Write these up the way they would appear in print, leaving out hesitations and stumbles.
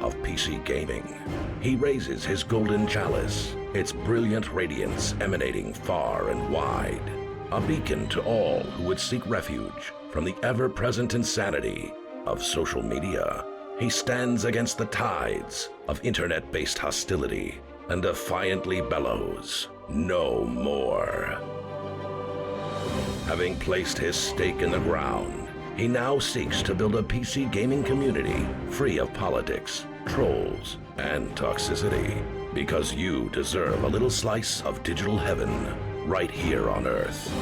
of PC gaming. He raises his golden chalice, its brilliant radiance emanating far and wide, a beacon to all who would seek refuge from the ever-present insanity of social media. He stands against the tides of internet-based hostility and defiantly bellows, "No more." Having placed his stake in the ground, he now seeks to build a PC gaming community free of politics, trolls, and toxicity, because you deserve a little slice of digital heaven right here on Earth.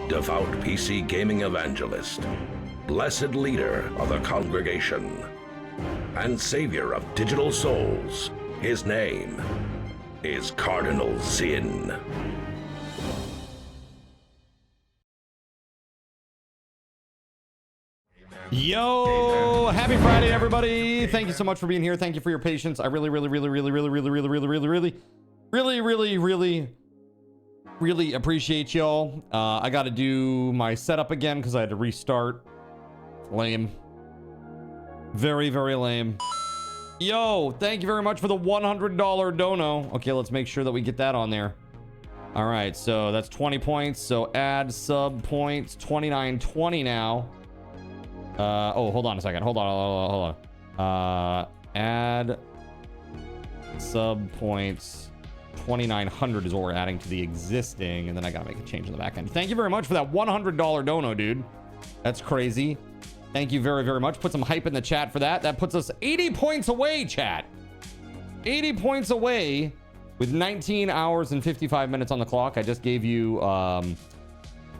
Devout PC gaming evangelist, blessed leader of the congregation, and savior of digital souls, his name is Cardinal Zin. Yo, happy Friday, everybody. Thank you so much for being here. Thank you for your patience. I really appreciate y'all. I got to do my setup again because I had to restart. Lame. Very lame. Yo, thank you very much for the $100 dono. Okay, let's make sure that we get that on there. All right, so that's 20 points. So add sub points, 2920 now. Oh, hold on a second. Hold on. Add sub points 2,900 is what we're adding to the existing, and then I gotta make a change in the back end. Thank you very much for that $100 dono, dude. That's crazy. Thank you very much. Put some hype in the chat for that. That puts us 80 points away, chat. 80 points away with 19 hours and 55 minutes on the clock. I just gave you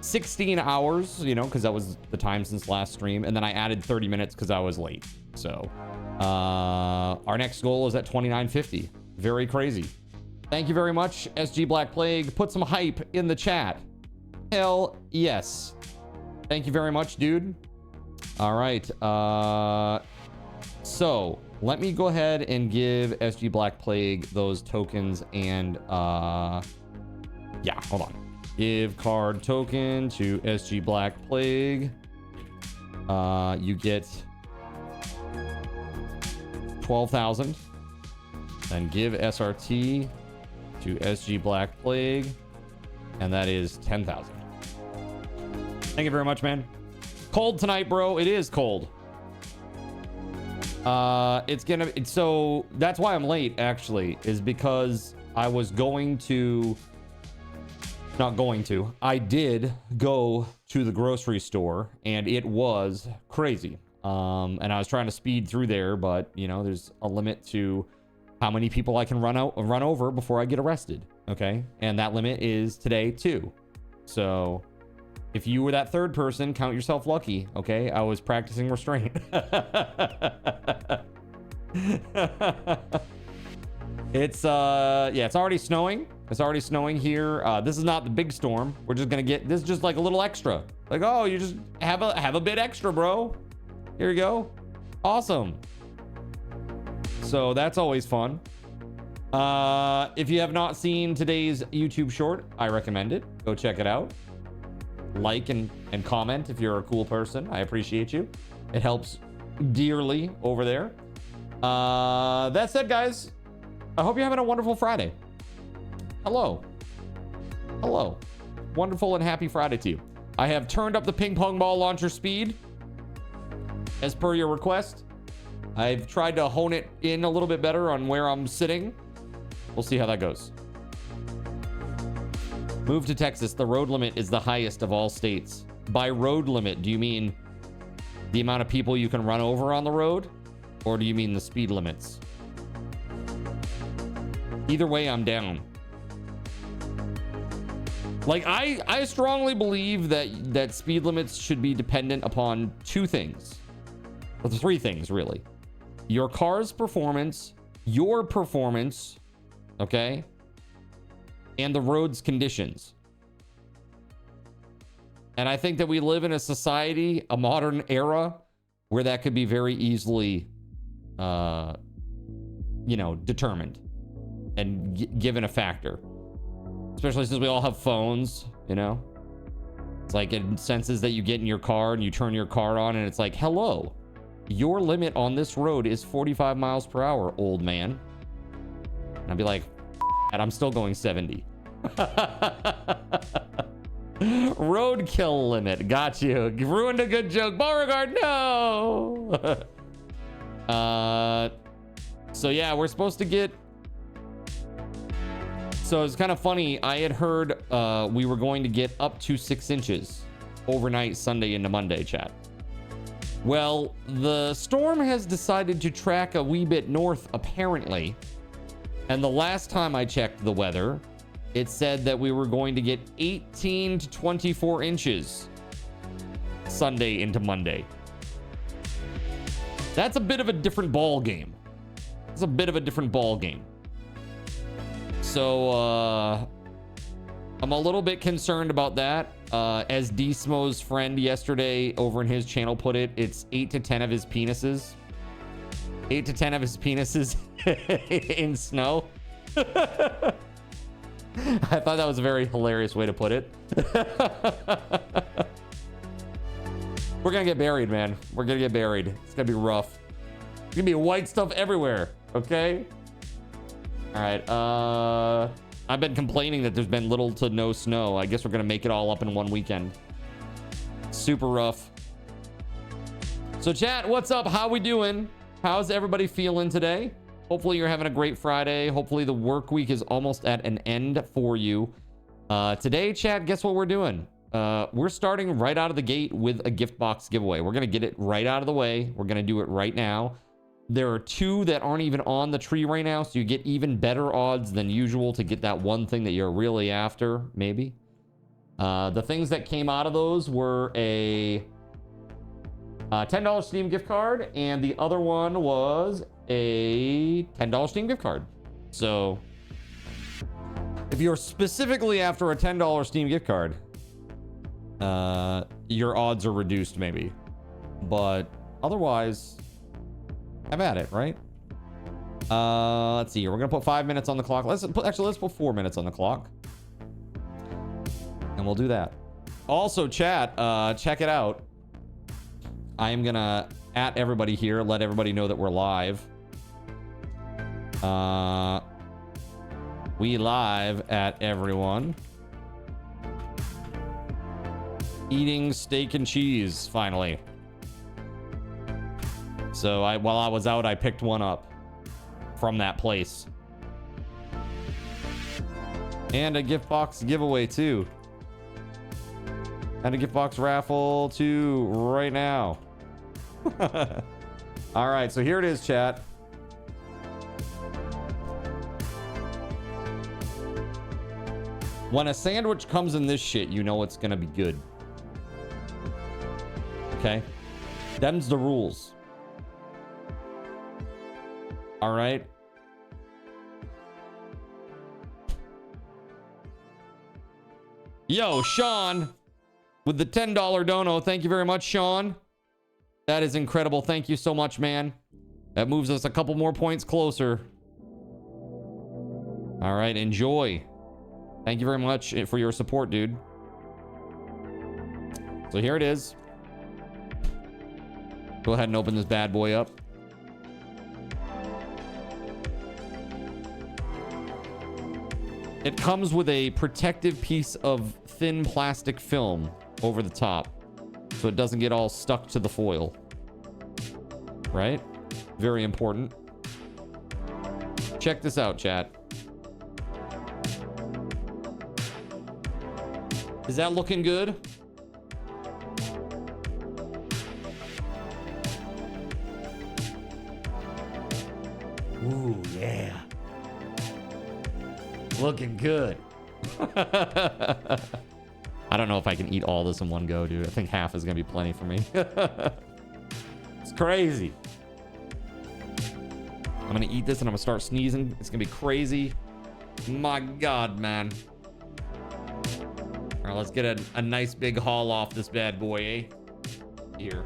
16 hours, you know, because that was the time since last stream, and then I added 30 minutes because I was late. So our next goal is at 2950. Very crazy. Thank you very much, SG Black Plague. Put some hype in the chat. Hell yes. Thank you very much, dude. All right, so let me go ahead and give SG Black Plague those tokens, and yeah, hold on. Give card token to SG Black Plague. You get 12,000. Then give SRT to SG Black Plague, and that is 10,000. Thank you very much, man. Cold tonight, bro. It is cold. So that's why I'm late, actually, is because I did go to the grocery store, and it was crazy. And I was trying to speed through there, but you know, there's a limit to how many people I can run over before I get arrested. Okay. And that limit is today too. So if you were that third person, count yourself lucky. Okay. I was practicing restraint. It's already snowing. It's already snowing here. This is not the big storm. We're just gonna get this, just like a little extra. Like, oh, you just have a bit extra, bro. Here you go. Awesome. So that's always fun. If you have not seen today's YouTube short, I recommend it. Go check it out. Like and comment if you're a cool person. I appreciate you. It helps dearly over there. That said, guys, I hope you're having a wonderful Friday. Hello. Wonderful and happy Friday to you. I have turned up the ping pong ball launcher speed as per your request. I've tried to hone it in a little bit better on where I'm sitting. We'll see how that goes. Move to Texas. The road limit is the highest of all states. By road limit, do you mean the amount of people you can run over on the road? Or do you mean the speed limits? Either way, I'm down. Like, I strongly believe that speed limits should be dependent upon two things. Well, three things, really. Your car's performance, your performance, okay? And the road's conditions. And I think that we live in a society, a modern era, where that could be very easily, determined and given a factor. Especially since we all have phones, you know? It's like it senses that you get in your car and you turn your car on and it's like, hello, your limit on this road is 45 miles per hour, old man. And I'd be like, and I'm still going 70. Roadkill limit. Got you. You ruined a good joke. Beauregard, no. So yeah, we're supposed to get. So it's kind of funny. I had heard we were going to get up to 6 inches overnight, Sunday into Monday, chat. Well, the storm has decided to track a wee bit north, apparently. And the last time I checked the weather, it said that we were going to get 18 to 24 inches Sunday into Monday. That's a bit of a different ball game. It's a bit of a different ball game. So, I'm a little bit concerned about that. As D-Smo's friend yesterday over in his channel put it, it's 8 to 10 of his penises. 8 to 10 of his penises in snow. I thought that was a very hilarious way to put it. We're gonna get buried, man. We're gonna get buried. It's gonna be rough. It's gonna be white stuff everywhere, okay? All right, I've been complaining that there's been little to no snow. I guess we're gonna make it all up in one weekend. Super rough. So chat, what's up? How we doing? How's everybody feeling today? Hopefully you're having a great Friday. Hopefully the work week is almost at an end for you. Today, chat, guess what we're doing? We're starting right out of the gate with a gift box giveaway. We're gonna get it right out of the way. We're gonna do it right now. There are 2 that aren't even on the tree right now, so you get even better odds than usual to get that one thing that you're really after, maybe. The things that came out of those were a $10 Steam gift card, and the other one was a $10 Steam gift card. So if you're specifically after a $10 Steam gift card, your odds are reduced maybe, but otherwise have at it, right? Let's see here. We're gonna put 5 minutes on the clock. Let's put 4 minutes on the clock, and we'll do that. Also, chat, check it out. I am gonna at everybody here, let everybody know that we're live. We live at everyone. Eating steak and cheese, finally. So while I was out, I picked one up from that place. And a gift box giveaway too. And a gift box raffle too right now. All right, so here it is, chat. When a sandwich comes in this shit, you know it's gonna be good. Okay? Them's the rules. All right? Yo, Sean, with the $10 dono. Thank you very much, Sean. That is incredible. Thank you so much, man. That moves us a couple more points closer. All right, enjoy. Thank you very much for your support, dude. So here it is. Go ahead and open this bad boy up. It comes with a protective piece of thin plastic film over the top, so it doesn't get all stuck to the foil. Right? Very important. Check this out, chat. Is that looking good? Ooh, yeah. Looking good. I don't know if I can eat all this in one go, dude. I think half is gonna be plenty for me. It's crazy. I'm gonna eat this and I'm gonna start sneezing. It's gonna be crazy. My God, man. All right, let's get a nice big haul off this bad boy, eh? Here.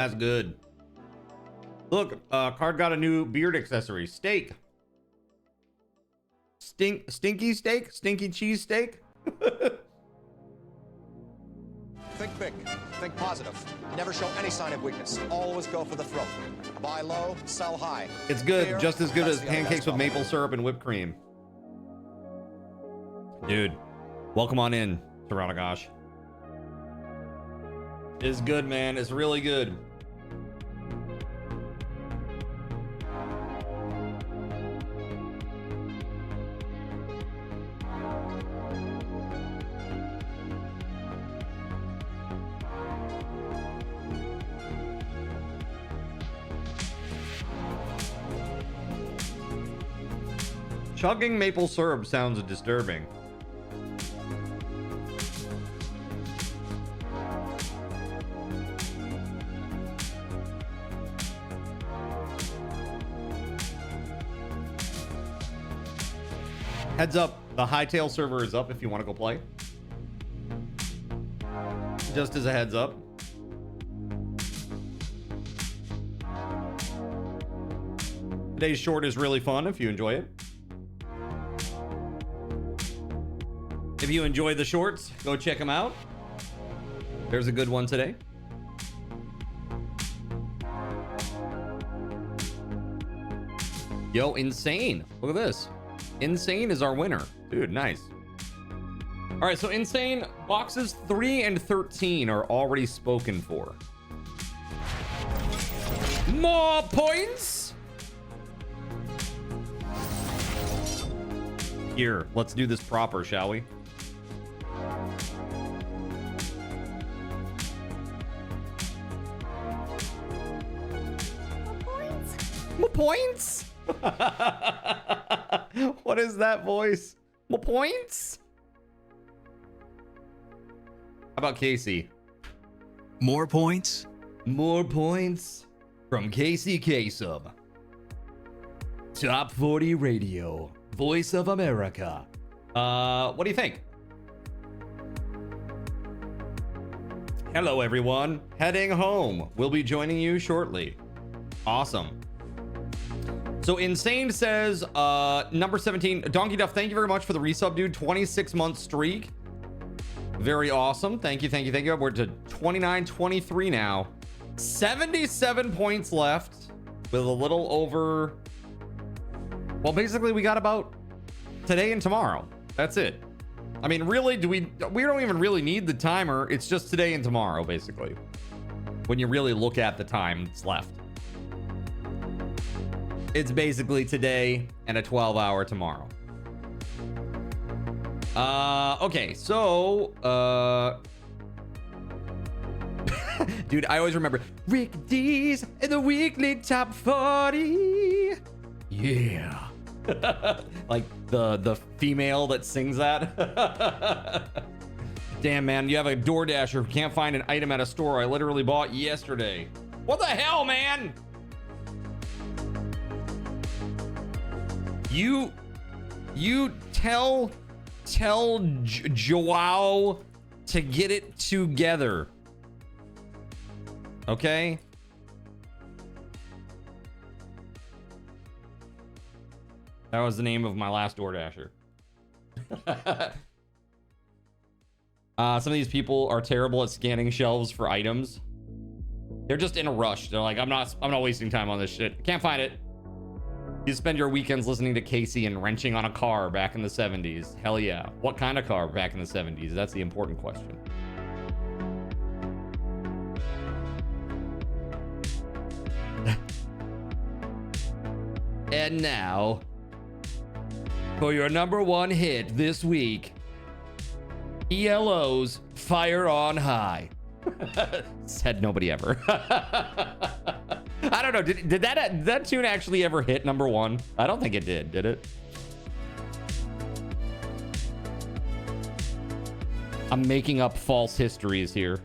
That's good. Look, Card got a new beard accessory. Steak. Stinky steak? Stinky cheese steak? Think big. Think positive. Never show any sign of weakness. Always go for the throat. Buy low, sell high. It's good. Clear, Just as good that's as the pancakes with best maple syrup and whipped cream. Dude, welcome on in, Taranagosh. It's good, man. It's really good. Chugging maple syrup sounds disturbing. Heads up, the Hytale server is up if you want to go play. Just as a heads up. Today's short is really fun if you enjoy it. If you enjoy the shorts, go check them out. There's a good one today. Yo, Insane. Look at this. Insane is our winner. Dude, nice. All right, so Insane, boxes 3 and 13 are already spoken for. More points. Here, let's do this proper, shall we? More points? What is that voice? More points? How about Casey? More points? More points from Casey Kasem. Top 40 Radio, Voice of America. What do you think? Hello, everyone. Heading home. We'll be joining you shortly. Awesome. So Insane says, number 17, Donkey Duff, thank you very much for the resub, dude. 26-month streak. Very awesome. Thank you, thank you, thank you. We're to 29-23 now. 77 points left with a little over... Well, basically, we got about today and tomorrow. That's it. I mean, really, we don't even really need the timer. It's just today and tomorrow, basically. When you really look at the time that's left. It's basically today and a 12-hour tomorrow. Okay, so, dude, I always remember Rick D's in the weekly top 40. Yeah. Like the female that sings that. Damn, man, you have a DoorDasher who can't find an item at a store I literally bought yesterday. What the hell, man? You tell Joao to get it together. Okay? That was the name of my last DoorDasher. Some of these people are terrible at scanning shelves for items. They're just in a rush. They're like, I'm not wasting time on this shit. Can't find it. You spend your weekends listening to Casey and wrenching on a car back in the 70s. Hell yeah. What kind of car back in the 70s? That's the important question. And now, for your number one hit this week, ELO's Fire on High. Said nobody ever. I don't know. Did that tune actually ever hit number one? I don't think it did it? I'm making up false histories here.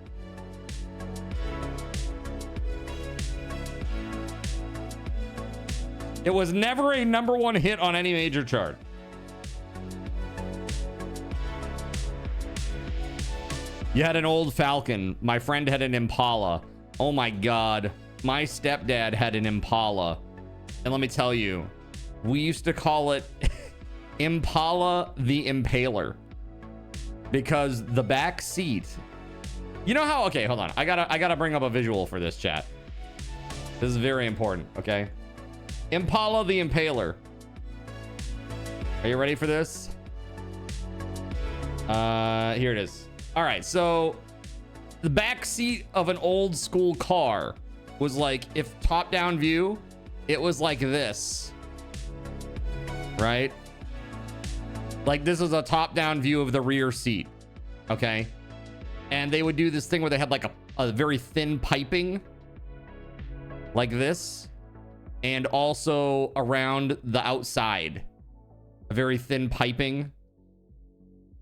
It was never a number one hit on any major chart. You had an old Falcon. My friend had an Impala. Oh my God. My stepdad had an Impala. And let me tell you, we used to call it Impala the Impaler. Because the back seat, you know how, okay, hold on. I gotta bring up a visual for this, chat. This is very important, okay? Impala the Impaler. Are you ready for this? Here it is. All right, so the back seat of an old school car was like, if top down view, it was like this, right? Like this is a top down view of the rear seat, okay? And they would do this thing where they had like a very thin piping like this, and also around the outside, a very thin piping.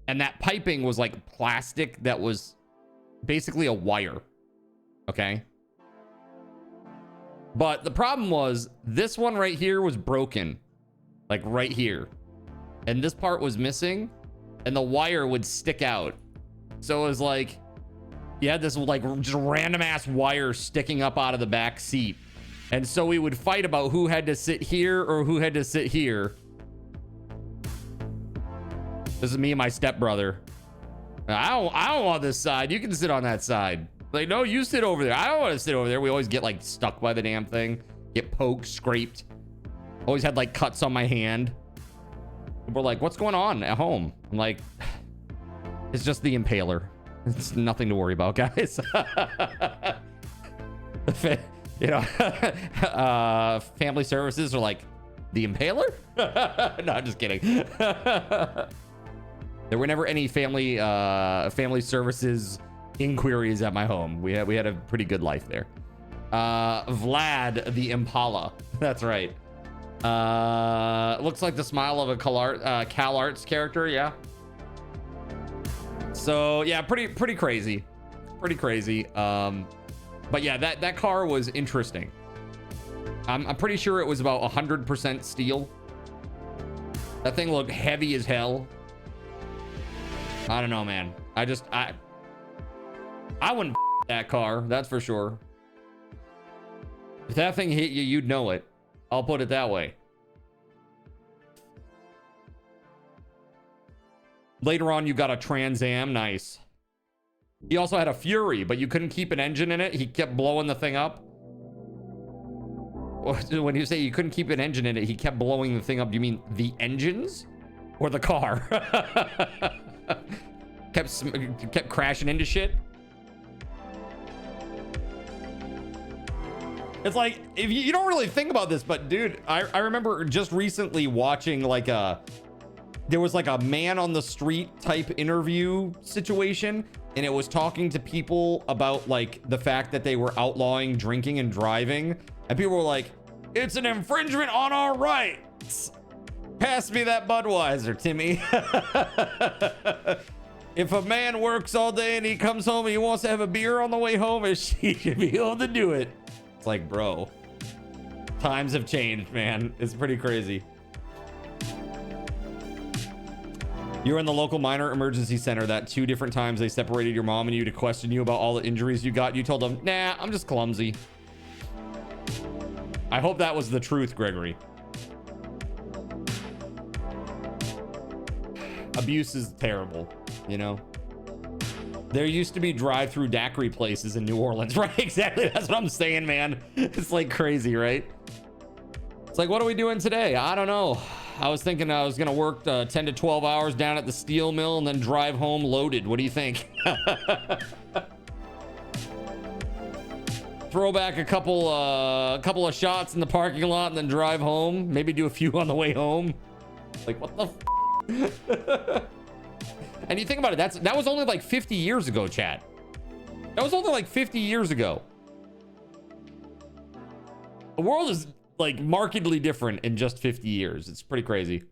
And that piping was like plastic that was basically a wire, okay? But the problem was this one right here was broken, like right here. And this part was missing and the wire would stick out. So it was like, you had this like just random ass wire sticking up out of the back seat. And so we would fight about who had to sit here or who had to sit here. This is me and my stepbrother. I don't want this side. You can sit on that side. Like, no, you sit over there. I don't want to sit over there. We always get like stuck by the damn thing. Get poked, scraped. Always had like cuts on my hand. We're like, what's going on at home? I'm like, it's just the Impaler. It's nothing to worry about, guys. You know, family services are like, the Impaler? No, I'm just kidding. There were never any family services inquiries at my home. We had a pretty good life there. Vlad the Impala. That's right. Looks like the smile of a CalArts character. Yeah. So yeah, pretty crazy. Pretty crazy. But yeah, that car was interesting. I'm pretty sure it was about 100% steel. That thing looked heavy as hell. I don't know, man. I wouldn't that car, that's for sure. If that thing hit you, you'd know it. I'll put it that way. Later on, you got a Trans Am. Nice. He also had a Fury, but you couldn't keep an engine in it. He kept blowing the thing up. When you say you couldn't keep an engine in it, he kept blowing the thing up. Do you mean the engines or the car? kept crashing into shit. It's like, if you don't really think about this, but dude, I remember just recently watching like there was like a man on the street type interview situation, and it was talking to people about like the fact that they were outlawing drinking and driving, and people were like, it's an infringement on our rights. Pass me that Budweiser, Timmy. If a man works all day and he comes home and he wants to have a beer on the way home, he should be able to do it. It's like, bro, times have changed, man. It's pretty crazy. You were in the local minor emergency center that 2 different times they separated your mom and you to question you about all the injuries you got. You told them, nah, I'm just clumsy. I hope that was the truth, Gregory. Abuse is terrible, you know? There used to be drive-through daiquiri places in New Orleans, right? Exactly. That's what I'm saying, man. It's like crazy, right? It's like, what are we doing today? I don't know. I was thinking I was going to work 10 to 12 hours down at the steel mill and then drive home loaded. What do you think? Throw back a couple of shots in the parking lot and then drive home. Maybe do a few on the way home. Like, what the f? And you think about it, that was only like 50 years ago, chat. That was only like 50 years ago. The world is like markedly different in just 50 years. It's pretty crazy.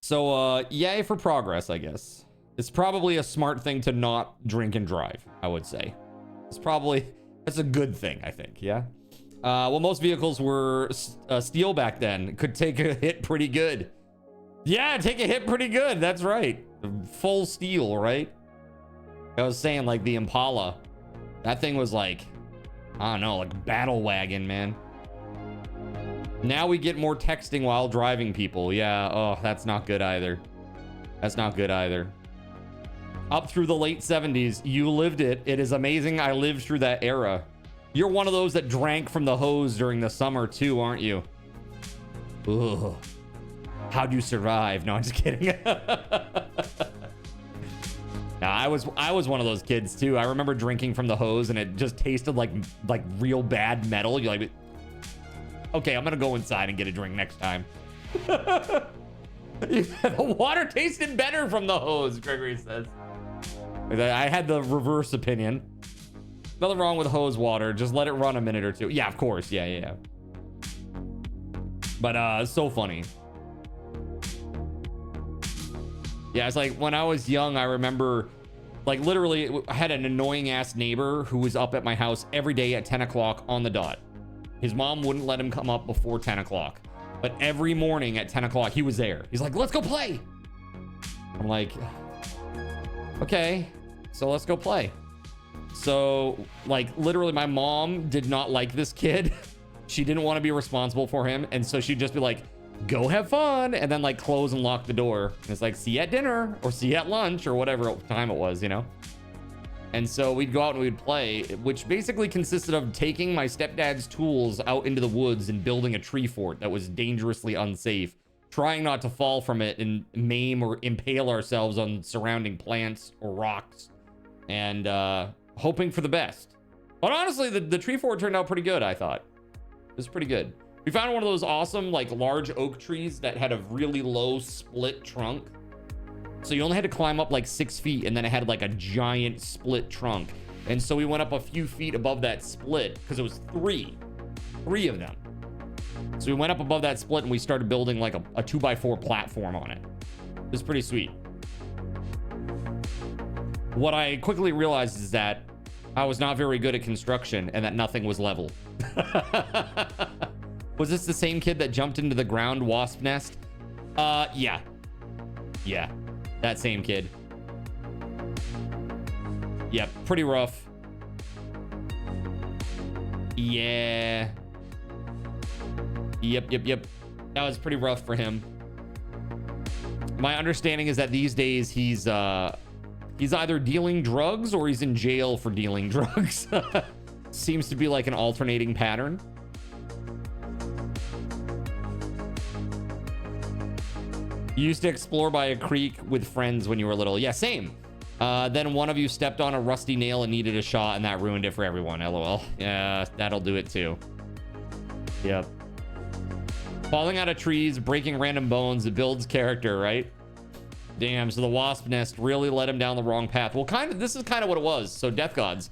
So, yay for progress, I guess. It's probably a smart thing to not drink and drive, I would say. That's a good thing, I think, yeah? Well, most vehicles were steel back then. Could take a hit pretty good. Yeah, take a hit pretty good. That's right. Full steel, right? I was saying like the Impala. That thing was like, I don't know, like battle wagon, man. Now we get more texting while driving people. Yeah, oh, that's not good either. That's not good either. Up through the late 70s, you lived it. It is amazing I lived through that era. You're one of those that drank from the hose during the summer too, aren't you? Ugh. How'd you survive? No, I'm just kidding. Now, I was one of those kids too. I remember drinking from the hose and it just tasted like real bad metal. You're like, okay, I'm gonna go inside and get a drink next time. The water tasted better from the hose, Gregory says. I had the reverse opinion. Nothing wrong with hose water. Just let it run a minute or two. Yeah, of course. Yeah. But so funny. Yeah, it's like when I was young, I remember like literally I had an annoying ass neighbor who was up at my house every day at 10 o'clock on the dot. His mom wouldn't let him come up before 10 o'clock. But every morning at 10 o'clock, he was there. He's like, let's go play. I'm like, okay, so let's go play. So like literally my mom did not like this kid. She didn't want to be responsible for him. And so she'd just be like, go have fun, and then like close and lock the door. And it's like, see you at dinner or see you at lunch or whatever time it was, you know? And so we'd go out and we'd play, which basically consisted of taking my stepdad's tools out into the woods and building a tree fort that was dangerously unsafe, trying not to fall from it and maim or impale ourselves on surrounding plants or rocks, and hoping for the best. But honestly, the tree fort turned out pretty good, I thought. It was pretty good. We found one of those awesome, like, large oak trees that had a really low split trunk. So you only had to climb up like 6 feet, and then it had like a giant split trunk. And so we went up a few feet above that split because it was three of them. So we went up above that split and we started building like a 2x4 platform on it. It was pretty sweet. What I quickly realized is that I was not very good at construction and that nothing was level. Was this the same kid that jumped into the ground wasp nest? Yeah. That same kid. Yep, pretty rough. Yeah. Yep. That was pretty rough for him. My understanding is that these days he's either dealing drugs or he's in jail for dealing drugs. Seems to be like an alternating pattern. You used to explore by a creek with friends when you were little. Yeah, same. Then one of you stepped on a rusty nail and needed a shot, and that ruined it for everyone. LOL. Yeah, that'll do it too. Yep. Falling out of trees, breaking random bones, it builds character, right? Damn, so the wasp nest really led him down the wrong path. Well, this is kind of what it was. So Death Gods,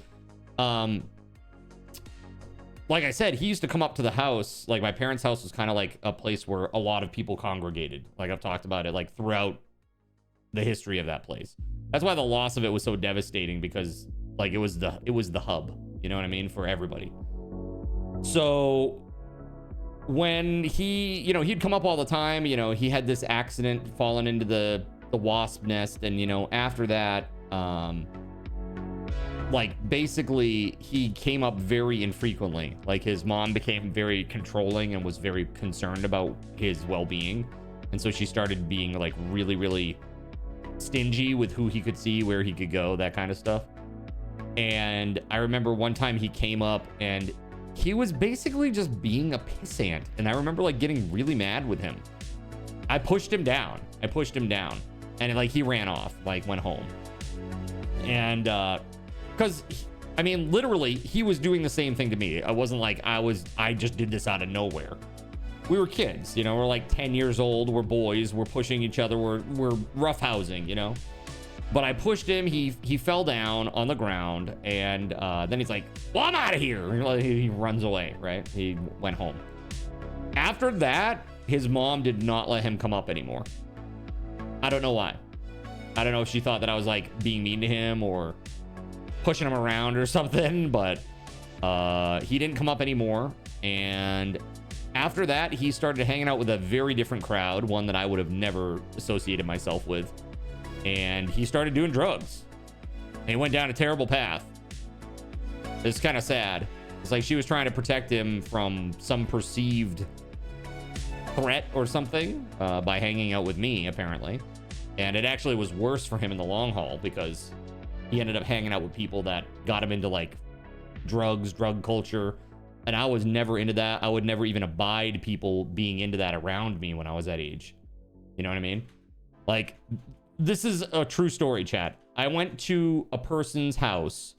like I said, he used to come up to the house. Like my parents' house was kind of like a place where a lot of people congregated. Like I've talked about it like throughout the history of that place. That's why the loss of it was so devastating, because like it was the hub, you know what I mean, for everybody. So when he'd come up all the time, he had this accident falling into the wasp nest, and after that, like basically he came up very infrequently. Like his mom became very controlling and was very concerned about his well-being, and so she started being like really, really stingy with who he could see, where he could go, that kind of stuff. And I remember one time he came up and he was basically just being a pissant, and I remember like getting really mad with him. I pushed him down, and like he ran off, like went home. And because I mean literally he was doing the same thing to me. I wasn't like I just did this out of nowhere. We were kids, we're like 10 years old, we're boys, we're pushing each other, we're roughhousing, but I pushed him, he fell down on the ground, and then he's like, well, I'm out of here. He runs away, right? He went home. After that, his mom did not let him come up anymore. I don't know why. I don't know if she thought that I was like being mean to him or pushing him around or something, but he didn't come up anymore. And after that, he started hanging out with a very different crowd, one that I would have never associated myself with. And he started doing drugs. And he went down a terrible path. It's kind of sad. It's like she was trying to protect him from some perceived threat or something by hanging out with me, apparently. And it actually was worse for him in the long haul because he ended up hanging out with people that got him into like drugs, drug culture. And I was never into that. I would never even abide people being into that around me when I was that age. You know what I mean? Like, this is a true story, chat. I went to a person's house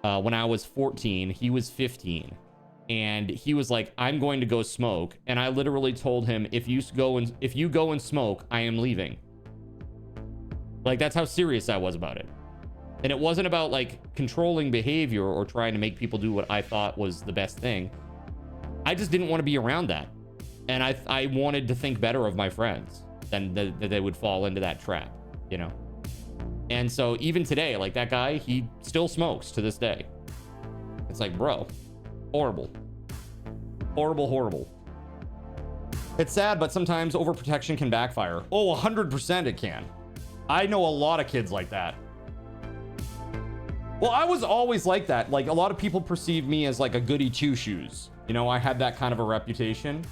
when I was 14. He was 15. And he was like, I'm going to go smoke. And I literally told him, if you go and smoke, I am leaving. Like, that's how serious I was about it. And it wasn't about like controlling behavior or trying to make people do what I thought was the best thing. I just didn't want to be around that. And I wanted to think better of my friends than that they would fall into that trap, you know? And so even today, like that guy, he still smokes to this day. It's like, bro, horrible. Horrible, horrible. It's sad, but sometimes overprotection can backfire. Oh, 100% it can. I know a lot of kids like that. Well, I was always like that. Like, a lot of people perceive me as like a goody two-shoes. You know, I had that kind of a reputation.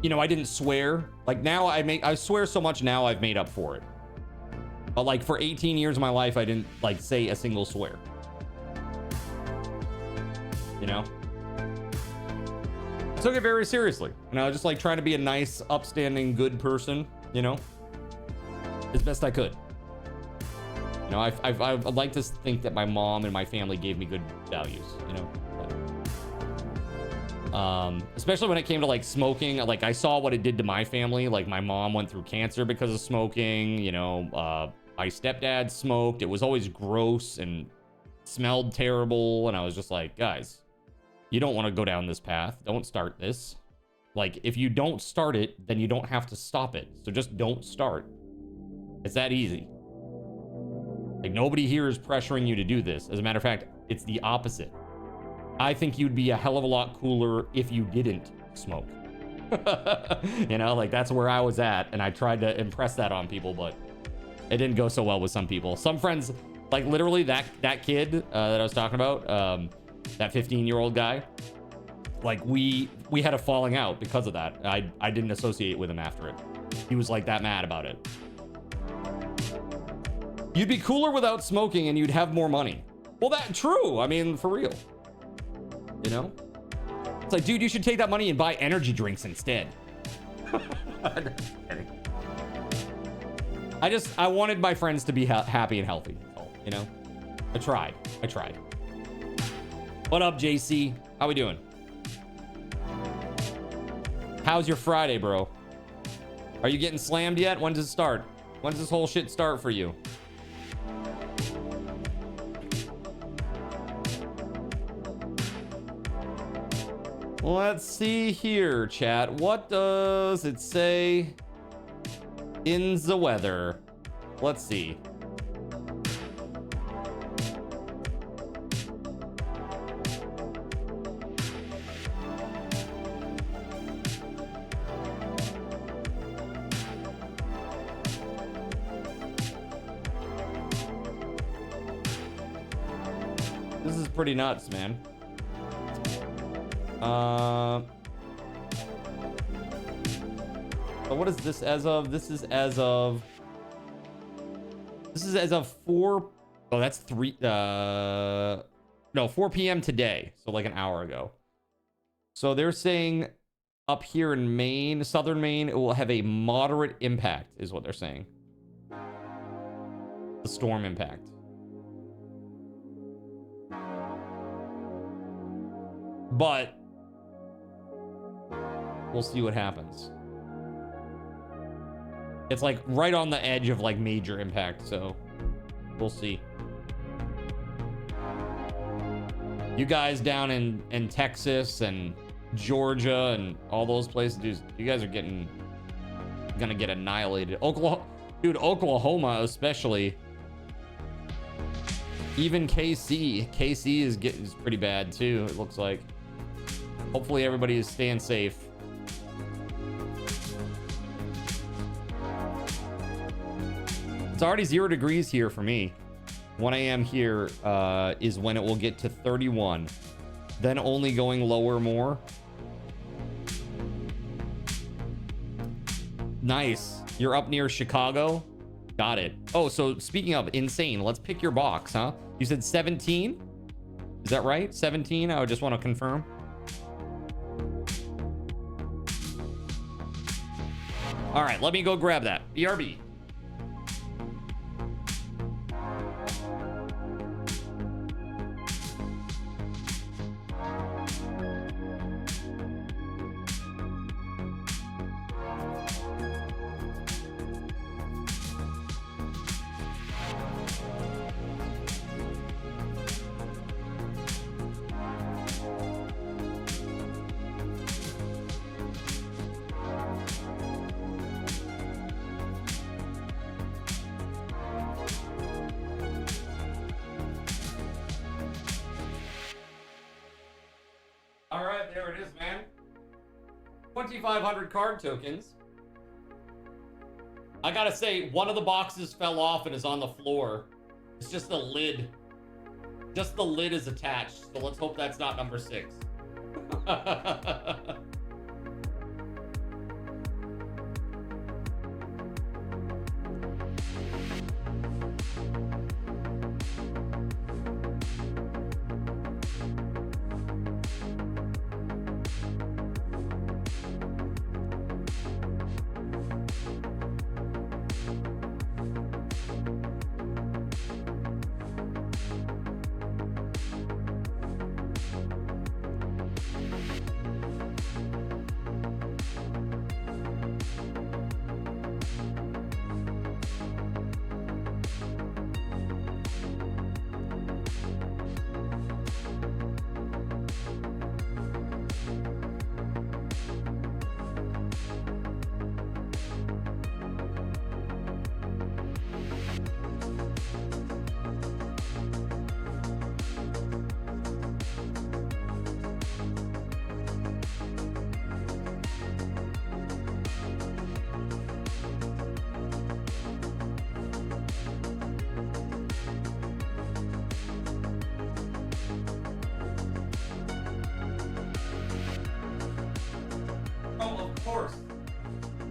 You know, I didn't swear. Like, now I swear so much now I've made up for it. But like for 18 years of my life, I didn't like say a single swear. You know? I took it very seriously. And I was just like trying to be a nice, upstanding, good person, you know? As best I could. You know, I'd like to think that my mom and my family gave me good values, you know? Especially when it came to like smoking. Like, I saw what it did to my family. Like, my mom went through cancer because of smoking, you know. My stepdad smoked. It was always gross and smelled terrible. And I was just like, guys, you don't want to go down this path. Don't start this. Like, if you don't start it, then you don't have to stop it. So just don't start. It's that easy. Like, nobody here is pressuring you to do this. As a matter of fact, it's the opposite. I think you'd be a hell of a lot cooler if you didn't smoke. You know, like, that's where I was at, and I tried to impress that on people, but it didn't go so well with some people. Some friends, like, literally that kid that I was talking about, that 15-year-old guy, like, we had a falling out because of that. I didn't associate with him after it. He was like that mad about it. You'd be cooler without smoking and you'd have more money. Well, that's true. I mean, for real. You know? It's like, dude, you should take that money and buy energy drinks instead. I wanted my friends to be happy and healthy. You know? I tried. What up, JC? How we doing? How's your Friday, bro? Are you getting slammed yet? When does it start? When does this whole shit start for you? Let's see here, chat. What does it say in the weather? Let's see. This is pretty nuts, man. So what is this as of? This is as of 4. Oh, that's 3. No, 4 p.m. today. So like an hour ago. So they're saying up here in Maine, southern Maine, it will have a moderate impact, is what they're saying. The storm impact. But we'll see what happens. It's like right on the edge of like major impact, so we'll see. You guys down in Texas and Georgia and all those places, you guys are gonna get annihilated. Oklahoma especially. Even KC is pretty bad too, it looks like. Hopefully everybody is staying safe. It's already 0 degrees here for me. 1 a.m. here is when it will get to 31. Then only going lower more. Nice. You're up near Chicago. Got it. Oh, so speaking of insane, let's pick your box, huh? You said 17? Is that right? 17? I just want to confirm. All right, let me go grab that. BRB. All right, there it is, man. 2,500 card tokens. I gotta say, one of the boxes fell off and is on the floor. It's just the lid. Just the lid is attached. So let's hope that's not number 6.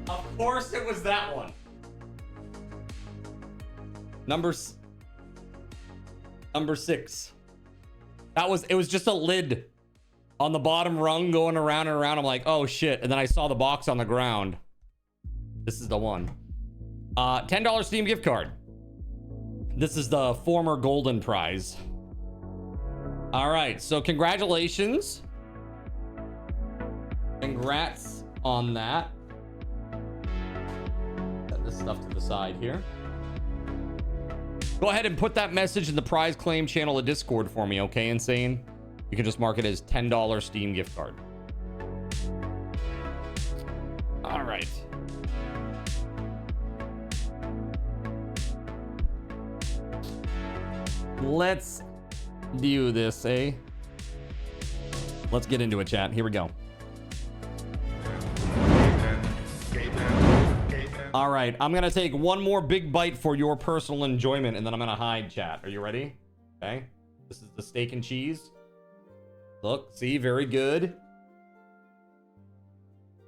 Of course it was that one. Number 6. It was just a lid on the bottom rung going around and around. I'm like, oh shit. And then I saw the box on the ground. This is the one. $10 Steam gift card. This is the former golden prize. All right, so congratulations. Congrats on that. Set this stuff to the side here. Go ahead and put that message in the prize claim channel of Discord for me, okay, Insane? You can just mark it as $10 Steam gift card. All right. Let's do this, eh? Let's get into it, chat. Here we go. All right, I'm gonna take one more big bite for your personal enjoyment, and then I'm gonna hide, chat. Are you ready? Okay. This is the steak and cheese. Look, see, very good.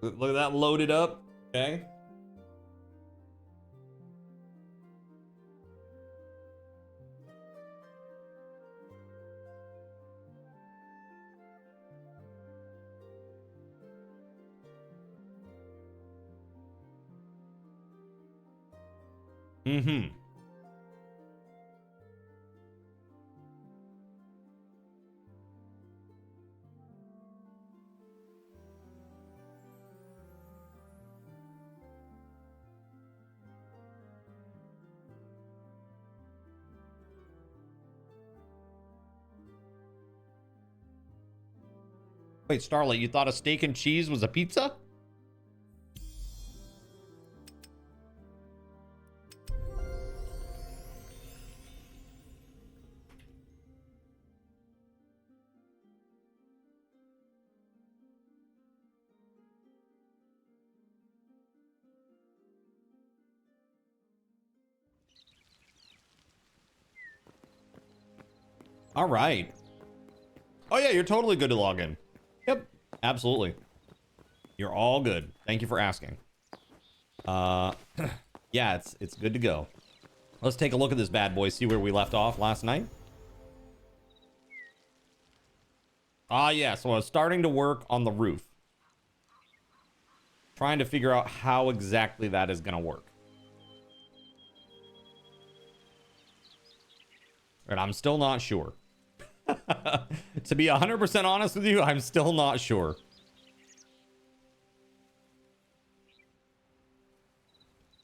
Look at that loaded up. Okay. Mm-hmm. Wait, Starlight, you thought a steak and cheese was a pizza? All right. Oh yeah, you're totally good to log in. Yep, absolutely. You're all good. Thank you for asking. Yeah, it's good to go. Let's take a look at this bad boy, see where we left off last night. Yeah, so I was starting to work on the roof. Trying to figure out how exactly that is gonna work. And I'm still not sure. To be 100% honest with you, I'm still not sure.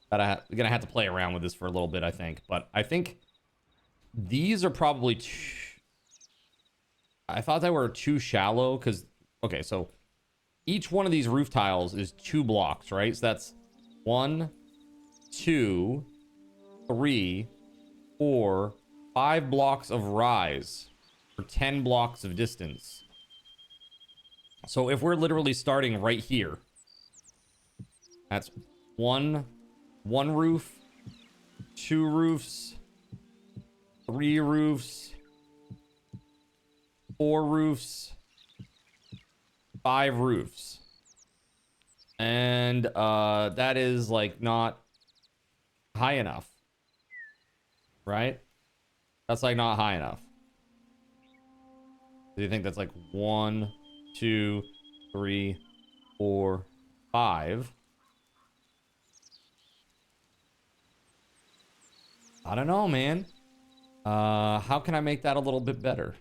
But we're gonna have to play around with this for a little bit, I think. But I think these are probably I thought they were too shallow because, okay, so each one of these roof tiles is 2 blocks, right? So that's 1, 2, 3, 4, 5 blocks of rise for 10 blocks of distance. So if we're literally starting right here, that's one roof, 2 roofs, 3 roofs, 4 roofs, 5 roofs. And that is like not high enough, right? That's like not high enough. Do you think that's like 1, 2, 3, 4, 5? I don't know, man. How can I make that a little bit better?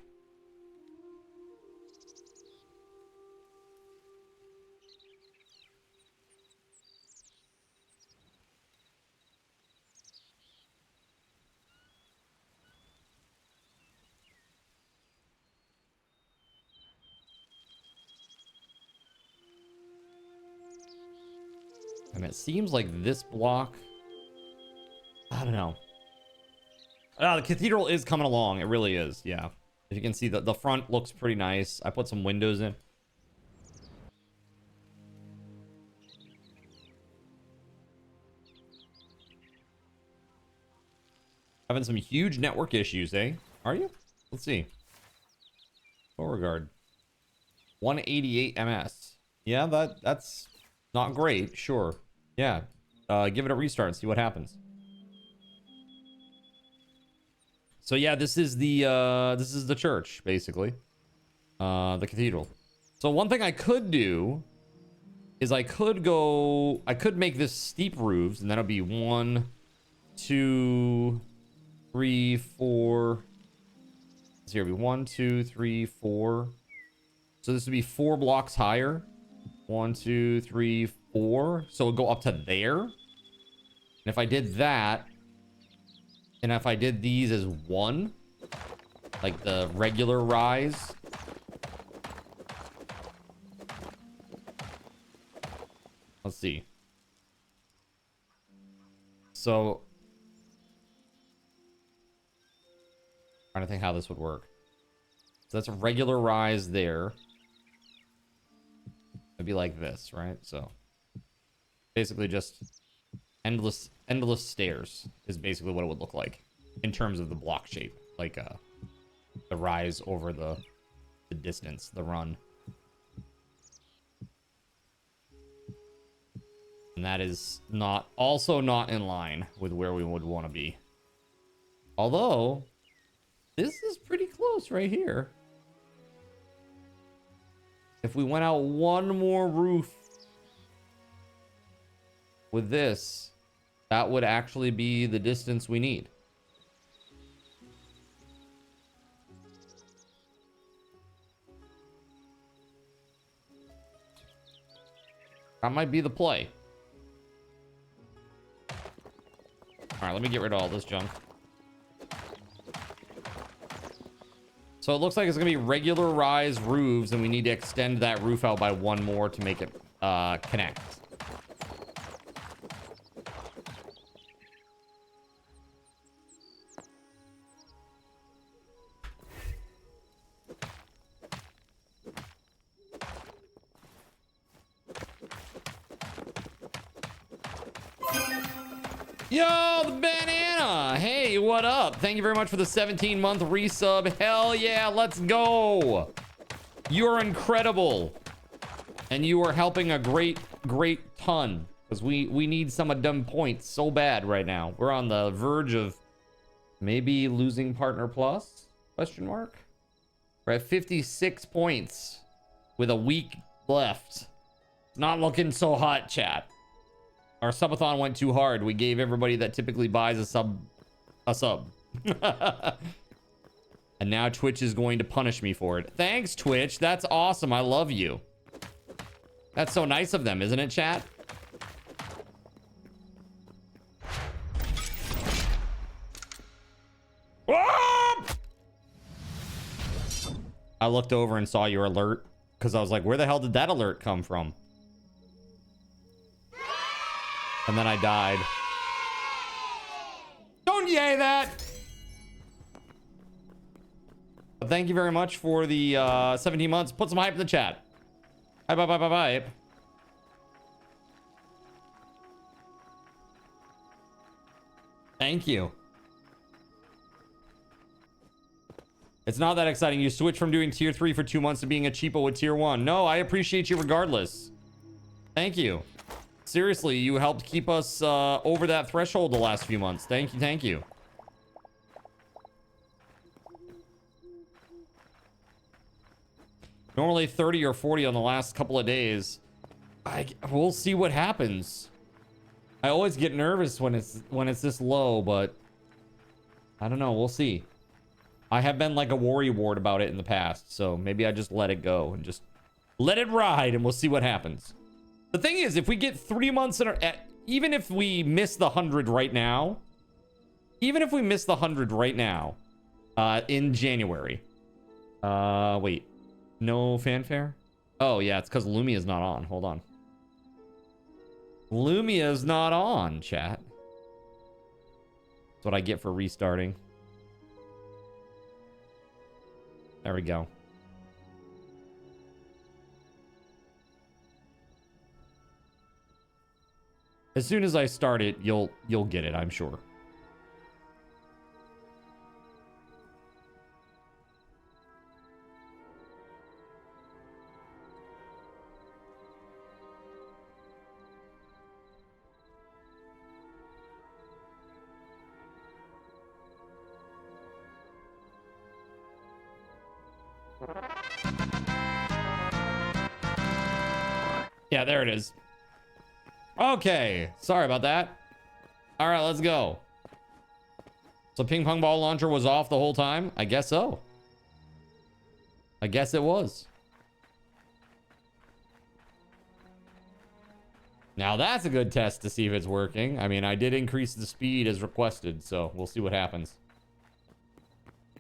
And it seems like this block, I don't know. The cathedral is coming along. It really is. Yeah. If you can see, the front looks pretty nice. I put some windows in. Having some huge network issues, eh? Are you? Let's see. Beauregard. 188 ms. Yeah, that's not great. Sure. Yeah. Give it a restart and see what happens. So yeah, this is the church, basically. The cathedral. So one thing I could do is I could make this steep roofs, and that'll be 1, 2, 3, 4. So here it'll be 1, 2, 3, 4. So this would be 4 blocks higher. 1, 2, 3, 4. So it'll go up to there. And if I did that, and if I did these as 1, like the regular rise, let's see. So, trying to think how this would work. So that's a regular rise there. It'd be like this, right? So basically just endless stairs is basically what it would look like in terms of the block shape, like the rise over the distance, the run. And that is also not in line with where we would want to be. Although this is pretty close right here. If we went out 1 more roof with this, that would actually be the distance we need. That might be the play. All right, let me get rid of all this junk. So it looks like it's gonna be regular rise roofs, and we need to extend that roof out by 1 more to make it connect. Yo, the banana! Hey, what up? Thank you very much for the 17-month resub. Hell yeah, let's go. You're incredible. And you are helping a great ton. Because we need some of them points so bad right now. We're on the verge of maybe losing Partner Plus? Question mark? We're at 56 points with a week left. It's not looking so hot, chat. Our subathon went too hard. We gave everybody that typically buys a sub. And now Twitch is going to punish me for it. Thanks, Twitch. That's awesome. I love you. That's so nice of them, isn't it, chat? I looked over and saw your alert because I was like, where the hell did that alert come from? And then I died. Don't yay that! But thank you very much for the 17 months. Put some hype in the chat. Hype. Thank you. It's not that exciting. You switch from doing tier 3 for 2 months to being a cheapo with tier 1. No, I appreciate you regardless. Thank you. Seriously, you helped keep us over that threshold the last few months. Thank you. Normally 30 or 40 on the last couple of days. We'll see what happens. I always get nervous when it's this low, but I don't know. We'll see. I have been like a worry ward about it in the past, so maybe I just let it go and just let it ride, and we'll see what happens. The thing is, if we get 3 months in even if we miss the 100 right now, in January, wait, no fanfare? Oh yeah, it's because Lumia's not on. Hold on. Lumia's not on, chat. That's what I get for restarting. There we go. As soon as I start it, you'll get it, I'm sure. Yeah, there it is. Okay, sorry about that. All right, let's go. So ping pong ball launcher was off the whole time? I guess so. I guess it was. Now that's a good test to see if it's working. I mean, I did increase the speed as requested, so we'll see what happens.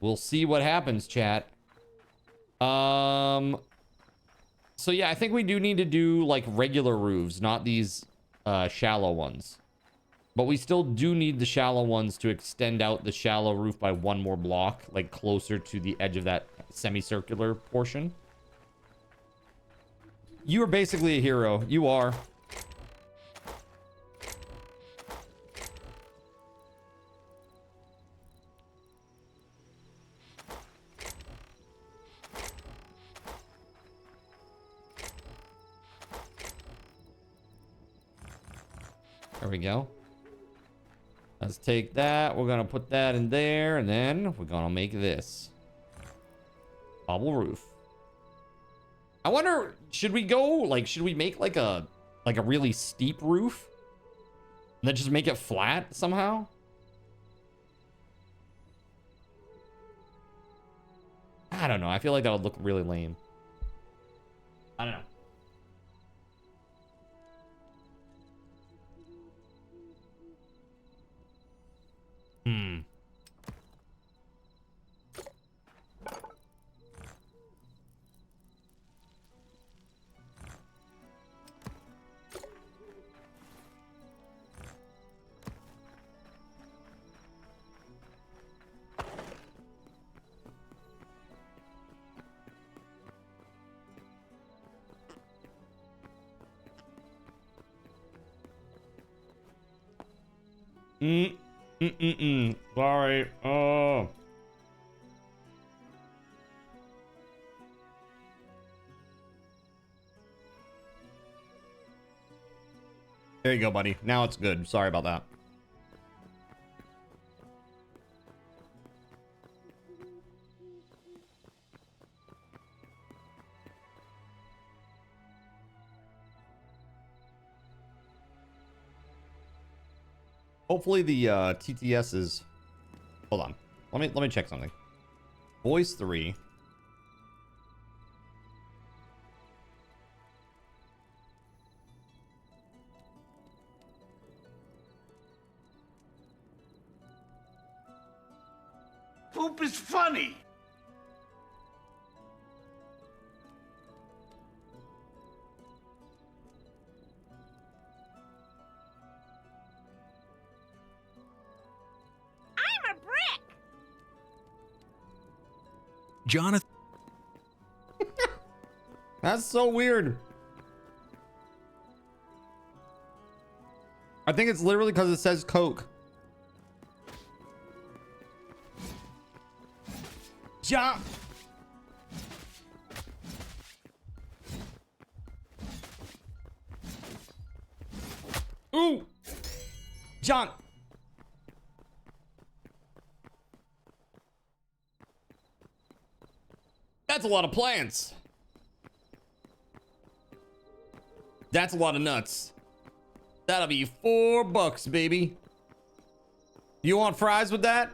We'll see what happens, chat. So yeah, I think we do need to do like regular roofs, not these shallow ones. But we still do need the shallow ones to extend out the shallow roof by one more block, like closer to the edge of that semicircular portion. You are basically a hero. You are. There we go. Let's take that. We're gonna put that in there, and then we're gonna make this bubble roof. I wonder, should we make like a really steep roof and then just make it flat somehow? I don't know. I feel like that would look really lame. I don't know. Sorry. Oh. There you go, buddy. Now it's good. Sorry about that. Hopefully the TTS is. Hold on. Let me check something. Voice 3. Poop is funny. I'm a brick. Jonathan. That's so weird. I think it's literally because it says Coke. Jump. Ooh. John. That's a lot of plants. That's a lot of nuts. That'll be $4, baby. You want fries with that?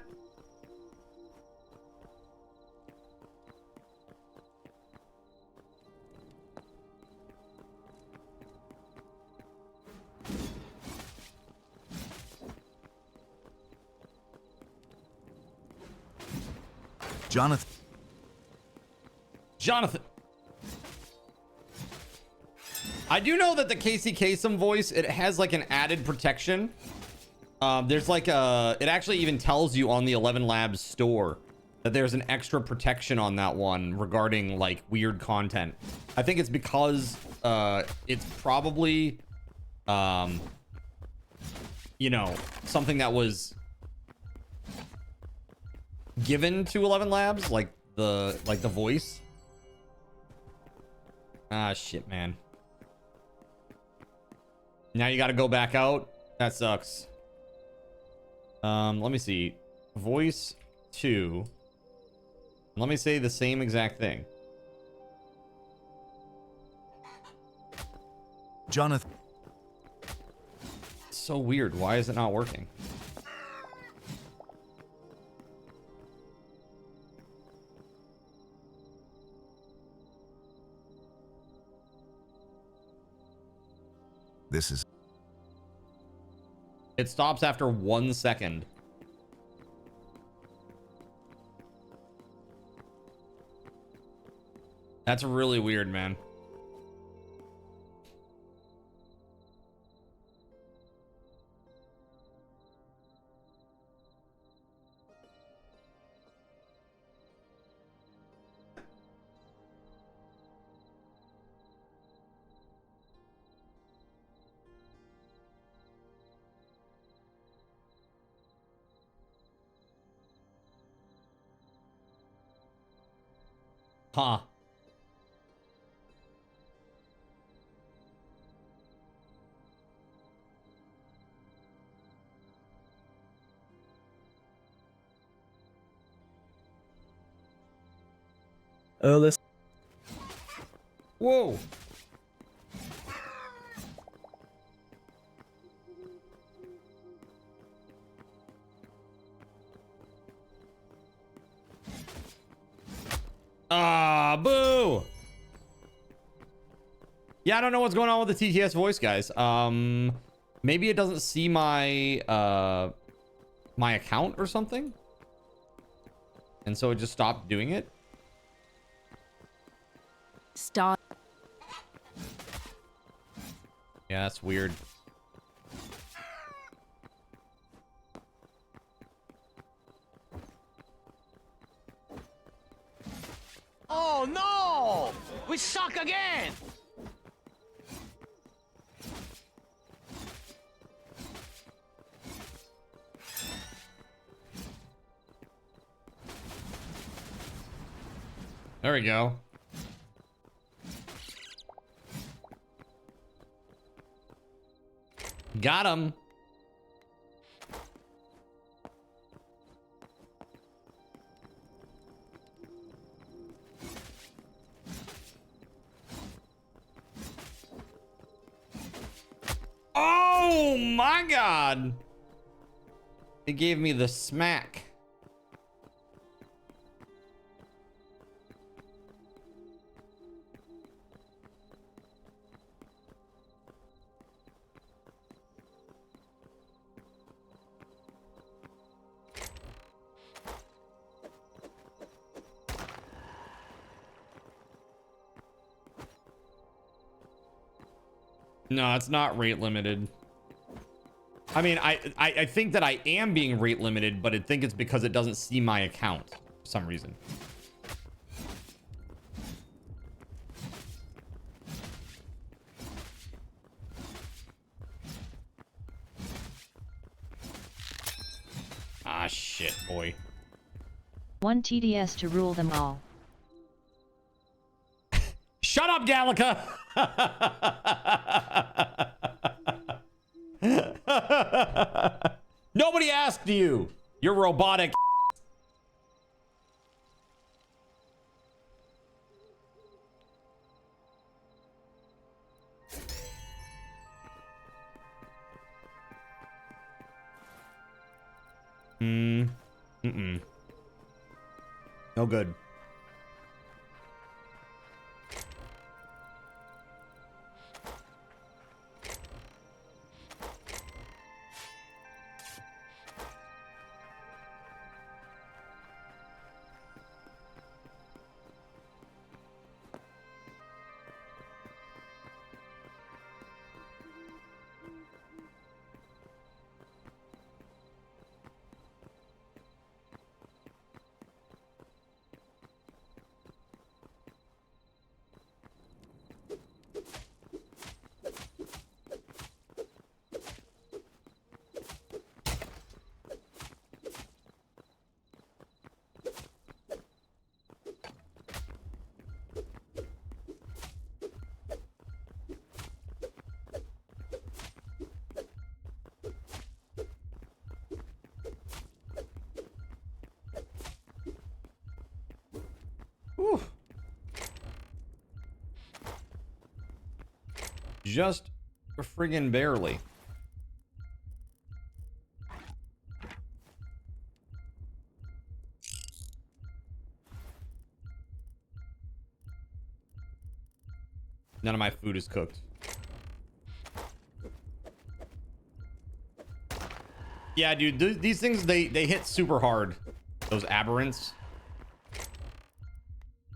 Jonathan. I do know that the Casey Kasem voice, it has like an added protection. There's like it actually even tells you on the 11 Labs store that there's an extra protection on that one regarding like weird content. I think it's because it's probably you know, something that was given to 11 Labs, like the voice. Ah, shit, man. Now you got to go back out. That sucks. Let me see. Voice 2. Let me say the same exact thing. Jonathan. It's so weird. Why is it not working? This is. It stops after 1 second. That's really weird, man. Huh. Let's. Whoa. Ah, boo. Yeah, I don't know what's going on with the TTS voice, guys. Maybe it doesn't see my my account or something, and so it just stopped doing it. Stop. Yeah, that's weird. Oh no! We suck again! There we go. Got him. Oh my God. It gave me the smack. No, it's not rate limited. I mean, I think that I am being rate limited, but I think it's because it doesn't see my account for some reason. Ah, shit, boy. 1 TDS to rule them all. Shut up, Gallica! Nobody asked you. You're robotic. No good. Whew. Just friggin' barely. None of my food is cooked. Yeah, dude, these things, they hit super hard. Those aberrants.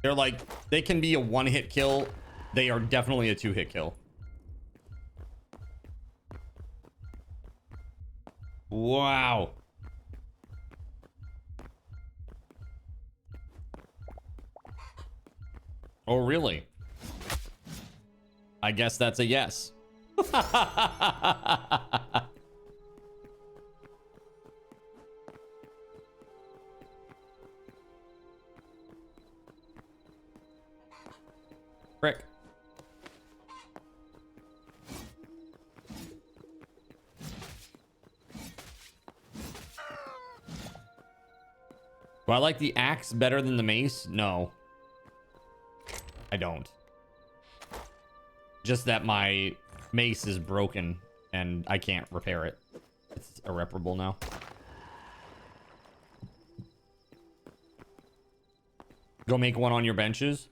They're like, they can be a one-hit kill. They are definitely a two-hit kill. Wow. Oh, really? I guess that's a yes. Frick. Do I like the axe better than the mace? No. I don't. Just that my mace is broken and I can't repair it. It's irreparable now. Go make one on your benches.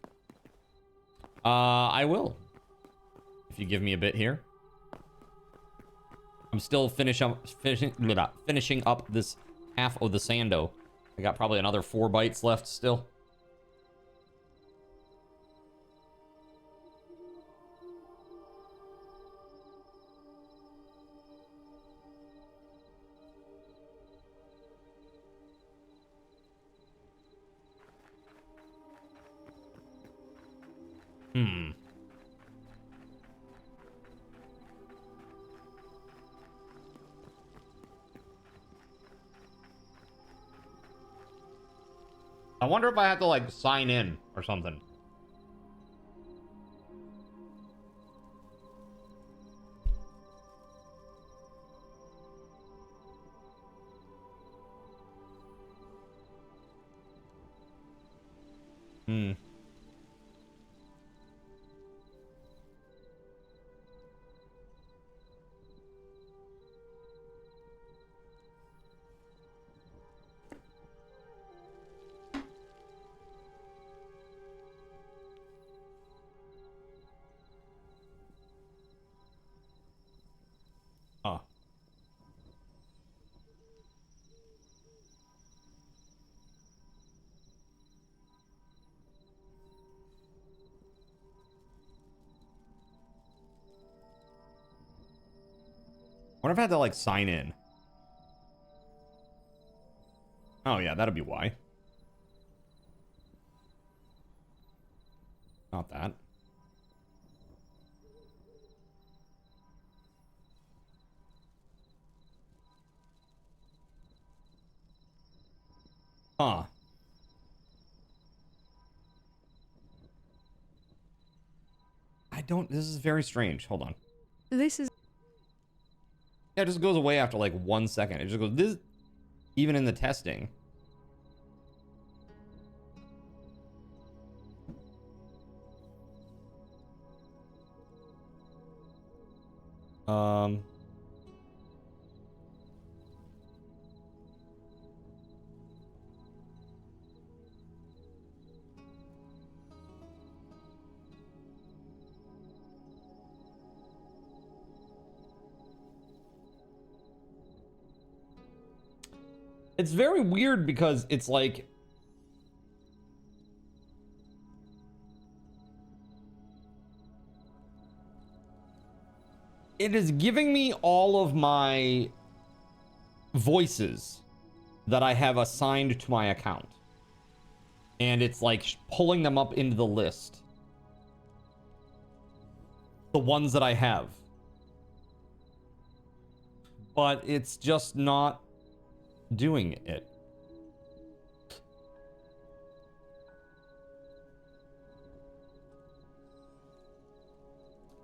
I will. If you give me a bit here. I'm still finishing up this half of the sando. I got probably another 4 bites left still. I wonder if I have to like sign in. or something. Hmm. Oh. What if I had to, like, sign in? Oh, yeah, that'll be why. Not that. Huh. I don't... This is very strange. Hold on. This is... Yeah, it just goes away after, like, 1 second. It just goes... This... Even in the testing. It's very weird because it's like... It is giving me all of my voices that I have assigned to my account. And it's like pulling them up into the list. The ones that I have. But it's just not doing it.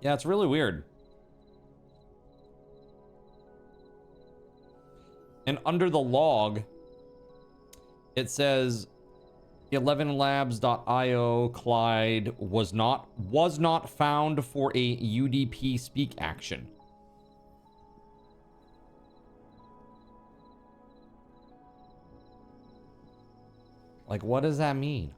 Yeah, it's really weird. And under the log, it says 11labs.io Clyde was not found for a UDP speak action. Like, what does that mean?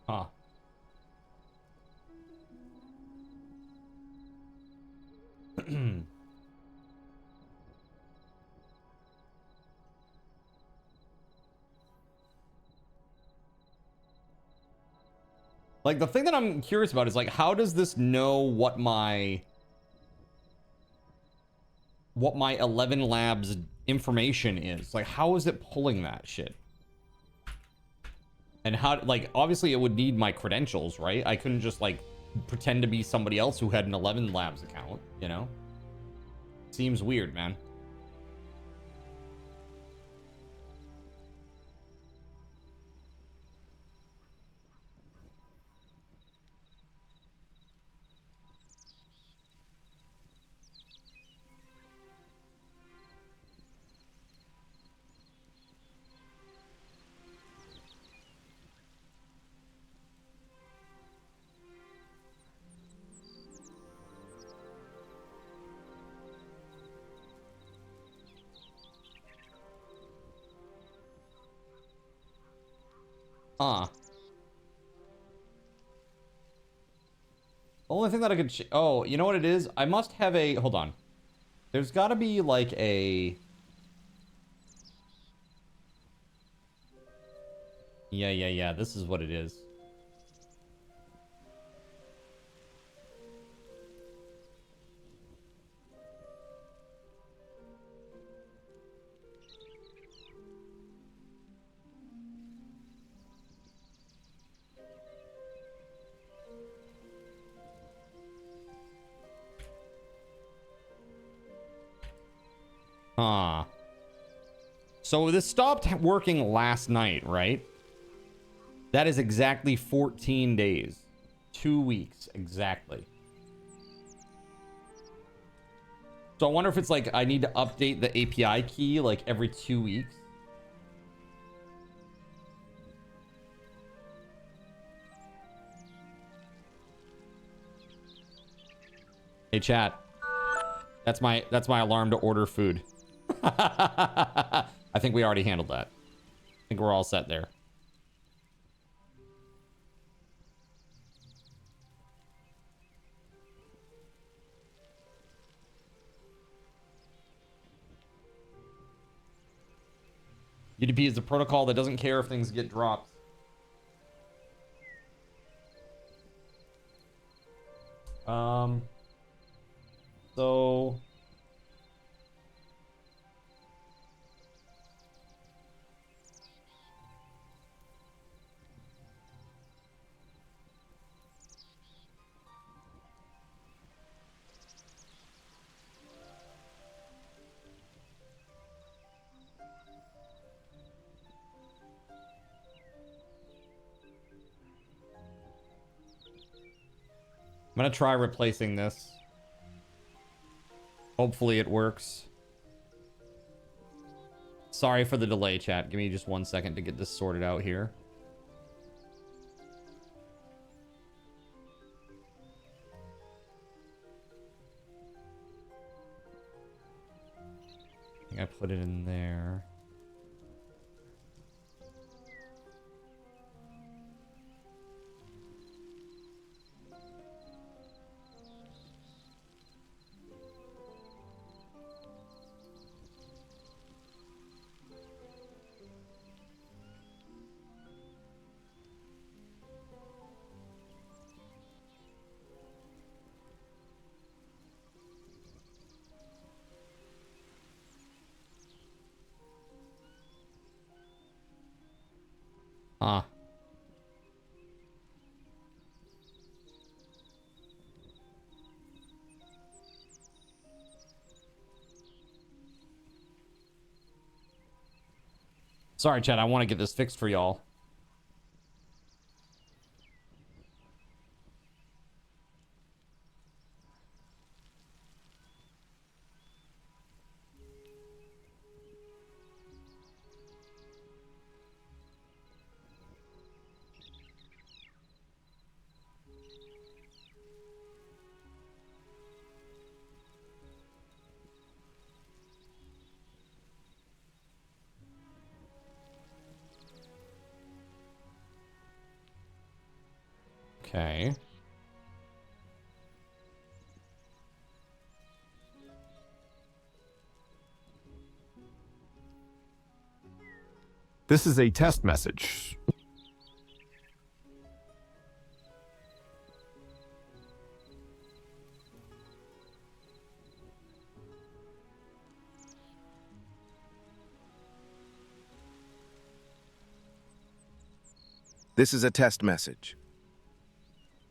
Huh. Like, the thing that I'm curious about is, like, how does this know what my 11 Labs information is? Like, how is it pulling that shit? And how, like, obviously it would need my credentials, right? I couldn't just, like, pretend to be somebody else who had an 11 Labs account, you know? Seems weird, man. Huh. The only thing that I could... Oh, you know what it is? I must have a... Hold on. There's got to be, like, a... Yeah. This is what it is. Huh. So this stopped working last night, right? That is exactly 14 days. 2 weeks, exactly. So I wonder if it's like I need to update the API key like every 2 weeks. Hey chat. That's my alarm to order food. I think we already handled that. I think we're all set there. UDP is a protocol that doesn't care if things get dropped. So I'm gonna try replacing this. Hopefully it works. Sorry for the delay, chat. Give me just 1 second to get this sorted out here. I think I put it in there. Ah. Sorry, Chad. I want to get this fixed for y'all. Okay. This is a test message. This is a test message.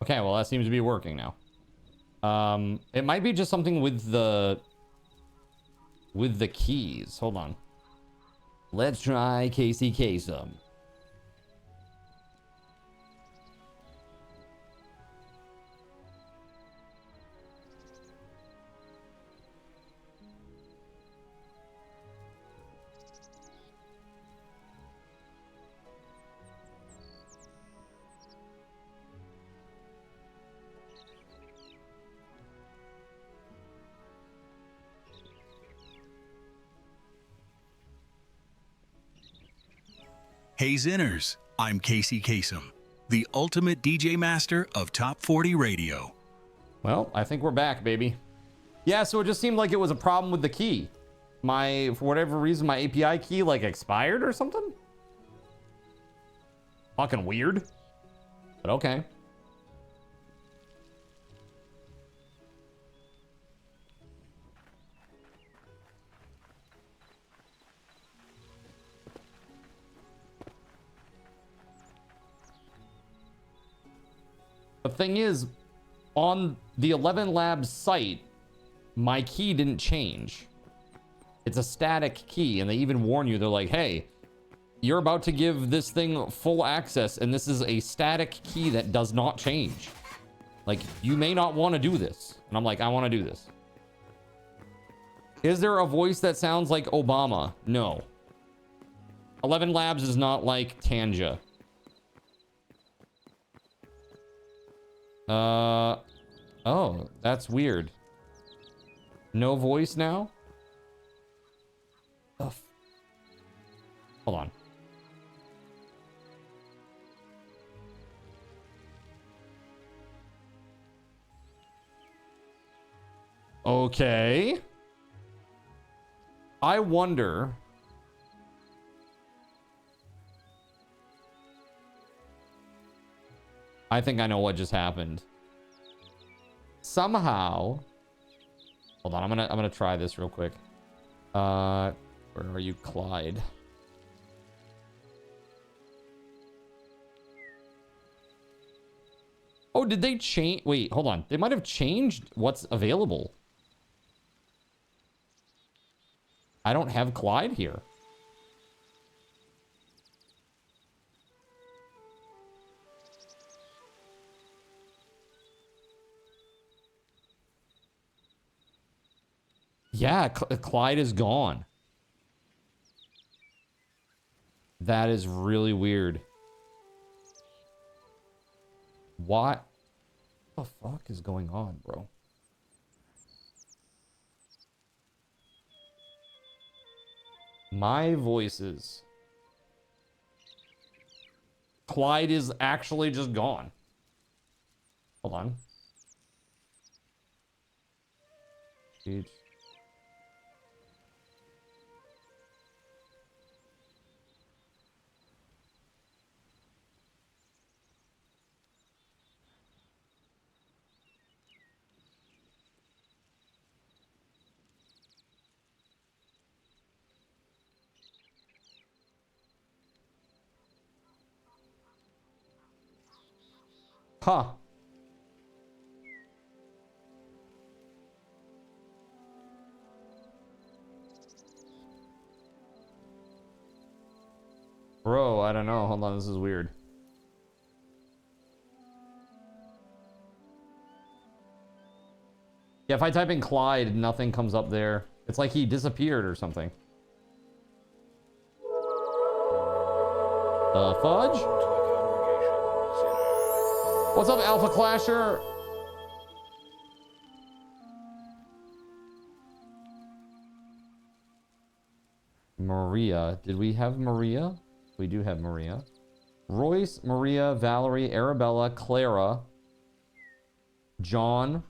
Okay, well, that seems to be working now. It might be just something with the keys. Hold on. Let's try Casey Kasem. Hey Zinners, I'm Casey Kasem, the ultimate DJ master of Top 40 Radio. Well, I think we're back, baby. Yeah, so it just seemed like it was a problem with the key. For whatever reason, my API key like expired or something. Fucking weird. But okay. The thing is, on the 11 Labs site, my key didn't change. It's a static key, and they even warn you. They're like, hey, you're about to give this thing full access, and this is a static key that does not change. Like, you may not want to do this. And I'm like, I want to do this. Is there a voice that sounds like Obama? No. 11 Labs is not like Tanja. Oh, that's weird. No voice now? Ugh. Hold on. Okay. I wonder. I think I know what just happened. Somehow. Hold on, I'm gonna try this real quick. Where are you, Clyde? Oh, did they change? Wait, hold on. They might have changed what's available. I don't have Clyde here. Yeah, Clyde is gone. That is really weird. What the fuck is going on, bro? My voices. Clyde is actually just gone. Hold on. Huge. Huh. Bro, I don't know. Hold on, this is weird. Yeah, if I type in Clyde, nothing comes up there. It's like he disappeared or something. The fudge? What's up, Alpha Clasher? Maria. Did we have Maria? We do have Maria. Royce, Maria, Valerie, Arabella, Clara, John,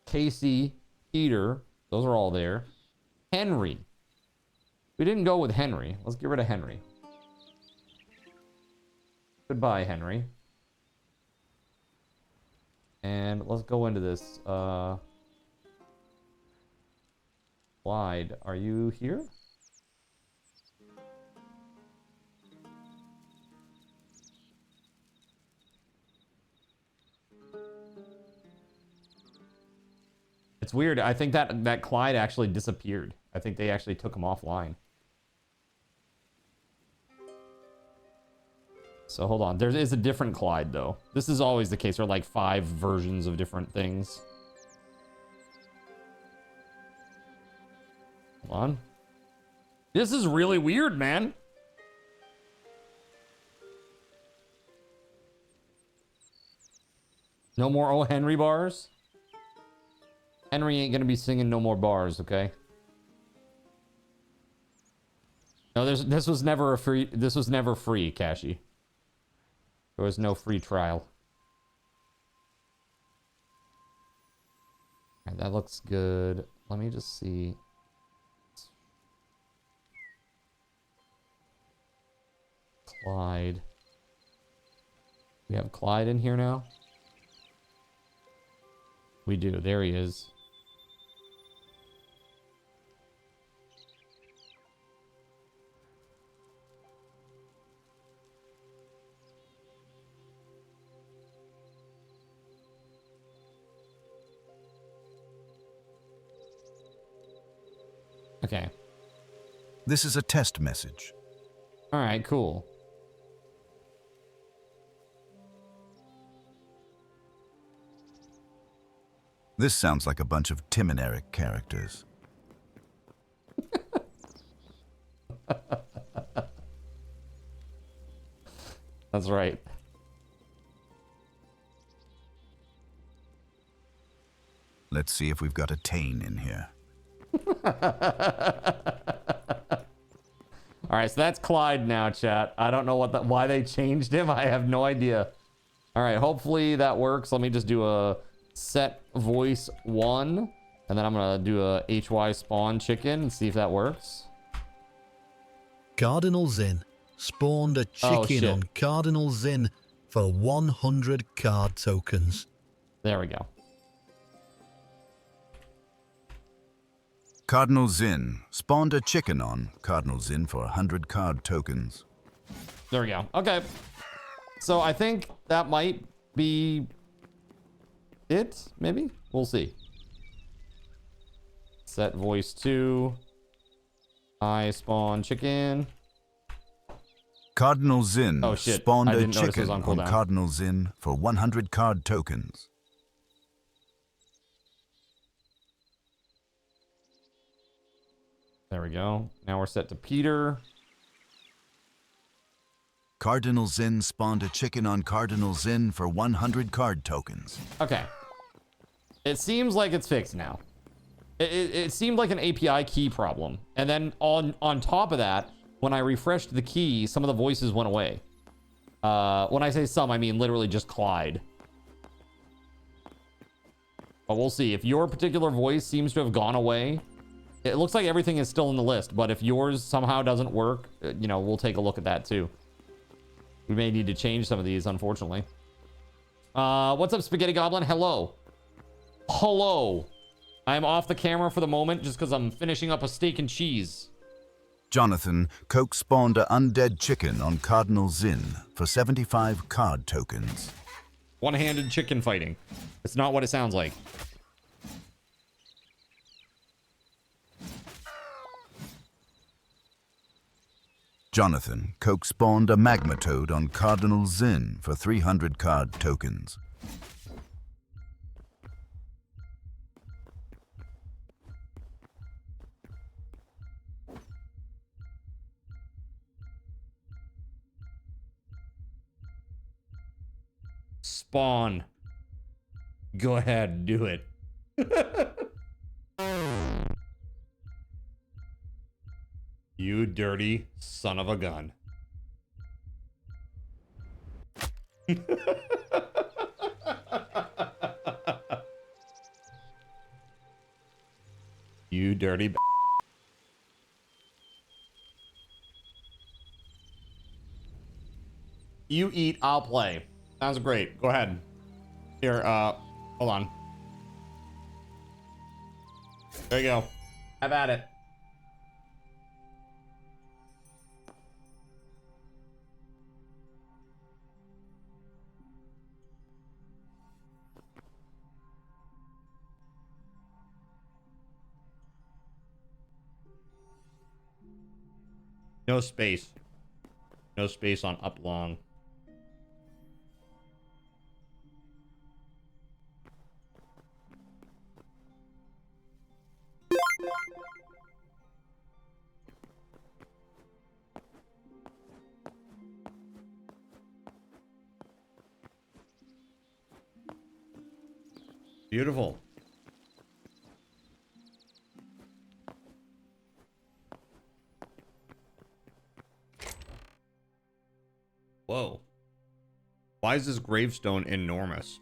Casey, Peter. Those are all there. Henry. We didn't go with Henry. Let's get rid of Henry. Goodbye, Henry. And let's go into this. Clyde, are you here? It's weird. I think that Clyde actually disappeared. I think they actually took him offline. So hold on. There is a different Clyde, though. This is always the case. There are like 5 versions of different things. Hold on. This is really weird, man. No more O. Henry bars? Henry ain't gonna be singing no more bars, okay? No, this was never a free. This was never free, Cashy. There was no free trial. Alright, that looks good. Let me just see. Clyde. We have Clyde in here now? We do. There he is. Okay. This is a test message. All right, cool. This sounds like a bunch of Tim and Eric characters. That's right. Let's see if we've got a Tane in here. All right, so that's Clyde now, chat. I don't know why they changed him. I have no idea. All right, hopefully that works. Let me just do a set voice 1, and then I'm gonna do a HY spawn chicken and see if that works. Cardinal Zin spawned a chicken on Cardinal Zin for 100 card tokens. There we go. Cardinal Zin spawned a chicken on Cardinal Zin for 100 card tokens. There we go. Okay. So I think that might be it, maybe? We'll see. Set voice 2. I spawn chicken. Cardinal Zin spawned a chicken on Cardinal Zin for 100 card tokens. There we go. Now we're set to Peter. Cardinal Zin spawned a chicken on Cardinal Zin for 100 card tokens. Okay. It seems like it's fixed now. It seemed like an API key problem. And then on top of that, when I refreshed the key, some of the voices went away. When I say some, I mean literally just Clyde. But we'll see. If your particular voice seems to have gone away, it looks like everything is still in the list. But if yours somehow doesn't work, you know, we'll take a look at that too. We may need to change some of these, unfortunately. What's up, Spaghetti Goblin? Hello. Hello. I'm off the camera for the moment just because I'm finishing up a steak and cheese. Jonathan, Coke spawned a undead chicken on Cardinal Zin for 75 card tokens. One-handed chicken fighting. It's not what it sounds like. Jonathan, Coke spawned a magma toad on Cardinal Zin for 300 card tokens. Spawn. Go ahead, do it. You dirty son of a gun. You dirty You eat, I'll play. Sounds great. Go ahead. Here, hold on. There you go. Have at it. No space. No space on up long. Beautiful. Whoa. Why is this gravestone enormous?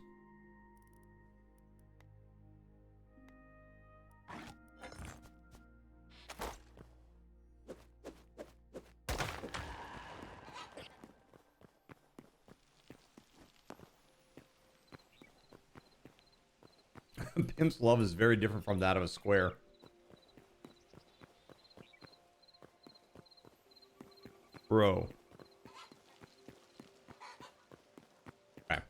Pimp's love is very different from that of a square. Bro. Okay.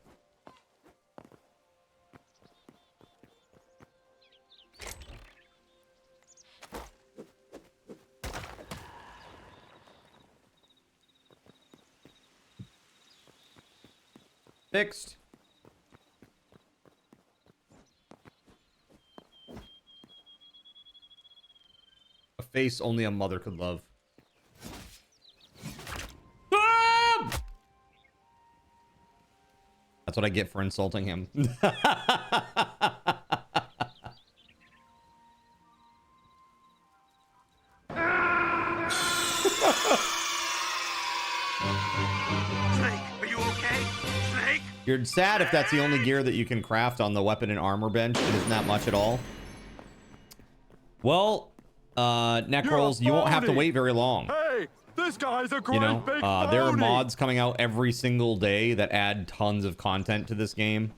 Fixed. A face only a mother could love. Ah! That's what I get for insulting him. You're sad if that's the only gear that you can craft on the weapon and armor bench. It isn't that much at all. Well, Necrolls, you won't have to wait very long. Hey, this guy's a great big there are phony. mods coming out every single day that add tons of content to this game.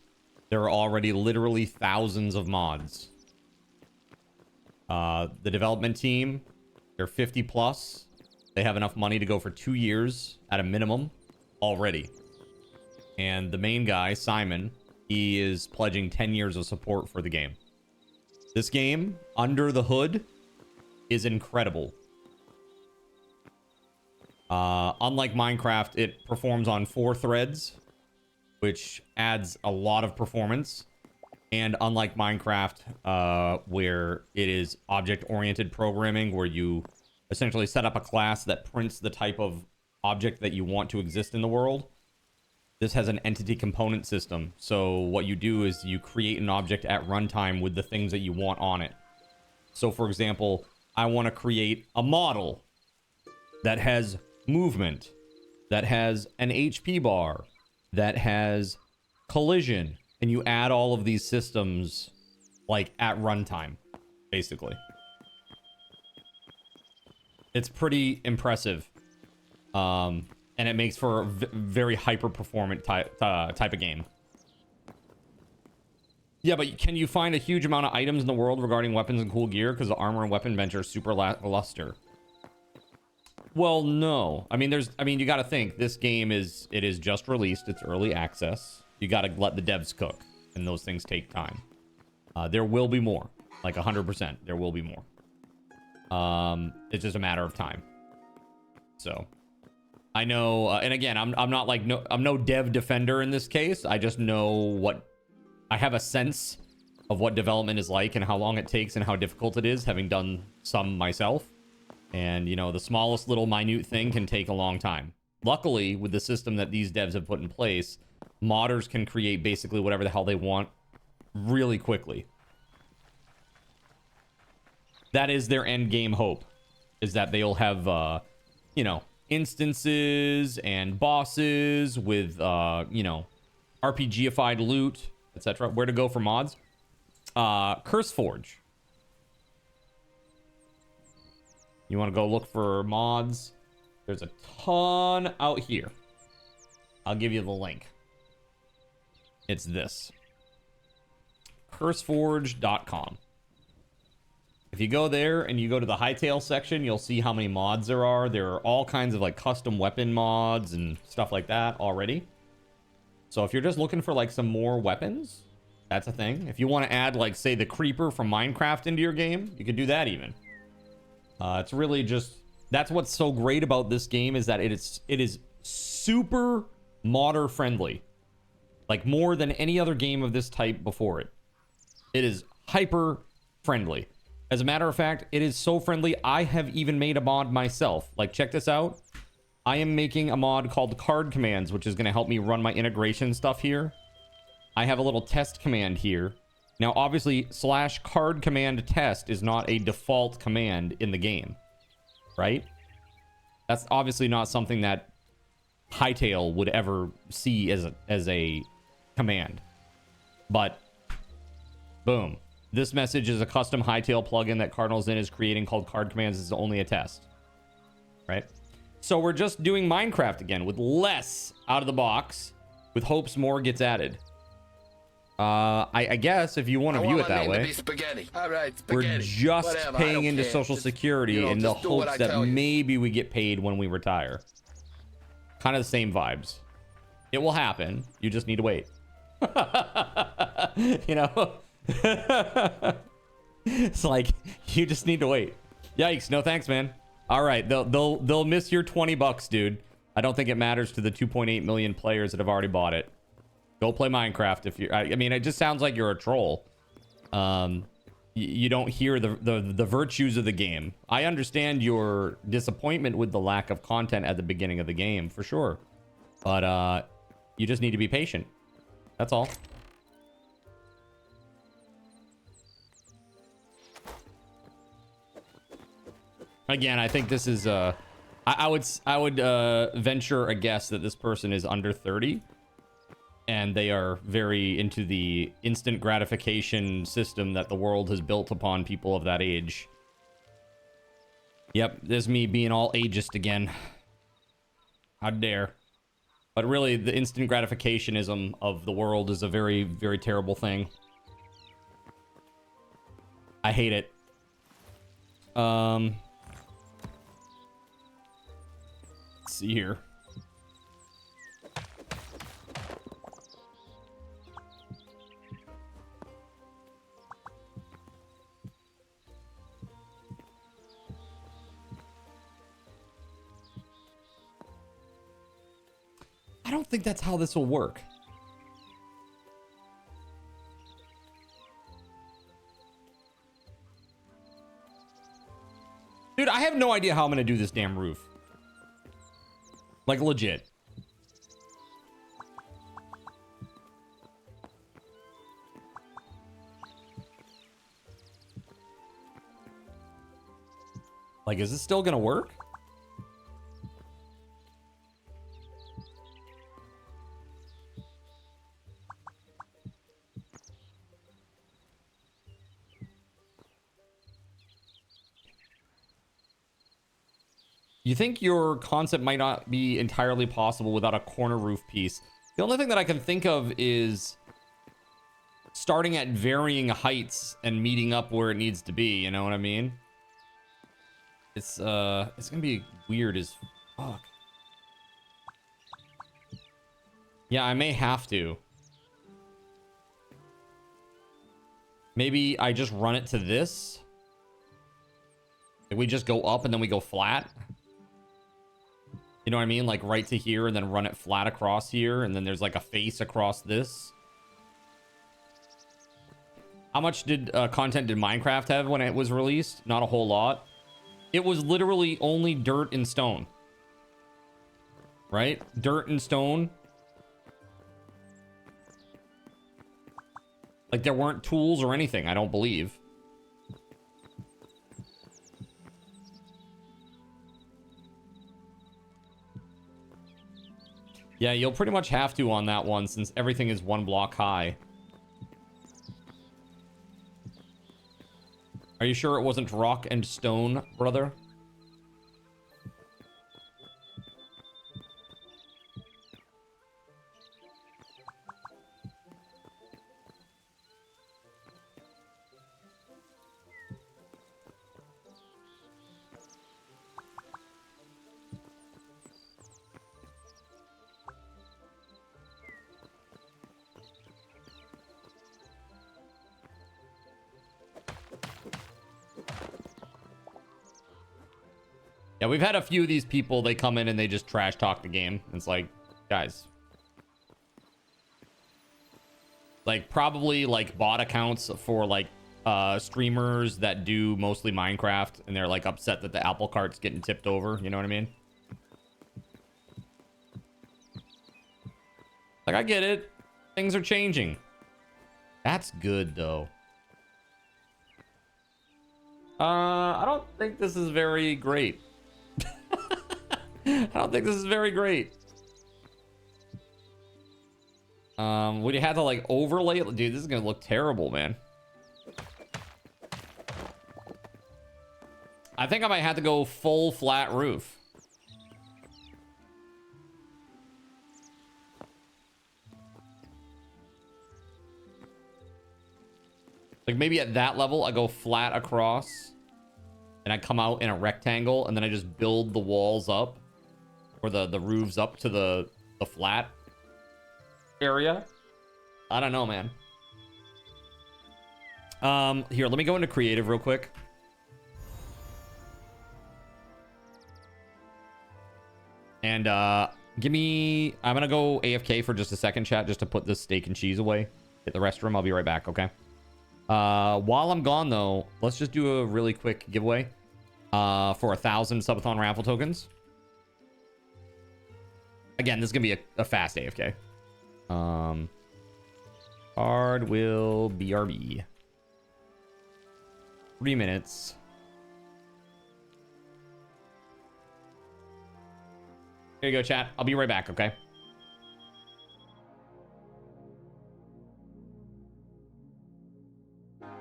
There are already literally thousands of mods. The development team, they're 50 plus. They have enough money to go for 2 years at a minimum already. And the main guy, Simon, he is pledging 10 years of support for the game. This game, under the hood, is incredible. Unlike Minecraft, it performs on 4 threads, which adds a lot of performance. And unlike Minecraft, where it is object-oriented programming, where you essentially set up a class that prints the type of object that you want to exist in the world, this has an entity component system. So what you do is you create an object at runtime with the things that you want on it. So for example, I want to create a model that has movement, that has an HP bar, that has collision, and you add all of these systems like at runtime, basically. It's pretty impressive. And it makes for a very hyper-performant type of game. Yeah, but can you find a huge amount of items in the world regarding weapons and cool gear? Because the armor and weapon bench are super lackluster. Well, no. I mean, you got to think. This game is just released. It's early access. You got to let the devs cook. And those things take time. There will be more. Like 100%. There will be more. It's just a matter of time. So... I know, and again, I'm not like, I'm no dev defender in this case. I just know I have a sense of what development is like and how long it takes and how difficult it is, having done some myself. And, the smallest little minute thing can take a long time. Luckily, with the system that these devs have put in place, modders can create basically whatever the hell they want really quickly. That is their end game hope, is that they'll have, instances and bosses with RPGified loot, etc. Where to go for mods? CurseForge. You want to go look for mods? There's a ton out here. I'll give you the link. It's this. curseforge.com. If you go there and you go to the Hytale section, you'll see how many mods there are. There are all kinds of like custom weapon mods and stuff like that already. So if you're just looking for like some more weapons, that's a thing. If you want to add like, say, the creeper from Minecraft into your game, you could do that even. It's really just, that's what's so great about this game, is that it is super modder friendly. Like more than any other game of this type before it. It is hyper friendly. As a matter of fact, it is so friendly, I have even made a mod myself. Like, check this out. I am making a mod called Card Commands, which is going to help me run my integration stuff here. I have a little test command here. Now, obviously, /card command test is not a default command in the game, right? That's obviously not something that Hytale would ever see as a command. But, boom. This message is a custom Hytale plugin that Cardinal Zin is creating called Card Commands. This is only a test, right? So we're just doing Minecraft again with less out of the box, with hopes more gets added. I guess if you want to view it that way, All right, we're just paying into Social Security in the hopes that maybe we get paid when we retire. Kind of the same vibes. It will happen. You just need to wait. It's like, you just need to wait. Yikes. No thanks, man. All right, they'll miss your $20, dude. I don't think it matters to the 2.8 million players that have already bought it. Go play Minecraft if you're... I mean, it just sounds like you're a troll. You don't hear the virtues of the game. I understand your disappointment with the lack of content at the beginning of the game, for sure. But you just need to be patient. That's all. Again, I think this is I would venture a guess that this person is under 30 and they are very into the instant gratification system that the world has built upon people of that age. Yep, there's me being all ageist again. How dare. But really, the instant gratificationism of the world is a very, very terrible thing. I hate it. Let's see here. I don't think that's how this will work. Dude, I have no idea how I'm gonna do this damn roof. Like, legit. Like, is this still gonna work? You think your concept might not be entirely possible without a corner roof piece. The only thing that I can think of is starting at varying heights and meeting up where it needs to be, you know what I mean? It's gonna be weird as fuck. Yeah, I may have to. Maybe I just run it to this. Like we just go up and then we go flat. You know what I mean? Like right to here and then run it flat across here. And then there's like a face across this. How much content did Minecraft have when it was released? Not a whole lot. It was literally only dirt and stone. Right? Dirt and stone. Like there weren't tools or anything, I don't believe. Yeah, you'll pretty much have to on that one since everything is one block high. Are you sure it wasn't rock and stone, brother? Yeah, we've had a few of these people, they come in and they just trash talk the game. It's like, guys. Like, probably, like, bot accounts for, like, streamers that do mostly Minecraft, and they're, like, upset that the apple cart's getting tipped over. You know what I mean? Like, I get it. Things are changing. That's good, though. I don't think this is very great. I don't think this is very great. Would you have to like overlay it? Dude, this is gonna look terrible, man. I think I might have to go full flat roof. Like maybe at that level I go flat across and I come out in a rectangle and then I just build the walls up or the roofs up to the flat area. I don't know, man. Here, let me go into creative real quick. And Give me... I'm going to go AFK for just a second, chat, just to put this steak and cheese away. Hit the restroom. I'll be right back, okay? While I'm gone, though, let's just do a really quick giveaway for 1,000 subathon raffle tokens. Again, this is going to be a fast AFK. Card will BRB. 3 minutes. Here you go, chat. I'll be right back, okay?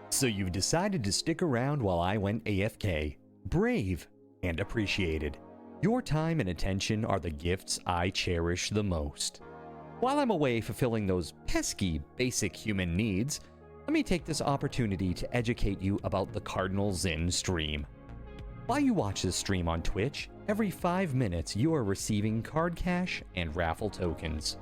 So you've decided to stick around while I went AFK. Brave and appreciated. Your time and attention are the gifts I cherish the most. While I'm away fulfilling those pesky basic human needs, let me take this opportunity to educate you about the Cardinal Zin stream. While you watch this stream on Twitch, every 5 minutes you are receiving card cash and raffle tokens.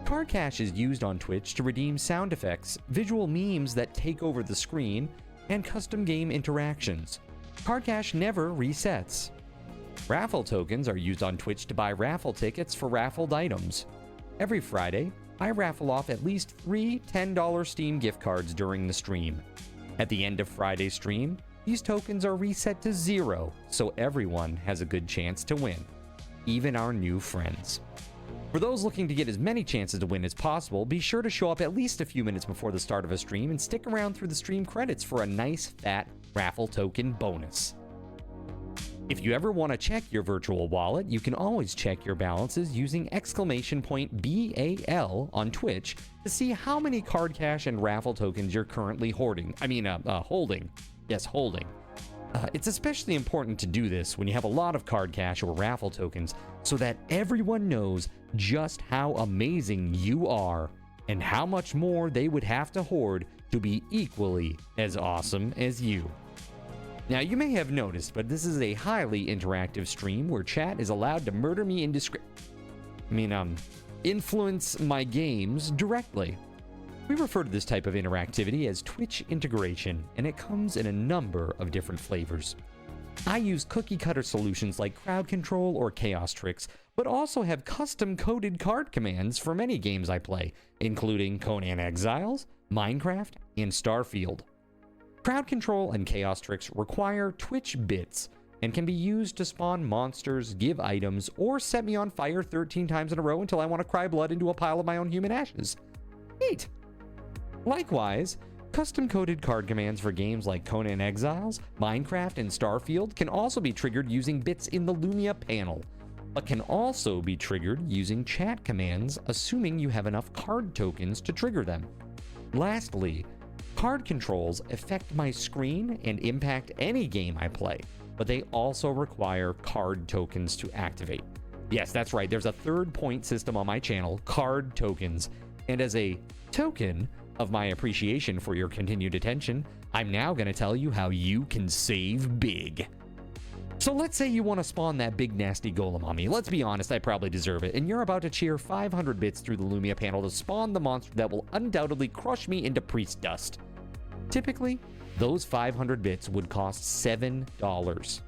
Card cash is used on Twitch to redeem sound effects, visual memes that take over the screen, and custom game interactions. Card cash never resets. Raffle tokens are used on Twitch to buy raffle tickets for raffled items. Every Friday, I raffle off at least 3 $10 Steam gift cards during the stream. At the end of Friday's stream, these tokens are reset to 0, so everyone has a good chance to win, even our new friends. For those looking to get as many chances to win as possible, be sure to show up at least a few minutes before the start of a stream and stick around through the stream credits for a nice fat raffle token bonus. If you ever want to check your virtual wallet, you can always check your balances using !BAL on Twitch to see how many card cash and raffle tokens you're currently holding. Yes, holding. It's especially important to do this when you have a lot of card cash or raffle tokens so that everyone knows just how amazing you are and how much more they would have to hoard to be equally as awesome as you. Now, you may have noticed, but this is a highly interactive stream where chat is allowed to murder me influence my games directly. We refer to this type of interactivity as Twitch integration, and it comes in a number of different flavors. I use cookie-cutter solutions like crowd control or chaos tricks, but also have custom-coded card commands for many games I play, including Conan Exiles, Minecraft, and Starfield. Crowd control and chaos tricks require Twitch bits and can be used to spawn monsters, give items, or set me on fire 13 times in a row until I want to cry blood into a pile of my own human ashes. Neat! Likewise, custom-coded card commands for games like Conan Exiles, Minecraft, and Starfield can also be triggered using bits in the Lumia panel, but can also be triggered using chat commands, assuming you have enough card tokens to trigger them. Lastly, card controls affect my screen and impact any game I play, but they also require card tokens to activate. Yes, that's right, there's a third point system on my channel, card tokens, and as a token of my appreciation for your continued attention, I'm now going to tell you how you can save big. So let's say you want to spawn that big nasty golem on me. Let's be honest, I probably deserve it, and you're about to cheer 500 bits through the Lumia panel to spawn the monster that will undoubtedly crush me into priest dust. Typically, those 500 bits would cost $7.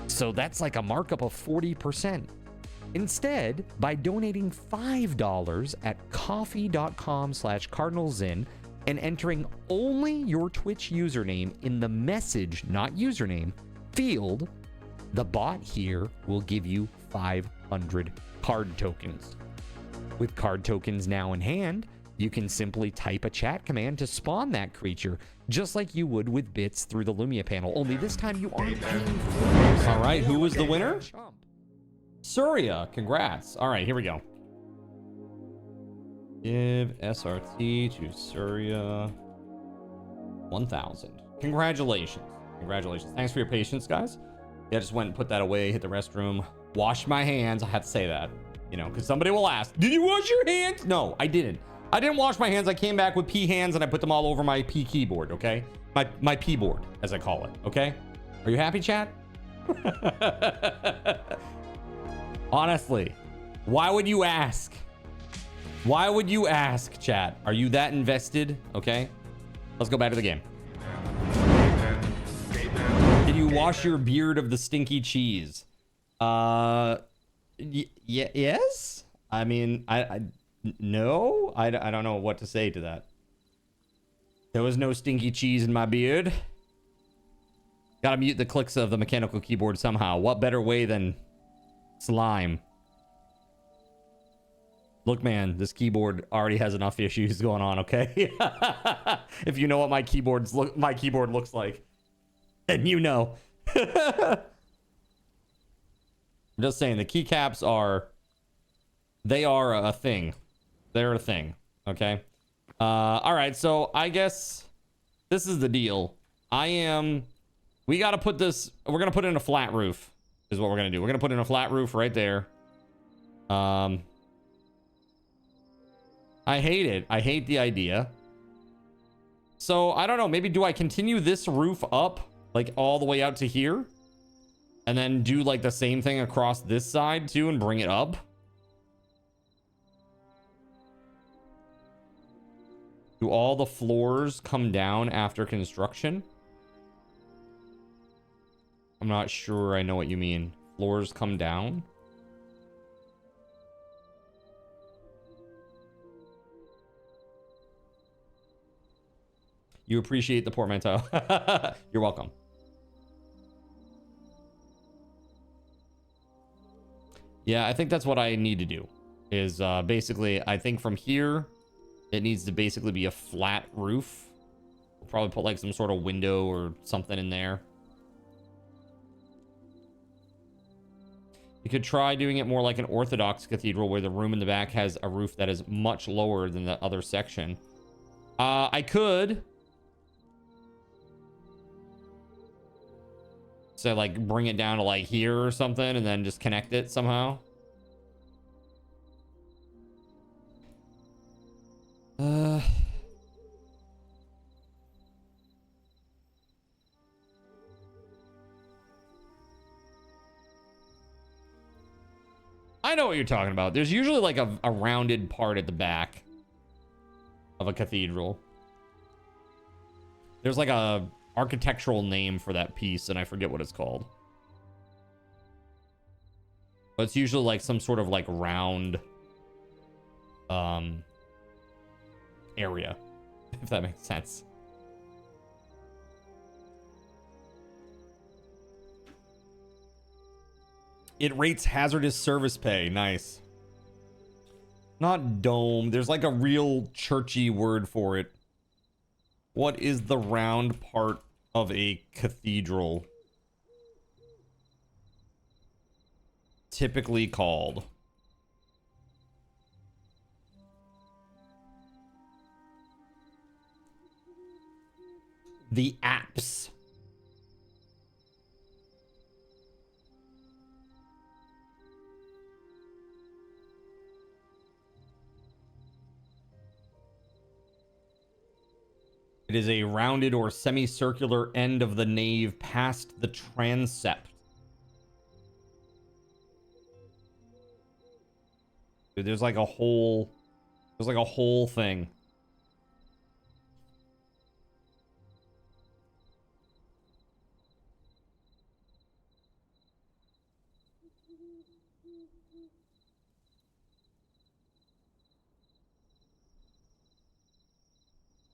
So that's like a markup of 40%. Instead, by donating $5 at coffee.com/cardinalzin and entering only your Twitch username in the message, not username, field, the bot here will give you 500 card tokens. With card tokens now in hand, you can simply type a chat command to spawn that creature, just like you would with bits through the Lumia panel, only this time you aren't paying for it. All right, who was the winner? Surya, congrats. All right, here we go. Give SRT to Surya 1,000. Congratulations. Congratulations. Thanks for your patience, guys. Yeah, I just went and put that away, hit the restroom, washed my hands. I had to say that, you know, because somebody will ask, did you wash your hands? No, I didn't. I didn't wash my hands. I came back with pee hands and I put them all over my P keyboard, okay? My P board, as I call it, okay? Are you happy, chat? Honestly, why would you ask? Why would you ask, chat? Are you that invested? Okay, let's go back to the game. Did you wash your beard of the stinky cheese? Yes. I mean, no. I don't know what to say to that. There was no stinky cheese in my beard. Gotta mute the clicks of the mechanical keyboard somehow. What better way than slime? Look, man, this keyboard already has enough issues going on, okay? If you know what my keyboard looks like, then you know. I'm just saying, the keycaps are a thing. They're a thing, okay? All right, so I guess this is the deal. We got to put this, we're going to put in a flat roof is what we're going to do. We're going to put in a flat roof right there. I hate it. I hate the idea. So I don't know. Maybe do I continue this roof up like all the way out to here? And then do like the same thing across this side too and bring it up? Do all the floors come down after construction? I'm not sure I know what you mean. Floors come down? You appreciate the portmanteau. You're welcome. Yeah, I think that's what I need to do. Is basically, I think from here, it needs to basically be a flat roof. We'll probably put like some sort of window or something in there. You could try doing it more like an Orthodox cathedral where the room in the back has a roof that is much lower than the other section. I could. So like bring it down to like here or something and then just connect it somehow. I know what you're talking about. There's usually like a rounded part at the back of a cathedral. There's like a architectural name for that piece and I forget what it's called. But it's usually like some sort of like round area, if that makes sense. It rates hazardous service pay. Nice. Not dome. There's like a real churchy word for it. What is the round part of a cathedral typically called? The apse. It is a rounded or semicircular end of the nave past the transept. Dude, there's like a whole thing.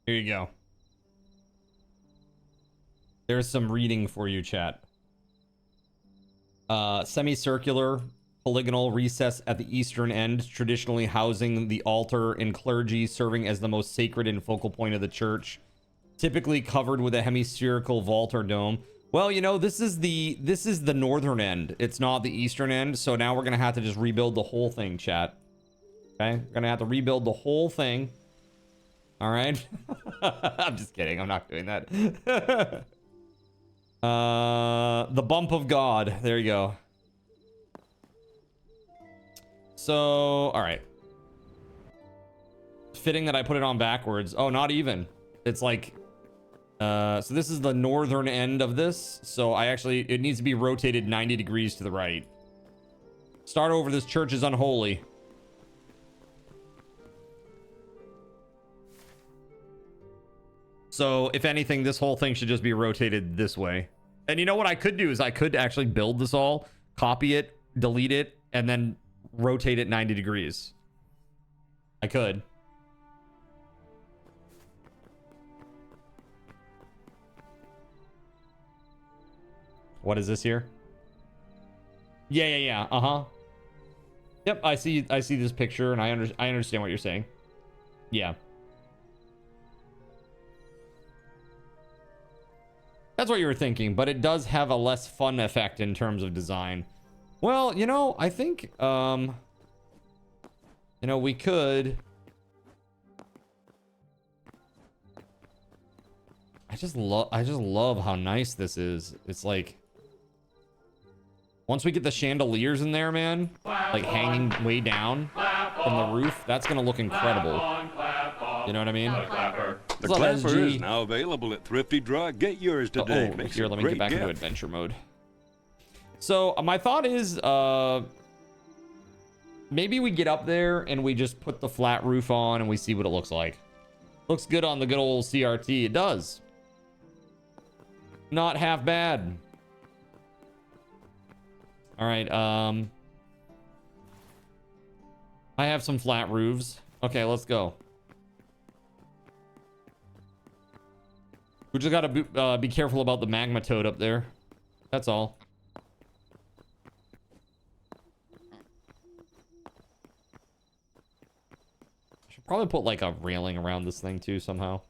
Here you go. There's some reading for you, chat. Semicircular, polygonal recess at the eastern end, traditionally housing the altar and clergy, serving as the most sacred and focal point of the church. Typically covered with a hemispherical vault or dome. Well, you know, this is the northern end. It's not the eastern end, so now we're gonna have to just rebuild the whole thing, chat. Okay, we're gonna have to rebuild the whole thing. All right. I'm just kidding. I'm not doing that. The bump of God. There you go. So, all right. Fitting that I put it on backwards. Oh, not even. It's like, so this is the northern end of this. So it needs to be rotated 90 degrees to the right. Start over. This church is unholy. So if anything, this whole thing should just be rotated this way. And you know what I could do is I could actually build this all, copy it, delete it, and then rotate it 90 degrees. I could. What is this here? Yeah. Uh-huh. Yep, I see this picture, and I understand what you're saying. Yeah. That's what you were thinking, but it does have a less fun effect in terms of design. Well, you know, I think, you know, we could... I just love how nice this is. It's like... Once we get the chandeliers in there, man, like hanging way down from the roof, that's gonna look incredible. You know what I mean? The clapper is now available at Thrifty Drug. Get yours today. Oh, here, let me get back into adventure mode. So my thought is, maybe we get up there and we just put the flat roof on and we see what it looks like. Looks good on the good old CRT. It does. Not half bad. All right, I have some flat roofs. Okay, let's go. We just gotta be careful about the magma toad up there. That's all. I should probably put like a railing around this thing too somehow.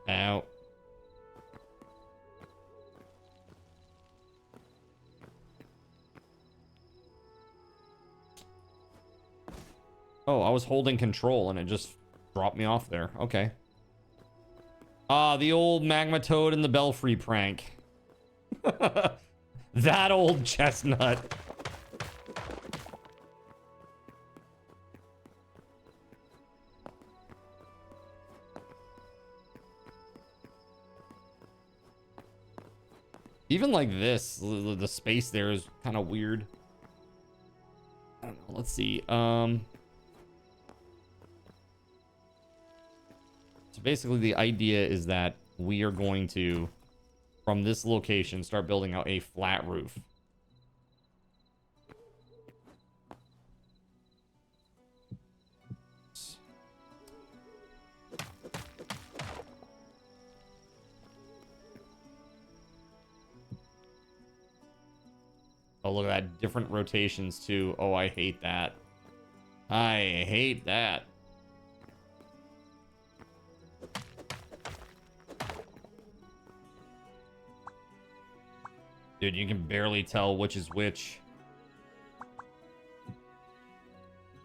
Ow. Oh, I was holding control and it just dropped me off there. Okay. Ah, the old magma toad and the belfry prank. That old chestnut. Even like this, the space there is kind of weird. I don't know. Let's see. So basically the idea is that we are going to, from this location, start building out a flat roof. Oh, look at that. Different rotations, too. Oh, I hate that. I hate that. Dude, you can barely tell which is which.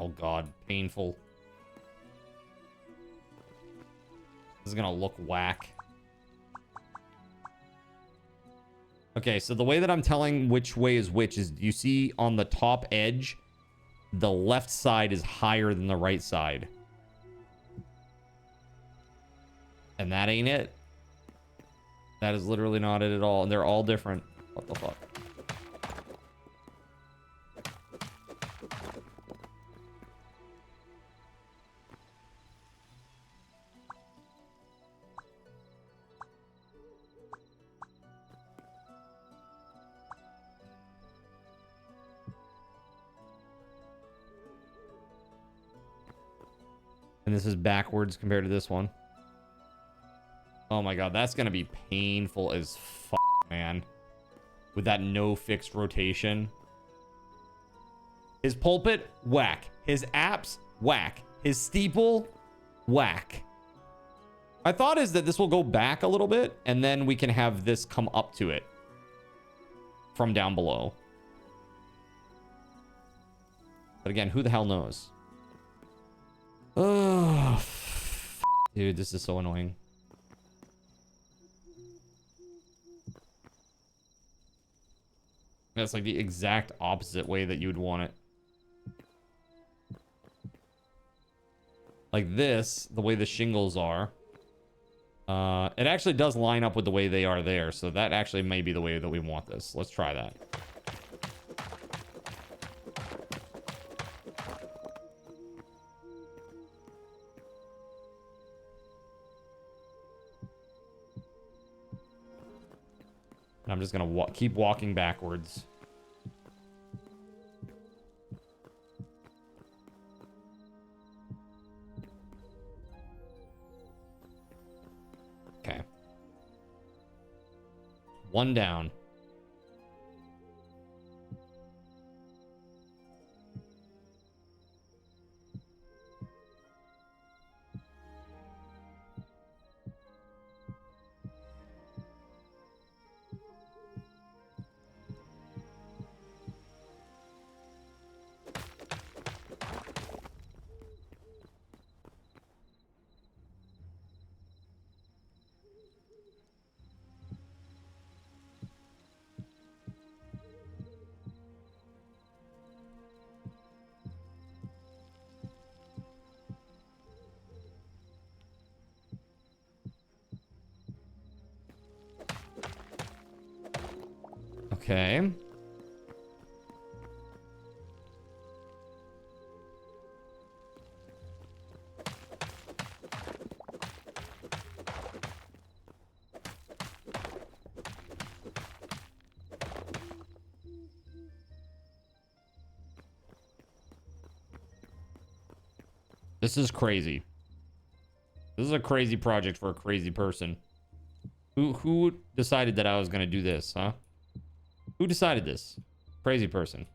Oh, God. Painful. This is gonna look whack. Okay, so the way that I'm telling which way is which is, you see on the top edge, the left side is higher than the right side. And that ain't it. That is literally not it at all. And they're all different. What the fuck? And this is backwards compared to this one. Oh my god, that's gonna be painful as fuck, man. With that no fixed rotation. His pulpit, whack. His apse, whack. His steeple, whack. My thought is that this will go back a little bit, and then we can have this come up to it from down below. But again, who the hell knows? Oh, dude, this is so annoying. That's like the exact opposite way that you would want it. Like this, the way the shingles are. It actually does line up with the way they are there. So that actually may be the way that we want this. Let's try that. And I'm just gonna keep walking backwards. Okay. One down. Okay. This is crazy. This is a crazy project for a crazy person. Who decided that I was going to do this, huh? Who decided this? Crazy person.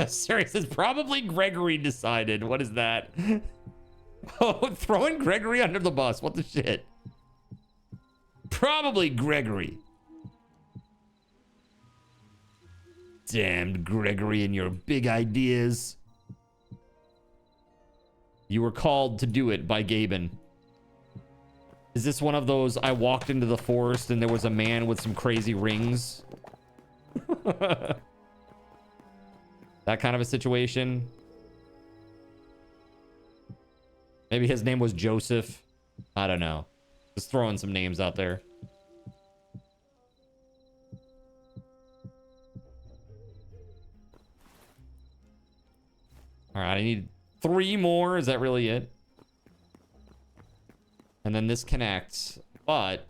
Serious, it's probably Gregory decided. What is that? Oh, throwing Gregory under the bus. What the shit? Probably Gregory. Damned Gregory and your big ideas. You were called to do it by Gaben. Is this one of those I walked into the forest and there was a man with some crazy rings? That kind of a situation? Maybe his name was Joseph. I don't know. Just throwing some names out there. All right, I need 3 more. Is that really it? And then this connects, but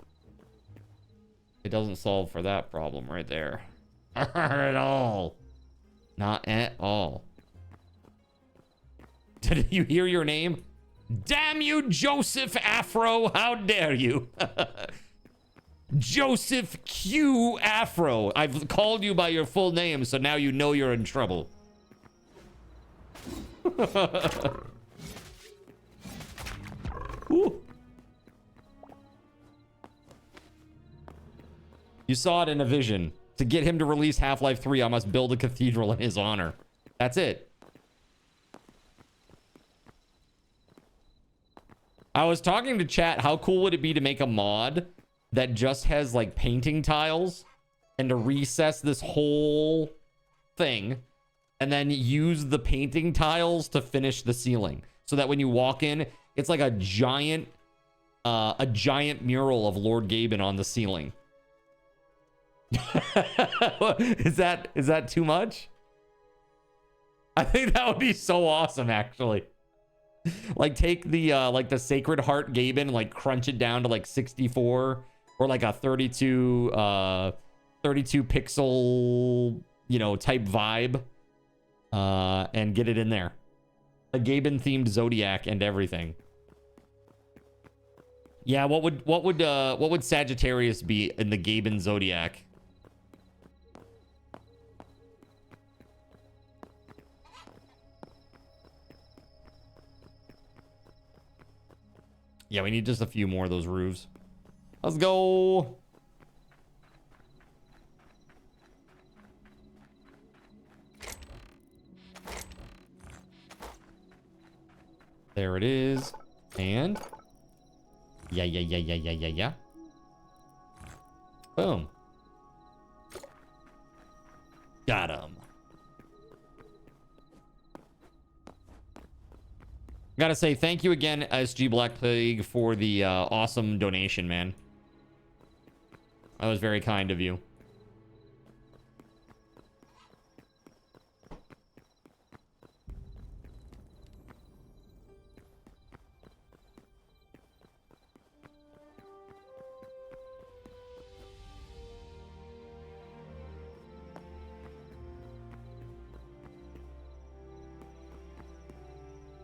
it doesn't solve for that problem right there. Not at all. Not at all. Did you hear your name? Damn you, Joseph Afro. How dare you? Joseph Q Afro. I've called you by your full name, so now you know you're in trouble. Ooh. You saw it in a vision. To get him to release Half-Life 3, I must build a cathedral in his honor. That's it. I was talking to chat, how cool would it be to make a mod that just has like painting tiles and to recess this whole thing and then use the painting tiles to finish the ceiling so that when you walk in, it's like a giant mural of Lord Gaben on the ceiling. Is that too much? I think that would be so awesome, actually. Like take the like the Sacred Heart Gaben, like crunch it down to like 64 or like a 32 pixel, you know, type vibe, and get it in there. A Gaben themed Zodiac and everything. Yeah, what would Sagittarius be in the Gaben Zodiac? Yeah, we need just a few more of those roofs. Let's go. There it is. And yeah. Boom. Got him. Gotta say thank you again, SG Black Plague, for the awesome donation, man. That was very kind of you.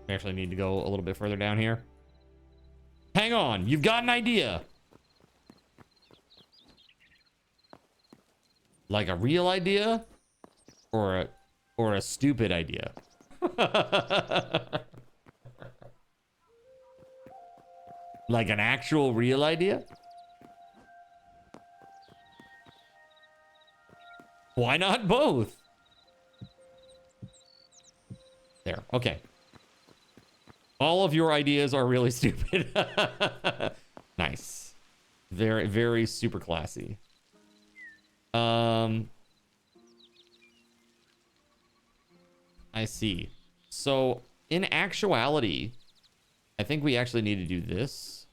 We actually need to go a little bit further down here. Hang on, you've got an idea. Like a real idea? Or a stupid idea? Like an actual real idea? Why not both? There, okay. All of your ideas are really stupid. Nice. Very, very super classy. I see. So, in actuality, I think we actually need to do this.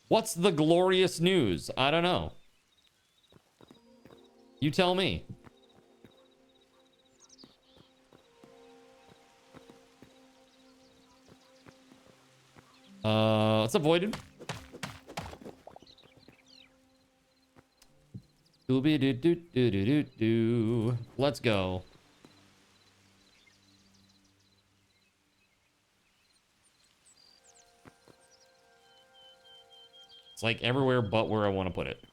What's the glorious news? I don't know. You tell me. It's avoided. Doo-be-doo-doo-doo-doo-doo. Let's go. It's like everywhere but where I want to put it.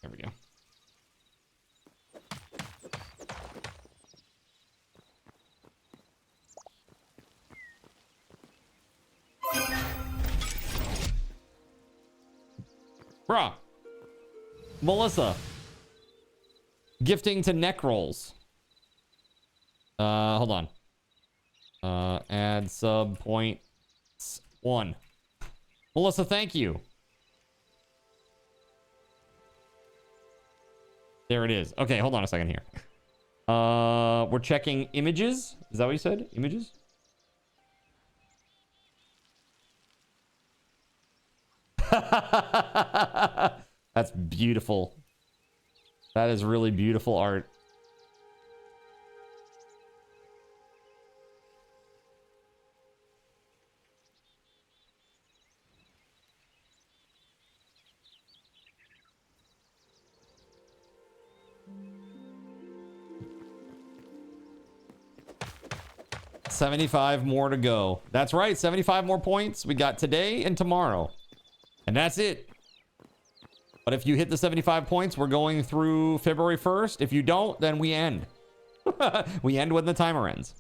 There we go. Bruh. Melissa. Gifting to neck rolls. Hold on. Add sub points 1. Melissa, thank you. There it is. Okay, hold on a second here. We're checking images. Is that what you said? Images? That's beautiful. That is really beautiful art. $75 more to go. That's right, 75 more points. We got today and tomorrow. And that's it. But if you hit the 75 points, we're going through February 1st. If you don't, then we end. We end when the timer ends.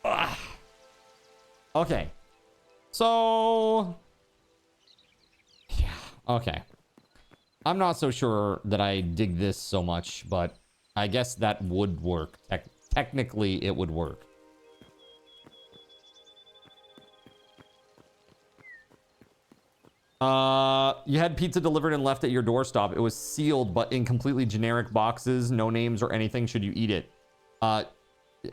Ugh. Okay. So... yeah, okay. I'm not so sure that I dig this so much, but I guess that would work. Technically, it would work. You had pizza delivered and left at your doorstep. It was sealed, but in completely generic boxes, no names or anything. Should you eat it?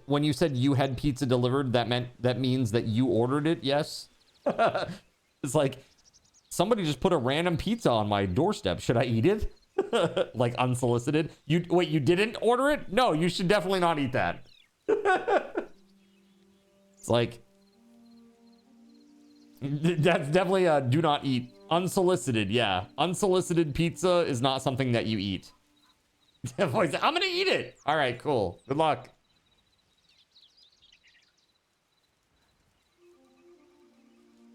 When you said you had pizza delivered, that means that you ordered it. Yes. It's like somebody just put a random pizza on my doorstep. Should I eat it? Like unsolicited? Wait, you didn't order it? No, you should definitely not eat that. It's like that's definitely a do not eat. Unsolicited, yeah. Unsolicited pizza is not something that you eat. I'm gonna eat it. All right, cool. Good luck.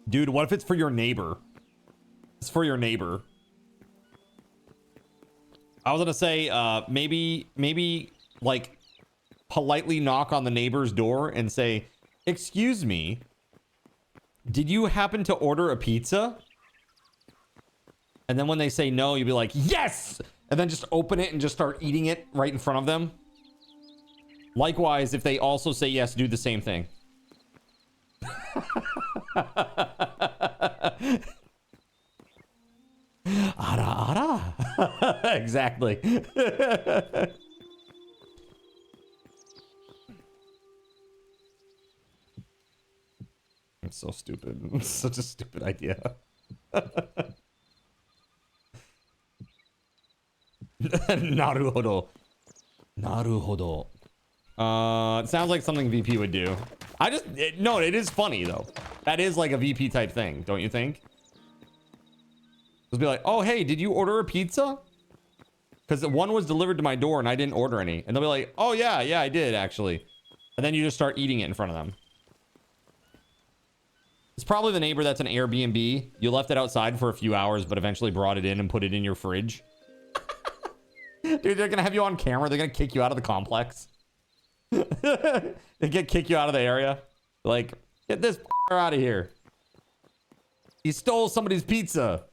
Dude, what if it's for your neighbor? It's for your neighbor. I was gonna say, maybe like politely knock on the neighbor's door and say, "Excuse me, did you happen to order a pizza?" And then when they say no, you'll be like, "Yes!" And then just open it and just start eating it right in front of them. Likewise, if they also say yes, do the same thing. Ara, ara. Exactly. It's so stupid. It's such a stupid idea. Naruhodo. Naruhodo. It sounds like something VP would do. No, it is funny though. That is like a VP type thing, don't you think? Just be like, oh, hey, did you order a pizza? Because one was delivered to my door and I didn't order any. And they'll be like, oh, yeah, I did actually. And then you just start eating it in front of them. It's probably the neighbor that's an Airbnb. You left it outside for a few hours, but eventually brought it in and put it in your fridge. Dude, they're going to have you on camera. They're going to kick you out of the complex. They kick you out of the area. Like, get this out of here. He stole somebody's pizza.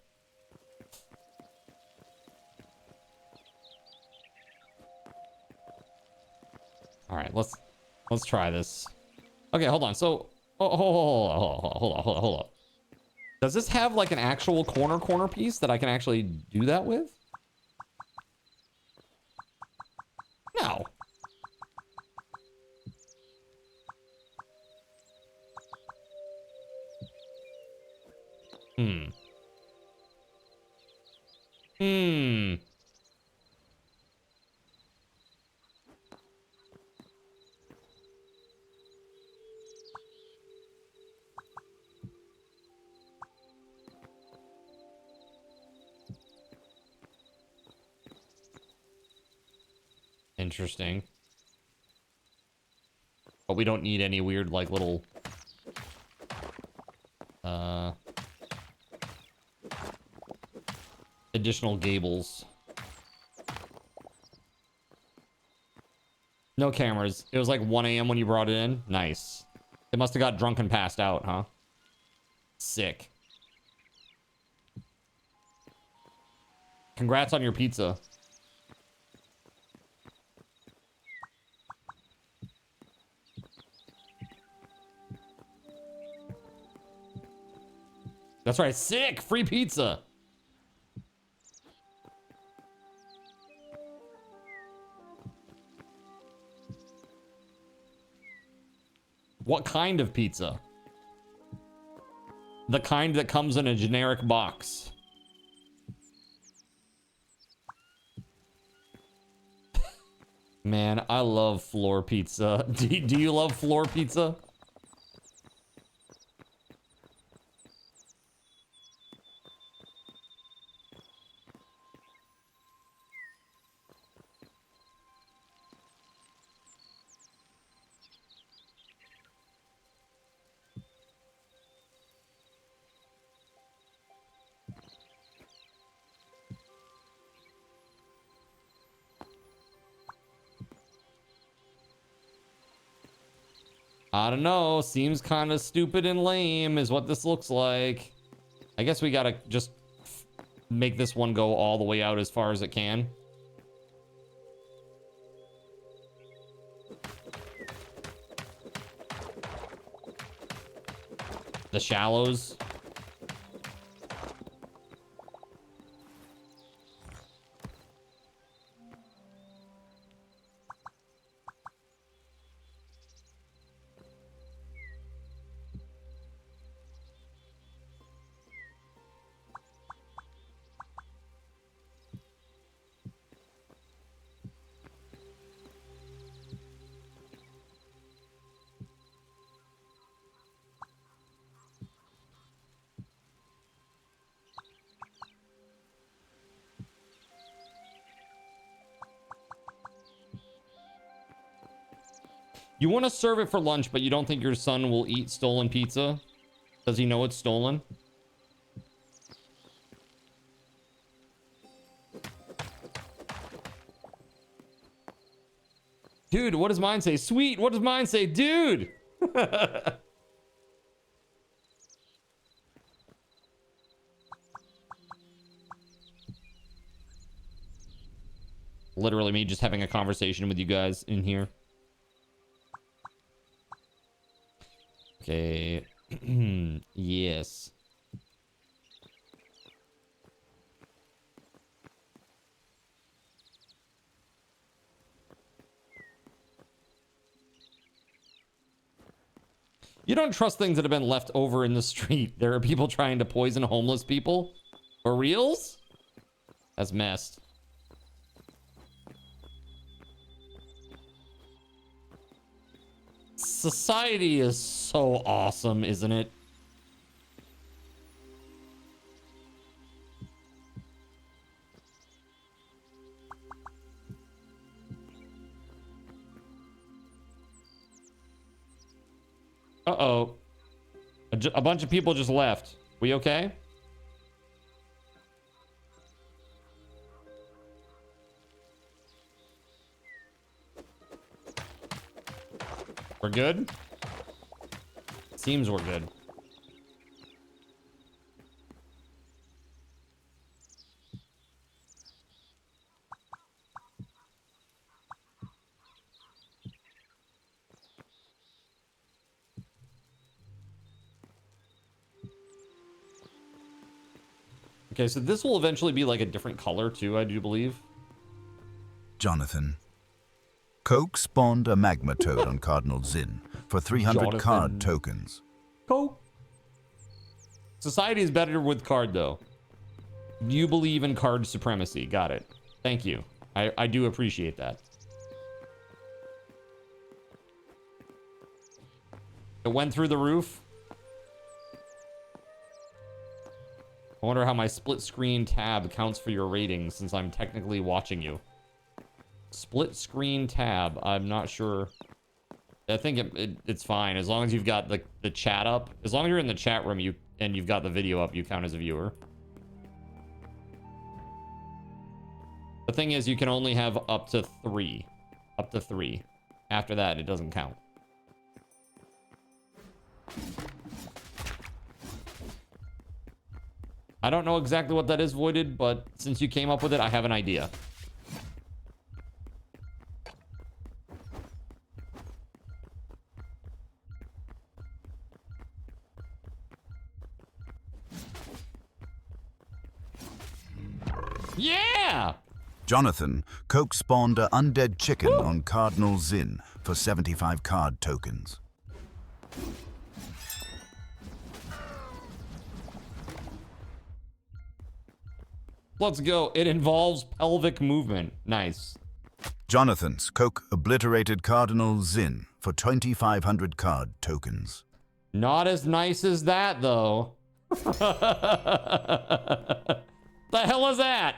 All right, let's try this. Okay, hold on. So, hold on. Does this have like an actual corner piece that I can actually do that with? No. Interesting. But we don't need any weird like little additional gables. No cameras. It was like 1 a.m. when you brought it in. Nice. It must have got drunk and passed out, huh? Sick. Congrats on your pizza. That's right. Sick. Free pizza. What kind of pizza? The kind that comes in a generic box. Man, I love floor pizza. Do you love floor pizza? I don't know. Seems kind of stupid and lame is what this looks like. I guess we gotta just make this one go all the way out as far as it can. The shallows. You want to serve it for lunch, but you don't think your son will eat stolen pizza? Does he know it's stolen? Dude, what does mine say? Sweet, what does mine say? Dude! Literally me just having a conversation with you guys in here. Okay. Yes. You don't trust things that have been left over in the street. There are people trying to poison homeless people. For reals? That's messed. Society is so awesome, isn't it? Uh-oh. A bunch of people just left. We okay? We're good? Seems we're good. Okay, so this will eventually be like a different color too, I do believe. Jonathan. Coke spawned a magma toad on Cardinal Zin for 300 card tokens. Coke. Society is better with card though. You believe in card supremacy. Got it. Thank you. I do appreciate that. It went through the roof. I wonder how my split screen tab counts for your ratings since I'm technically watching you. Split screen tab. I'm not sure. I think it's fine as long as you've got the chat up. As long as you're in the chat room and you've got the video up, you count as a viewer. The thing is, you can only have up to 3. Up to 3. After that, it doesn't count. I don't know exactly what that is, Voided, but since you came up with it, I have an idea. Yeah! Jonathan, Coke spawned a undead chicken on Cardinal Zin for 75 card tokens. Let's go. It involves pelvic movement. Nice. Jonathan's Coke obliterated Cardinal Zin for 2,500 card tokens. Not as nice as that, though. The hell is that?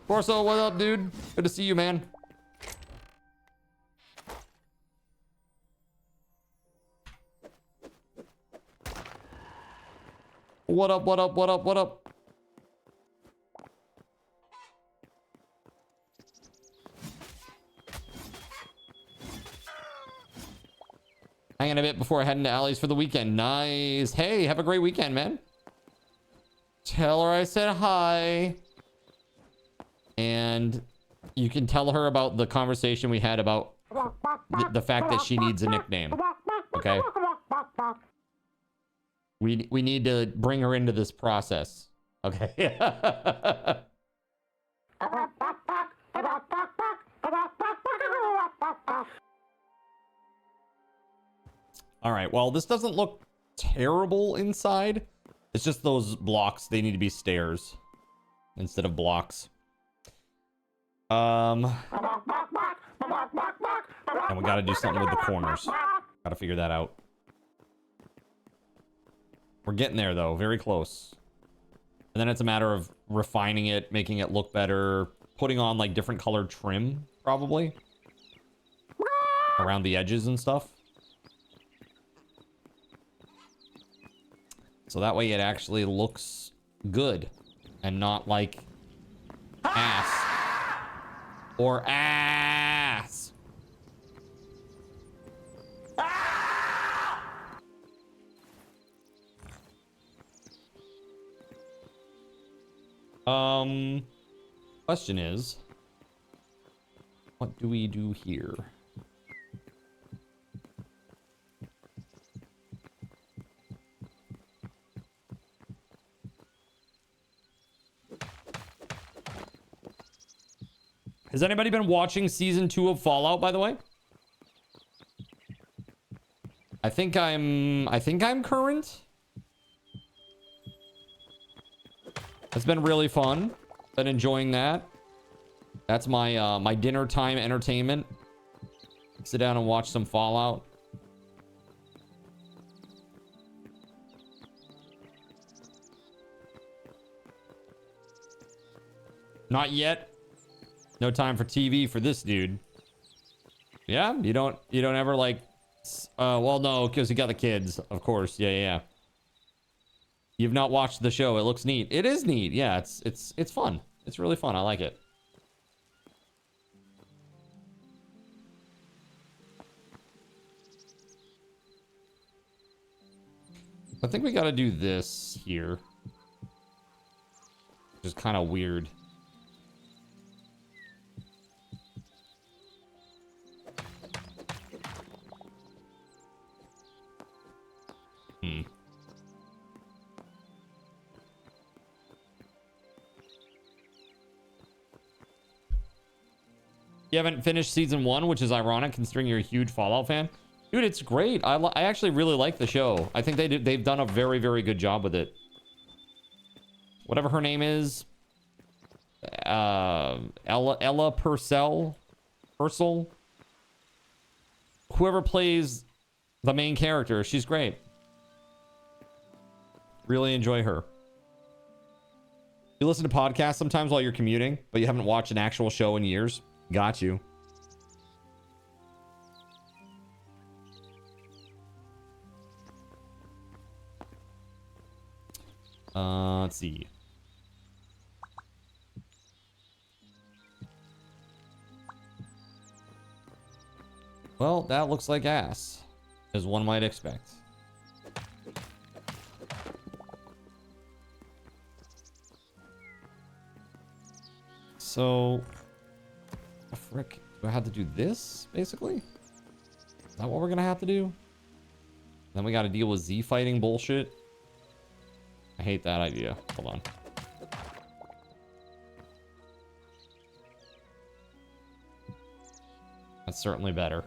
Corso, what up, dude? Good to see you, man. What up, what up, what up, what up? Hanging a bit before heading to Allie's for the weekend. Nice. Hey, have a great weekend, man. Tell her I said hi. And you can tell her about the conversation we had about the fact that she needs a nickname. Okay? We need to bring her into this process. Okay? All right. Well, this doesn't look terrible inside. It's just those blocks. They need to be stairs instead of blocks. And we got to do something with the corners. Got to figure that out. We're getting there, though. Very close. And then it's a matter of refining it, making it look better, putting on, like, different colored trim, probably. Around the edges and stuff. So that way it actually looks good. And not like ass. Or ass. Question is, what do we do here? Has anybody been watching season 2 of Fallout, by the way? I think I'm current. It's been really fun. Been enjoying that. That's my my dinner time entertainment. Sit down and watch some Fallout. Not yet. No time for TV for this dude. Yeah, you don't ever like well, no, because you got the kids, of course. Yeah. You've not watched the show. It looks neat. It is neat. Yeah, it's fun. It's really fun. I like it. I think we got to do this here, which is kind of weird. You haven't finished season 1, which is ironic considering you're a huge Fallout fan. Dude, it's great. I actually really like the show. I think they've done a very, very good job with it. Whatever her name is. Ella Purcell. Whoever plays the main character, she's great. Really enjoy her. You listen to podcasts sometimes while you're commuting, but you haven't watched an actual show in years. Got you. Let's see. Well, that looks like ass, as one might expect. So, frick, do I have to do this, basically? Is that what we're gonna have to do? Then we gotta deal with Z fighting bullshit. I hate that idea. Hold on. That's certainly better.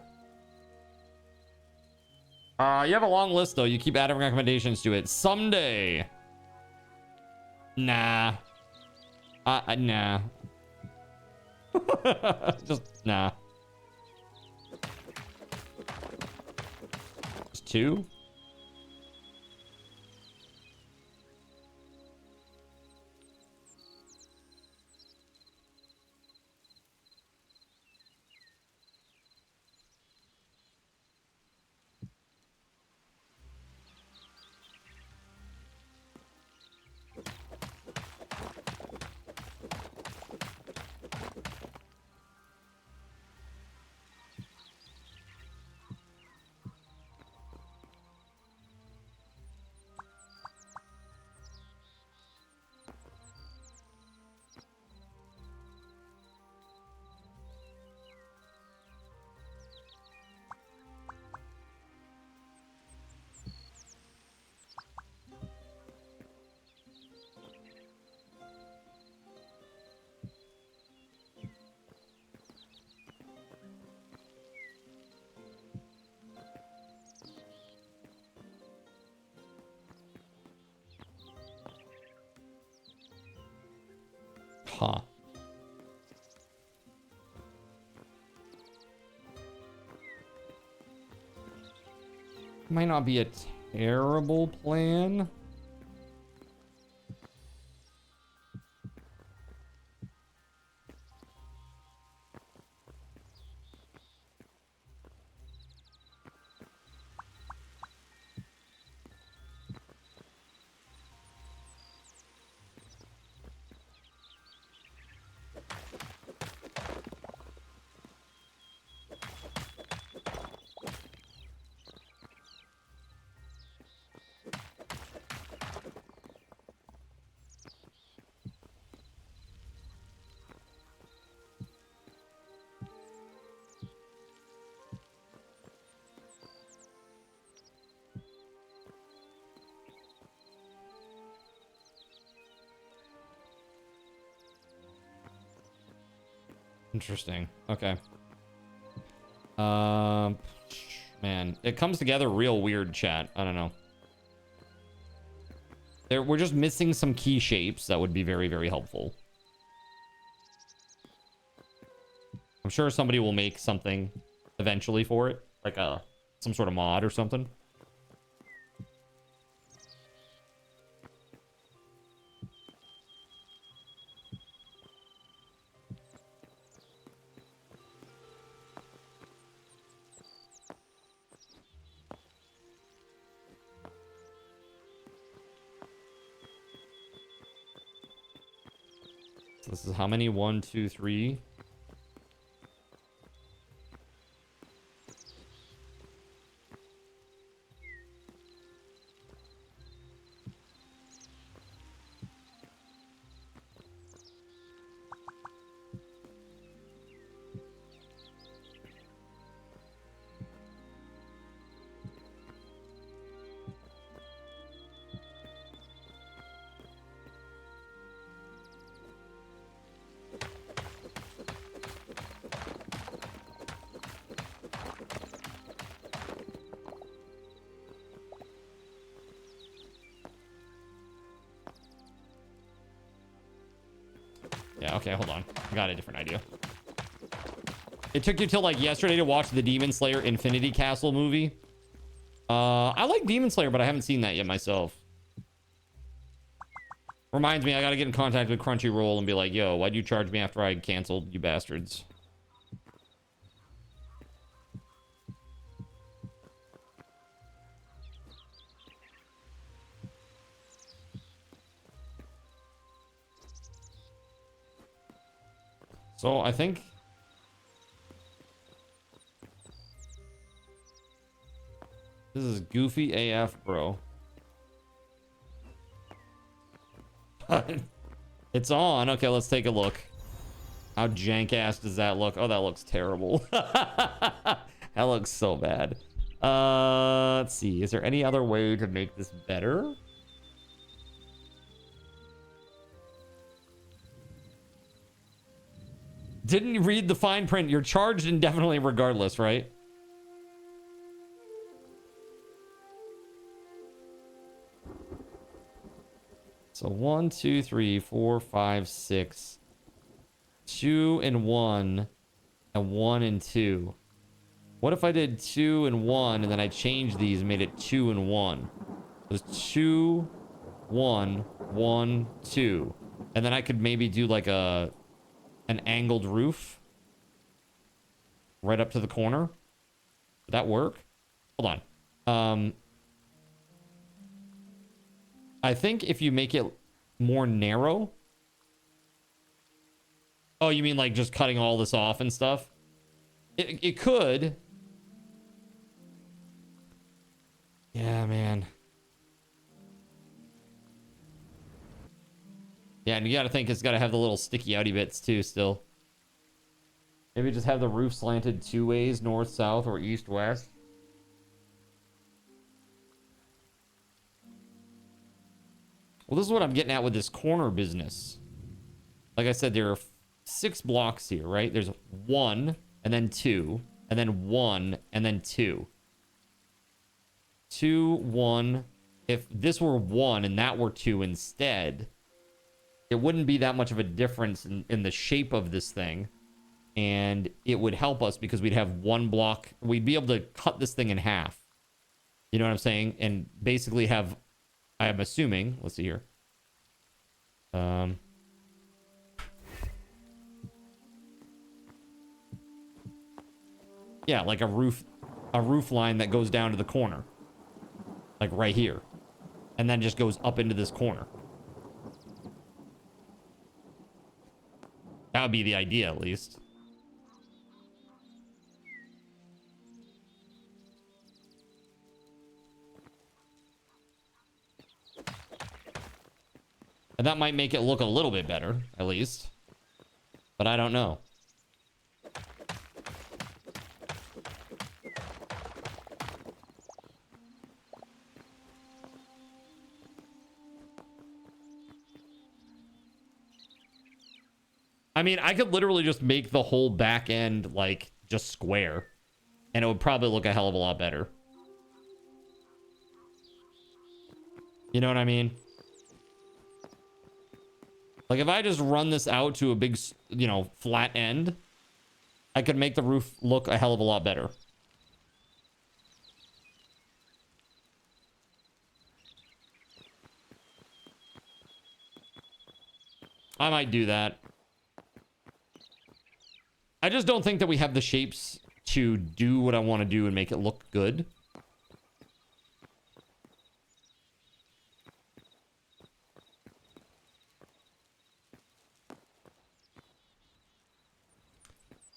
You have a long list, though. You keep adding recommendations to it. Someday. Nah. Nah. Just, nah. Just 2? Huh. Might not be a terrible plan. Interesting. Okay. Man, it comes together real weird, chat. I don't know. We're just missing some key shapes that would be very, very helpful. I'm sure somebody will make something eventually for it, like some sort of mod or something. So this is how many? 1, 2, 3. Yeah, okay, hold on. I got a different idea. It took you till like yesterday to watch the Demon Slayer Infinity Castle movie. I like Demon Slayer, but I haven't seen that yet myself. Reminds me, I gotta get in contact with Crunchyroll and be like, yo, why'd you charge me after I canceled, you bastards? So I think this is goofy AF, bro. It's on. Okay, let's take a look. How jank ass does that look? Oh, that looks terrible. That looks so bad. Let's see. Is there any other way to make this better? Didn't you read the fine print? You're charged indefinitely regardless, right? So 1, 2, 3, 4, 5, 6. 2 and 1 and 1 and 2. What if I did 2 and 1 and then I changed these and made it 2 and 1? It was 2, 1, 1, 2. And then I could maybe do like an angled roof right up to the corner. Would that work? Hold on. I think if you make it more narrow. Oh, you mean like just cutting all this off and stuff? It could. Yeah, man. Yeah, and you gotta think it's gotta have the little sticky outy bits too still. Maybe just have the roof slanted 2 ways, north, south, or east, west. Well, this is what I'm getting at with this corner business. Like I said, there are 6 blocks here, right? There's 1, and then 2, and then 1, and then 2. 2, 1. If this were 1 and that were 2 instead, it wouldn't be that much of a difference in the shape of this thing. And it would help us because we'd have 1 block. We'd be able to cut this thing in half. You know what I'm saying? And basically have, I'm assuming, let's see here. Yeah, like a roof line that goes down to the corner. Like right here. And then just goes up into this corner. That would be the idea, at least. And that might make it look a little bit better, at least. But I don't know. I mean, I could literally just make the whole back end, like, just square. And it would probably look a hell of a lot better. You know what I mean? Like, if I just run this out to a big, you know, flat end, I could make the roof look a hell of a lot better. I might do that. I just don't think that we have the shapes to do what I want to do and make it look good.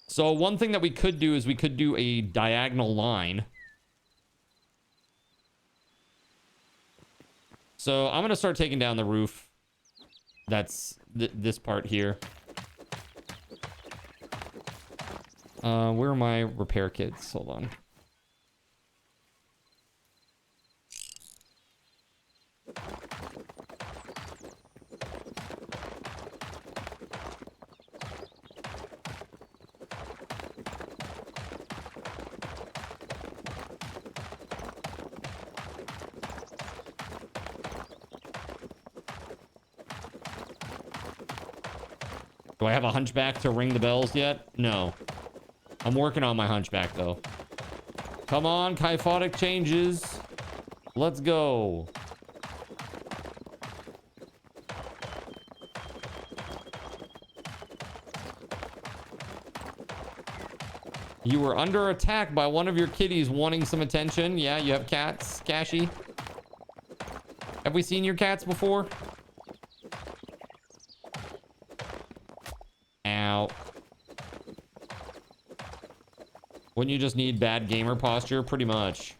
So one thing that we could do is we could do a diagonal line. So I'm going to start taking down the roof. That's this part here. Where are my repair kits? Hold on. Do I have a hunchback to ring the bells yet? No. I'm working on my hunchback, though. Come on, kyphotic changes. Let's go. You were under attack by one of your kitties wanting some attention. Yeah, you have cats, Cashy. Have we seen your cats before? Ow. Wouldn't you just need bad gamer posture? Pretty much.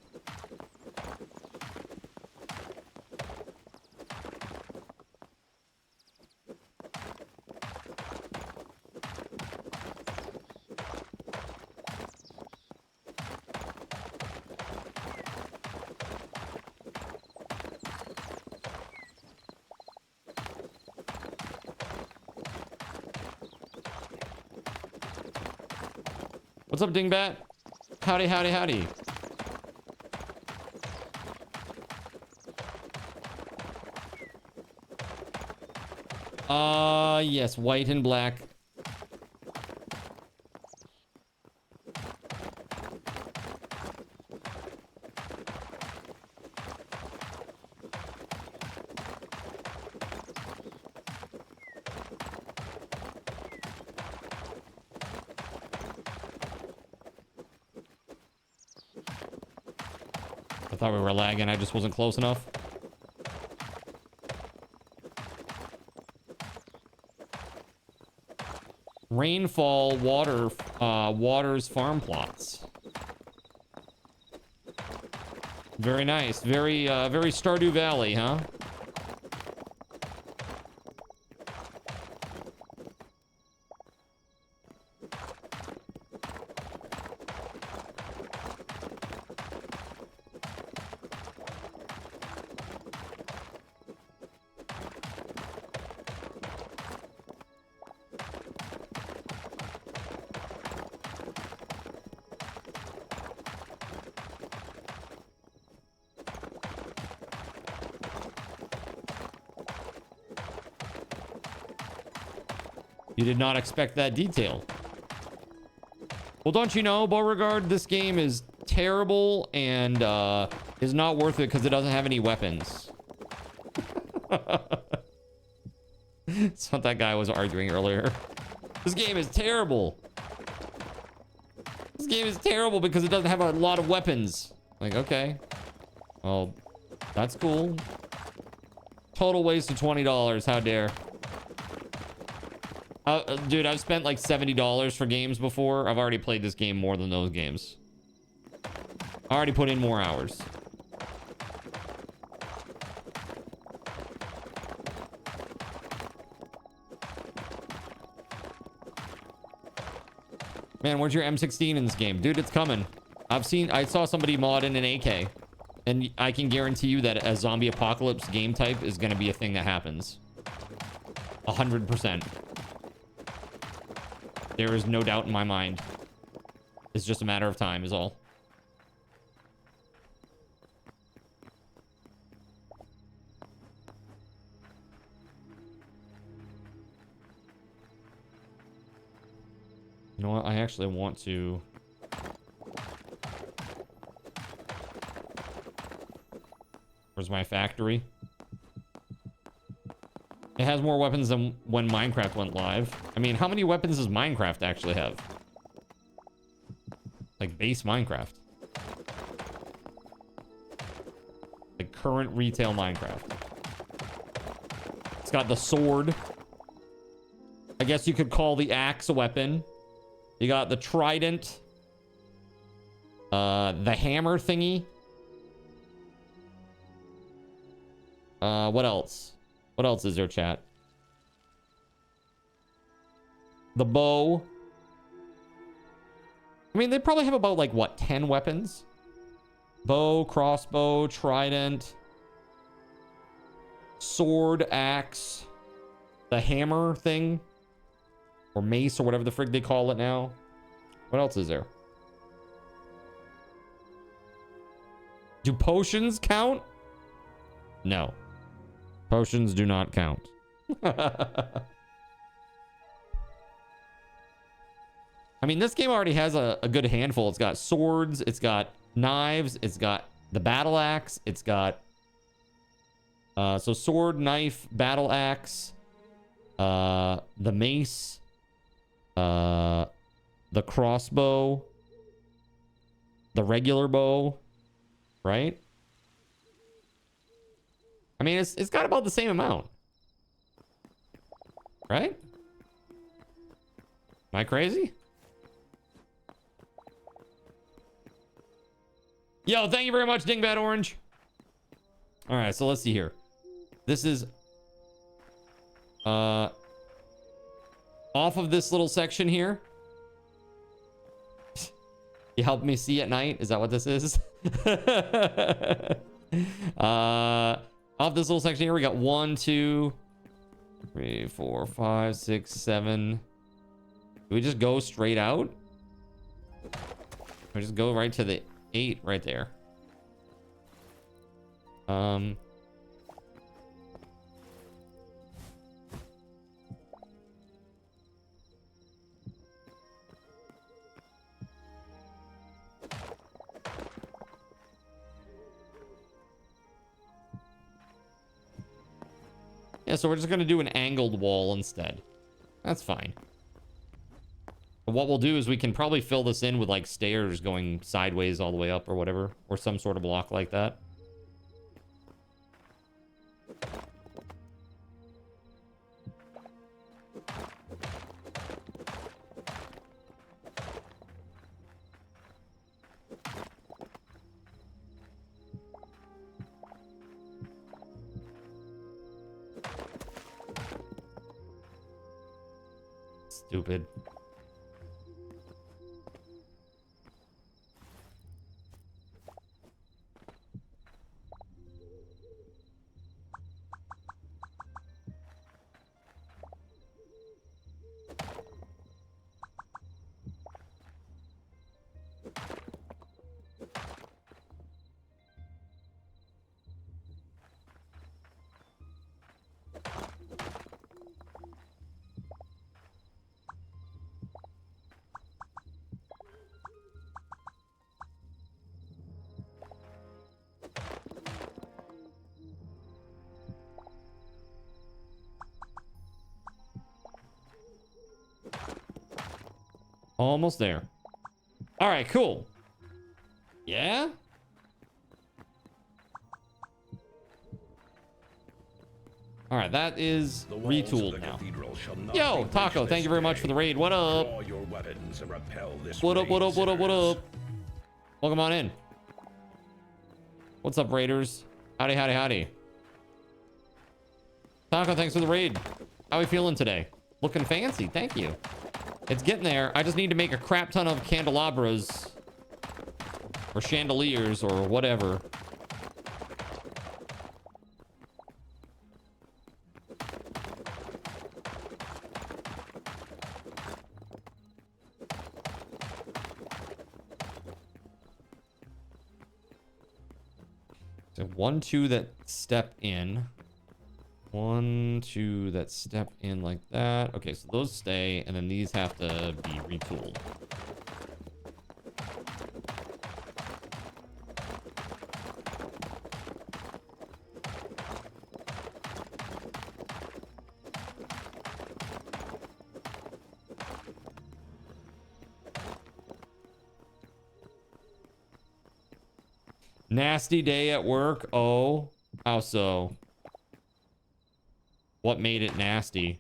What's up, Dingbat? Howdy, howdy, howdy. Yes, white and black. I thought we were lagging. I just wasn't close enough. Rainfall waters farm plots. Very nice. Very Stardew Valley, huh? You did not expect that detail. Well, don't you know, Beauregard, this game is terrible and is not worth it because it doesn't have any weapons. That's what that guy was arguing earlier. This game is terrible. This game is terrible because it doesn't have a lot of weapons. Like, okay. Well, that's cool. Total waste of $20. How dare. Dude, I've spent like $70 for games before. I've already played this game more than those games. I already put in more hours. Man, where's your M16 in this game? Dude, it's coming. I saw somebody mod in an AK. And I can guarantee you that a zombie apocalypse game type is going to be a thing that happens. 100%. There is no doubt in my mind. It's just a matter of time is all. You know what? I actually want to... Where's my factory? It has more weapons than when Minecraft went live. I mean, how many weapons does Minecraft actually have? Like base Minecraft. Like current retail Minecraft. It's got the sword. I guess you could call the axe a weapon. You got the trident. The hammer thingy. What else? What else is there, chat? The bow. I mean, they probably have about, like, what, 10 weapons? Bow, crossbow, trident, sword, axe, the hammer thing, or mace, or whatever the frig they call it now. What else is there? Do potions count? No. Potions do not count. I mean, this game already has a good handful. It's got swords, it's got knives, it's got the battle axe, it's got... so sword, knife, battle axe, the mace, the crossbow, the regular bow, right? I mean, it's got about the same amount. Right? Am I crazy? Yo, thank you very much, Dingbat Orange. All right, so let's see here. This is off of this little section here. You helped me see at night. Is that what this is? Off this little section here, we got 1, 2, 3, 4, 5, 6, 7. Do we just go straight out? We just go right to the 8 right there. Yeah, so we're just going to do an angled wall instead. That's fine. What we'll do is we can probably fill this in with like stairs going sideways all the way up or whatever, or some sort of block like that. Stupid. Almost there. All right, cool. Yeah? All right, that is retooled now. Yo, Taco, thank you very much for the raid. What up? What up, what up, what up, what up? Welcome on in. What's up, raiders? Howdy, howdy, howdy. Taco, thanks for the raid. How are we feeling today? Looking fancy, thank you. It's getting there. I just need to make a crap ton of candelabras or chandeliers or whatever. So 1, 2 that step in. 1, 2 that step in like that. Okay, so those stay, and then these have to be retooled. Nasty day at work. Oh, how so? What made it nasty?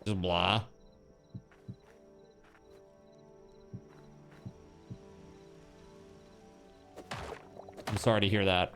Just blah. I'm sorry to hear that.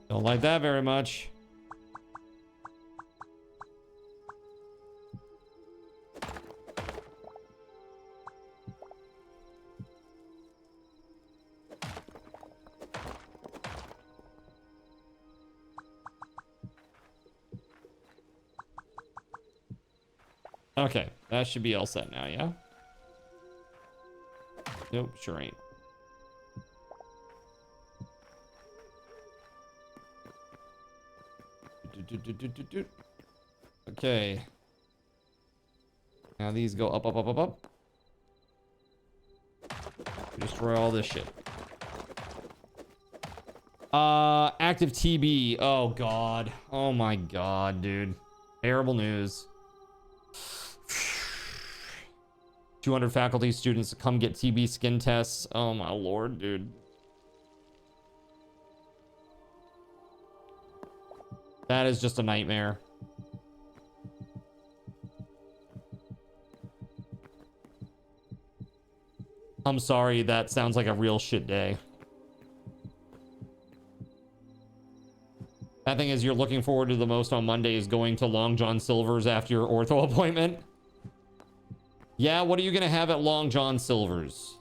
Don't like that very much. Okay, that should be all set now, yeah? Nope, sure ain't. Okay. Now these go up, up, up, up, up. Destroy all this shit. Active TB. Oh, God. Oh, my God, dude. Terrible news. 200 faculty students to come get TB skin tests. Oh, my Lord, dude. That is just a nightmare. I'm sorry, that sounds like a real shit day. That thing is, you're looking forward to the most on Monday is going to Long John Silver's after your ortho appointment. Yeah, what are you gonna have at Long John Silver's?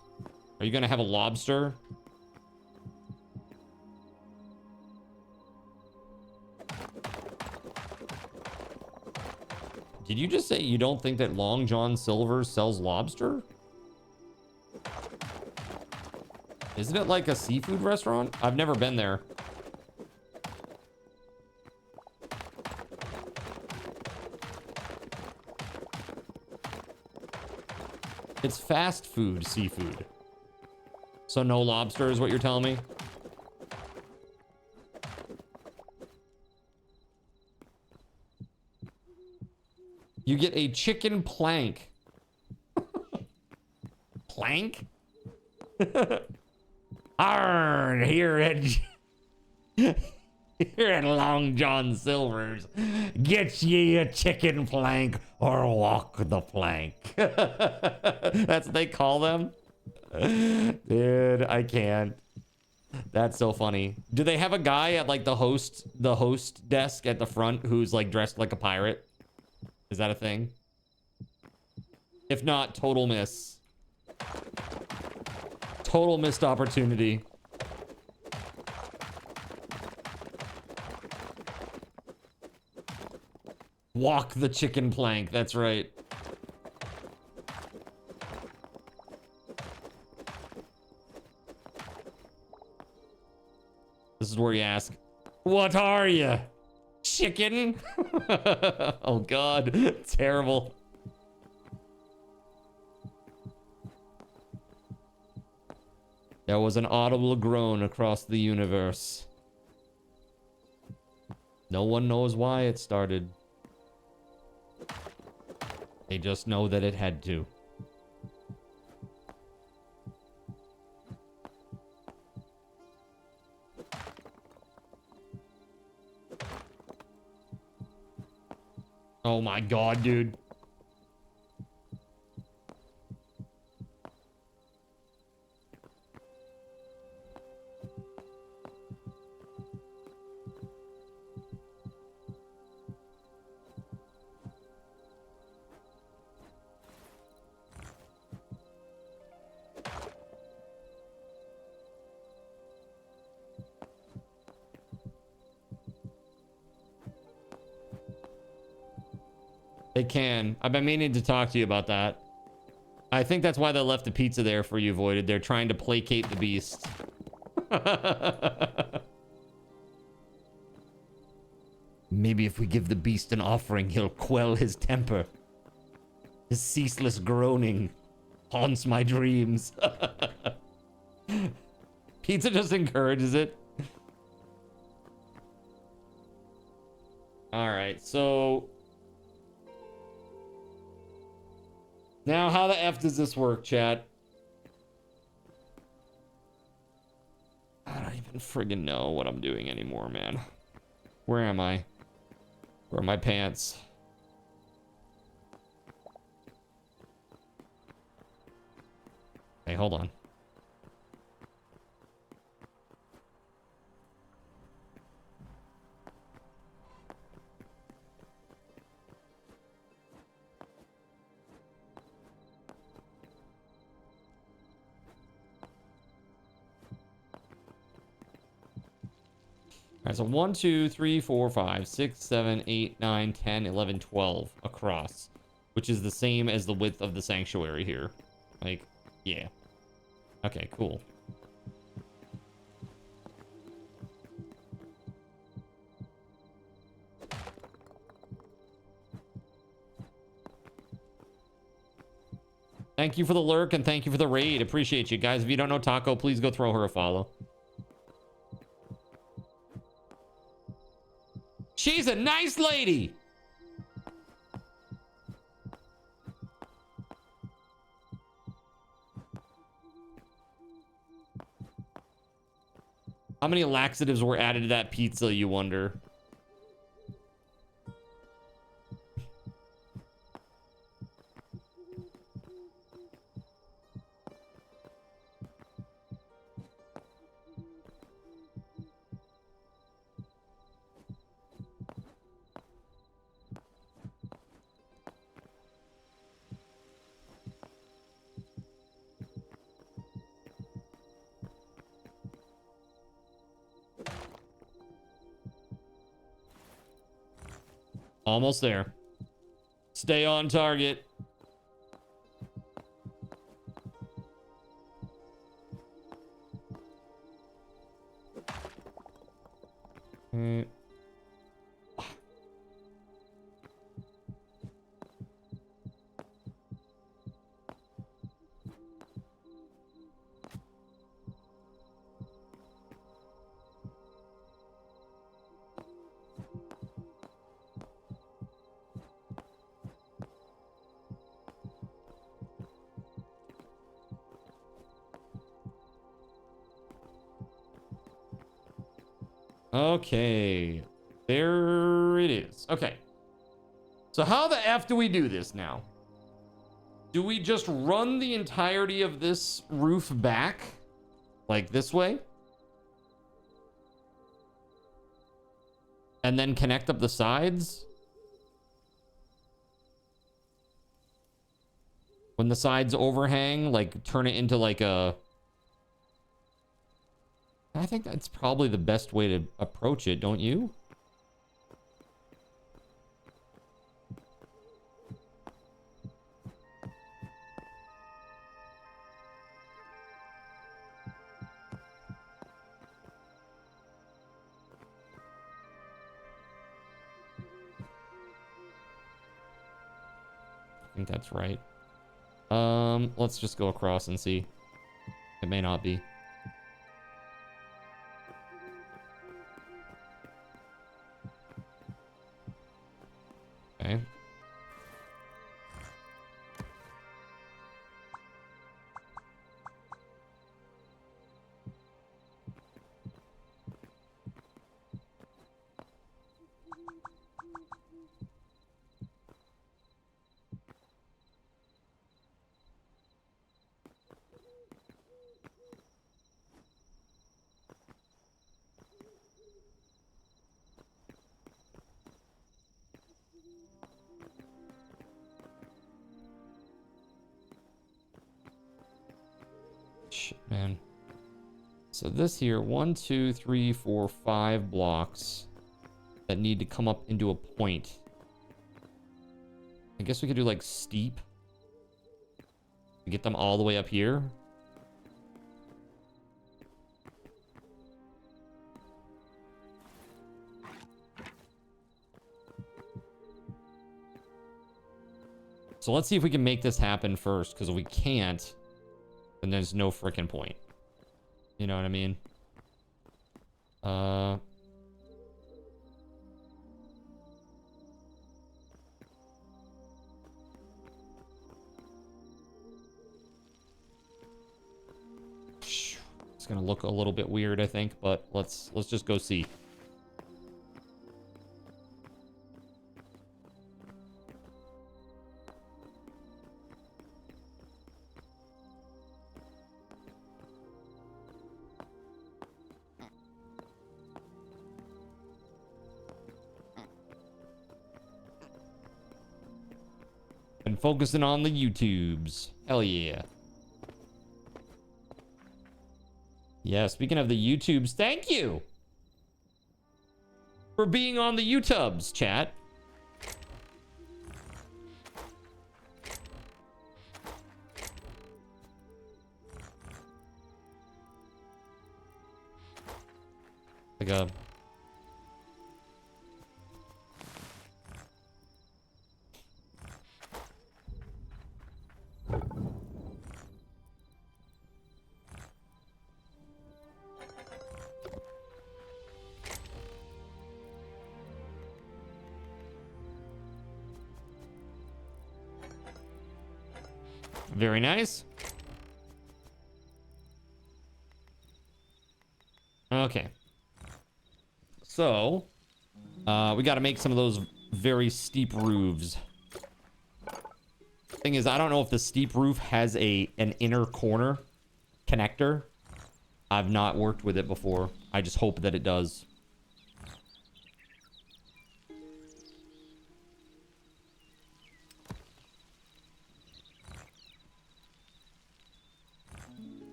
Are you gonna have a lobster? Did you just say you don't think that Long John Silver's sells lobster? Isn't it like a seafood restaurant? I've never been there. It's fast food seafood. So no lobster is what you're telling me? You get a chicken plank. Plank? Arr, here at Long John Silver's, get ye a chicken plank or walk the plank. That's what they call them. Dude, I can't. That's so funny. Do they have a guy at like the host desk at the front who's like dressed like a pirate? Is that a thing? If not, total miss. Total missed opportunity. Walk the chicken plank. That's right. This is where you ask, what are you? Chicken? Oh, God. Terrible. There was an audible groan across the universe. No one knows why it started. They just know that it had to. Oh my god, dude. They can. I've been meaning to talk to you about that. I think that's why they left the pizza there for you, Voided. They're trying to placate the beast. Maybe if we give the beast an offering, he'll quell his temper. His ceaseless groaning haunts my dreams. Pizza just encourages it. All right, so... now, how the F does this work, chat? I don't even friggin' know what I'm doing anymore, man. Where am I? Where are my pants? Hey, hold on. All right, so 1, 2, 3, 4, 5, 6, 7, 8, 9, 10, 11, 12 across, which is the same as the width of the sanctuary here. Like, yeah. Okay, cool. Thank you for the lurk and thank you for the raid. Appreciate you guys. If you don't know Taco, please go throw her a follow. She's a nice lady. How many laxatives were added to that pizza, you wonder? Almost there. Stay on target. Okay, there it is. Okay, so how the F do we do this now? Do we just run the entirety of this roof back like this way? And then connect up the sides? When the sides overhang, like turn it into like a... I think that's probably the best way to approach it, don't you? I think that's right. Let's just go across and see. It may not be. Okay. Shit, man. So this here, 1, 2, 3, 4, 5 blocks that need to come up into a point. I guess we could do like steep. Get them all the way up here. So let's see if we can make this happen first, because if we can't, then there's no freaking point. You know what I mean? It's gonna look a little bit weird, I think, but let's just go see. And focusing on the YouTubes. Hell yeah. Yeah, speaking of the YouTubes, thank you for being on the YouTubes, chat. Like a... Very nice. Okay. So, we got to make some of those very steep roofs. Thing is, I don't know if the steep roof has an inner corner connector. I've not worked with it before. I just hope that it does.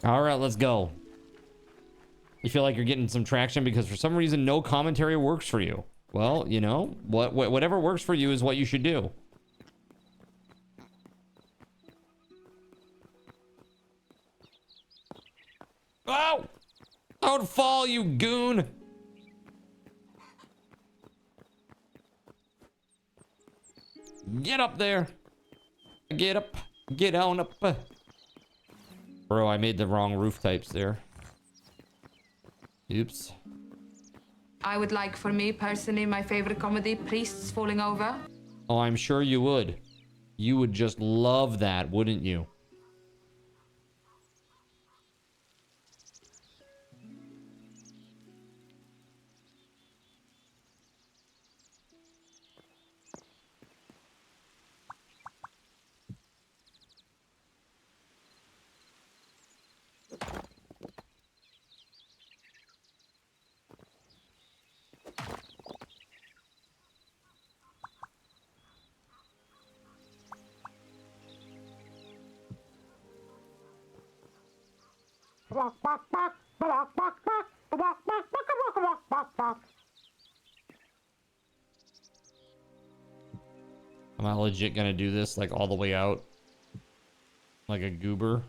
All right, let's go. You feel like you're getting some traction because for some reason no commentary works for you. Well, you know, whatever works for you is what you should do. Oh! Don't fall, you goon! Get up there. Get up. Get on up. Bro, I made the wrong roof types there. Oops. I would like, for me personally, my favorite comedy, Priests Falling Over. Oh, I'm sure you would. You would just love that, wouldn't you? Am I legit gonna do this like all the way out? Like a goober?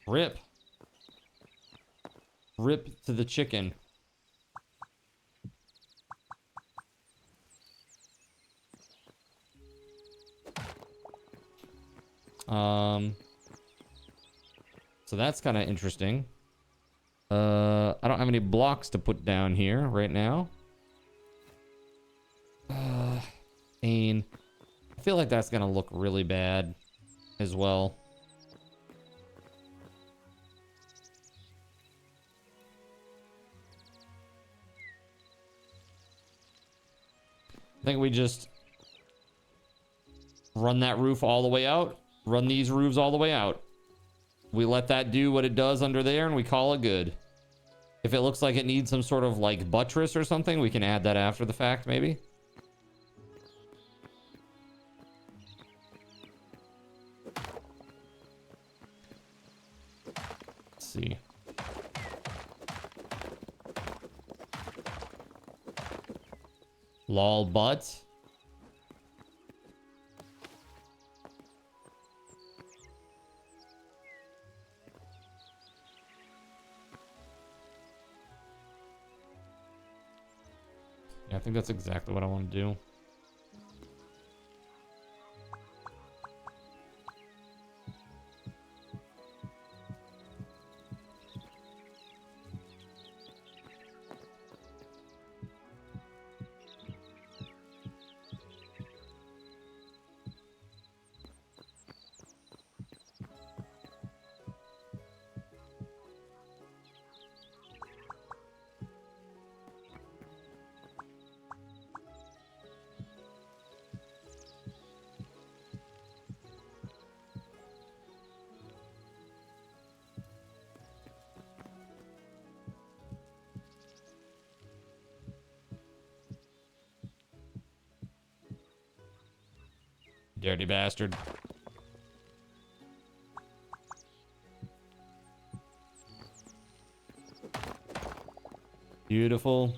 Rip. Rip to the chicken. So that's kind of interesting. I don't have any blocks to put down here right now. Pain. I feel like that's gonna look really bad as well. I think we just run that roof all the way out. Run these roofs all the way out. We let that do what it does under there and we call it good. If it looks like it needs some sort of like buttress or something, we can add that after the fact, maybe. Let's see. Lol butt. Yeah, I think that's exactly what I want to do. Dirty bastard. Beautiful.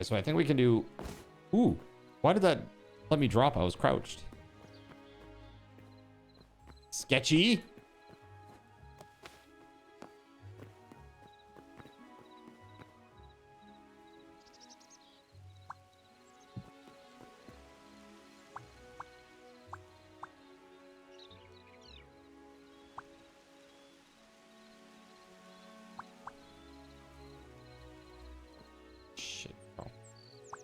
So I think we can do... Ooh, why did that let me drop? I was crouched. Sketchy.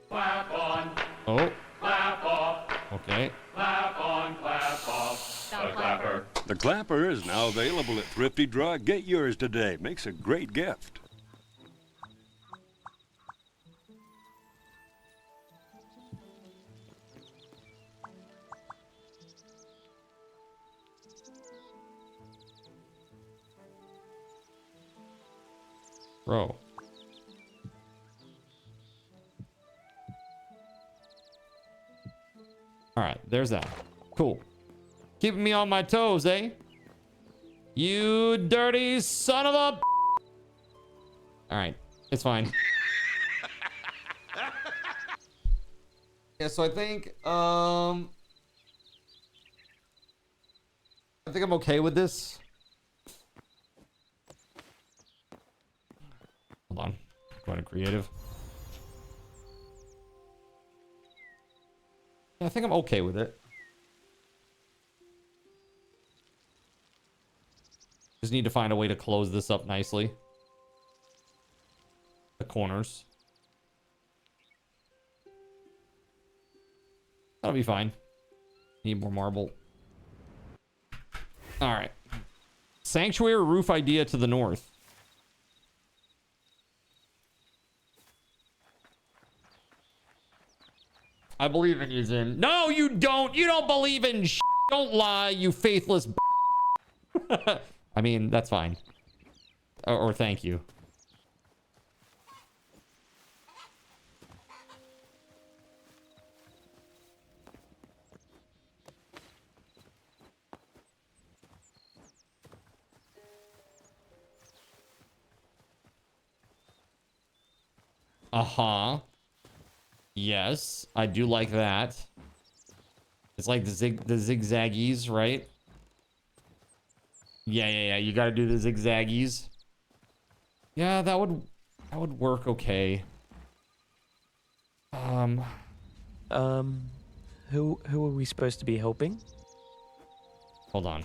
Clap on. Oh. Clap off. Okay. Clap on, clap off. The clapper. The clapper is now available at Thrifty Drug. Get yours today. Makes a great gift. Bro. All right, there's that. Cool. Keeping me on my toes, eh? You dirty son of a... All right, it's fine. Yeah, so I think I'm okay with this. Hold on. Go to creative. I think I'm okay with it. Just need to find a way to close this up nicely. The corners. That'll be fine. Need more marble. All right. Sanctuary roof idea to the north. I believe in you, Zin. No, you don't. You don't believe in sh**. Don't lie, you faithless I mean, that's fine. Or thank you. Uh-huh. Yes, I do like that. It's like the zigzaggies, right? Yeah. You got to do the zigzaggies. Yeah, that would work okay. Who are we supposed to be helping? Hold on.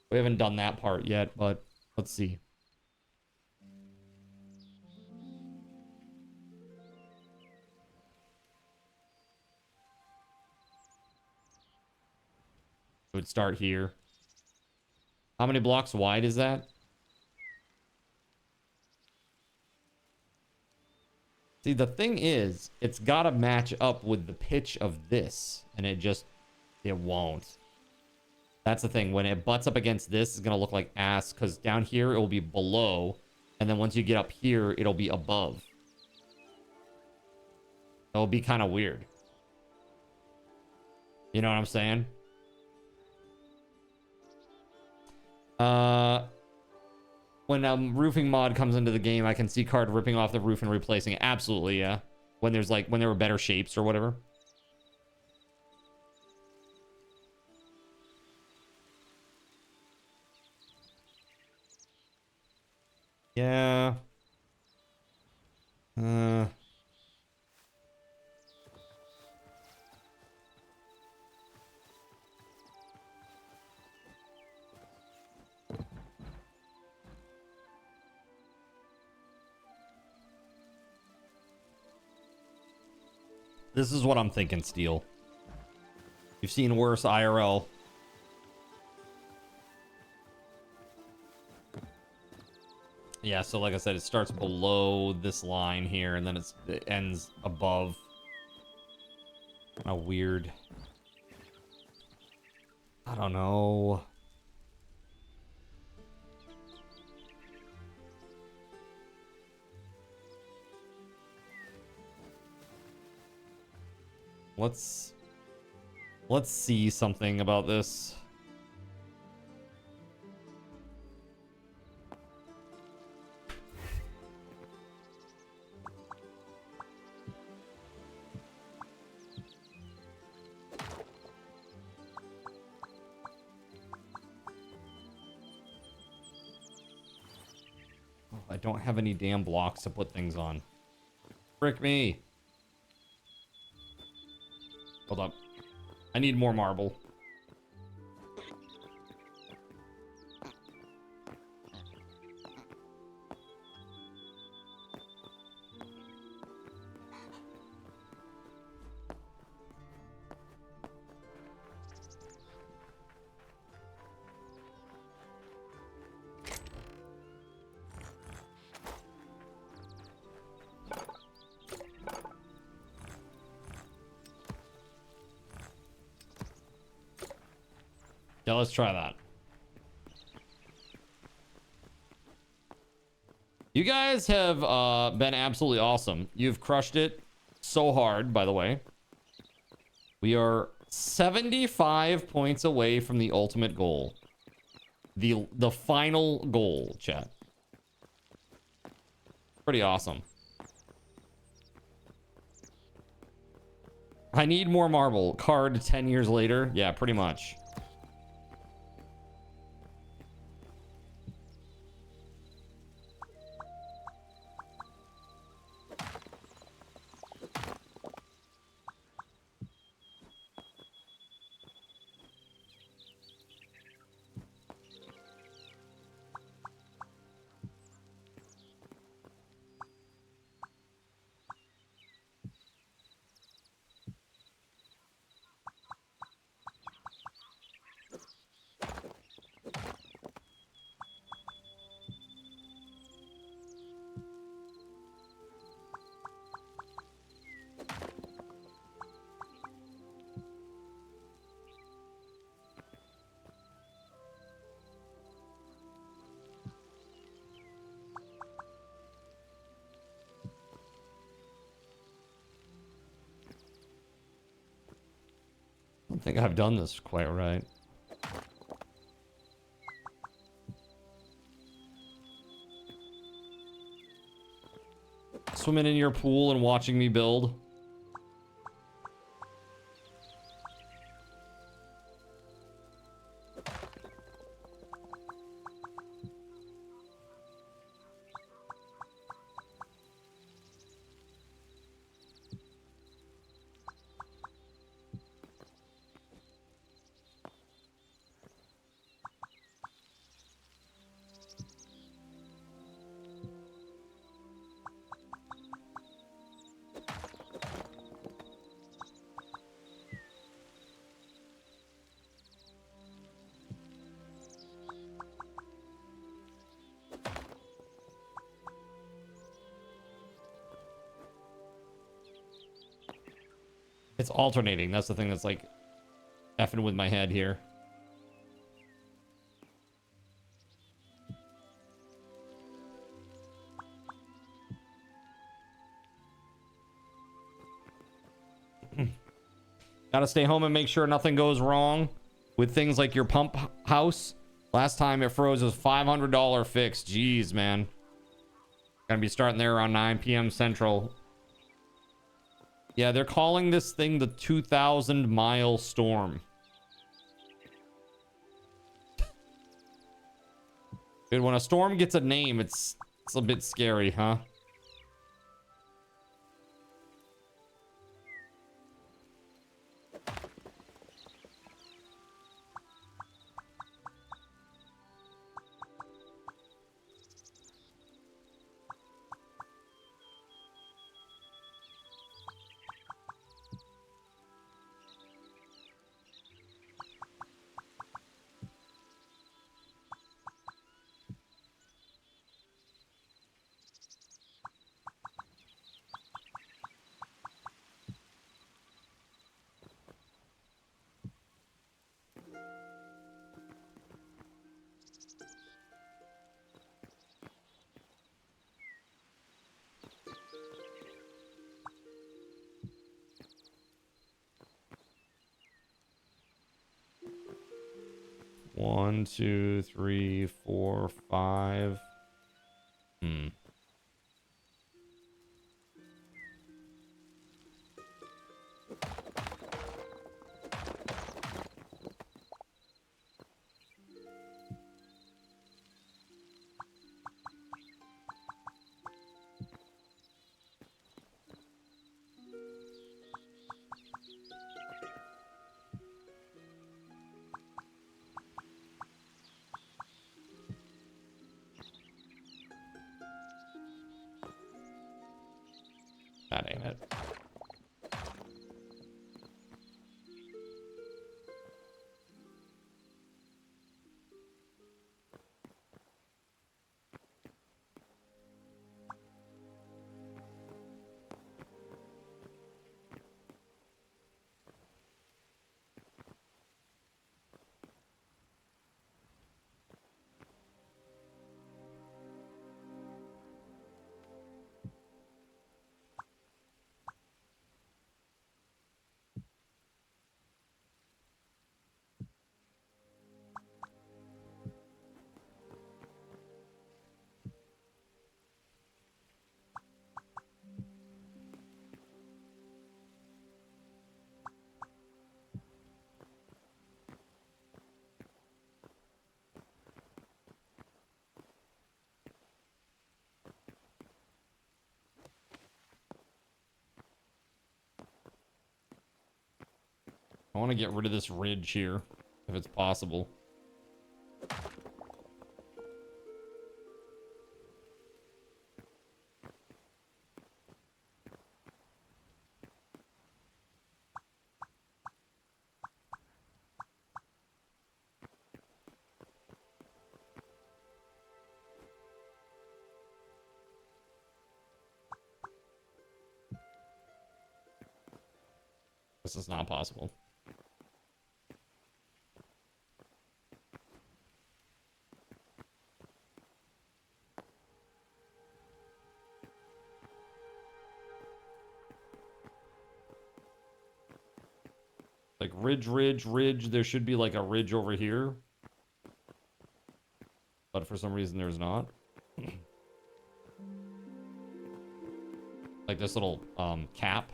We haven't done that part yet, but let's see. It would start here. How many blocks wide is that? See, the thing is, it's got to match up with the pitch of this, and it won't. That's the thing. When it butts up against this, it's going to look like ass, because down here, it will be below, and then once you get up here, it'll be above. It'll be kind of weird. You know what I'm saying? When roofing mod comes into the game, I can see card ripping off the roof and replacing it. Absolutely, yeah. When there were better shapes or whatever. Yeah. This is what I'm thinking, Steel. You've seen worse IRL. Yeah, so like I said, it starts below this line here, and then it ends above. Kind of weird. I don't know. Let's see something about this. Oh, I don't have any damn blocks to put things on. Frick me. Hold up. I need more marble. Yeah, let's try that. You guys have been absolutely awesome. You've crushed it so hard, by the way. We are 75 points away from the ultimate goal. The final goal, chat. Pretty awesome. I need more marble. Card 10 years later. Yeah, pretty much. I don't think I've done this quite right. swimming in your pool and watching me build? It's alternating. That's the thing that's like effing with my head here. Gotta stay home and make sure nothing goes wrong with things like your pump house. Last time it froze, it was $500 fix. Jeez, man. Gonna be starting there around 9 p.m. Central. Yeah, they're calling this thing the 2,000-mile storm. Dude, when a storm gets a name, it's a bit scary, huh? One, two, three, four, five. That ain't it. I want to get rid of this ridge here, if it's possible. This is not possible. Like ridge. There should be like a ridge over here. But for some reason there's not. Like this little cap.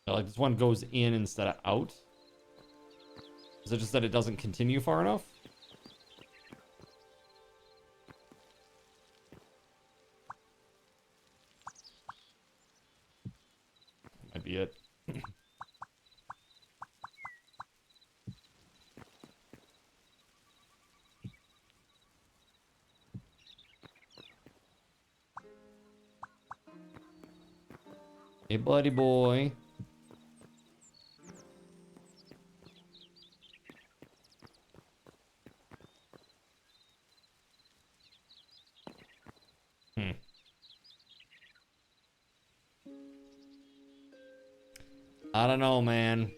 Like this one goes in instead of out. Is it just that it doesn't continue far enough? Might be it. Hey, buddy boy. I don't know, man.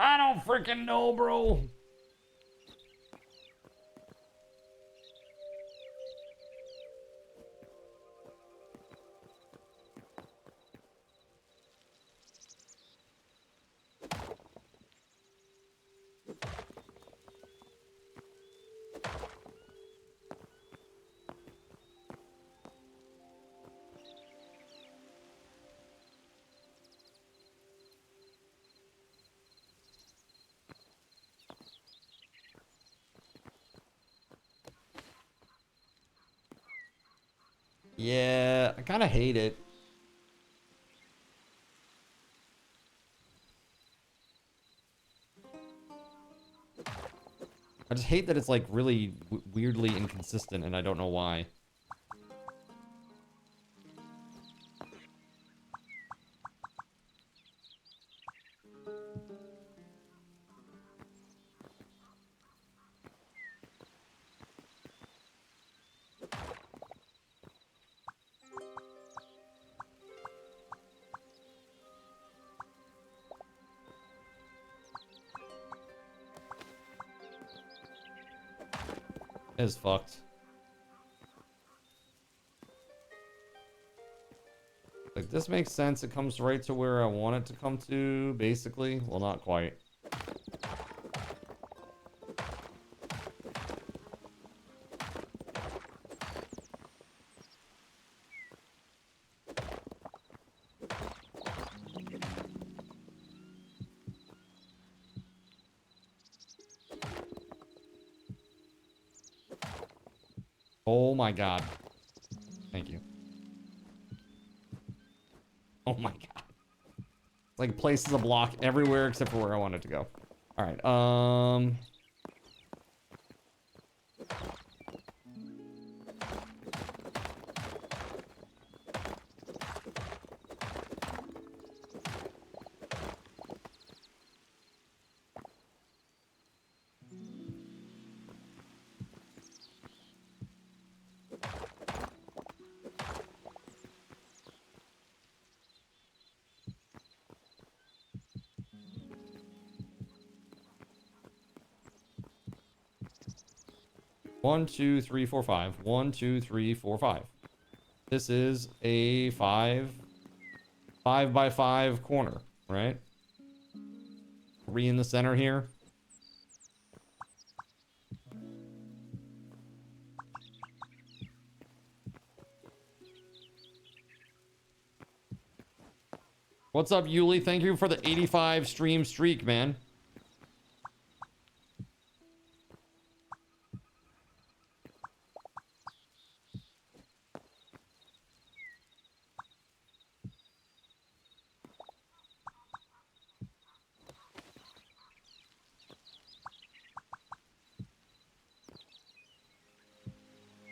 I don't freaking know, bro. Yeah, I kind of hate it. I just hate that it's like really weirdly inconsistent and I don't know why. Is fucked. Like this makes sense. It comes right to where I want it to come to, basically. Well, not quite. Oh my god. Thank you. Oh my god. Like places a block everywhere except for where I want it to go. All right. 1, 2, 3, 4, 5. 1, 2, 3, 4, 5. This is a 5 by 5 corner, right? 3 in the center here. What's up, Yuli? Thank you for the 85 stream streak, man.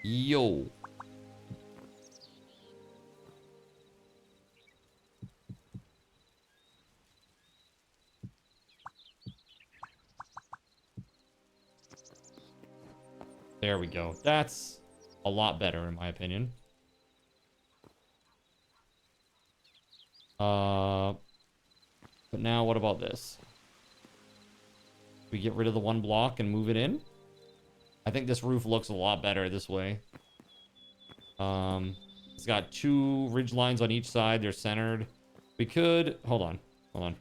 Yo. There we go. That's a lot better in my opinion. But now what about this? We get rid of the one block and move it in? I think this roof looks a lot better this way. It's got 2 ridge lines on each side. They're centered. We could... Hold on. Hold on.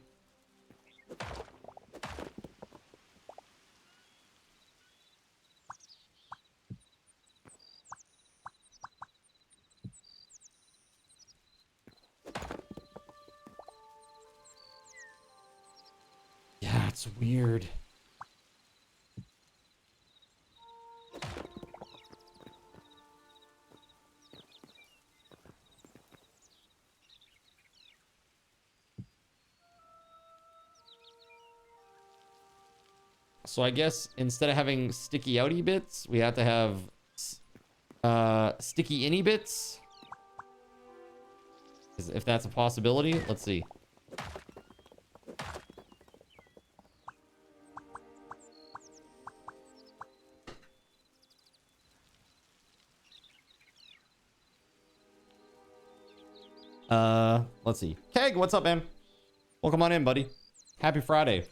Yeah, it's weird. So I guess instead of having sticky outy bits, we have to have sticky inny bits. If that's a possibility, let's see. Let's see. Keg, what's up, man? Welcome on in, buddy. Happy Friday.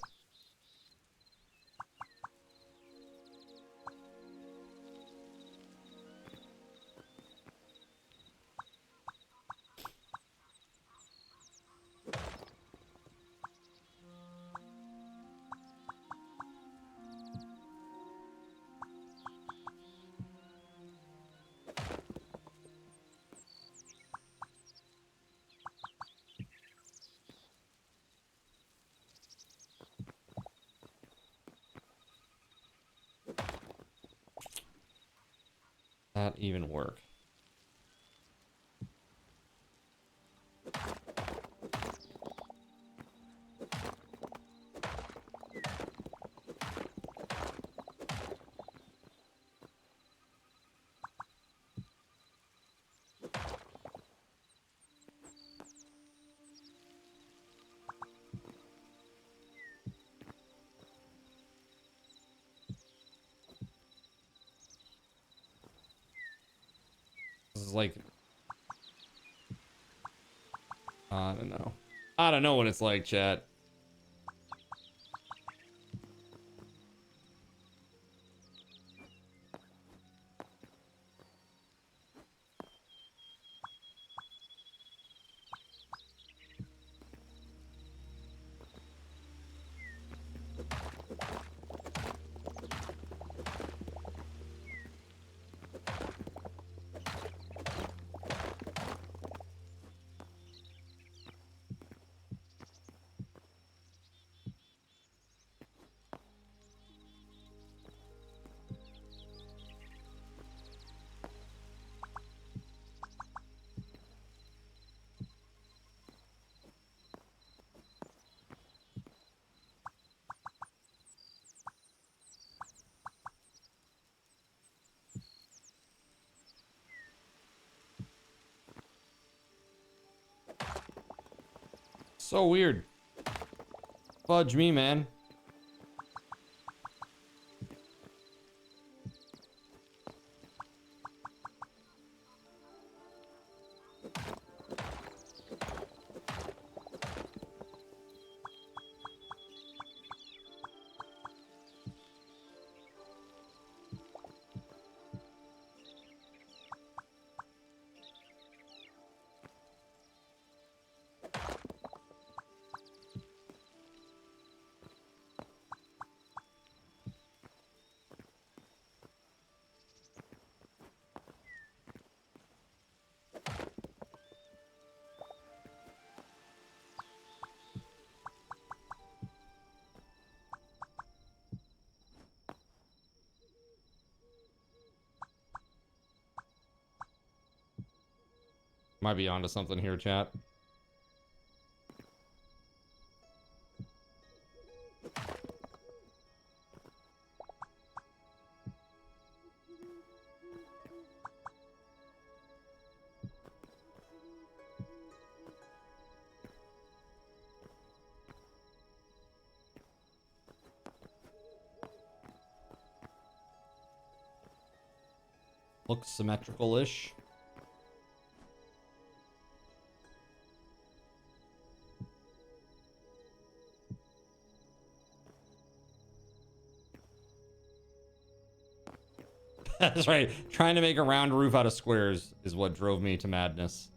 That even work? This is like, I don't know. I don't know what it's like, chat. So weird. Fudge me, man. Might be onto something here, chat. Looks symmetrical-ish. That's right. Trying to make a round roof out of squares is what drove me to madness.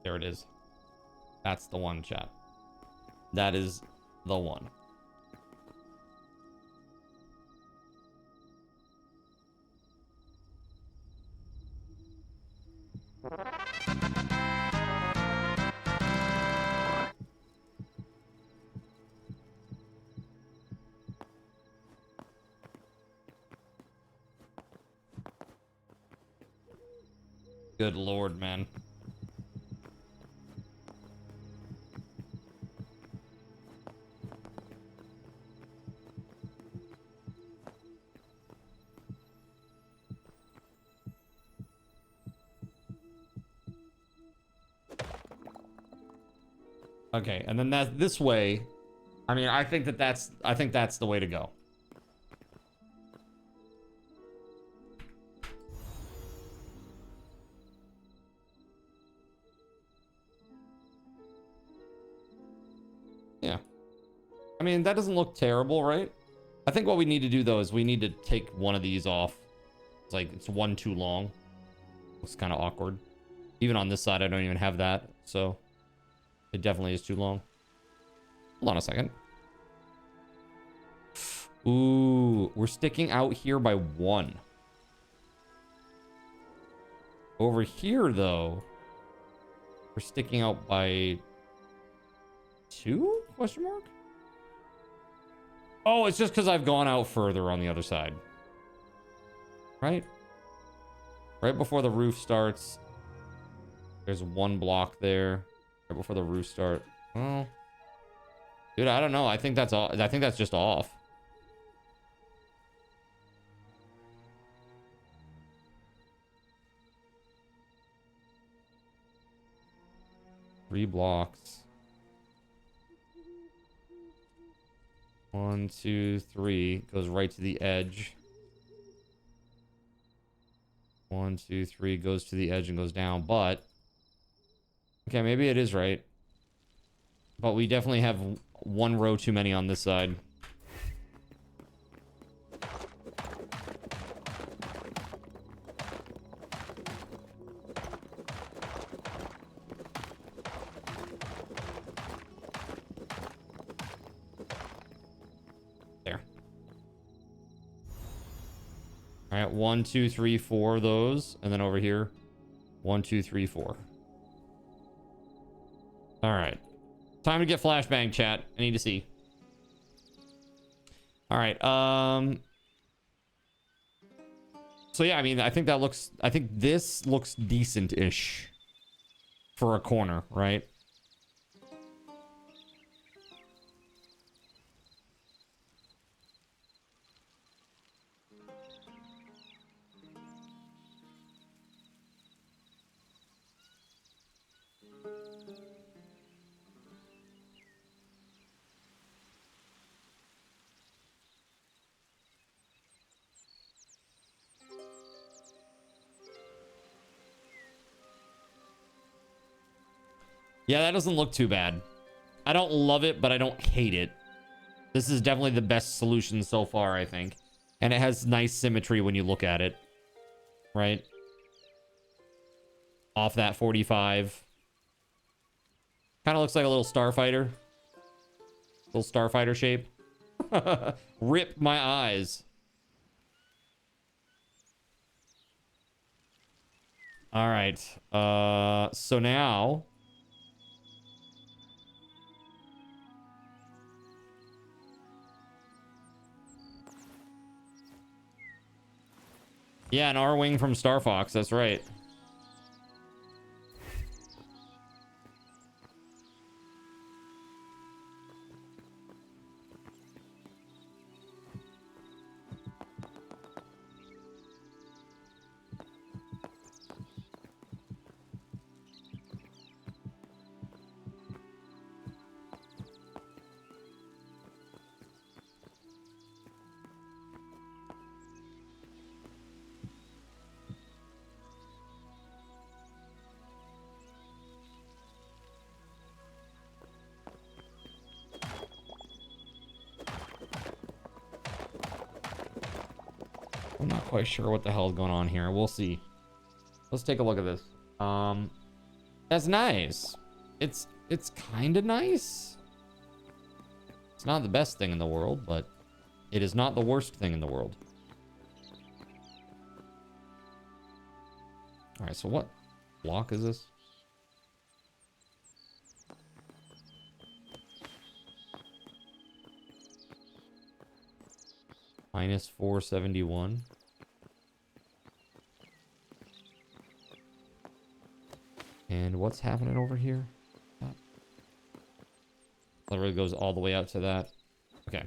There it is. That's the one, chat. That is the one. Good lord, man. Okay, and then that this way, I mean, I think that's the way to go. Yeah. I mean, that doesn't look terrible, right? I think what we need to do though is we need to take one of these off. It's like it's one too long. Looks kind of awkward. Even on this side, I don't even have that, so it definitely is too long. Hold on a second. Ooh, we're sticking out here by 1. Over here, though, we're sticking out by 2? Question mark? Oh, it's just because I've gone out further on the other side. Right? Right before the roof starts, there's 1 block there. Right before the roof start. Oh, dude, I don't know. I think that's all. I think that's just off. Three blocks. 1, 2, 3 goes right to the edge. 1, 2, 3 goes to the edge and goes down, but okay, maybe it is right. But we definitely have 1 row too many on this side. There. All right, 1, 2, 3, 4 of those, and then over here, 1, 2, 3, 4. All right, time to get flashbang, chat. I need to see. All right, so yeah, I mean, I think this looks decent-ish for a corner, right? Yeah, that doesn't look too bad. I don't love it, but I don't hate it. This is definitely the best solution so far, I think. And it has nice symmetry when you look at it. Right? Off that 45. Kind of looks like a little starfighter. Little starfighter shape. Rip my eyes. All right. So now... yeah, an R-Wing from Star Fox, that's right. I'm not quite sure what the hell is going on here. We'll see. Let's take a look at this. That's nice. It's kind of nice. It's not the best thing in the world, but it is not the worst thing in the world. All right, so what block is this? Minus 471. And what's happening over here? Literally goes all the way out to that. Okay.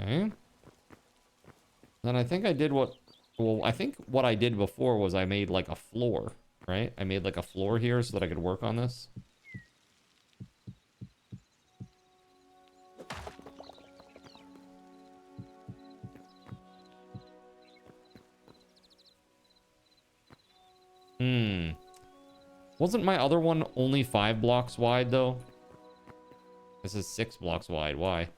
Okay. Then I think I did what... Well, I think what I did before was I made like a floor, right? I made like a floor here so that I could work on this. Wasn't my other one only 5 blocks wide, though? This is 6 blocks wide. Why?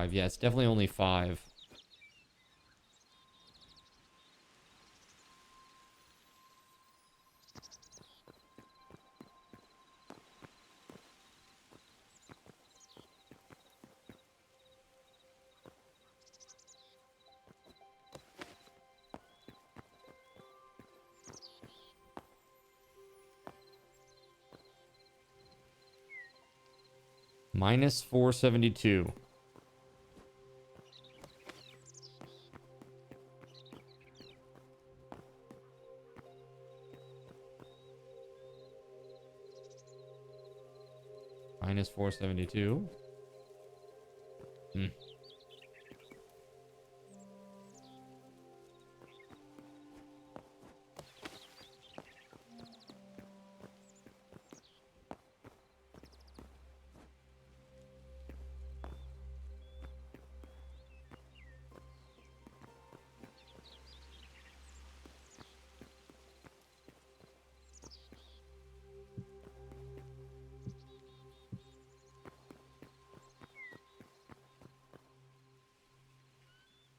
Yeah, it's definitely only 5. Minus 472. Minus 472.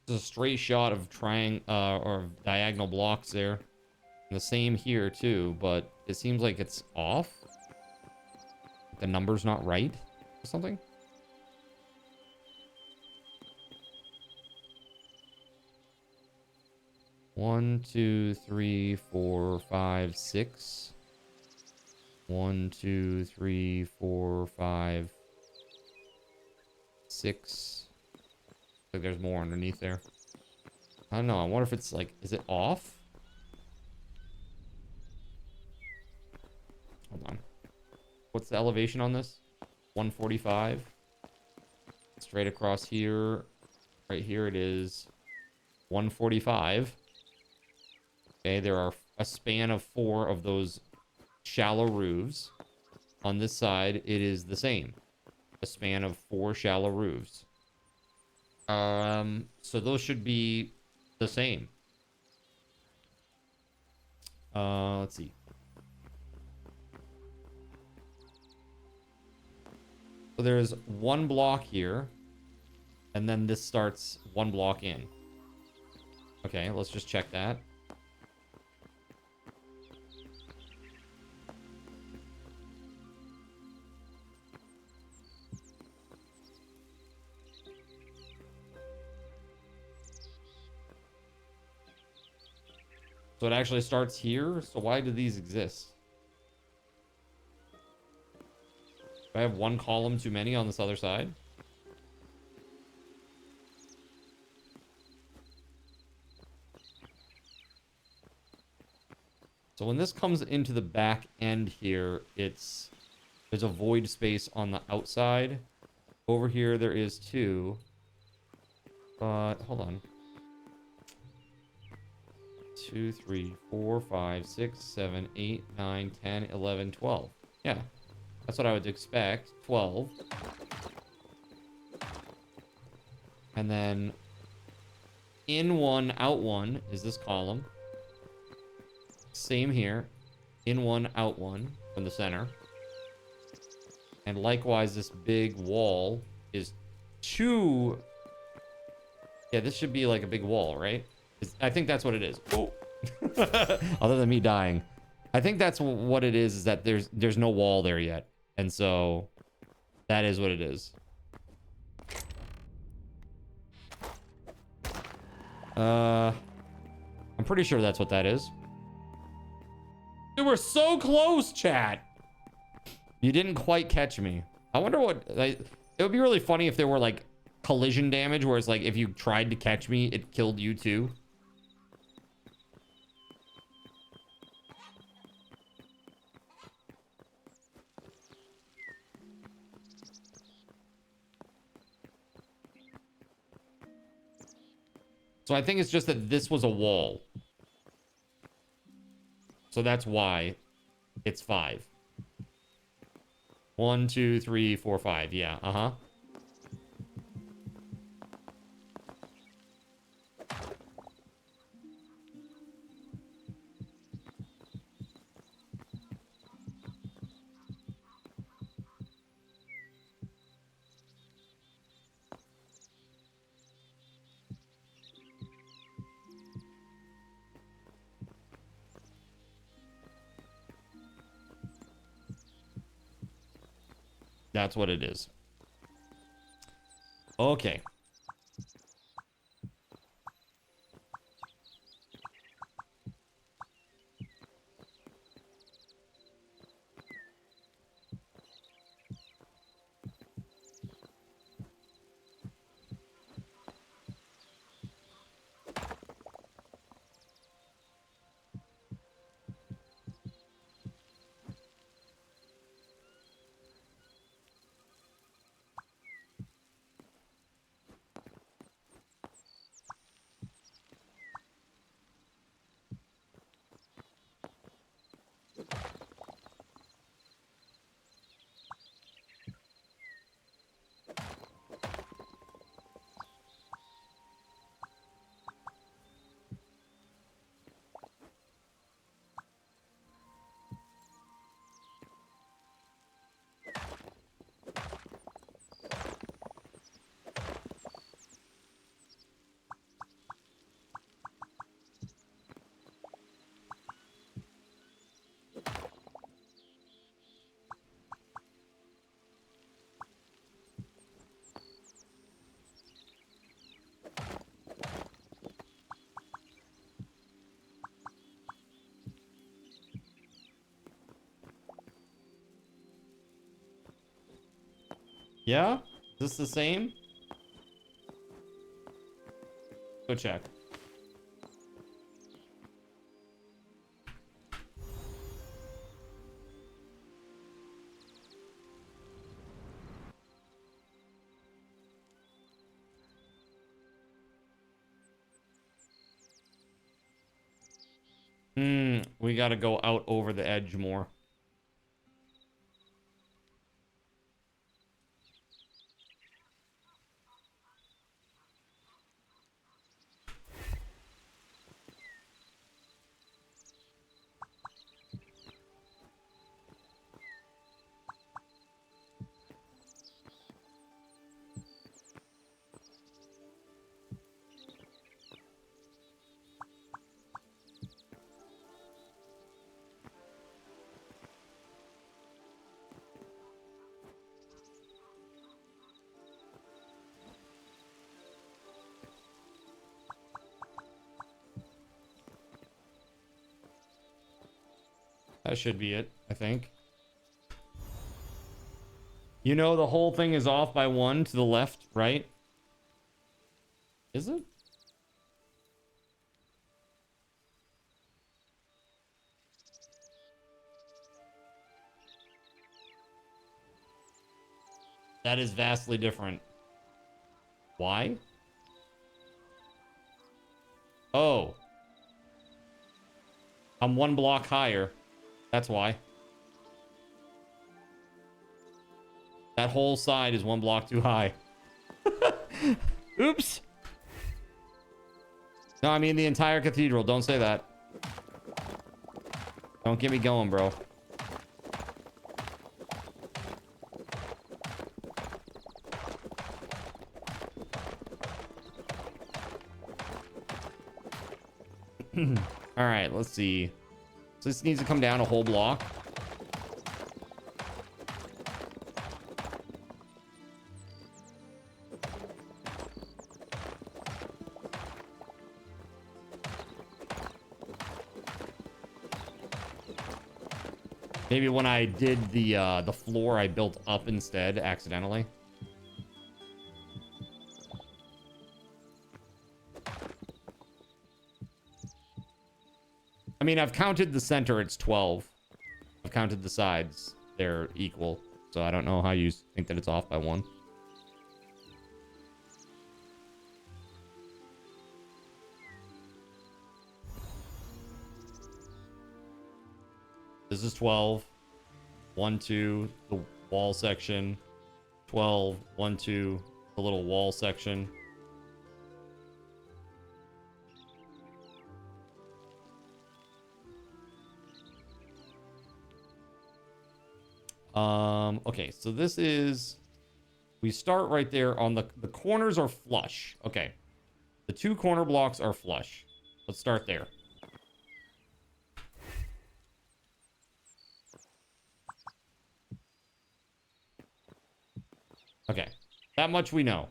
It's a straight shot of or diagonal blocks there. And the same here too, but it seems like it's off. The number's not right or something. One, 2, 3, 4, 5, 6. 1, 2, 3, 4, 5, 6. Like there's more underneath there. I don't know. I wonder if it's like, is it off? Hold on. What's the elevation on this? 145. Straight across here. Right here it is 145. Okay, there are a span of 4 of those shallow roofs. On this side, it is the same. A span of 4 shallow roofs. So those should be the same. Let's see. So there's 1 block here, and then this starts 1 block in. Okay, let's just check that. So it actually starts here. So why do these exist? I have one column too many on this other side? So when this comes into the back end here, there's a void space on the outside. Over here, there is two. Hold on. 2, 3, 4, 5, 6, 7, 8, 9, 10, 11, 12. Yeah, that's what I would expect. 12. And then in one, out one is this column. Same here. In one, out one from the center. And likewise, this big wall is 2. Yeah, this should be like a big wall, right? I think that's what it is. Oh, other than me dying, I think that's what it is that there's no wall there yet, and so that is what it is. I'm pretty sure that's what that is. Dude, we're so close, chat. You didn't quite catch me. I wonder what... it would be really funny if there were, like, collision damage, where it's like, if you tried to catch me, it killed you, too. So I think it's just that this was a wall. So that's why it's 5. 1, 2, 3, 4, 5. Yeah, uh-huh. That's what it is. Okay. Yeah? Is this the same? Go check. We gotta go out over the edge more. That should be it, I think. You know the whole thing is off by 1 to the left, right? Is it? That is vastly different. Why? Oh. I'm 1 block higher. That's why. That whole side is 1 block too high. Oops. No, I mean the entire cathedral. Don't say that. Don't get me going, bro. All right, let's see. So this needs to come down a whole block. Maybe when I did the floor, I built up instead accidentally. I mean, I've counted the center, it's 12. I've counted the sides, they're equal. So I don't know how you think that it's off by 1. This is 12. 1, 2, the wall section. 12, 1, 2, the little wall section. Okay, so this is, we start right there on the corners are flush. Okay. The 2 corner blocks are flush. Let's start there. Okay. That much we know.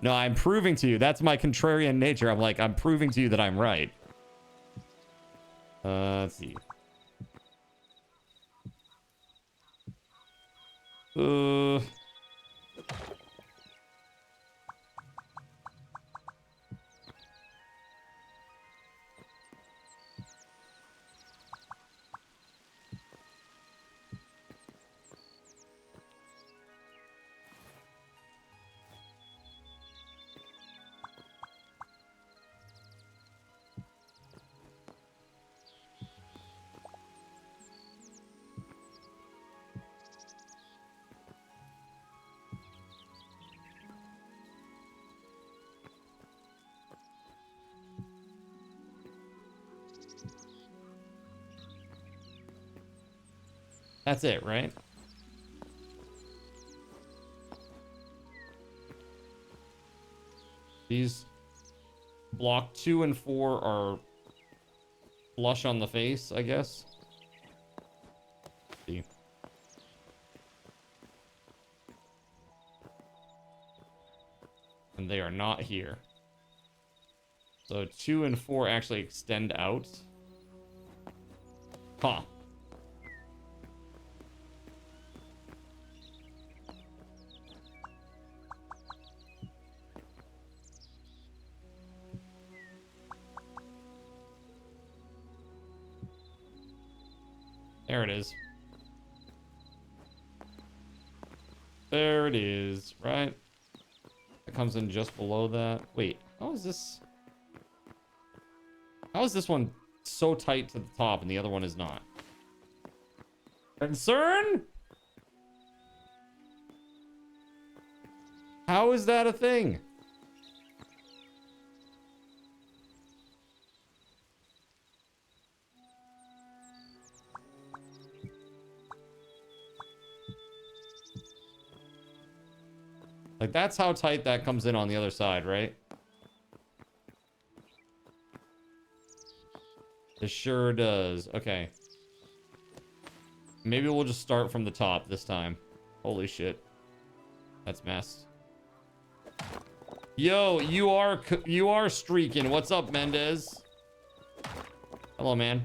No, I'm proving to you. That's my contrarian nature. I'm like, I'm proving to you that I'm right. Let's see. That's it, right? These block 2 and 4 are flush on the face, I guess. See. And they are not here. So 2 and 4 actually extend out. Huh. There it is. There it is, right? It comes in just below that. Wait, how is this? How is this one so tight to the top and the other one is not? Concern? How is that a thing? Like, that's how tight that comes in on the other side, right? It sure does. Okay. Maybe we'll just start from the top this time. Holy shit. That's messed. Yo, you are streaking. What's up, Mendez? Hello, man.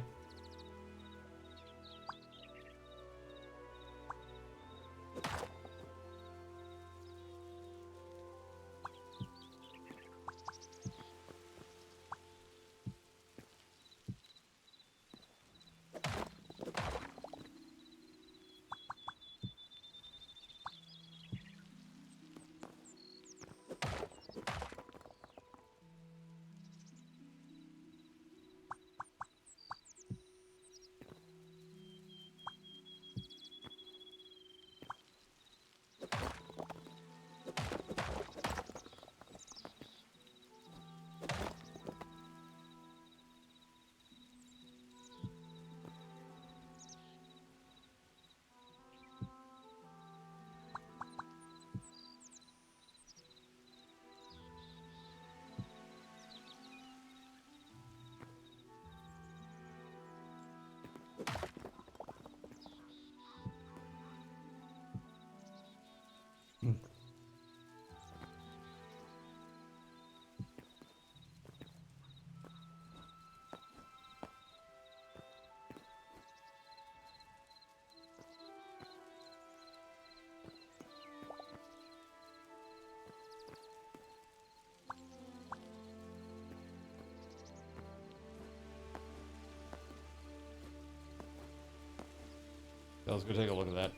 Let's go take a look at that.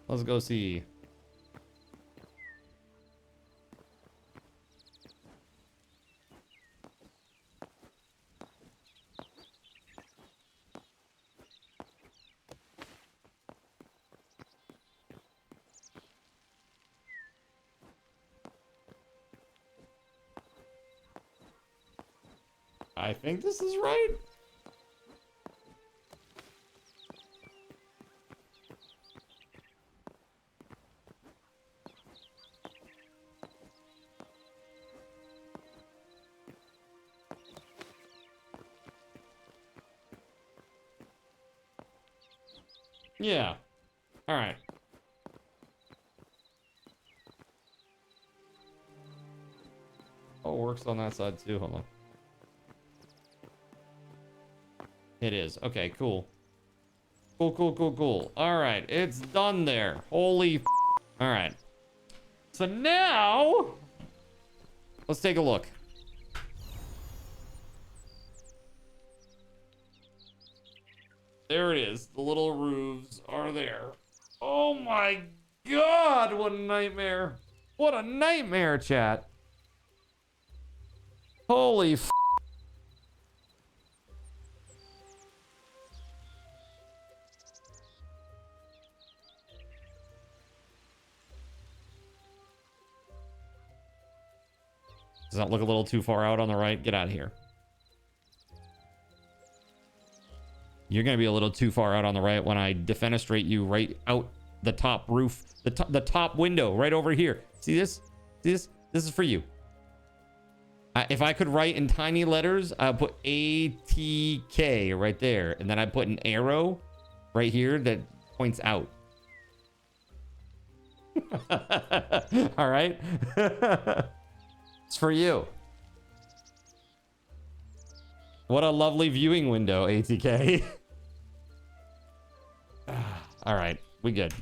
Let's go see. I think this is right. Yeah. All right. Oh, it works on that side too. Hold on. It is. Okay, cool. Cool. All right. It's done there. Holy f. All right. So now, let's take a look. There it is. The little roofs are there. Oh my God, what a nightmare. What a nightmare, chat. Holy f. Does that look a little too far out on the right? Get out of here. You're going to be a little too far out on the right when I defenestrate you right out the top roof, the top window right over here. See this? See this? This is for you. If I could write in tiny letters, I'll put ATK right there. And then I put an arrow right here that points out. All right. It's for you. What a lovely viewing window, ATK. All right, we good.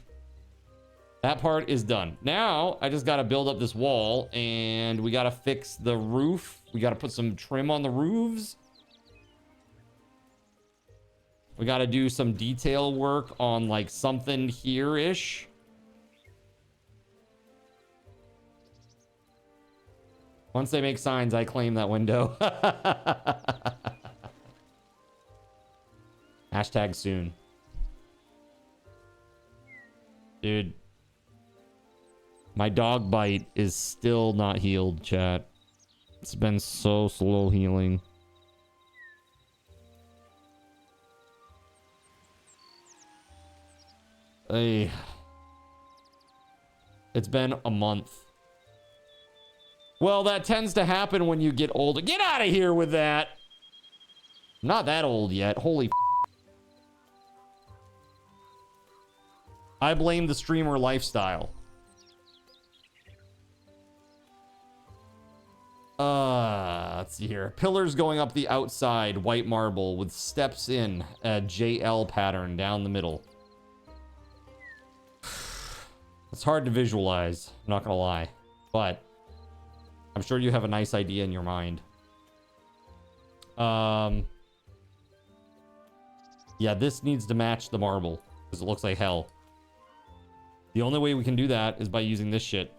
That part is done. Now, I just got to build up this wall, and we got to fix the roof. We got to put some trim on the roofs. We got to do some detail work on, like, something here-ish. Once they make signs, I claim that window. Hashtag soon. Dude. My dog bite is still not healed, chat. It's been so slow healing. Hey. It's been a month. Well, that tends to happen when you get older. Get out of here with that. Not that old yet. Holy I blame the streamer lifestyle. Let's see here. Pillars going up the outside, white marble with steps in a JL pattern down the middle. It's hard to visualize, I'm not gonna lie, but I'm sure you have a nice idea in your mind. Yeah, this needs to match the marble because it looks like hell. The only way we can do that is by using this shit.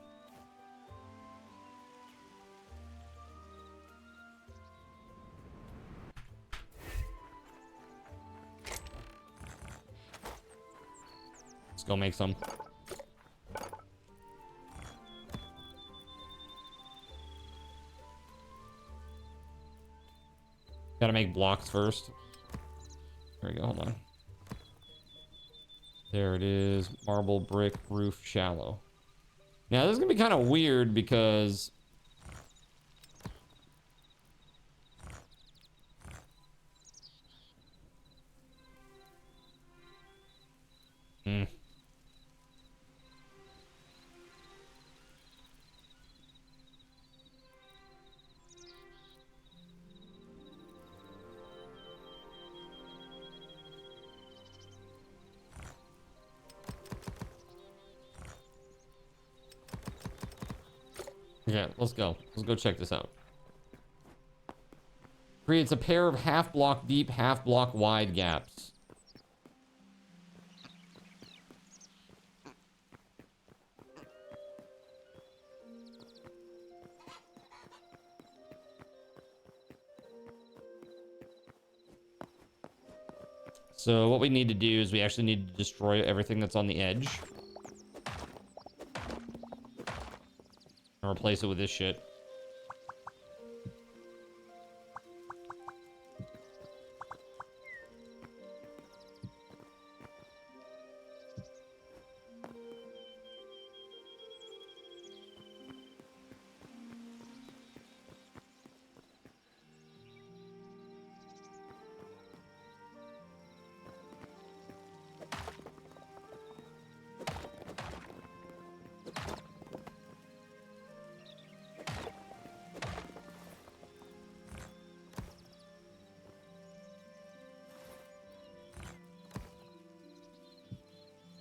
Let's go make some. Gotta make blocks first. There we go, hold on. There it is. Marble, brick, roof, shallow. Now, this is gonna be kind of weird because... Yeah, let's go. Let's go check this out. Creates a pair of half block deep, half block wide gaps. So what we need to do is we actually need to destroy everything that's on the edge. And replace it with this shit.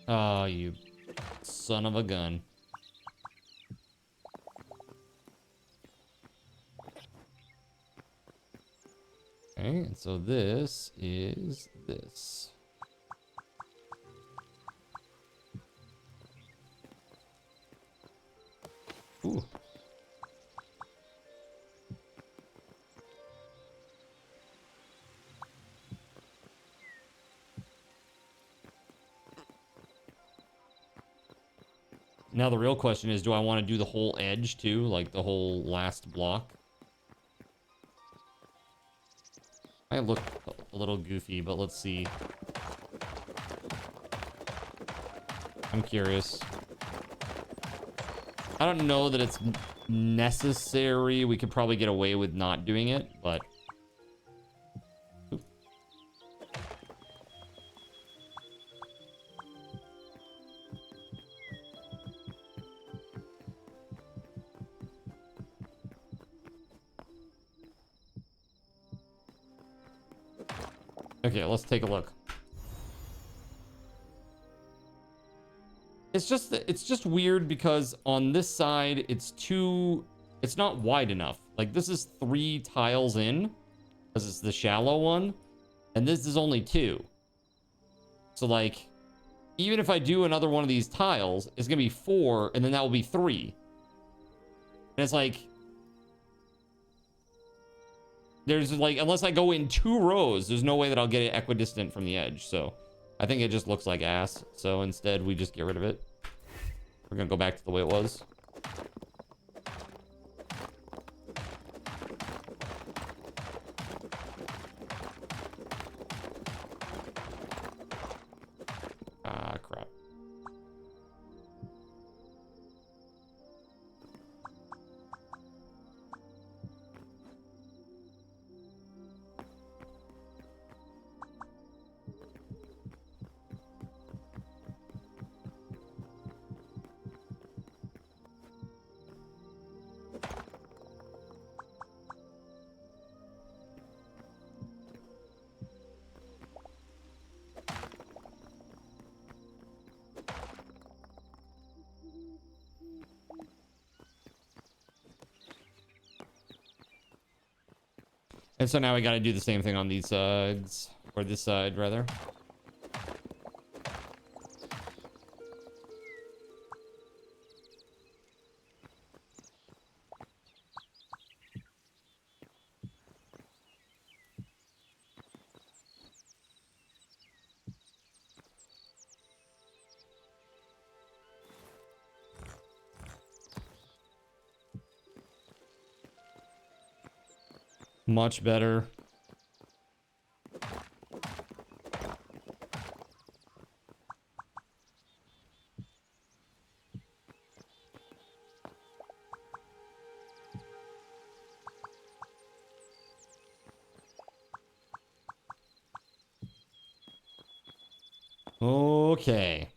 Oh, you son of a gun. Okay, and so this is this. Ooh. Now the real question is, do I want to do the whole edge too? Like the whole last block? I look a little goofy, but let's see. I'm curious. I don't know that it's necessary. We could probably get away with not doing it, but... Okay, let's take a look. It's just weird because on this side it's not wide enough. Like this is 3 tiles in because it's the shallow one, and this is only 2. So like even if I do another one of these tiles, it's gonna be 4, and then that will be 3. And it's like there's like, unless I go in 2 rows, there's no way that I'll get it equidistant from the edge. So I think it just looks like ass. So instead we just get rid of it. We're gonna go back to the way it was. Ah, crap. And so now we got to do the same thing on these sides, or this side rather. Much better. Okay.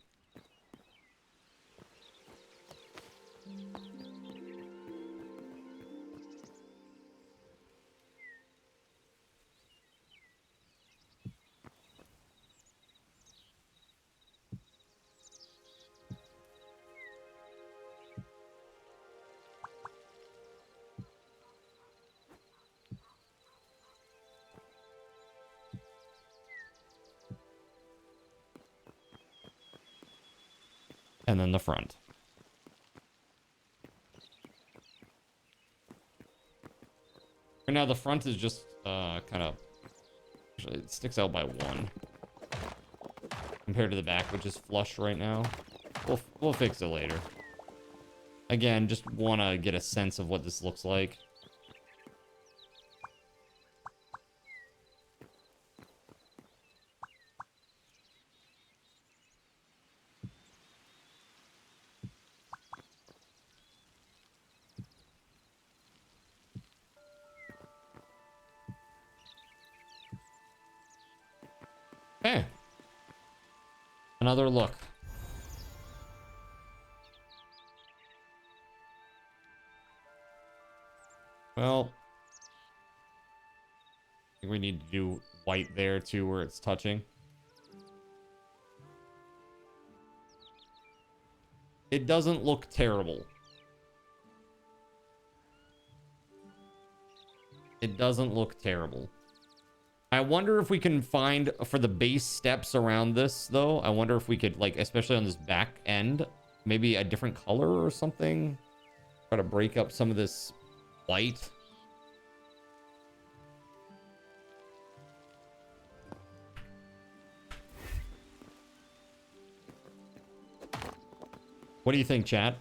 And then the front. Right now the front is just kind of, actually it sticks out by 1 compared to the back, which is flush right now. We'll fix it later. Again, just want to get a sense of what this looks like. Okay. Another look. Well, I think we need to do white there too, where it's touching. It doesn't look terrible. It doesn't look terrible. I wonder if we can find, for the base steps around this, though, I wonder if we could, like, especially on this back end, maybe a different color or something. Try to break up some of this white. What do you think, chat?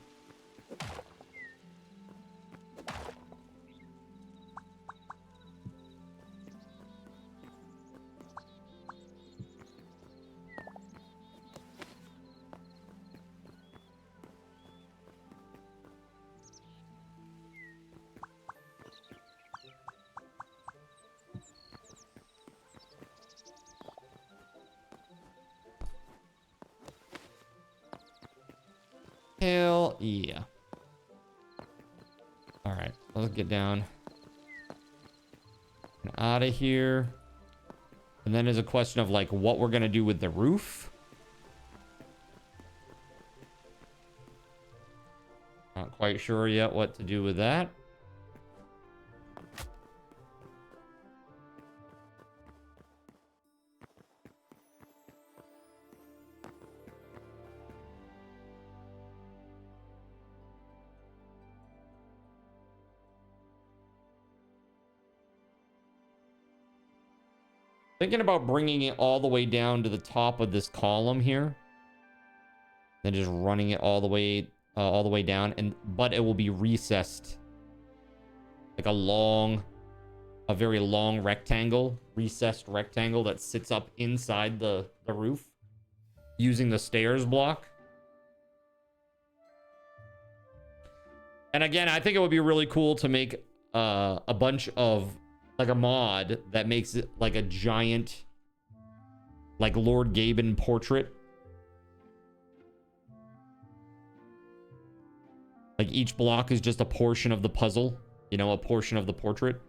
Hell yeah. All right, let's get down and out of here. And then there's a question of like what we're gonna do with the roof. Not quite sure yet what to do with that. Thinking about bringing it all the way down to the top of this column here, then just running it all the way down, and but it will be recessed like a very long rectangle, recessed rectangle that sits up inside the roof using the stairs block. And again, I think it would be really cool to make a bunch of like a mod that makes it like a giant like Lord Gaben portrait. Like each block is just a portion of the puzzle, you know, a portion of the portrait.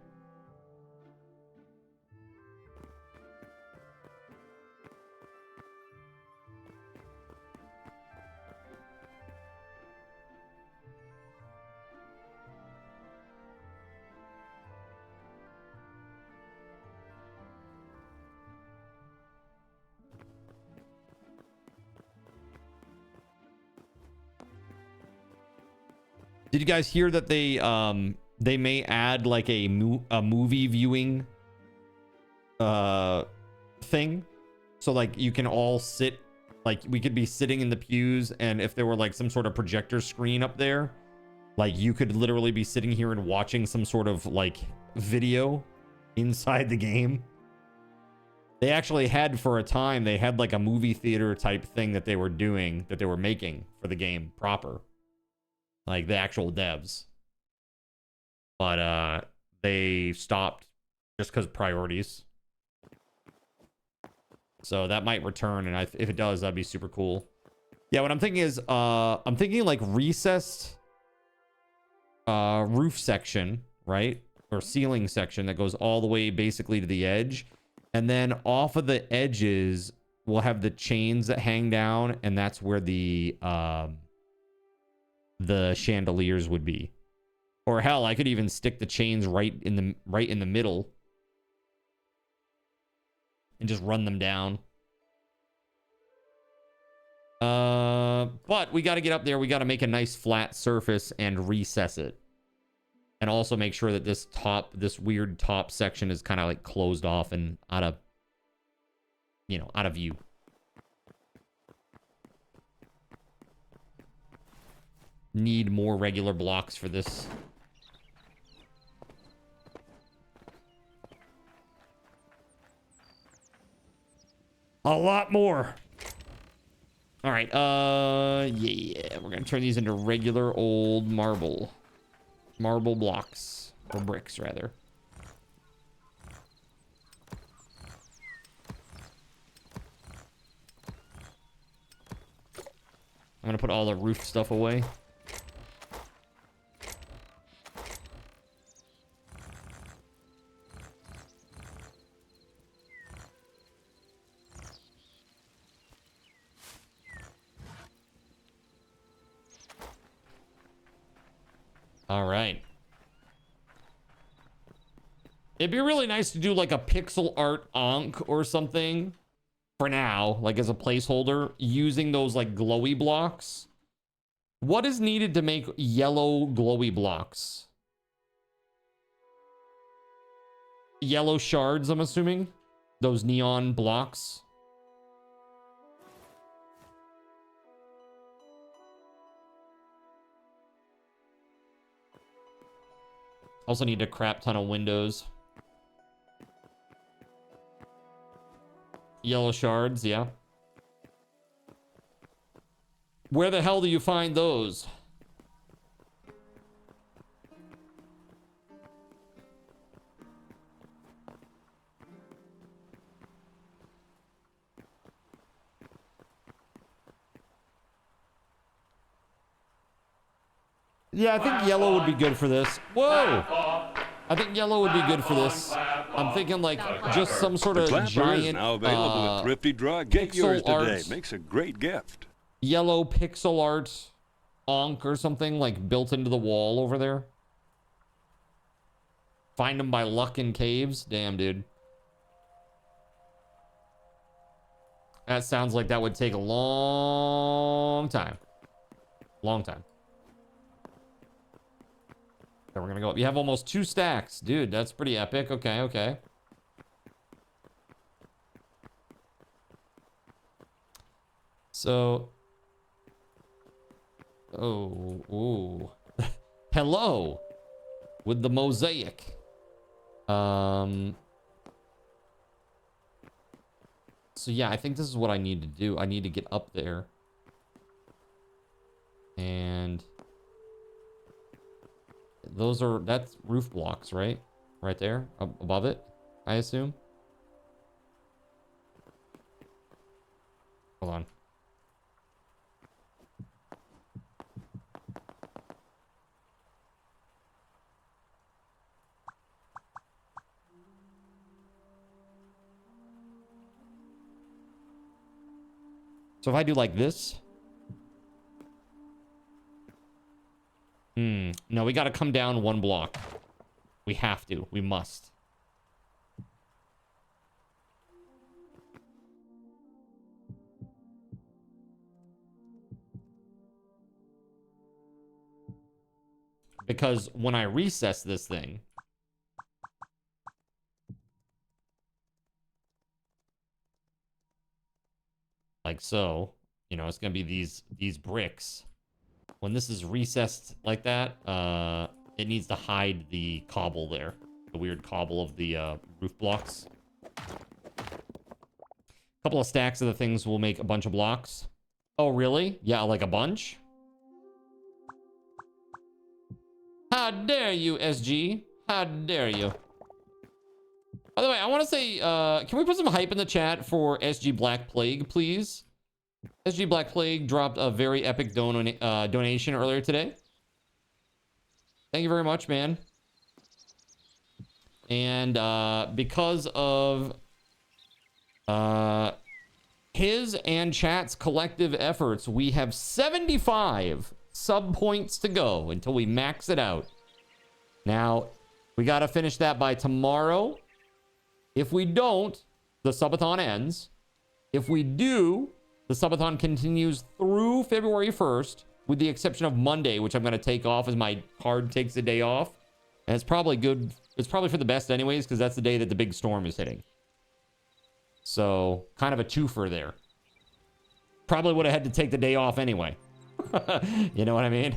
Did you guys hear that they may add like a movie viewing thing? So like you can all sit, like we could be sitting in the pews, and if there were like some sort of projector screen up there, like you could literally be sitting here and watching some sort of like video inside the game. They actually had, for a time, they had like a movie theater type thing that they were doing, that they were making for the game proper. Like the actual devs. But they stopped just because priorities. So that might return, and if it does, that'd be super cool. Yeah, what I'm thinking is, I'm thinking like recessed roof section, right? Or ceiling section that goes all the way basically to the edge. And then off of the edges, we'll have the chains that hang down, and that's where the chandeliers would be. Or hell, I could even stick the chains right in the middle and just run them down. But we got to get up there. We got to make a nice flat surface and recess it. And also make sure that this weird top section is kind of like closed off and out of view. Need more regular blocks for this. A lot more. All right. Yeah. We're going to turn these into regular old marble blocks, or bricks rather. I'm gonna put all the roof stuff away. All right. It'd be really nice to do like a pixel art onk or something for now, like as a placeholder, using those like glowy blocks. What is needed to make yellow glowy blocks? Yellow shards, I'm assuming. Those neon blocks. Also need a crap ton of windows. Yellow shards, yeah. Where the hell do you find those? Yeah, I think yellow would be good for this. Whoa! I think yellow would be good for this. I'm thinking like just some sort of giant is now available at Thrifty Drug. Get yours today. art. Makes a great gift. Yellow pixel art onk or something like built into the wall over there. Find them by luck in caves. Damn, dude. That sounds like that would take a long time. Long time. Okay, we're gonna go up. You have almost 2 stacks. Dude, that's pretty epic. Okay, okay. So... Oh, ooh. Hello! With the mosaic. So yeah, I think this is what I need to do. I need to get up there. And... that's roof blocks, right? Right there, above it, I assume. Hold on. So if I do like this. No, we got to come down 1 block. We have to. We must. Because when I recess this thing, like so, you know, it's gonna be these bricks. When this is recessed like that, it needs to hide the cobble there, the weird cobble of the roof blocks. A couple of stacks of the things will make a bunch of blocks. Oh, really? Yeah, like a bunch? How dare you, SG? How dare you? By the way, I want to say, can we put some hype in the chat for SG Black Plague, please? SG Black Plague dropped a very epic donation earlier today. Thank you very much, man. And because of his and chat's collective efforts, we have 75 sub points to go until we max it out. Now, we got to finish that by tomorrow. If we don't, the subathon ends. If we do, the subathon continues through February 1st, with the exception of Monday, which I'm going to take off as my card takes a day off. And it's probably good. It's probably for the best anyways, because that's the day that the big storm is hitting. So, kind of a twofer there. Probably would have had to take the day off anyway. You know what I mean?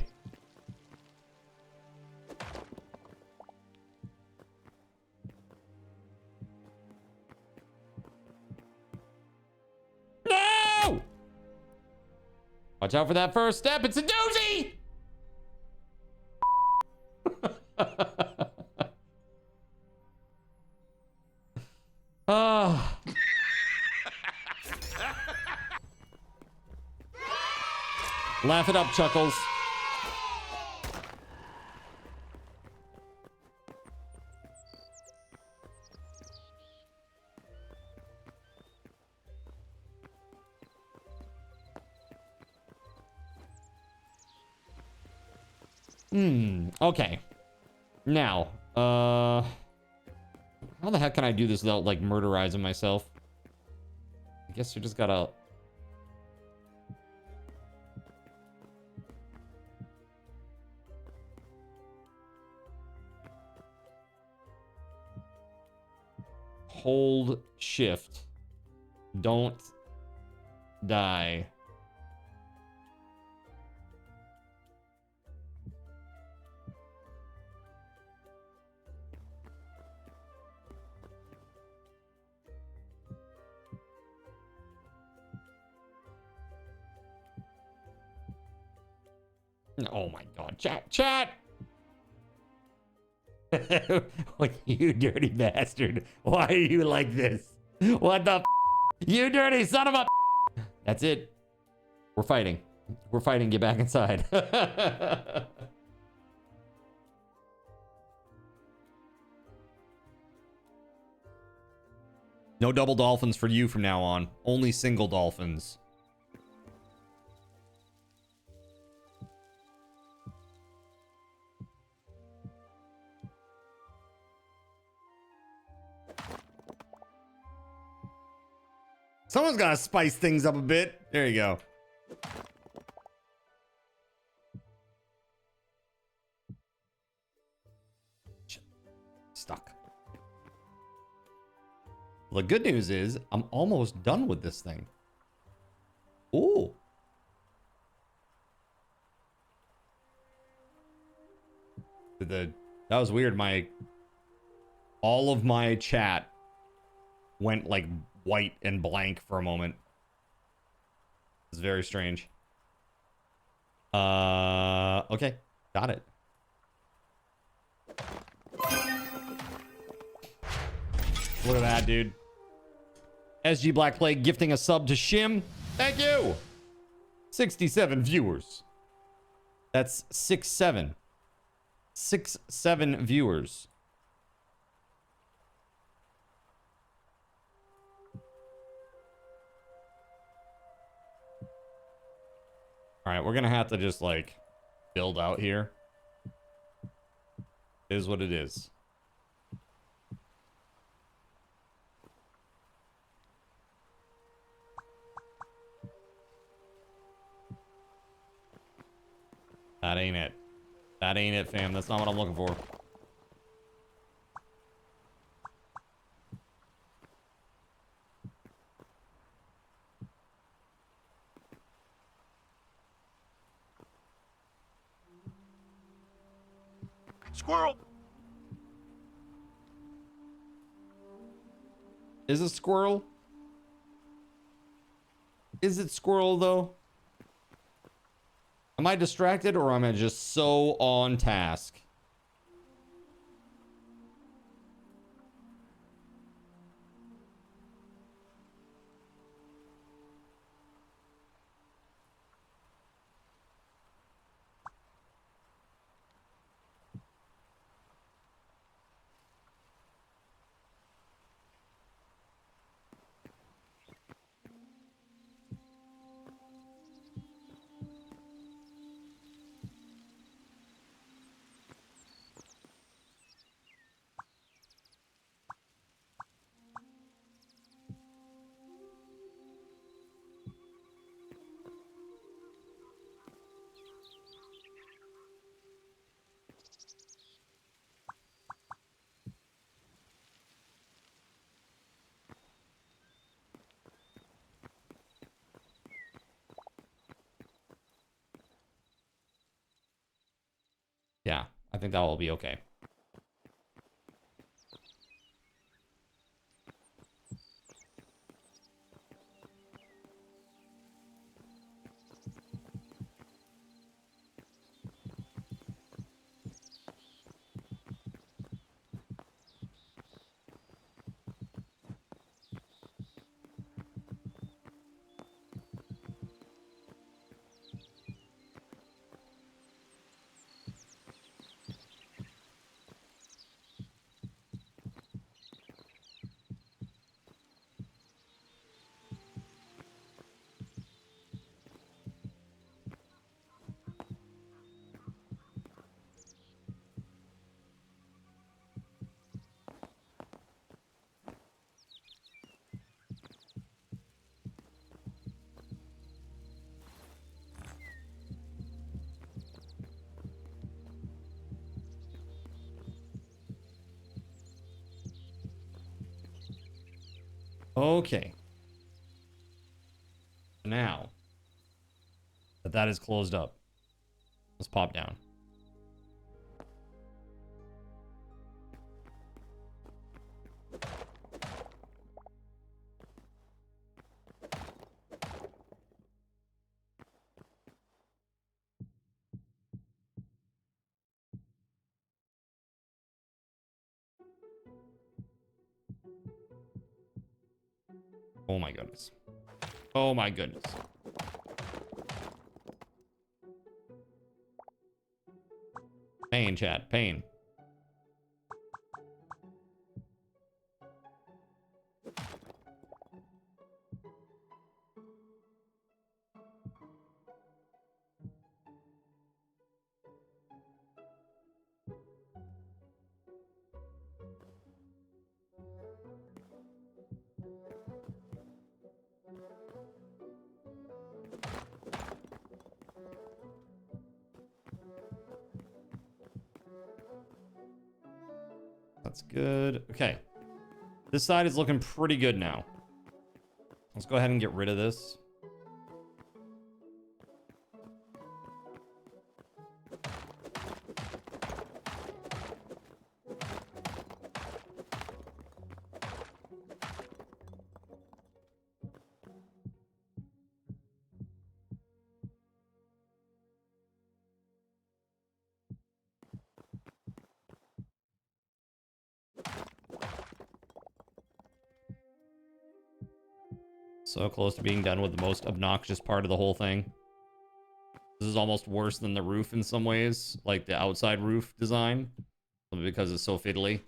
No! Watch out for that first step. It's a doozy! Ah. Laugh it up, Chuckles. Okay. Now, how the heck can I do this without, like, murderizing myself? I guess you just gotta... hold shift. Don't die. Oh my god. Chat! Like, you dirty bastard. Why are you like this? What the f? You dirty son of a... That's it. We're fighting. We're fighting. Get back inside. No double dolphins for you from now on. Only single dolphins. Someone's got to spice things up a bit. There you go. Stuck. Well, the good news is I'm almost done with this thing. Ooh. That was weird. All of my chat went like white and blank for a moment. It's very strange. Okay, got it. Look at that, dude. SG Black Plague gifting a sub to Shim. Thank you. 67 viewers. That's 6-7. 6-7 viewers. All right, we're gonna have to just like build out here. It is what it is. That ain't it. That ain't it, fam. That's not what I'm looking for. Squirrel! Is it squirrel? Is it squirrel, though? Am I distracted or am I just so on task? Yeah, I think that will be okay. Okay. Now that that is closed up, let's pop down. Oh my goodness. Oh my goodness. Pain, chat. Pain. That's good. Okay. This side is looking pretty good now. Let's go ahead and get rid of this. So close to being done with the most obnoxious part of the whole thing. This is almost worse than the roof in some ways, like the outside roof design, because it's so fiddly.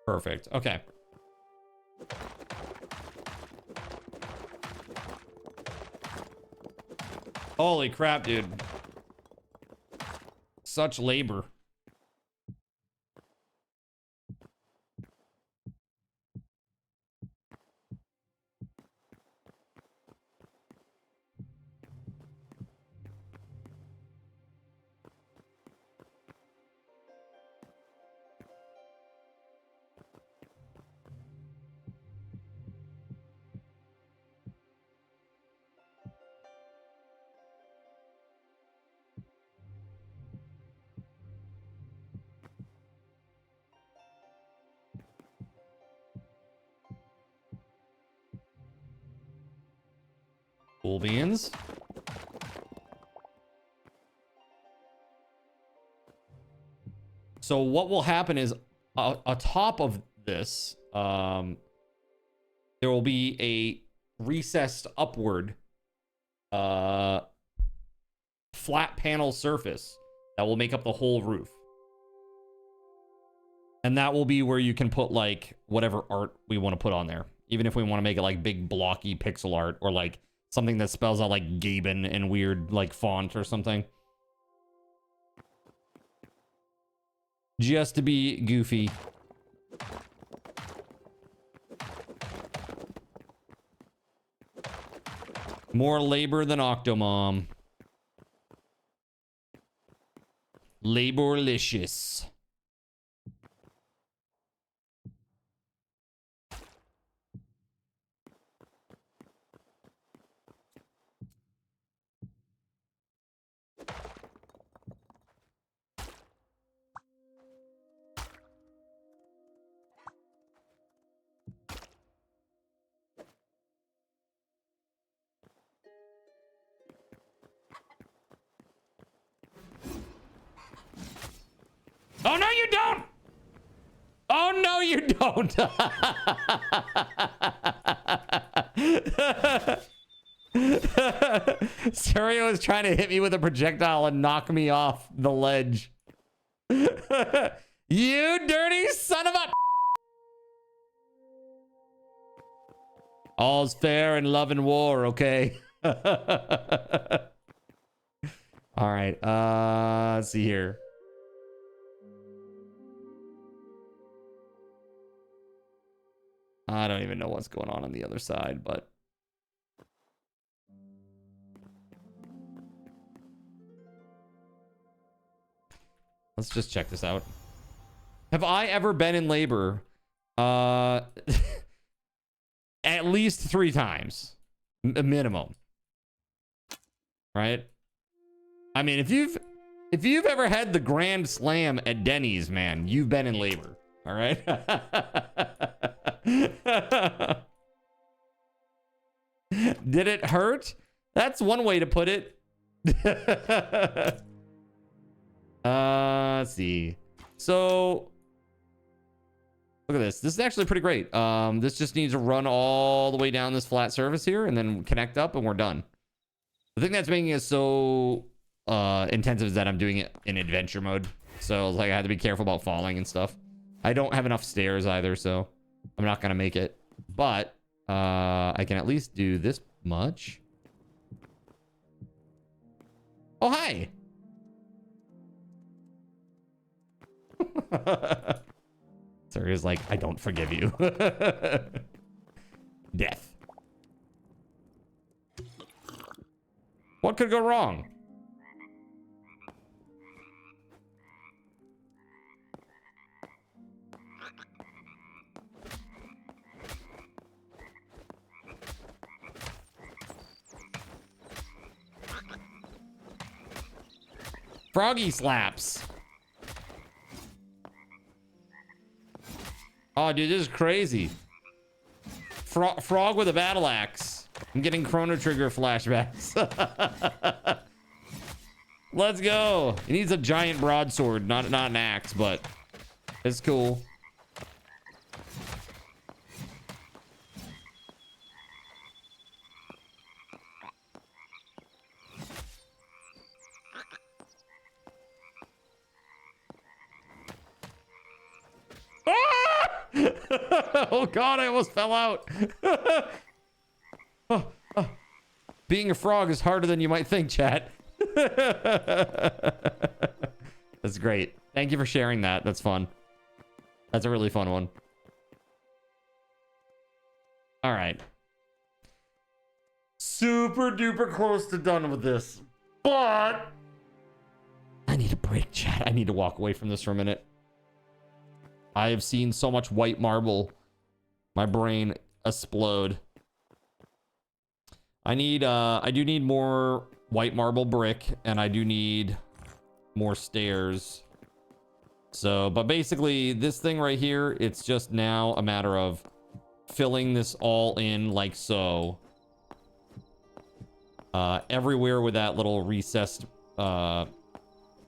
Perfect. Okay. Holy crap, dude. Such labor. Cool beans. So what will happen is atop of this, there will be a recessed upward flat panel surface that will make up the whole roof. And that will be where you can put like whatever art we want to put on there. Even if we want to make it like big blocky pixel art or like something that spells out like Gaben in weird like font or something. Just to be goofy. More labor than Octomom. Laborlicious. Oh, no, you don't. Oh, no, you don't. Serio is trying to hit me with a projectile and knock me off the ledge. You dirty son of a... All's fair in love and war, okay? All right, let's see here. I don't even know what's going on the other side, but... Let's just check this out. Have I ever been in labor? At least 3 times. Minimum. Right? I mean, if you've ever had the Grand Slam at Denny's, man, you've been in labor. All right? Did it hurt? That's one way to put it. Let's see. So look at this. This is actually pretty great. This just needs to run all the way down this flat surface here and then connect up and we're done. The thing that's making it so intensive is that I'm doing it in adventure mode. So like I had to be careful about falling and stuff. I don't have enough stairs either, so I'm not gonna make it. But I can at least do this much. Oh, hi. Sarah's like, I don't forgive you. Death. What could go wrong? Froggy slaps. Oh, dude, this is crazy. Frog with a battle axe. I'm getting Chrono Trigger flashbacks. Let's go. He needs a giant broadsword, not an axe, but it's cool. Oh God, I almost fell out. Oh, oh. Being a frog is harder than you might think, chat. That's great. Thank you for sharing that. That's fun. That's a really fun one. All right. Super duper close to done with this. But I need a break, chat. I need to walk away from this for a minute. I have seen so much white marble. My brain explode. I do need more white marble brick, and I do need more stairs. So, but basically this thing right here, it's just now a matter of filling this all in like so. Everywhere with that little recessed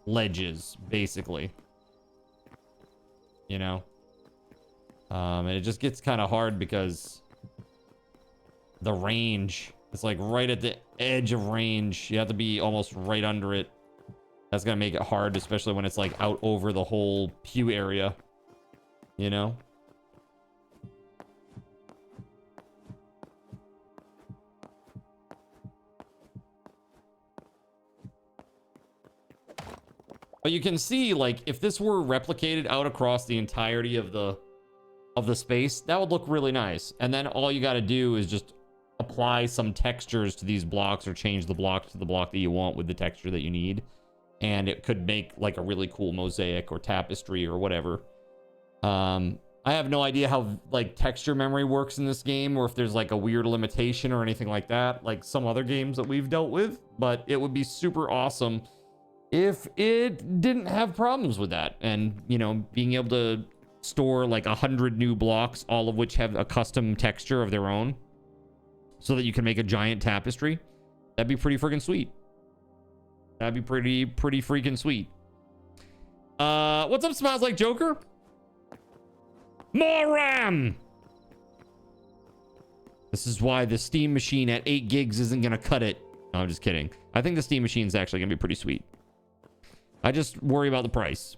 ledges, basically. You know? And it just gets kind of hard because the range, it's like right at the edge of range. You have to be almost right under it. That's gonna make it hard, especially when it's like out over the whole pew area. You know? But you can see, like, if this were replicated out across the entirety of the space, that would look really nice. And then all you got to do is just apply some textures to these blocks or change the block to the block that you want with the texture that you need. And it could make like a really cool mosaic or tapestry or whatever. I have no idea how like texture memory works in this game, or if there's like a weird limitation or anything like that, like some other games that we've dealt with. But it would be super awesome if it didn't have problems with that. And, you know, being able to store like 100 new blocks, all of which have a custom texture of their own, so that you can make a giant tapestry. That'd be pretty freaking sweet. That'd be pretty freaking sweet. What's up, Smiles Like Joker? More RAM! This is why the Steam machine at 8 gigs isn't gonna cut it. No, I'm just kidding. I think the Steam machine is actually gonna be pretty sweet. I just worry about the price.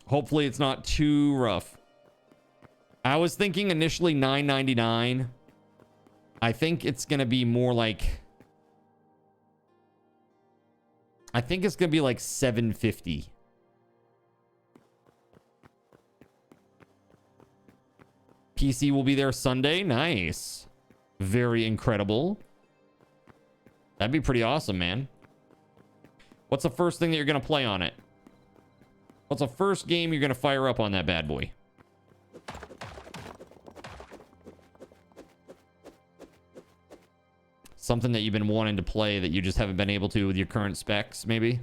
Hopefully it's not too rough. I was thinking initially $9.99. I think it's gonna be more like, I think it's gonna be like $7.50. PC will be there Sunday. Nice. Very incredible. That'd be pretty awesome, man. What's the first thing that you're gonna play on it? What's the first game you're gonna fire up on that bad boy? Something that you've been wanting to play that you just haven't been able to with your current specs, maybe?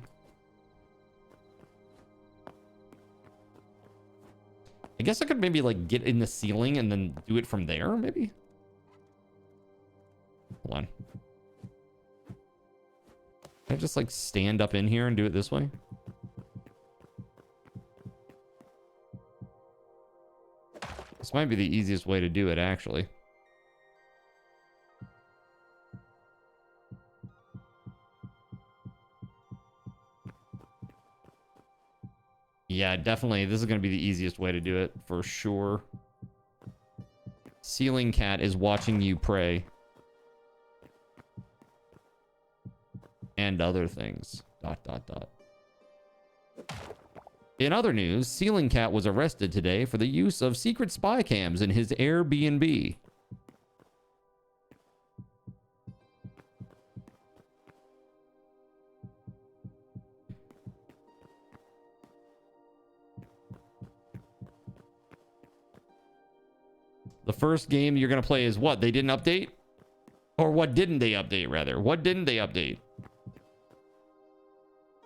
I guess I could maybe like get in the ceiling and then do it from there, maybe? Hold on. Can I just like stand up in here and do it this way? This might be the easiest way to do it, actually. Yeah, definitely. This is going to be the easiest way to do it, for sure. Ceiling Cat is watching you pray. And other things. ... In other news, Ceiling Cat was arrested today for the use of secret spy cams in his Airbnb. The first game you're going to play is what? They didn't update? Or what didn't they update, rather? What didn't they update?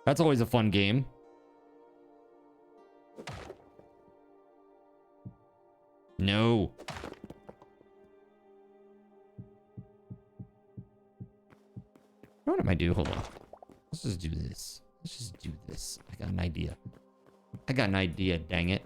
That's always a fun game. No. What am I doing? Hold on. Let's just do this. Let's just do this. I got an idea. I got an idea, dang it.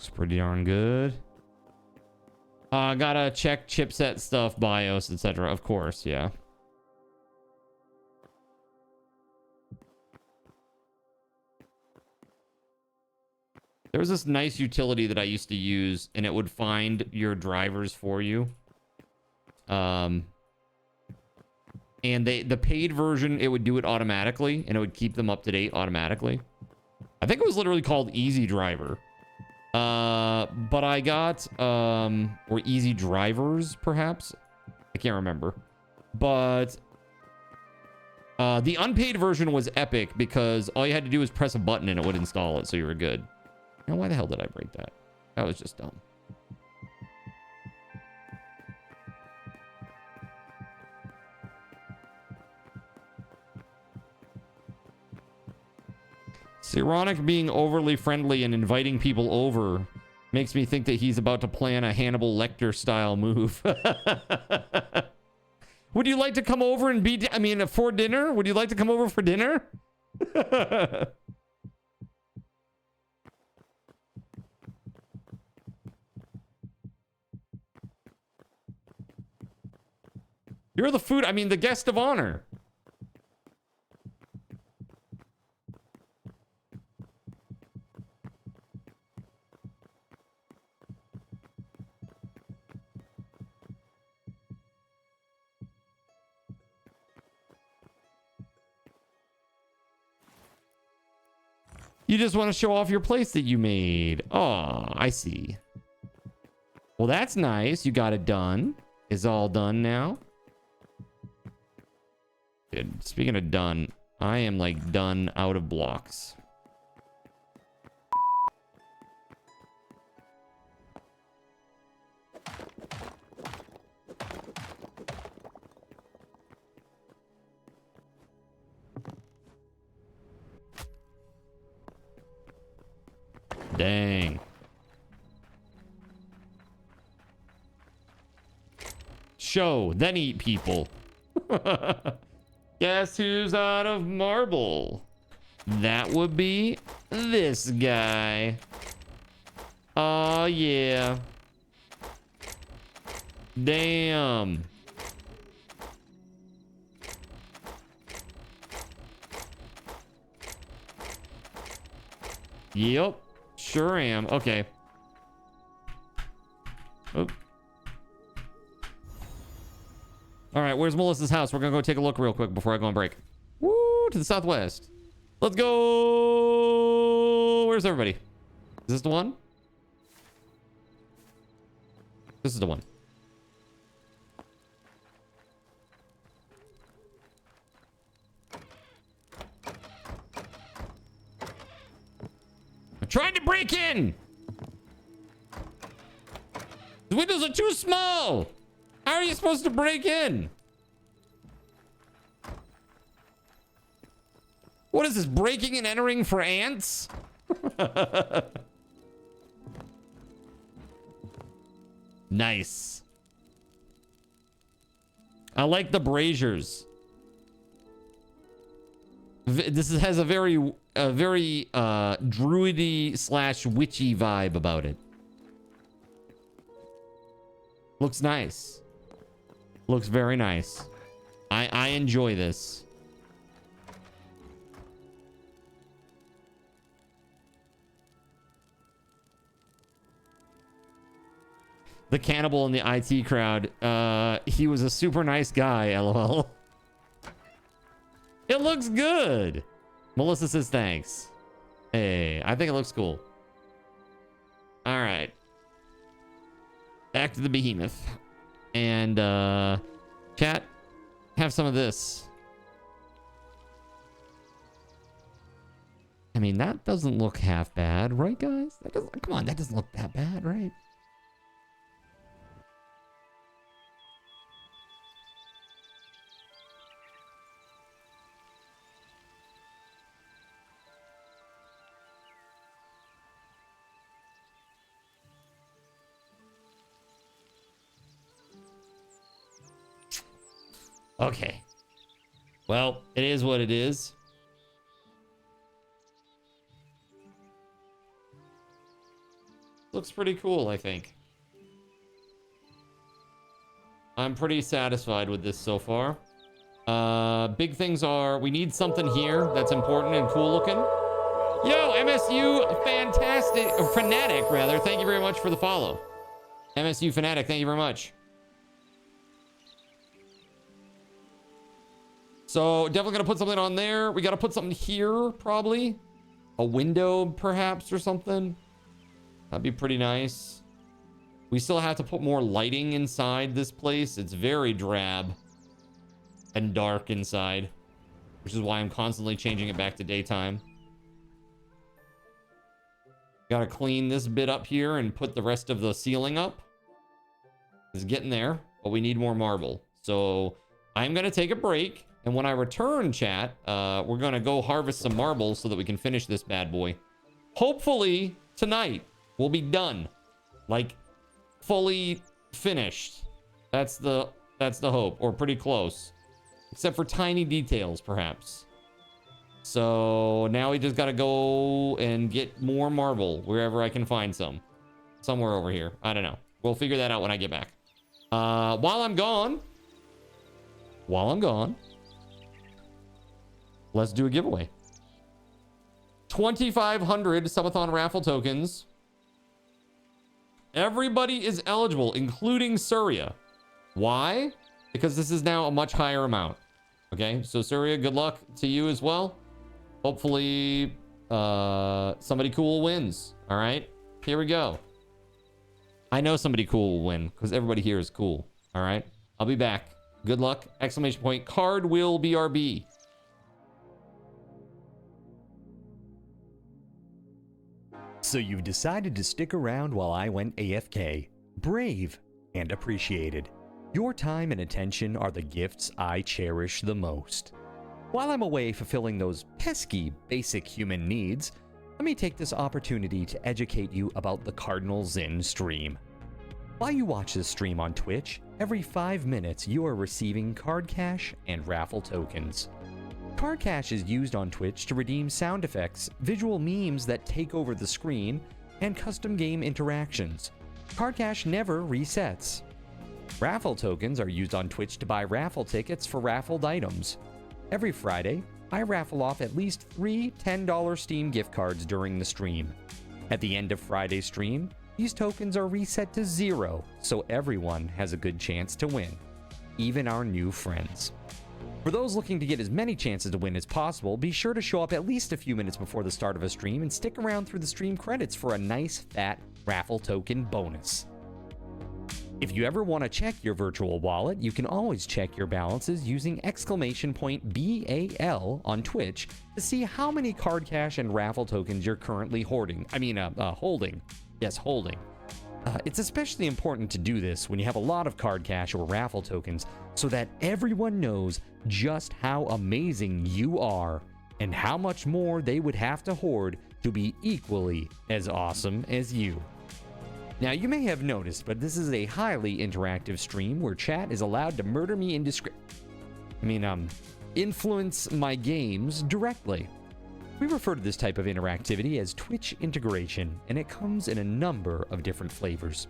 Looks pretty darn good. Gotta check chipset stuff, BIOS, etc. Of course, yeah. There was this nice utility that I used to use, and it would find your drivers for you. And the paid version, it would do it automatically, and it would keep them up to date automatically. I think it was literally called Easy Driver. But I got, or Easy Drivers, perhaps? I can't remember. But the unpaid version was epic because all you had to do was press a button and it would install it, so you were good. Now, why the hell did I break that? That was just dumb. It's ironic being overly friendly and inviting people over makes me think that he's about to plan a Hannibal Lecter style move. Would you like to come over and be, for dinner? Would you like to come over for dinner? You're the food, the guest of honor. You just want to show off your place that you made. Oh, I see. Well, that's nice. You got it done. It's all done now. Dude, speaking of done, I am like done out of blocks. Dang. Show, then eat people. Guess who's out of marble? That would be this guy. Oh, yeah. Damn. Yep. Sure am. Okay. Oop. All right, where's Melissa's house? We're gonna go take a look real quick before I go on break. Woo, to the southwest. Let's go. Where's everybody? Is this the one? This is the one. I'm trying to break in. The windows are too small. How are you supposed to break in? What is this, breaking and entering for ants? Nice. I like the braziers. This has a very druidy / witchy vibe about it. Looks nice. Looks very nice. I enjoy this. The cannibal in the IT crowd. He was a super nice guy, LOL. It looks good. Melissa says thanks. Hey, I think it looks cool. All right. Back to the behemoth. And chat, have some of this. I mean, that doesn't look half bad, right, guys? That doesn't, come on, that doesn't look that bad, right? Okay. Well, it is what it is. Looks pretty cool, I think. I'm pretty satisfied with this so far. Big things are, we need something here that's important and cool looking. Yo, MSU Fantastic, or Fanatic rather, thank you very much for the follow. MSU Fanatic, thank you very much. So definitely gonna put something on there. We gotta put something here, probably. A window, perhaps, or something. That'd be pretty nice. We still have to put more lighting inside this place. It's very drab and dark inside, which is why I'm constantly changing it back to daytime. Gotta clean this bit up here and put the rest of the ceiling up. It's getting there, but we need more marble. So I'm gonna take a break, and when I return, chat, we're gonna go harvest some marble so that we can finish this bad boy. Hopefully tonight we'll be done, like fully finished. That's the hope, or pretty close, except for tiny details, perhaps. So now we just gotta go and get more marble wherever I can find some. Somewhere over here. I don't know. We'll figure that out when I get back. While I'm gone, let's do a giveaway. 2,500 subathon raffle tokens. Everybody is eligible, including Surya. Why? Because this is now a much higher amount. Okay, so Surya, good luck to you as well. Hopefully, somebody cool wins. All right, here we go. I know somebody cool will win because everybody here is cool. All right, I'll be back. Good luck! Exclamation point. Card will BRB. So you've decided to stick around while I went AFK. Brave and appreciated. Your time and attention are the gifts I cherish the most. While I'm away fulfilling those pesky basic human needs, let me take this opportunity to educate you about the Cardinal Zin stream. While you watch this stream on Twitch, every 5 minutes you are receiving card cash and raffle tokens. Card cash is used on Twitch to redeem sound effects, visual memes that take over the screen, and custom game interactions. Card cash never resets. Raffle tokens are used on Twitch to buy raffle tickets for raffled items. Every Friday, I raffle off at least 3 $10 Steam gift cards during the stream. At the end of Friday's stream, these tokens are reset to 0, so everyone has a good chance to win, even our new friends. For those looking to get as many chances to win as possible, be sure to show up at least a few minutes before the start of a stream and stick around through the stream credits for a nice fat raffle token bonus. If you ever want to check your virtual wallet, you can always check your balances using !BAL on Twitch to see how many card cash and raffle tokens you're currently holding. Yes, holding. It's especially important to do this when you have a lot of card cash or raffle tokens so that everyone knows just how amazing you are and how much more they would have to hoard to be equally as awesome as you. Now, you may have noticed, but this is a highly interactive stream where chat is allowed to murder me influence my games directly. We refer to this type of interactivity as Twitch integration, and it comes in a number of different flavors.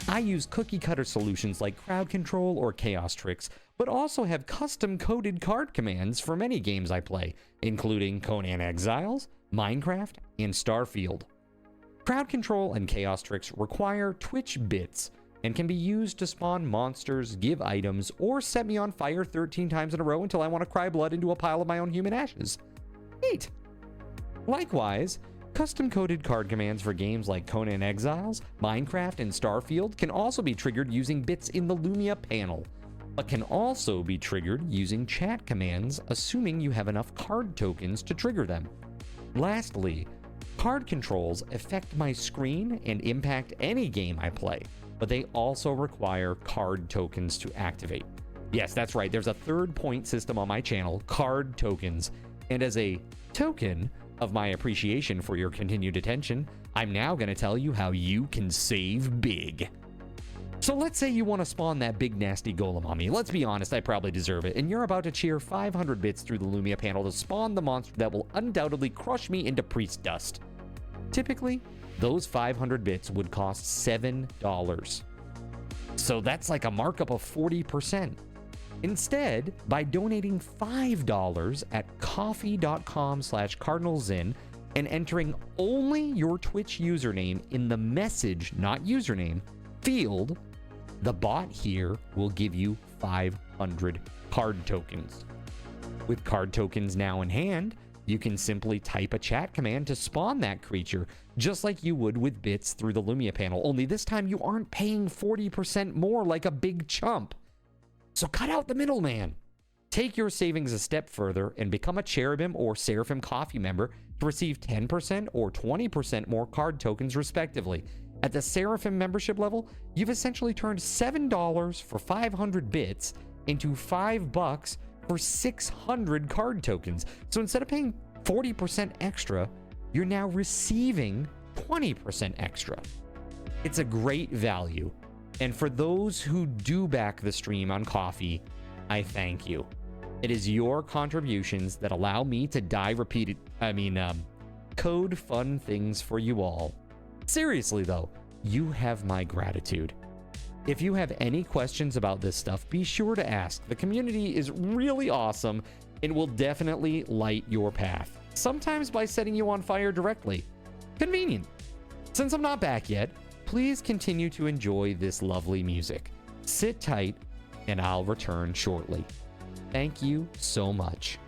I use cookie-cutter solutions like crowd control or chaos tricks, but also have custom-coded card commands for many games I play, including Conan Exiles, Minecraft, and Starfield. Crowd control and chaos tricks require Twitch bits and can be used to spawn monsters, give items, or set me on fire 13 times in a row until I want to cry blood into a pile of my own human ashes. Neat! Likewise, custom-coded card commands for games like Conan Exiles, Minecraft, and Starfield can also be triggered using bits in the Lumia panel, but can also be triggered using chat commands, assuming you have enough card tokens to trigger them. Lastly, card controls affect my screen and impact any game I play, but they also require card tokens to activate. Yes, that's right, there's a third point system on my channel, card tokens, and as a token of my appreciation for your continued attention, I'm now going to tell you how you can save big. So let's say you want to spawn that big nasty golem on me. Let's be honest, I probably deserve it. And you're about to cheer 500 bits through the Lumia panel to spawn the monster that will undoubtedly crush me into priest dust. Typically, those 500 bits would cost $7. So that's like a markup of 40%. Instead, by donating $5 at coffee.com/cardinalzin and entering only your Twitch username in the message, not username, field, the bot here will give you 500 card tokens. With card tokens now in hand, you can simply type a chat command to spawn that creature, just like you would with bits through the Lumia panel, only this time you aren't paying 40% more like a big chump. So cut out the middleman. Take your savings a step further and become a Cherubim or Seraphim Coffee member to receive 10% or 20% more card tokens respectively. At the Seraphim membership level, you've essentially turned $7 for 500 bits into $5 for 600 card tokens. So instead of paying 40% extra, you're now receiving 20% extra. It's a great value. And for those who do back the stream on Coffee, I thank you. It is your contributions that allow me to code fun things for you all. Seriously though, you have my gratitude. If you have any questions about this stuff, be sure to ask. The community is really awesome and will definitely light your path, sometimes by setting you on fire directly. Convenient. Since I'm not back yet, please continue to enjoy this lovely music. Sit tight, and I'll return shortly. Thank you so much.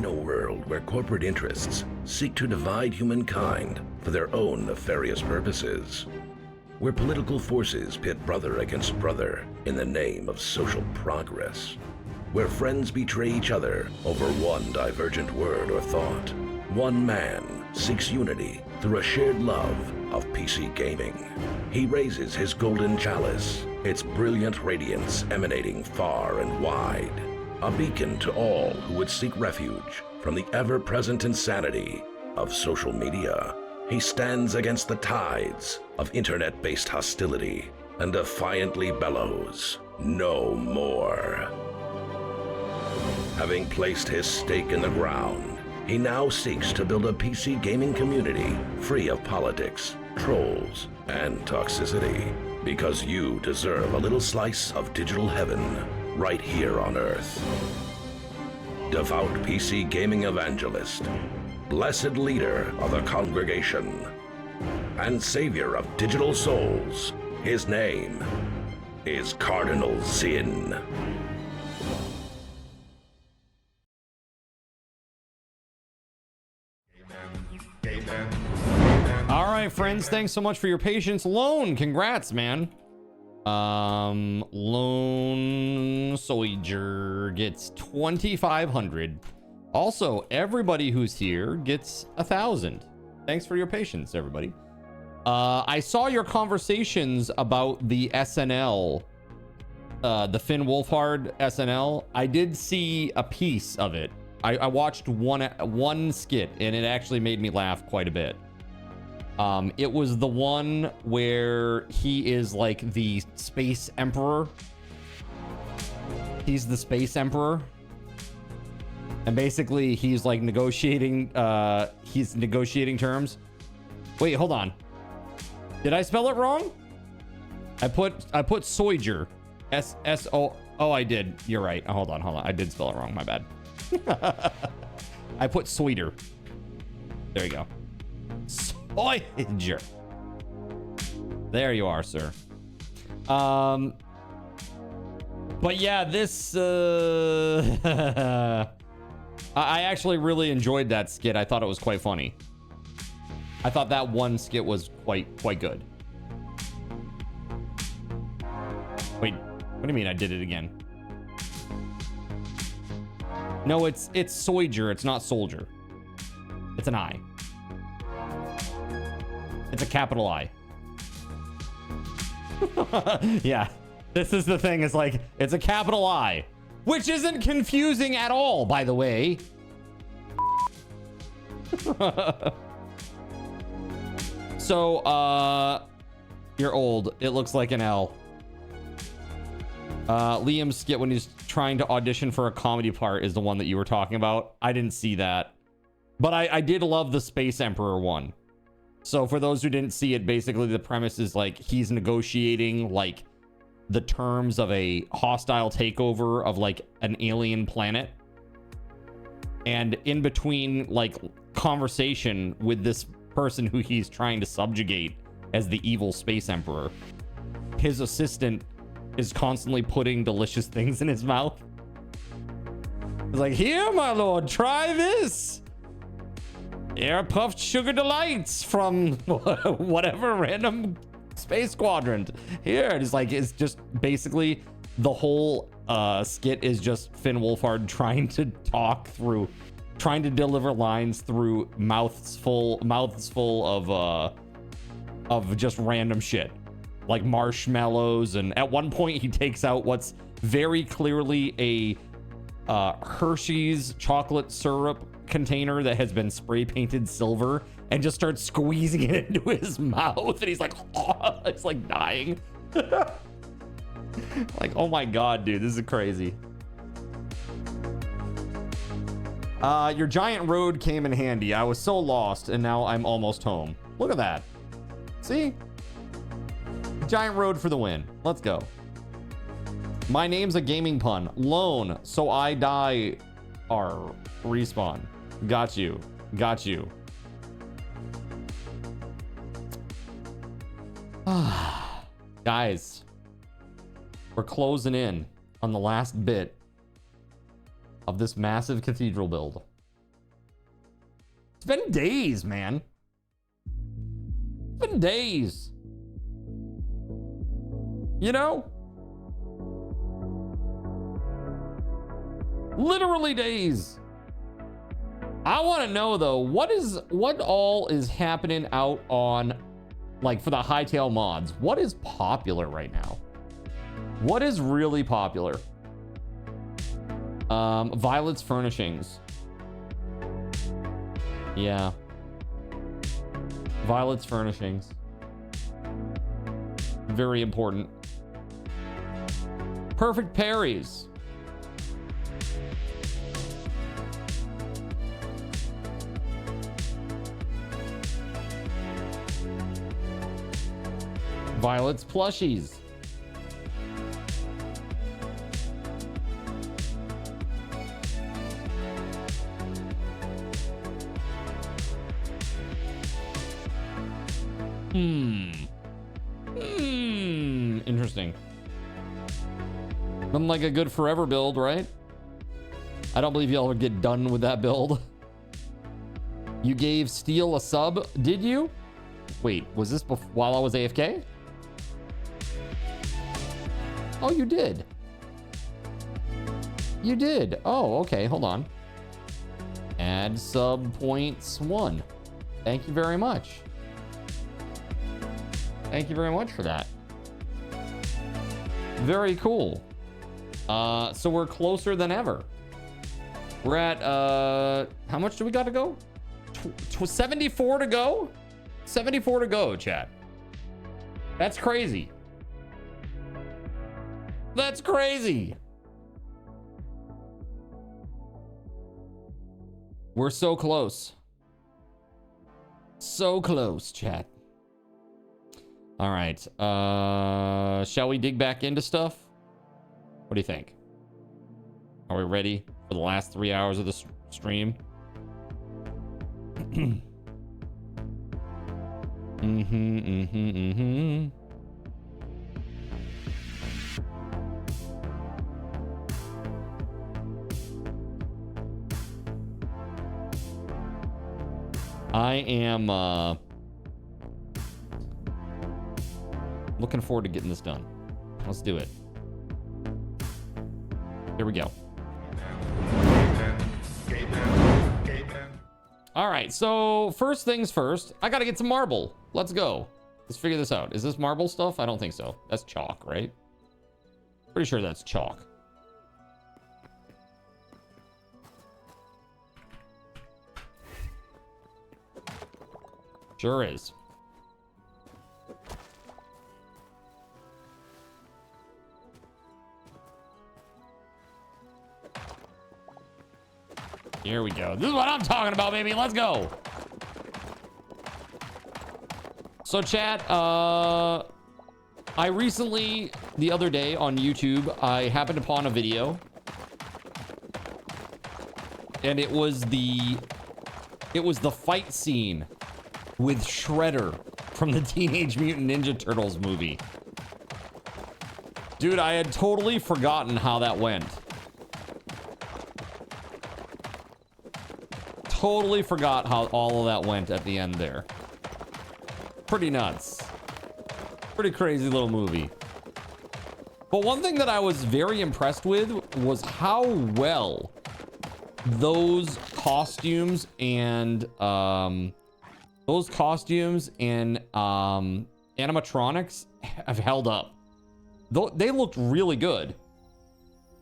In a world where corporate interests seek to divide humankind for their own nefarious purposes, where political forces pit brother against brother in the name of social progress, where friends betray each other over one divergent word or thought, one man seeks unity through a shared love of PC gaming. He raises his golden chalice, its brilliant radiance emanating far and wide, a beacon to all who would seek refuge from the ever-present insanity of social media. He stands against the tides of internet-based hostility and defiantly bellows, "No more." Having placed his stake in the ground, he now seeks to build a PC gaming community free of politics, trolls, and toxicity. Because you deserve a little slice of digital heaven right here on Earth. Devout PC gaming evangelist, blessed leader of the congregation, and savior of digital souls, his name is Cardinal Zin. All right, friends, thanks so much for your patience. Lone, congrats, man. Lone Soldier gets 2,500. Also, everybody who's here gets 1,000. Thanks for your patience, everybody. I saw your conversations about the SNL, the Finn Wolfhard SNL. I did see a piece of it. I watched one skit, and it actually made me laugh quite a bit. It was the one where he is like the space emperor. He's the space emperor. And basically he's like negotiating, he's negotiating terms. Wait, hold on. Did I spell it wrong? I put Soiger. S-S-O. Oh, I did. You're right. Hold on. I did spell it wrong. My bad. I put Soider. There you go. Soiger. There you are, sir. But yeah, this I actually really enjoyed that skit. I thought it was quite funny. I thought that one skit was quite good. Wait, what do you mean I did it again? No, it's Soiger. It's not soldier. It's an I. It's a capital I. Yeah. This is the thing. It's like, it's a capital I. Which isn't confusing at all, by the way. So, you're old. It looks like an L. Liam's skit when he's trying to audition for a comedy part is the one that you were talking about. I didn't see that. But I did love the Space Emperor one. So for those who didn't see it, basically the premise is like he's negotiating like the terms of a hostile takeover of like an alien planet. And in between like conversation with this person who he's trying to subjugate as the evil Space Emperor, his assistant is constantly putting delicious things in his mouth. He's like, "Here, my lord, try this. Air puffed sugar delights from whatever random space quadrant. Here." And it's like, it's just basically the whole skit is just Finn Wolfhard trying to talk through, trying to deliver lines through mouths full of just random shit, like marshmallows. And at one point he takes out what's very clearly a Hershey's chocolate syrup container that has been spray painted silver and just starts squeezing it into his mouth, and he's like, oh, it's like dying. Like, oh my god, dude, this is crazy. Your giant road came in handy. I was so lost and now I'm almost home. Look at that. See? Giant road for the win. Let's go. My name's a gaming pun. Lone, so I die. R. Respawn. Got you. Got you. Guys, we're closing in on the last bit of this massive cathedral build. It's been days, man. It's been days. You know? Literally days. I want to know though, what all is happening out on, like, for the Hytale mods? What is popular right now? What is really popular? Violet's Furnishings. Yeah. Violet's Furnishings. Very important. Perfect Parries. Violet's Plushies. Interesting. Nothing like a good forever build, right? I don't believe you'll ever get done with that build. You gave Steel a sub, did you? Wait, was this while I was AFK? Oh, you did. You did. Oh, okay. Hold on. Add sub points 1. Thank you very much. Thank you very much for that. Very cool. So we're closer than ever. We're at, how much do we got to go? 74 to go? 74 to go, chat. That's crazy. That's crazy. We're so close. So close, chat. All right. Shall we dig back into stuff? What do you think? Are we ready for the last 3 hours of the stream? I am looking forward to getting this done. Let's do it. Here we go. All right, so first things first, I gotta get some marble. Let's go. Let's figure this out. Is this marble stuff? I don't think so. That's chalk, right? Pretty sure that's chalk. Sure is. Here we go. This is what I'm talking about, baby. Let's go. So chat, I recently, the other day on YouTube, I happened upon a video. And it was the fight scene with Shredder from the Teenage Mutant Ninja Turtles movie. Dude, I had totally forgotten how that went. Totally forgot how all of that went at the end there. Pretty nuts. Pretty crazy little movie. But one thing that I was very impressed with was how well those costumes and animatronics have held up. They looked really good.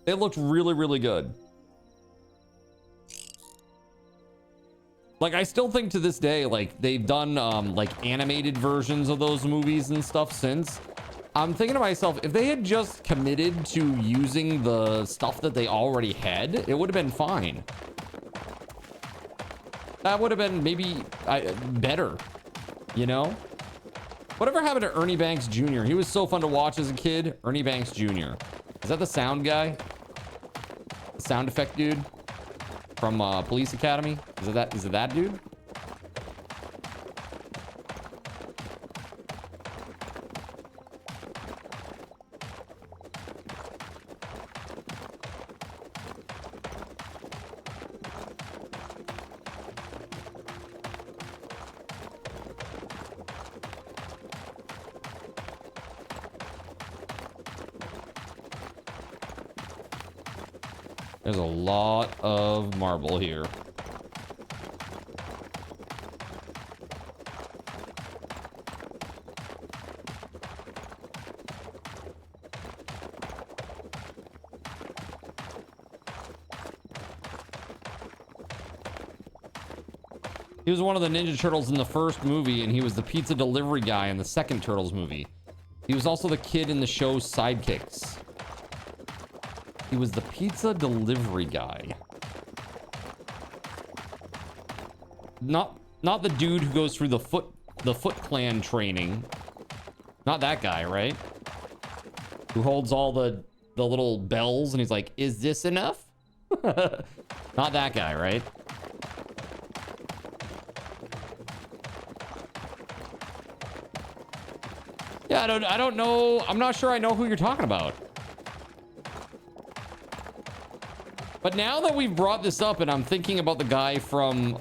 They looked really, really good. Like, I still think to this day, like, they've done, like, animated versions of those movies and stuff since. I'm thinking to myself, if they had just committed to using the stuff that they already had, it would have been fine. That would have been maybe better, you know? Whatever happened to Ernie Banks Jr.? He was so fun to watch as a kid. Ernie Banks Jr. Is that the sound guy? The sound effect dude? From Police Academy? Is it that dude? There's a lot of marble here. He was one of the Ninja Turtles in the first movie, and he was the pizza delivery guy in the second Turtles movie. He was also the kid in the show's Sidekicks. He was the pizza delivery guy. Not the dude who goes through the Foot Clan training. Not that guy, right? Who holds all the little bells and he's like, "Is this enough?" Not that guy, right? Yeah, I don't know. I'm not sure I know who you're talking about. But now that we've brought this up and I'm thinking about the guy from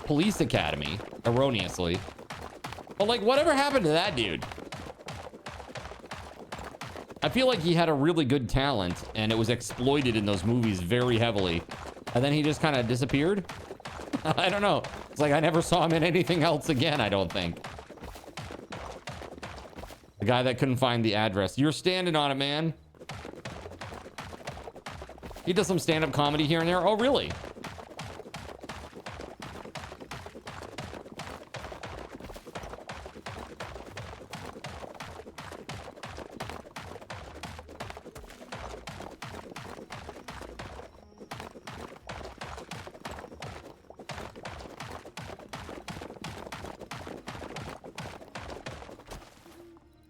Police Academy, erroneously. But like, whatever happened to that dude? I feel like he had a really good talent and it was exploited in those movies very heavily. And then he just kind of disappeared. I don't know. It's like I never saw him in anything else again, I don't think. The guy that couldn't find the address. You're standing on it, man. He does some stand-up comedy here and there. Oh, really?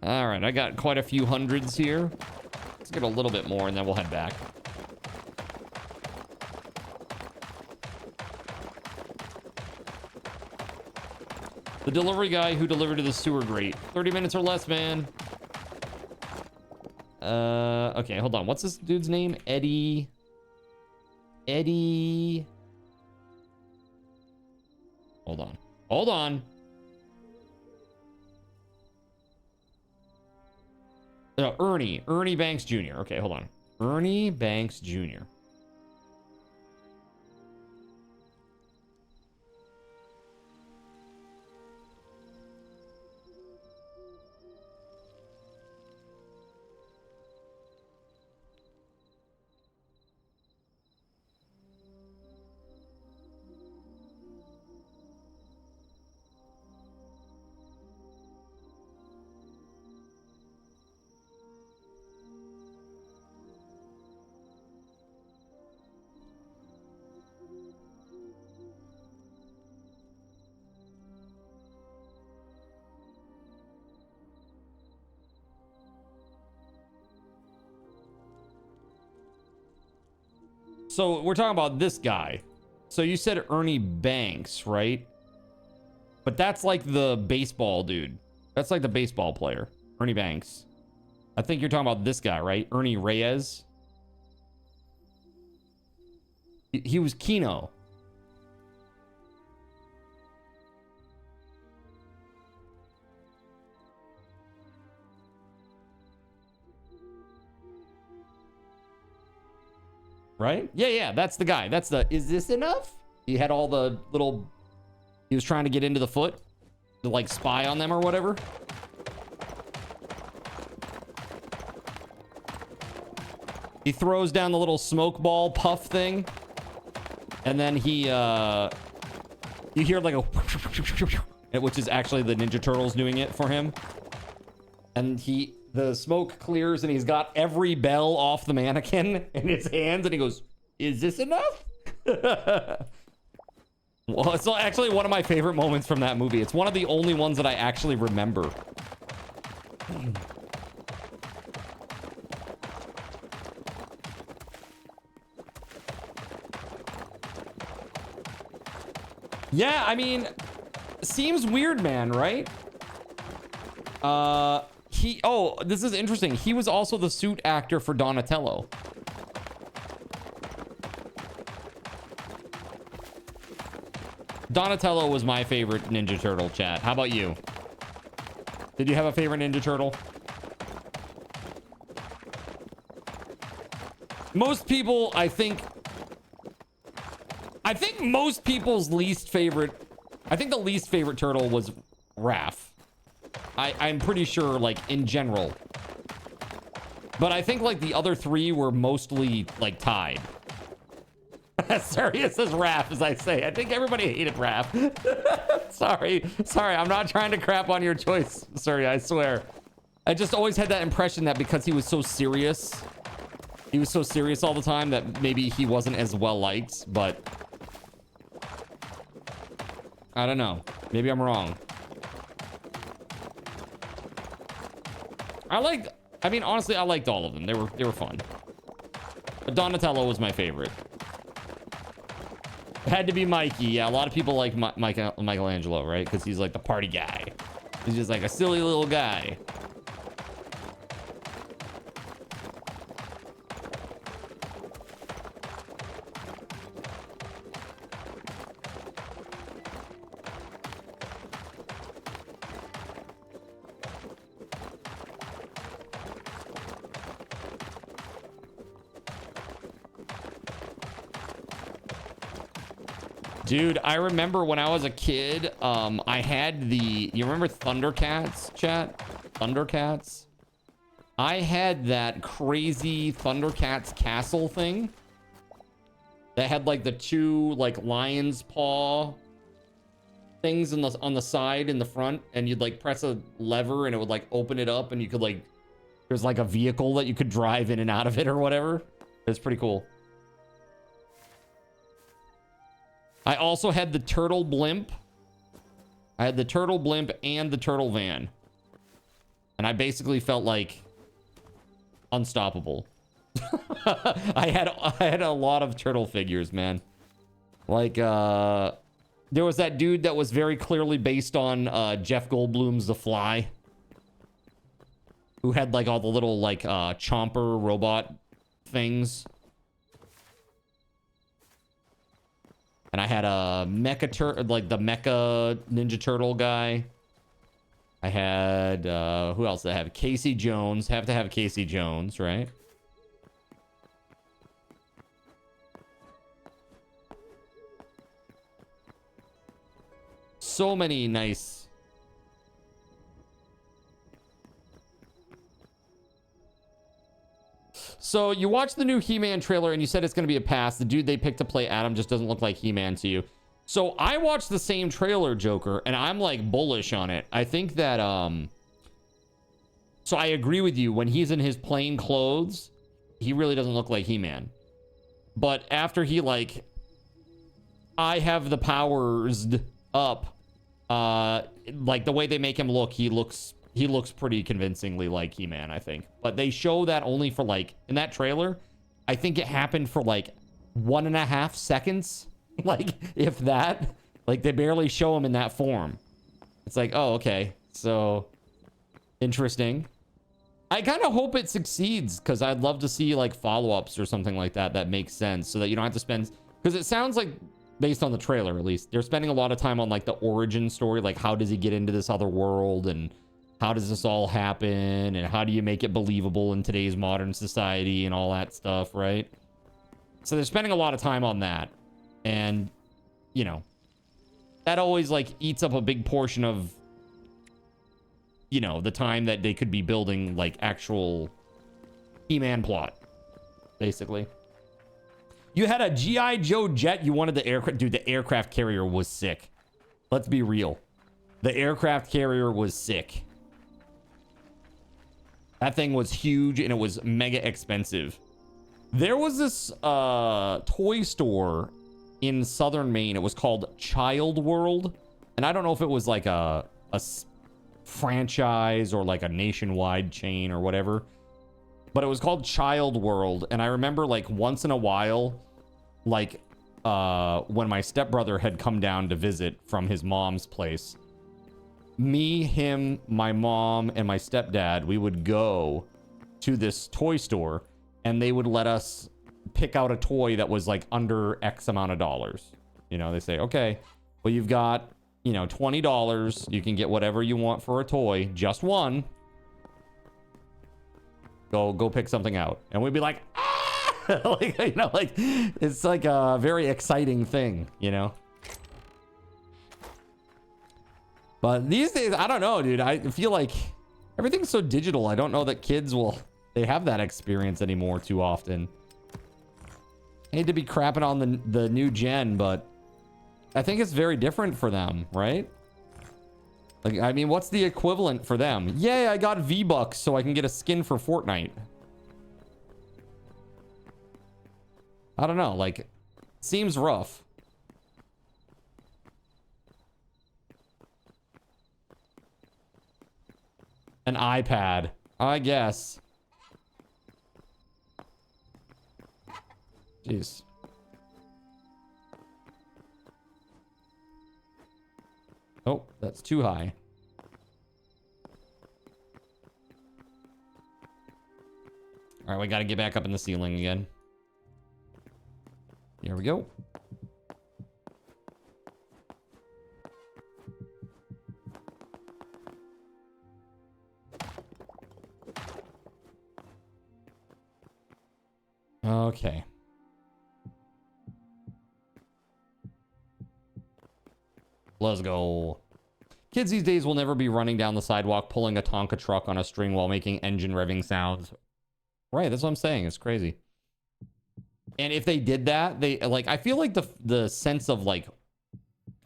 All right, I got quite a few hundreds here. Let's get a little bit more and then we'll head back. The delivery guy who delivered to the sewer grate. 30 minutes or less, man. Okay, hold on. What's this dude's name? Eddie. Hold on. No, Ernie Banks Jr. Okay, hold on. Ernie Banks Jr. So we're talking about this guy. So you said Ernie Banks, right? But that's like the baseball dude. That's like the baseball player, Ernie Banks. I think you're talking about this guy, right? Ernie Reyes. He was Keno. Right? Yeah, that's the guy. That's the, is this enough? He had all the little, he was trying to get into the foot to like spy on them or whatever. He throws down the little smoke ball puff thing. And then he, you hear like a, which is actually the Ninja Turtles doing it for him. And the smoke clears and he's got every bell off the mannequin in his hands and he goes, "Is this enough?" Well, it's actually one of my favorite moments from that movie. It's one of the only ones that I actually remember. Yeah, I mean, seems weird, man, right? Oh, this is interesting. He was also the suit actor for Donatello. Donatello was my favorite Ninja Turtle, chat. How about you? Did you have a favorite Ninja Turtle? Most people, I think most people's least favorite, I think the least favorite turtle was Raph. I'm pretty sure, like, in general. But I think, like, the other three were mostly, like, tied. Serious as Raph, as I say. I think everybody hated Raph. Sorry, I'm not trying to crap on your choice, sorry, I swear. I just always had that impression that because he was so serious, all the time, that maybe he wasn't as well liked, but I don't know. Maybe I'm wrong. I mean, honestly, I liked all of them. They were fun. But Donatello was my favorite. It had to be Mikey. Yeah, a lot of people like Michelangelo, right? Because he's like the party guy. He's just like a silly little guy. Dude, I remember when I was a kid, I had you remember Thundercats, chat? Thundercats? I had that crazy Thundercats castle thing that had like the two like lion's paw things on the side in the front, and you'd like press a lever and it would like open it up, and you could like, there's like a vehicle that you could drive in and out of it or whatever. It's pretty cool. I also had the turtle blimp. I had the turtle blimp and the turtle van. And I basically felt like unstoppable. I had a lot of turtle figures, man. Like, there was that dude that was very clearly based on Jeff Goldblum's The Fly, who had like all the little like chomper robot things. And I had a mecha like the mecha Ninja Turtle guy. I had who else did I have? Casey Jones. Have to have Casey Jones, right? So many nice. So you watched the new He-Man trailer and you said it's going to be a pass. The dude they picked to play Adam just doesn't look like He-Man to you. So I watched the same trailer, Joker, and I'm like bullish on it. I think that so I agree with you. When he's in his plain clothes, he really doesn't look like He-Man. But after he like I have the powers up, like the way they make him look, he looks pretty convincingly like He-Man, I think. But they show that only for like, in that trailer, I think it happened for like 1.5 seconds. Like, if that. Like, they barely show him in that form. It's like, oh, okay. So, interesting. I kind of hope it succeeds, because I'd love to see like follow-ups or something like that that makes sense, so that you don't have to spend... Because it sounds like, based on the trailer at least, they're spending a lot of time on like the origin story. Like, how does he get into this other world, and how does this all happen, and how do you make it believable in today's modern society and all that stuff, right? So they're spending a lot of time on that. And, you know, that always like eats up a big portion of, you know, the time that they could be building like actual He-Man plot, basically. You had a G.I. Joe jet. You wanted the aircraft. Dude, the aircraft carrier was sick. Let's be real. The aircraft carrier was sick. That thing was huge and it was mega expensive. There was this toy store in southern Maine. It was called Child World. And I don't know if it was like a franchise or like a nationwide chain or whatever. But it was called Child World. And I remember like once in a while, like when my stepbrother had come down to visit from his mom's place, me, him, my mom, and my stepdad, we would go to this toy store and they would let us pick out a toy that was like under X amount of dollars. You know, they say, okay, well, you've got, you know, $20. You can get whatever you want for a toy, just one. Go pick something out. And we'd be like, ah! Like, you know, like it's like a very exciting thing, you know. But these days, I don't know, dude. I feel like everything's so digital. I don't know that kids they have that experience anymore too often. I hate to be crapping on the new gen, but I think it's very different for them, right? Like, I mean, what's the equivalent for them? Yay, I got V-Bucks so I can get a skin for Fortnite. I don't know, like, seems rough. An iPad, I guess. Jeez. Oh, that's too high. All right, we got to get back up in the ceiling again. Here we go. Okay. Let's go. Kids these days will never be running down the sidewalk pulling a Tonka truck on a string while making engine revving sounds. Right, that's what I'm saying. It's crazy. And if they did that, they like, I feel like the sense of like,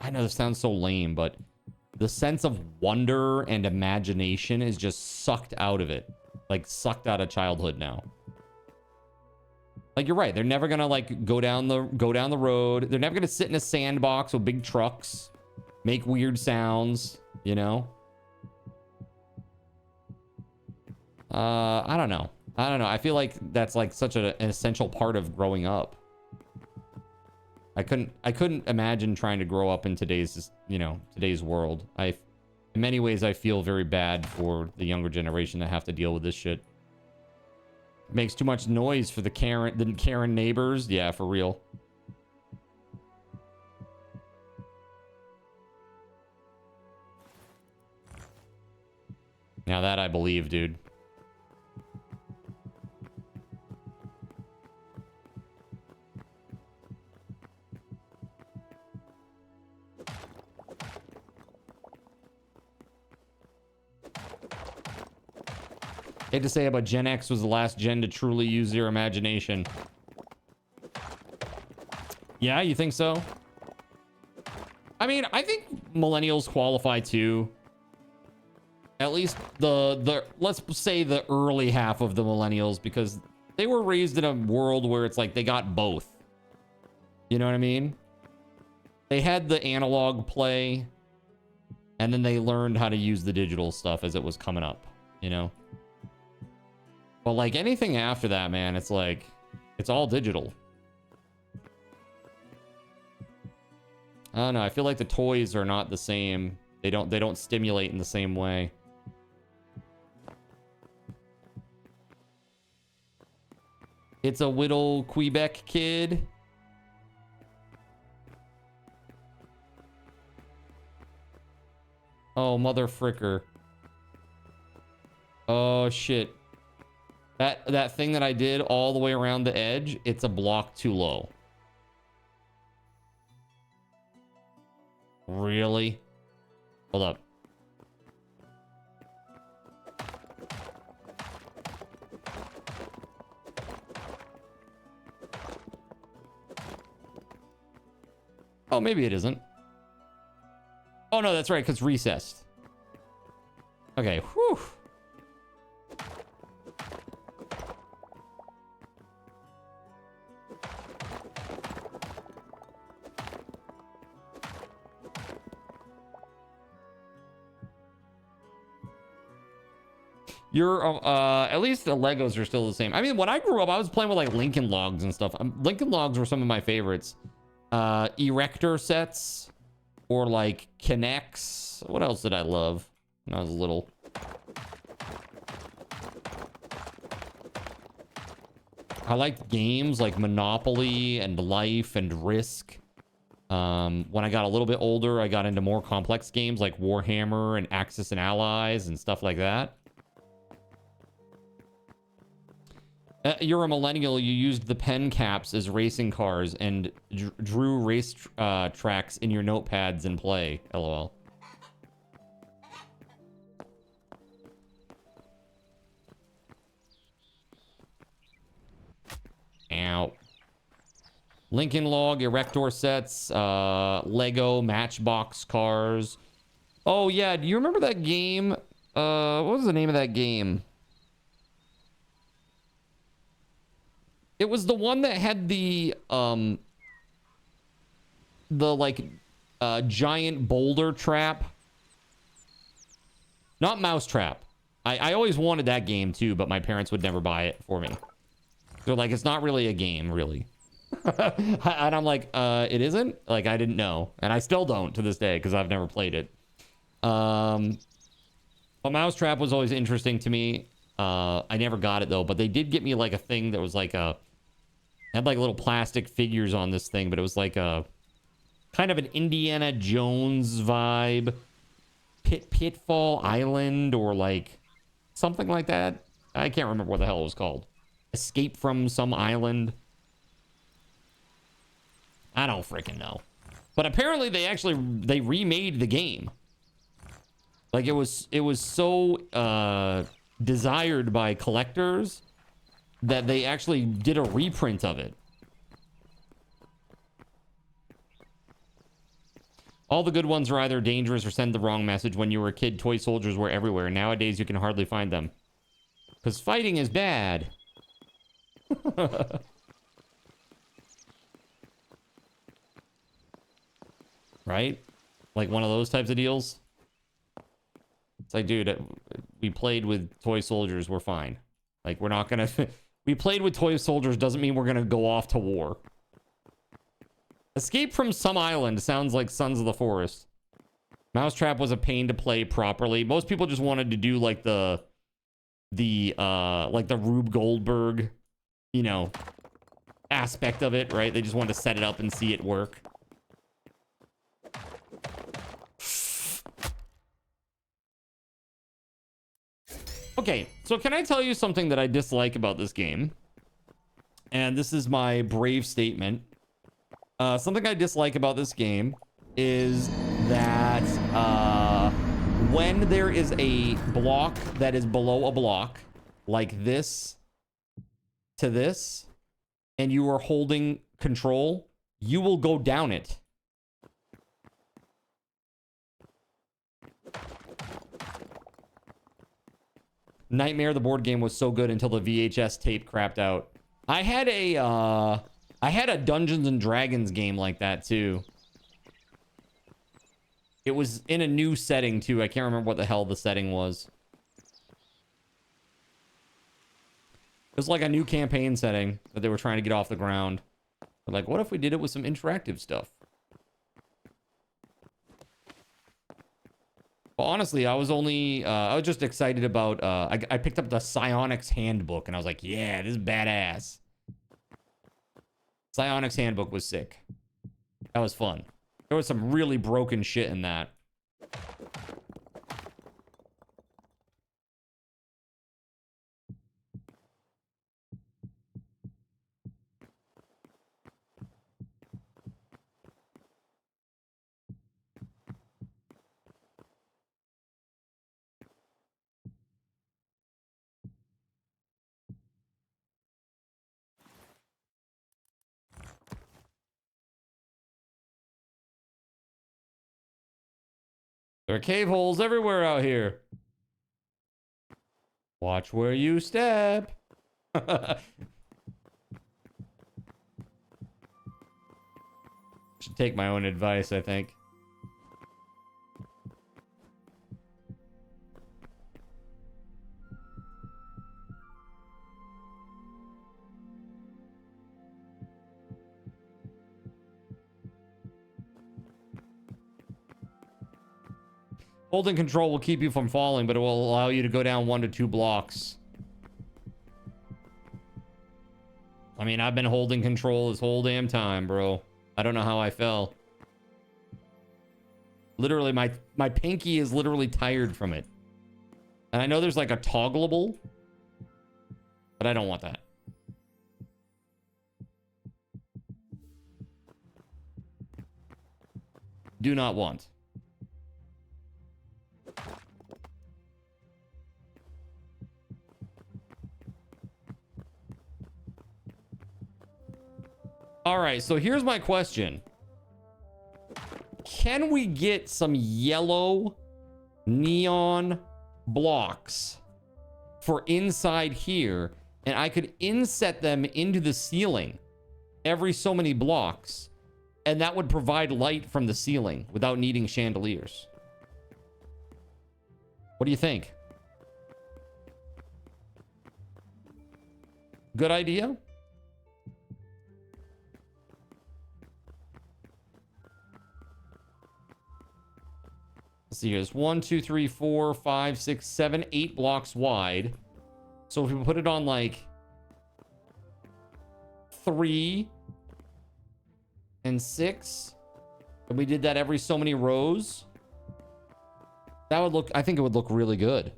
I know this sounds so lame, but the sense of wonder and imagination is just sucked out of it. Like sucked out of childhood now. Like, you're right. They're never gonna like go down the road. They're never gonna sit in a sandbox with big trucks, make weird sounds, you know? I don't know. I feel like that's like such an essential part of growing up. I couldn't imagine trying to grow up in today's world. In many ways, I feel very bad for the younger generation that have to deal with this shit. Makes too much noise for the Karen neighbors. Yeah, for real. Now that I believe, dude. Hate to say it, but Gen X was the last gen to truly use their imagination. Yeah, you think so? I mean, I think millennials qualify too. At least let's say the early half of the millennials, because they were raised in a world where it's like they got both. You know what I mean? They had the analog play, and then they learned how to use the digital stuff as it was coming up, you know? But like anything after that, man, it's like, it's all digital. I don't know. I feel like the toys are not the same. They don't stimulate in the same way. It's a little Quebec kid. Oh, mother fricker. Oh, shit. That thing that I did all the way around the edge, it's a block too low. Really? Hold up. Oh, maybe it isn't. Oh, no, that's right, because recessed. Okay, whew. At least the Legos are still the same. I mean, when I grew up, I was playing with like Lincoln Logs and stuff. Lincoln Logs were some of my favorites. Erector sets or like Kinects. What else did I love when I was little? I liked games like Monopoly and Life and Risk. When I got a little bit older, I got into more complex games like Warhammer and Axis and Allies and stuff like that. You're a millennial. You used the pen caps as racing cars and drew race tracks in your notepads and play. LOL. Ow. Lincoln Log, Erector sets, Lego, Matchbox cars. Oh, yeah. Do you remember that game? What was the name of that game? It was the one that had the giant boulder trap. Not Mousetrap. I always wanted that game too, but my parents would never buy it for me. They're like, it's not really a game, really. And I'm like, it isn't? Like, I didn't know. And I still don't to this day because I've never played it. But Mousetrap was always interesting to me. I never got it though, but they did get me like a thing that was like had like little plastic figures on this thing, but it was like a kind of an Indiana Jones vibe. Pitfall Island or like something like that. I can't remember what the hell it was called. Escape from some island. I don't freaking know. But apparently they remade the game. Like it was so desired by collectors that they actually did a reprint of it. All the good ones are either dangerous or send the wrong message. When you were a kid, toy soldiers were everywhere. Nowadays, you can hardly find them. Because fighting is bad. Right? Like one of those types of deals. It's like, dude, we played with toy soldiers. We're fine. Like, we're not going to... We played with toy soldiers doesn't mean we're going to go off to war. Escape from some island sounds like Sons of the Forest. Mousetrap was a pain to play properly. Most people just wanted to do like the Rube Goldberg, you know, aspect of it, right? They just wanted to set it up and see it work. Okay, so can I tell you something that I dislike about this game? And this is my brave statement. Something I dislike about this game is that when there is a block that is below a block, like this to this, and you are holding control, you will go down it. Nightmare, the board game, was so good until the VHS tape crapped out. I had a Dungeons and Dragons game like that too. It was in a new setting too. I can't remember what the hell the setting was. It was like a new campaign setting that they were trying to get off the ground. But like, what if we did it with some interactive stuff? But honestly, I was just excited about, I picked up the Psionics Handbook and I was like, yeah, this is badass. Psionics Handbook was sick. That was fun. There was some really broken shit in that. There are cave holes everywhere out here. Watch where you step. Should take my own advice, I think. Holding control will keep you from falling, but it will allow you to go down 1 to 2 blocks. I mean, I've been holding control this whole damn time, bro. I don't know how I fell. Literally, my pinky is literally tired from it. And I know there's like a toggleable, but I don't want that. Do not want. All right, so here's my question. Can we get some yellow neon blocks for inside here, and I could inset them into the ceiling every so many blocks, and that would provide light from the ceiling without needing chandeliers? What do you think? Good idea? Let's see here. It's 1, 2, 3, 4, 5, 6, 7, 8 blocks wide. So if we put it on like 3 and 6, and we did that every so many rows, that would look, I think it would look really good.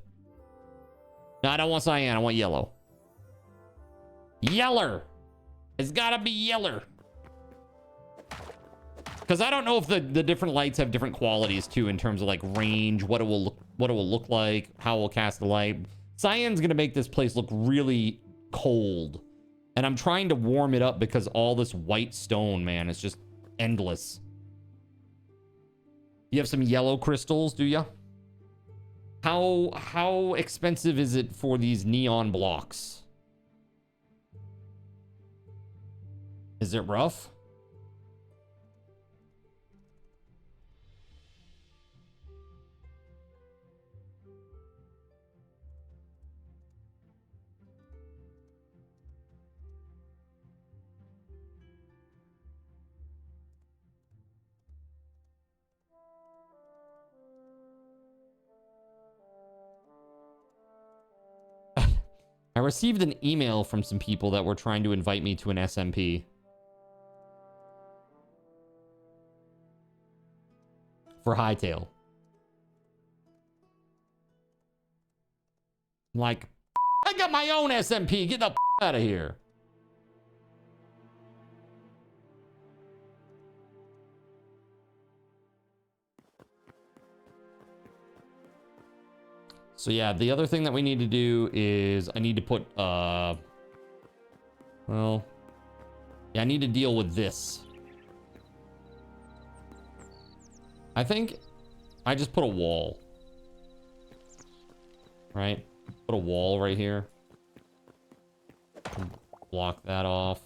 No, I don't want cyan. I want yellow. Yeller. It's gotta be yeller. Because I don't know if the different lights have different qualities too, in terms of like range, what it will look like, how it will cast the light. Cyan's gonna make this place look really cold, and I'm trying to warm it up because all this white stone, man, is just endless. You have some yellow crystals, do you? How expensive is it for these neon blocks? Is it rough? I received an email from some people that were trying to invite me to an SMP. For Hytale. I'm like, I got my own SMP. Get the out of here. So yeah, the other thing that we need to do is I need to put, well, yeah, I need to deal with this. I think I just put a wall, right? Put a wall right here. Block that off.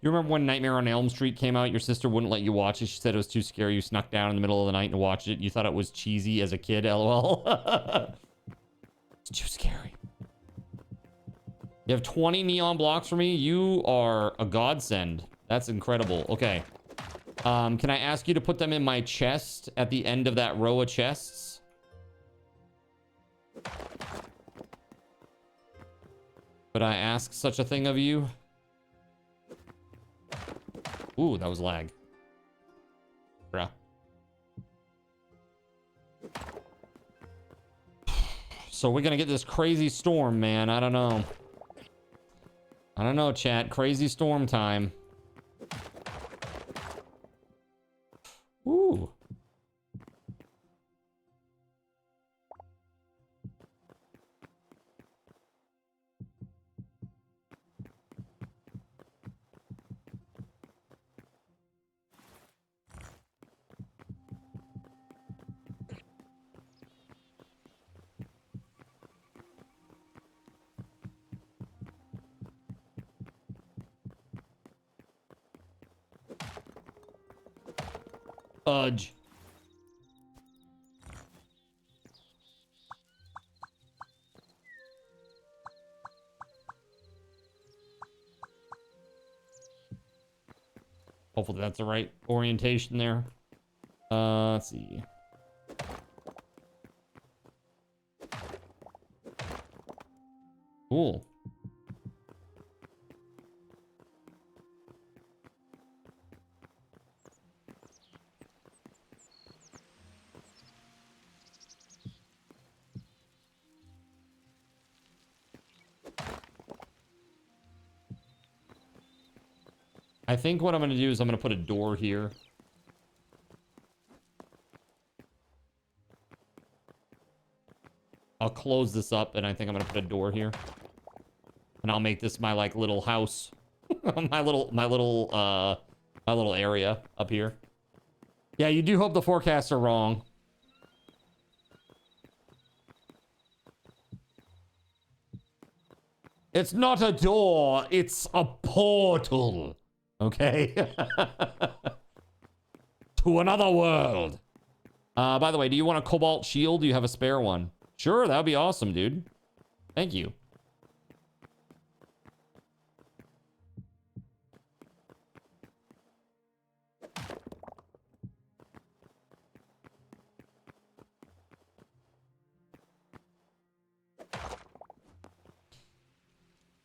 You remember when Nightmare on Elm Street came out? Your sister wouldn't let you watch it. She said it was too scary. You snuck down in the middle of the night and watched it. You thought it was cheesy as a kid, LOL. It's too scary. You have 20 neon blocks for me? You are a godsend. That's incredible. Okay. Can I ask you to put them in my chest at the end of that row of chests? Could I ask such a thing of you? Ooh, that was lag. Bruh. So we're gonna get this crazy storm, man. I don't know. I don't know, chat. Crazy storm time. Ooh. Fudge. Hopefully that's the right orientation there. Let's see. Cool. I think what I'm going to do is I'm going to put a door here. I'll close this up, and I think I'm going to put a door here. And I'll make this my, like, little house. my little area up here. Yeah, you do hope the forecasts are wrong. It's not a door, it's a portal. Okay? To another world. By the way, do you want a cobalt shield? Do you have a spare one? Sure, that would be awesome, dude. Thank you.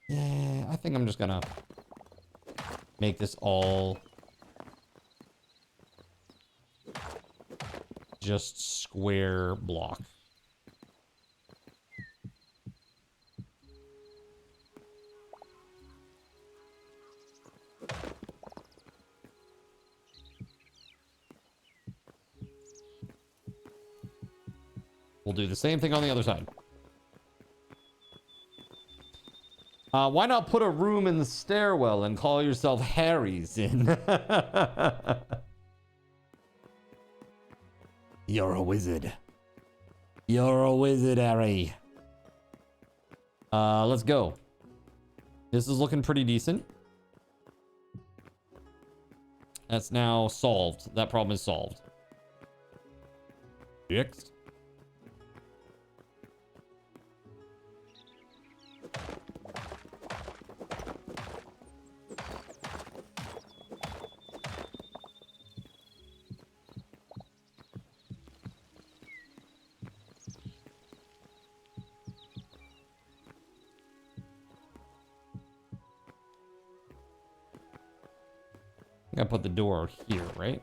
Yeah, I think I'm just gonna make this all just square block. We'll do the same thing on the other side. Why not put a room in the stairwell and call yourself Harry's in? You're a wizard. You're a wizard, Harry. Let's go. This is looking pretty decent. That's now solved. That problem is solved. Next. I gotta put the door here, right?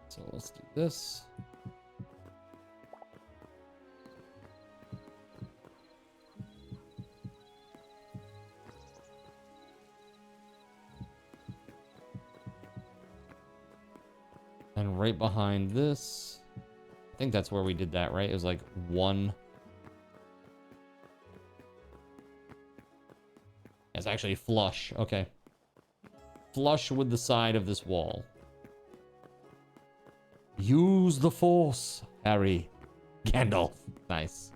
So let's do this. And right behind this, I think that's where we did that, right? It was like one. It's actually flush. Okay. Flush with the side of this wall. Use the force, Harry. Gandalf. Nice.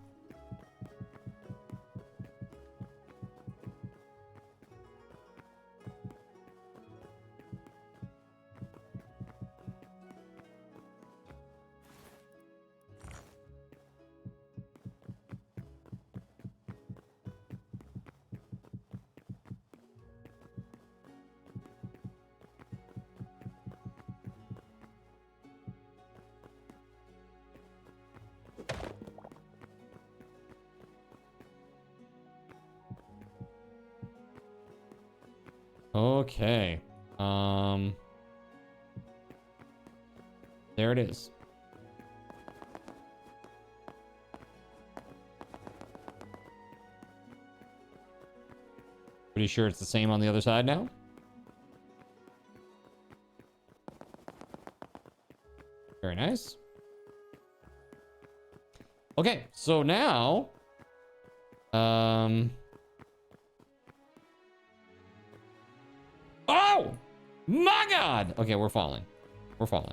Okay. There it is. Pretty sure it's the same on the other side now. Very nice. Okay, so now oh my god. Okay, we're falling. We're falling.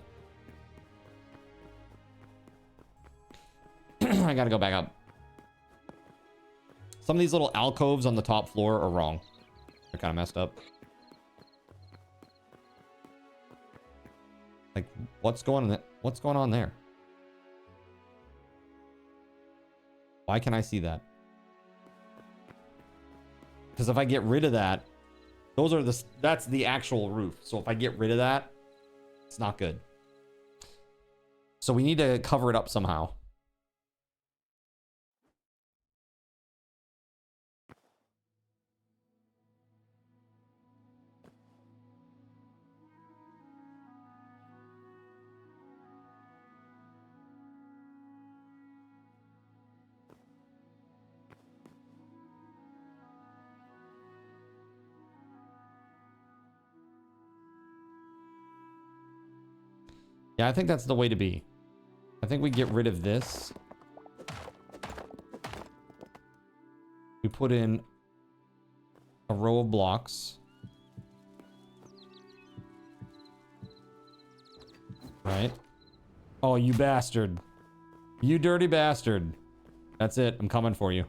I gotta go back up. Some of these little alcoves on the top floor are wrong. They're kind of messed up. Like, what's going on there? Why can I see that? Because if I get rid of that, that's the actual roof. So if I get rid of that, it's not good. So we need to cover it up somehow. Yeah, I think that's the way to be. I think we get rid of this. We put in a row of blocks. Right. Oh, you bastard. You dirty bastard. That's it. I'm coming for you.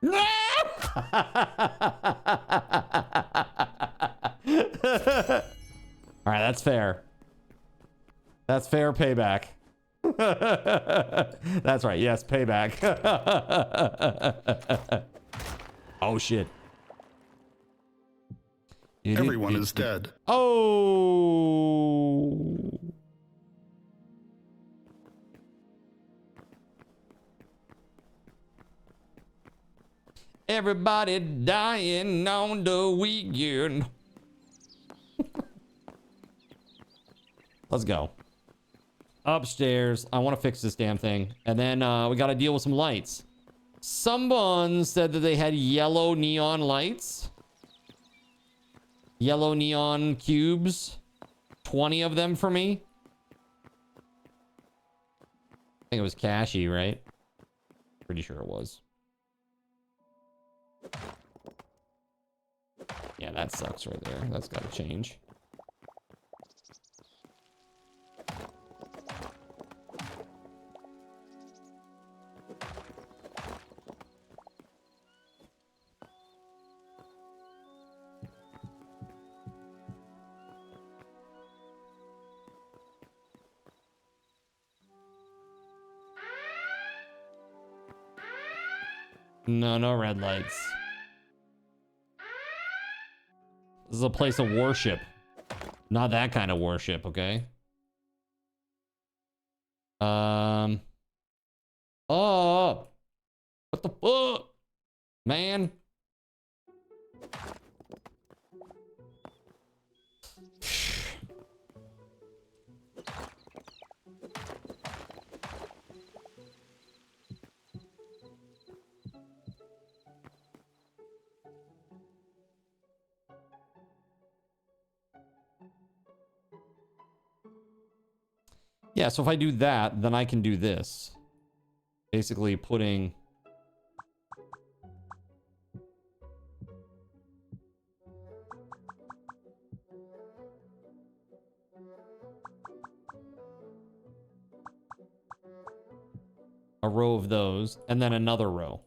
No! All right, that's fair. That's fair payback. That's right. Yes, payback. Oh, shit. Everyone is dead. Oh. Everybody dying on the weekend. Let's go. Upstairs. I want to fix this damn thing. And then we got to deal with some lights. Someone said that they had yellow neon lights. Yellow neon cubes. 20 of them for me. I think it was Cashy, right? Pretty sure it was. Yeah, that sucks right there. That's got to change. No, no red lights. This is a place of worship. Not that kind of worship, okay? Oh. What the fuck? Man. Yeah, so if I do that, then I can do this. Basically putting... a row of those, and then another row.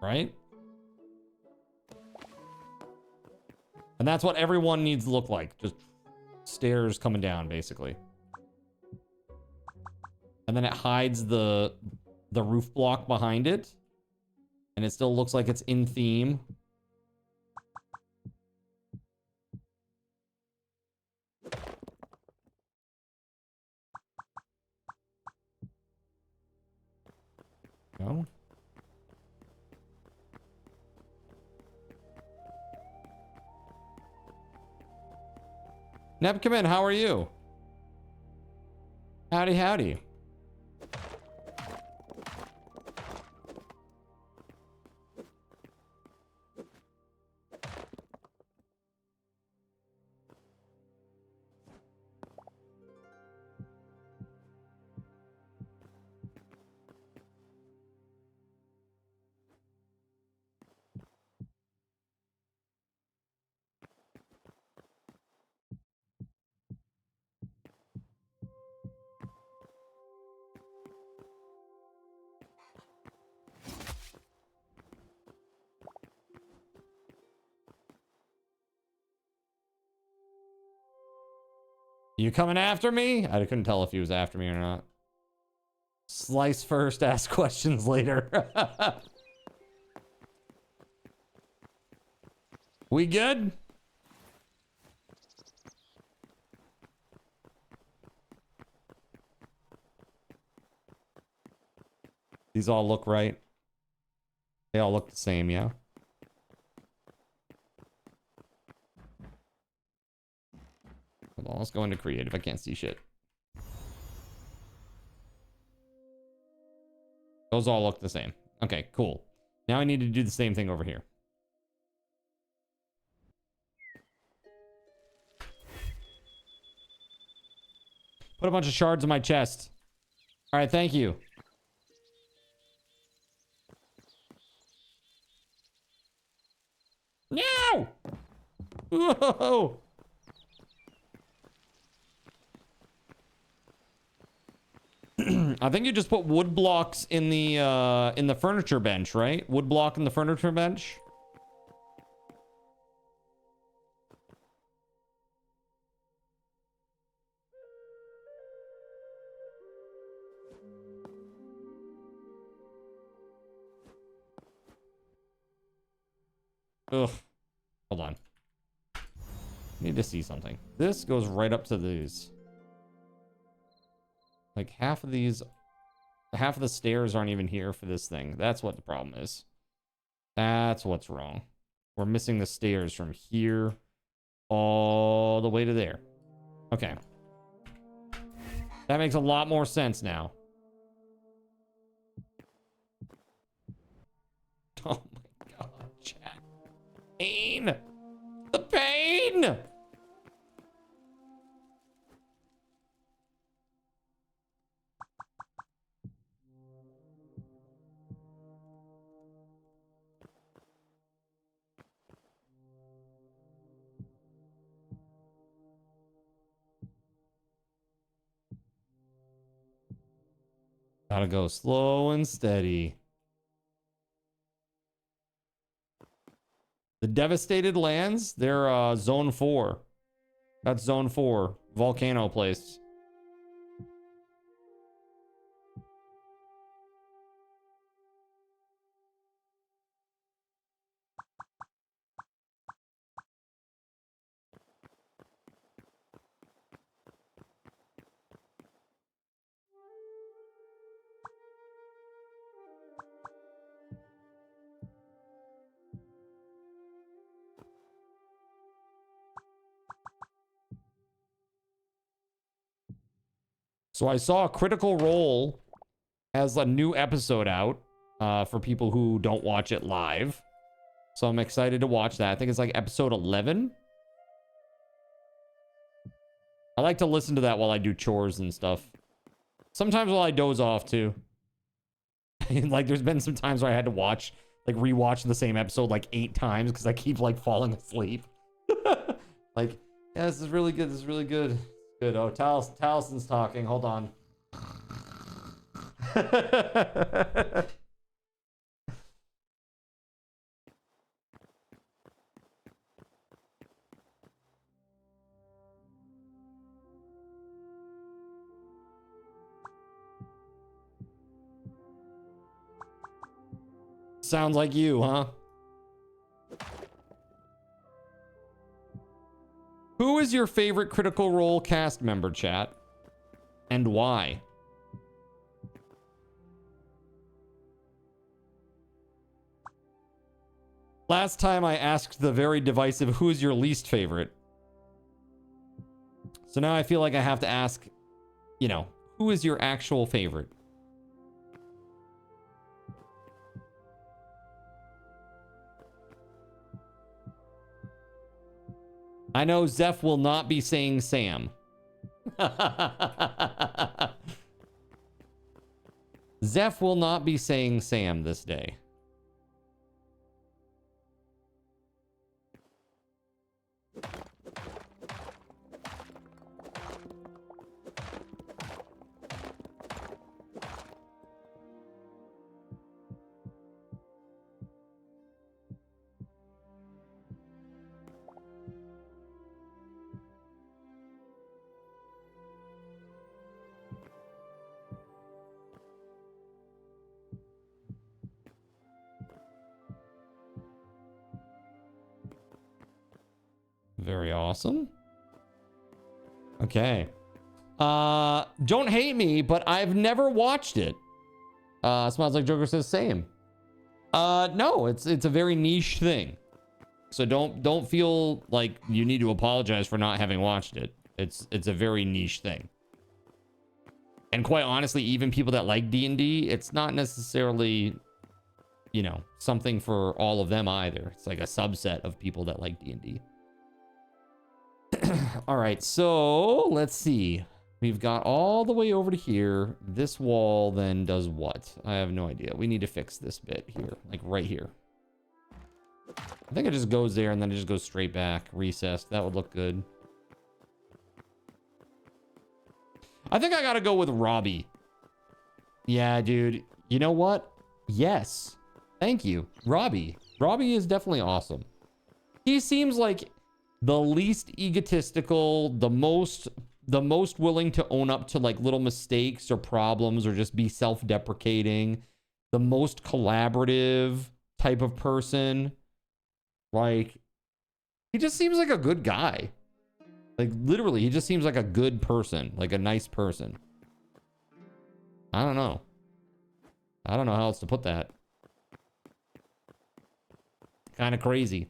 Right? And that's what everyone needs to look like. Just stairs coming down, basically. And then it hides the roof block behind it. And it still looks like it's in theme. Go. Nepcomin, how are you? Howdy, howdy. You coming after me? I couldn't tell if he was after me or not. Slice first, ask questions later. We good? These all look right. They all look the same, yeah? Hold on, let's go into creative. I can't see shit. Those all look the same. Okay, cool. Now I need to do the same thing over here. Put a bunch of shards in my chest. All right, thank you. No! Whoa! I think you just put wood blocks in the furniture bench, right? Wood block in the furniture bench. Ugh. Hold on. Need to see something. This goes right up to these. Like half of these, half of the stairs aren't even here for this thing. That's what the problem is. That's what's wrong. We're missing the stairs from here all the way to there. Okay. That makes a lot more sense now. Oh my god, chat. Pain! The pain! Gotta go slow and steady. The devastated lands, they're zone 4. That's zone 4. Volcano place. So I saw Critical Role has a new episode out for people who don't watch it live. So I'm excited to watch that. I think it's like episode 11. I like to listen to that while I do chores and stuff. Sometimes while I doze off too. Like there's been some times where I had to watch, like rewatch the same episode like 8 times because I keep like falling asleep. Like, yeah, this is really good. This is really good. Good. Oh, Talison's talking. Hold on. Sounds like you, huh? Who is your favorite Critical Role cast member, chat? And why? Last time I asked the very divisive, who is your least favorite? So now I feel like I have to ask, you know, who is your actual favorite? I know Zeph will not be saying Sam. Zeph will not be saying Sam this day. Very awesome. Okay. Don't hate me, but I've never watched it. Smiles Like Joker says same. No, it's a very niche thing. So don't feel like you need to apologize for not having watched it. It's a very niche thing. And quite honestly, even people that like D&D, it's not necessarily, you know, something for all of them either. It's like a subset of people that like D&D. All right, so let's see. We've got all the way over to here. This wall then does what? I have no idea. We need to fix this bit here, like right here. I think it just goes there and then it just goes straight back, recessed. That would look good. I think I gotta go with Robbie. Yeah, dude. You know what? Yes. Thank you. Robbie. Robbie is definitely awesome. He seems like the least egotistical, the most willing to own up to like little mistakes or problems or just be self-deprecating, the most collaborative type of person. Like, he just seems like a good guy. Like, literally, he just seems like a good person, like a nice person. I don't know. I don't know how else to put that. Kind of crazy.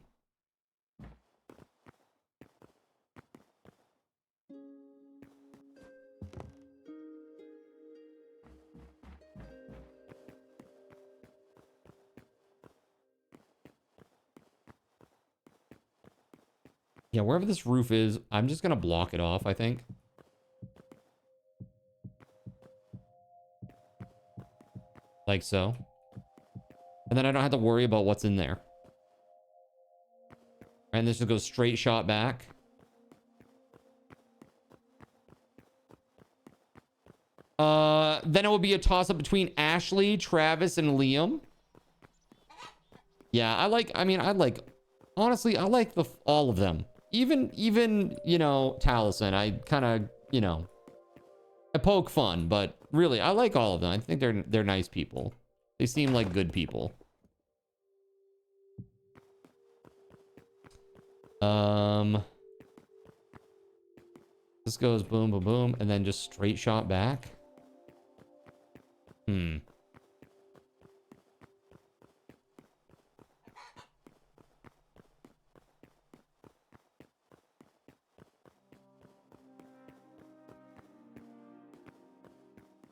Yeah, wherever this roof is, I'm just gonna block it off, I think. Like so. And then I don't have to worry about what's in there. And this just goes straight shot back. Then it will be a toss-up between Ashley, Travis, and Liam. Yeah, I like honestly, I like all of them. Even, you know, Taliesin, I kind of, you know, I poke fun, but really, I like all of them. I think they're nice people. They seem like good people. This goes boom, boom, boom, and then just straight shot back.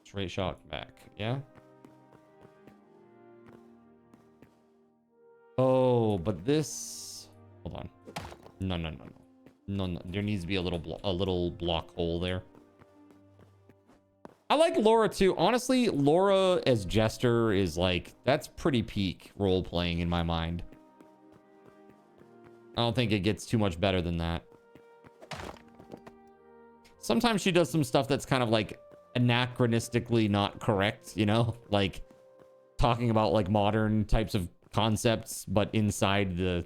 Straight shot back, yeah? Oh, but this... Hold on. No. There needs to be a little block hole there. I like Laura too. Honestly, Laura as Jester is like... That's pretty peak role-playing in my mind. I don't think it gets too much better than that. Sometimes she does some stuff that's kind of like... anachronistically not correct, you know, like talking about like modern types of concepts but inside the,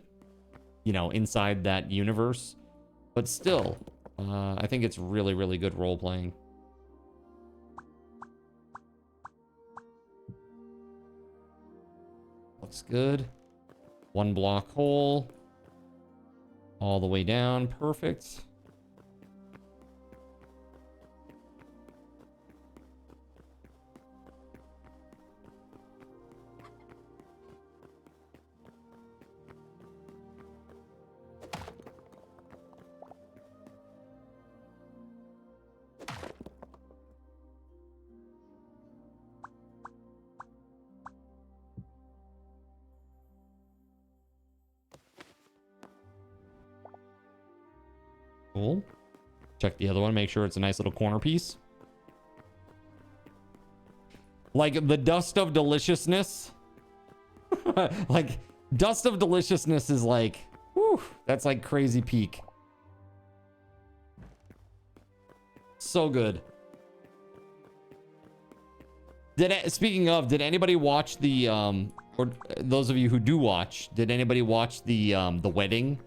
you know, inside that universe, but still I think it's really good role playing. Looks good. One block hole all the way down. Perfect. Cool. Check the other one, make sure it's a nice little corner piece. Like the dust of deliciousness. Like dust of deliciousness is like, whew, that's like crazy peak. So good. Speaking of, did anybody watch the or those of you who do watch, did anybody watch the wedding?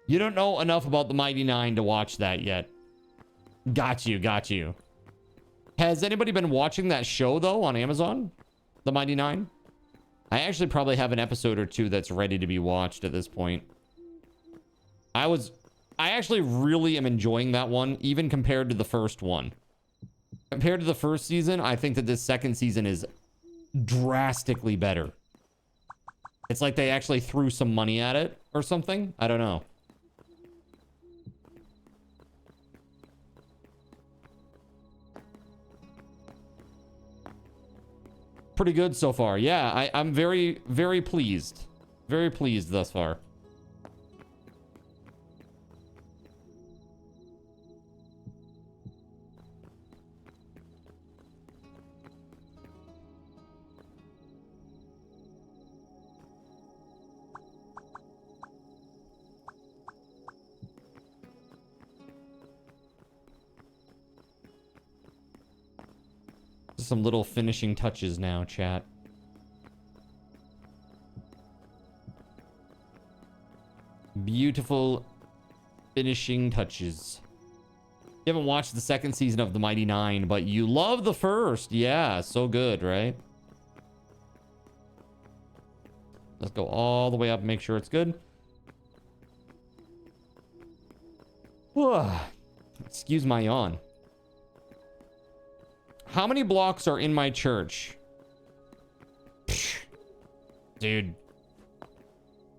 You don't know enough about the Mighty Nine to watch that yet. Got you, got you. Has anybody been watching that show, though, on Amazon? The Mighty Nine? I actually probably have an episode or two that's ready to be watched at this point. I actually really am enjoying that one, even compared to the first one. Compared to the first season, I think that this second season is drastically better. It's like they actually threw some money at it or something. I don't know. Pretty good so far. Yeah, I'm very, very pleased. Very pleased thus far. Some little finishing touches now, chat. Beautiful finishing touches. You haven't watched the second season of The Mighty Nine, but you love the first. Yeah, so good, right? Let's go all the way up and make sure it's good. Excuse my yawn. How many blocks are in my church? Dude.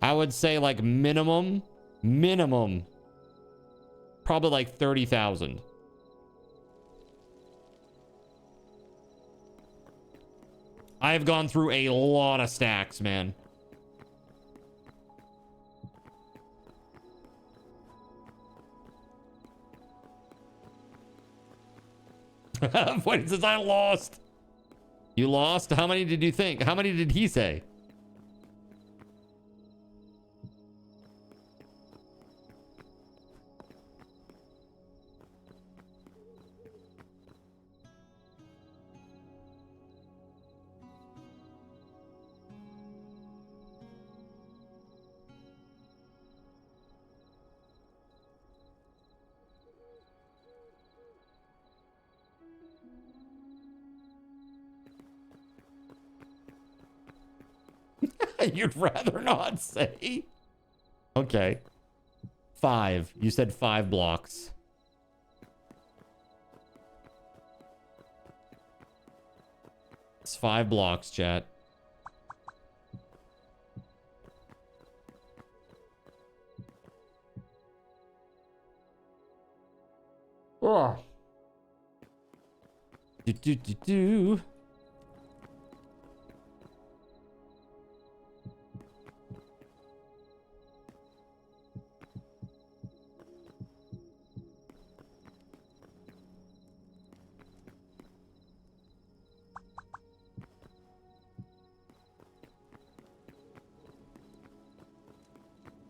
I would say like minimum. Probably like 30,000. I've gone through a lot of stacks, man. Wait, since I lost. You lost? How many did you think? How many did he say? You'd rather not say? Okay. 5. You said 5 blocks. It's 5 blocks, chat. Oh. Do.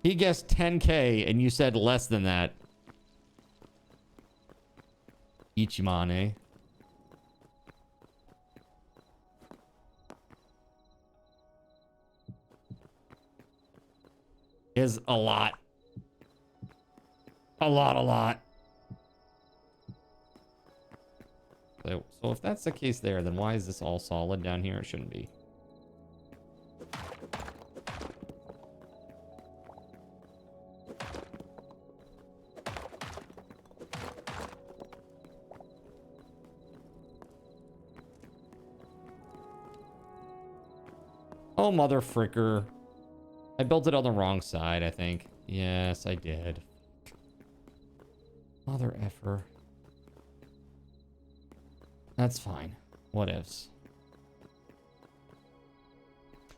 He guessed 10K and you said less than that. Ichimane. Is a lot. A lot. So if that's the case there, then why is this all solid down here? It shouldn't be. Oh, mother fricker. I built it on the wrong side, I think. Yes, I did. Mother effer. That's fine. What ifs?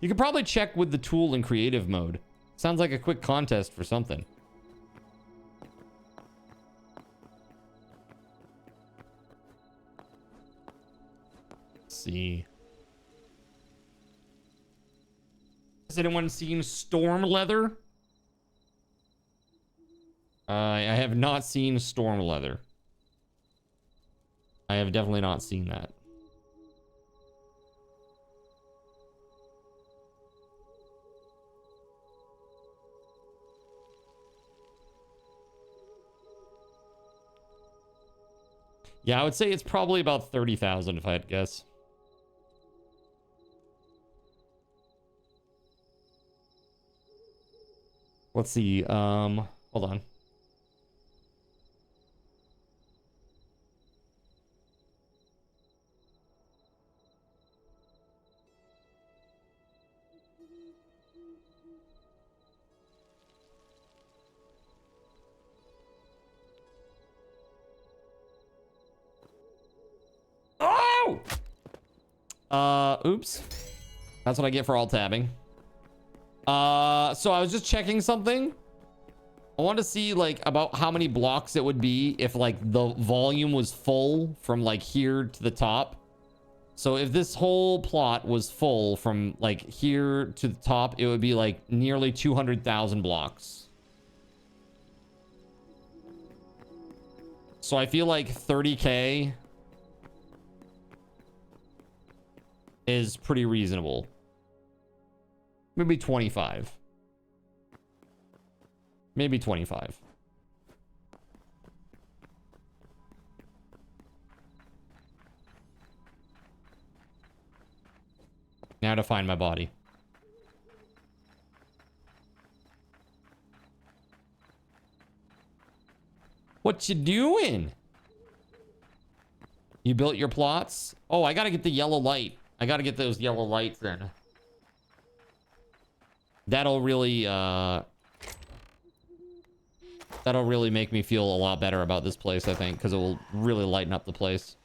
You could probably check with the tool in creative mode. Sounds like a quick contest for something. Let's see. Has anyone seen Storm Leather? I have not seen Storm Leather. I have definitely not seen that. Yeah, I would say it's probably about 30,000 if I had to guess. Let's see. Hold on. Oh! Oops. That's what I get for alt tabbing. So I was just checking something. I want to see like about how many blocks it would be if like the volume was full from like here to the top. So if this whole plot was full from like here to the top, it would be like nearly 200,000 blocks. So I feel like 30K is pretty reasonable. Maybe 25. Maybe 25. Now to find my body. What you doing? You built your plots? Oh, I gotta get the yellow light. I gotta get those yellow lights in. That'll really make me feel a lot better about this place, I think, because it will really lighten up the place.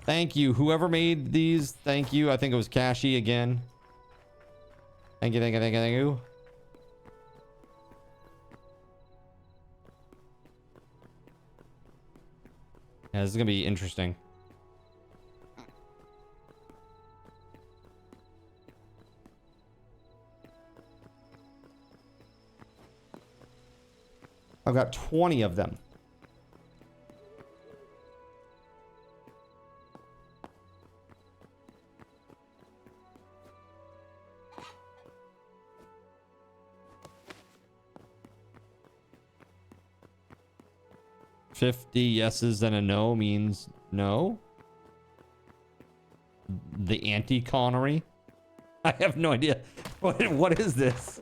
Thank you. Whoever made these, thank you. I think it was Cashy again. Thank you, thank you, thank you, thank you. Yeah, this is gonna be interesting. I've got 20 of them. $50 yeses and a no means no. The anti-Connery. I have no idea. What is this?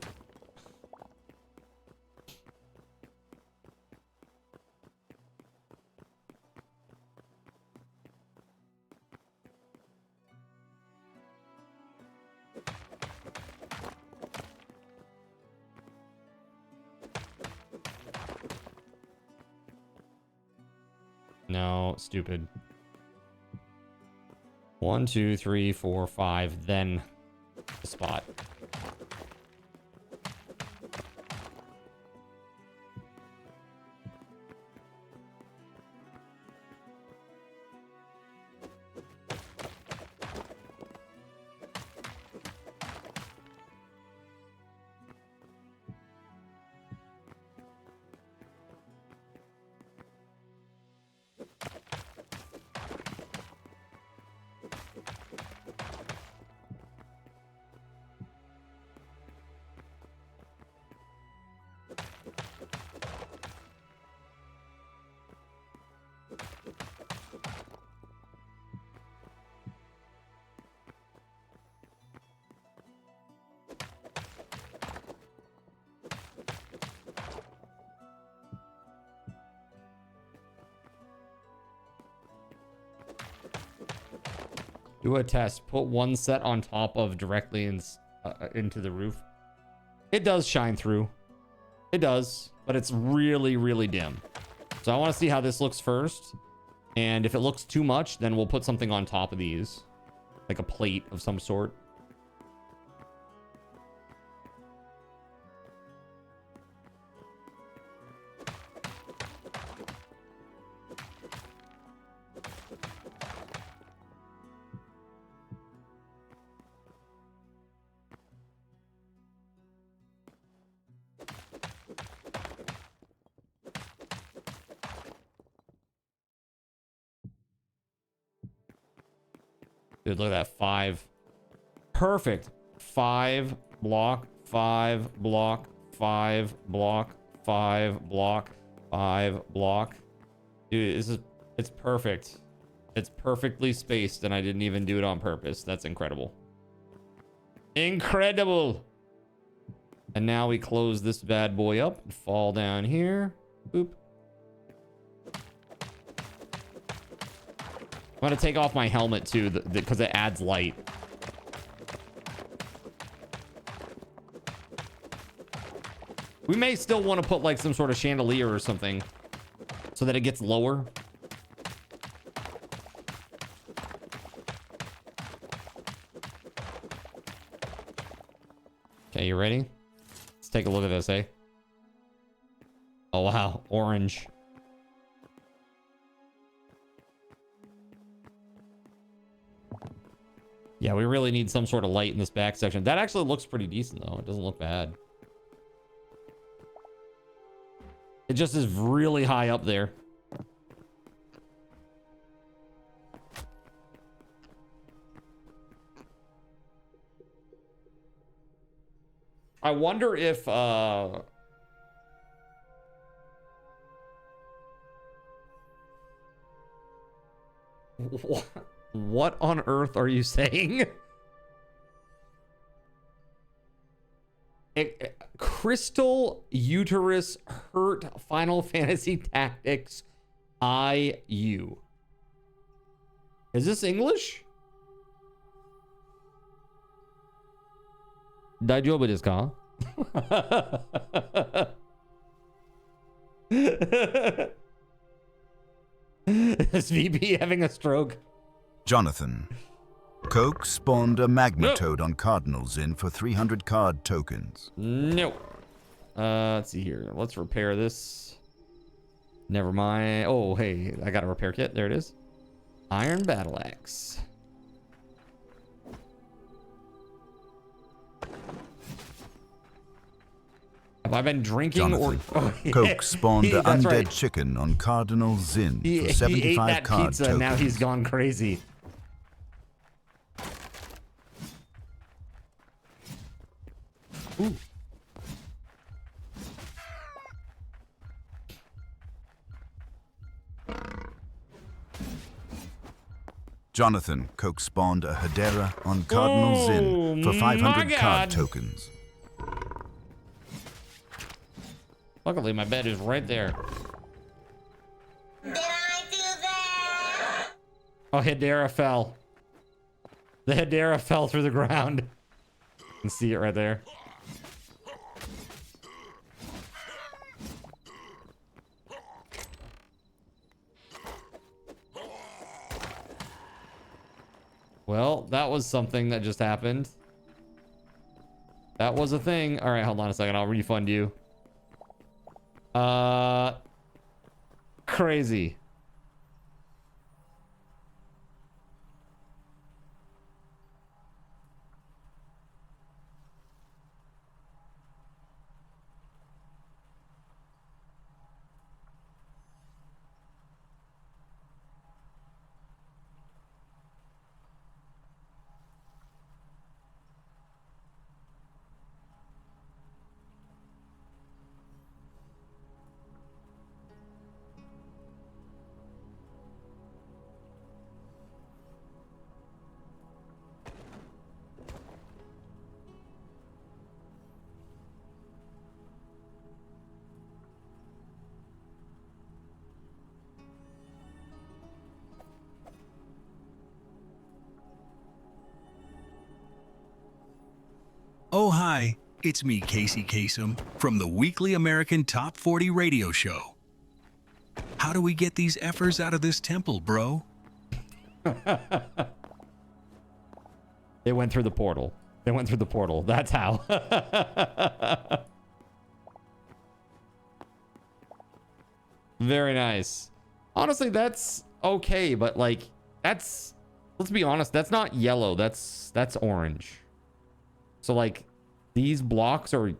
No, stupid. 1, 2, 3, 4, 5, then the spot. Do a test. Put one set on top of directly into the roof. It does shine through. It does, but it's really, really dim. So I want to see how this looks first. And if it looks too much, then we'll put something on top of these. Like a plate of some sort. Dude, look at that. 5. Perfect. 5 block, 5 block, 5 block, 5 block, 5 block. Dude, it's perfect. It's perfectly spaced, and I didn't even do it on purpose. That's incredible. Incredible. And now we close this bad boy up and fall down here. Boop. I'm gonna take off my helmet too, because it adds light. We may still want to put like some sort of chandelier or something so that it gets lower. Okay, you ready? Let's take a look at this, eh? Oh, wow. Orange. Yeah, we really need some sort of light in this back section. That actually looks pretty decent, though. It doesn't look bad. It just is really high up there. I wonder if what on earth are you saying? Crystal Uterus Hurt Final Fantasy Tactics IU. Is this English? Daijoubu desu ka? Is VP having a stroke? Jonathan. Coke spawned a magma toad on Cardinal Zin for 300 card tokens. No. Let's see here. Let's repair this. Never mind. Oh, hey, I got a repair kit. There it is. Iron battle axe. Have I been drinking Jonathan, or Coke spawned an undead right. chicken on Cardinal Zin for 75 he ate that card pizza tokens. and now he's gone crazy. Ooh. Jonathan, Coke spawned a Hedera on Cardinal Zin for 500 card tokens. Luckily, my bed is right there. Did I do that? Oh, Hedera fell. The Hedera fell through the ground. You can see it right there. Well, that was something that just happened. That was a thing. All right, hold on a second. I'll refund you. Crazy. Oh, hi, it's me, Casey Kasem, from the weekly American Top 40 radio show. How do we get these effers out of this temple, bro? They went through the portal. They went through the portal. That's how. Very nice. Honestly, that's okay, but like, let's be honest, that's not yellow. That's orange. So like, these blocks are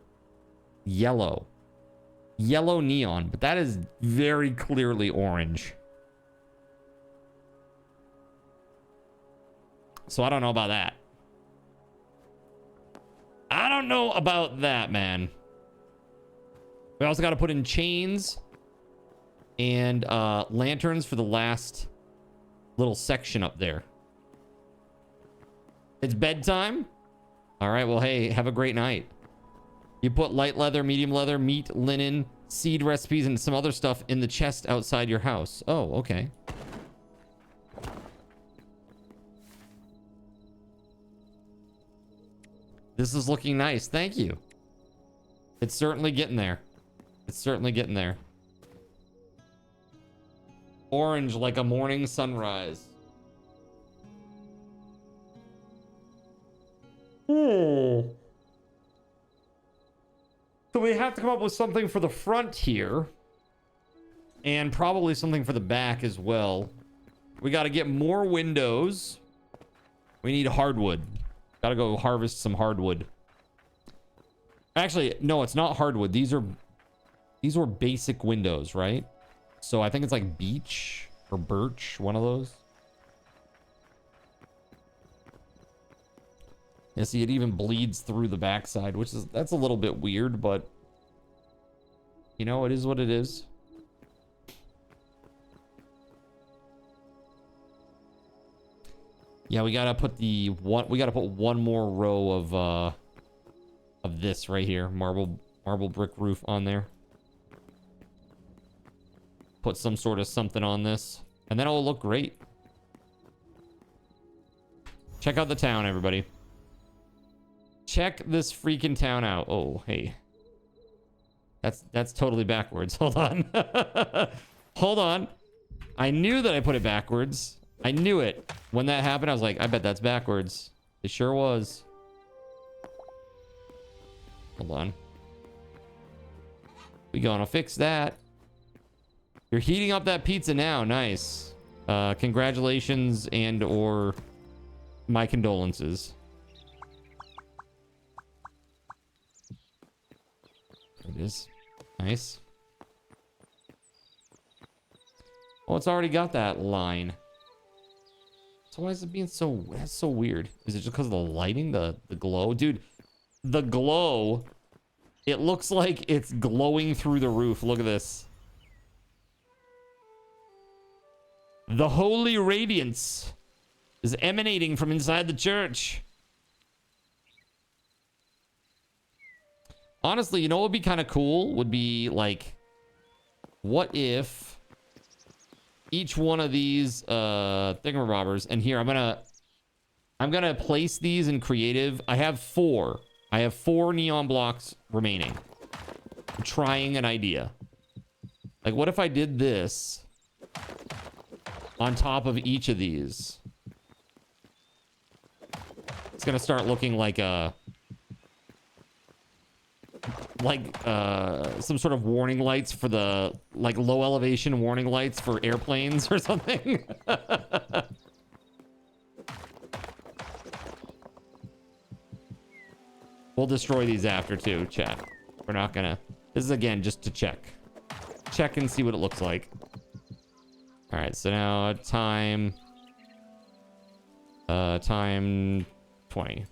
yellow. Yellow neon, but that is very clearly orange. So I don't know about that. know about that, man. We also got to put in chains and lanterns for the last little section up there. It's bedtime. All right, well, hey, have a great night. You put light leather, medium leather, meat, linen, seed recipes, and some other stuff in the chest outside your house. Oh, okay. This is looking nice. Thank you. It's certainly getting there. It's certainly getting there. Orange like a morning sunrise. So we have to come up with something for the front here. And probably something for the back as well. We got to get more windows. We need hardwood. Got to go harvest some hardwood. Actually, no, it's not hardwood. These were basic windows, right? So I think it's like beech or birch, one of those. Yeah, see, it even bleeds through the backside, that's a little bit weird, but you know, it is what it is. Yeah, we gotta put one more row of this right here, marble brick roof on there. Put some sort of something on this, and then it'll look great. Check out the town, everybody. Check this freaking town out. Oh, hey. That's totally backwards. Hold on. Hold on. I knew that I put it backwards. I knew it. When that happened, I was like, I bet that's backwards. It sure was. Hold on. We gonna fix that. You're heating up that pizza now. Nice. Congratulations and or my condolences. There it is. Nice. Oh, it's already got that line. So why is it being so... That's so weird. Is it just because of the lighting? The glow? Dude, the glow... It looks like it's glowing through the roof. Look at this. The holy radiance is emanating from inside the church. Honestly, you know what would be kind of cool? Would be like... What if... each one of these thingamabobbers, and here I'm gonna place these in creative. I have 4 neon blocks remaining. I'm trying an idea. Like, what if I did this on top of each of these? It's gonna start looking like a some sort of warning lights for the low elevation warning lights for airplanes or something. We'll destroy these after too, chat. We're not gonna... This is again just to check and see what it looks like. All right, so now time 20.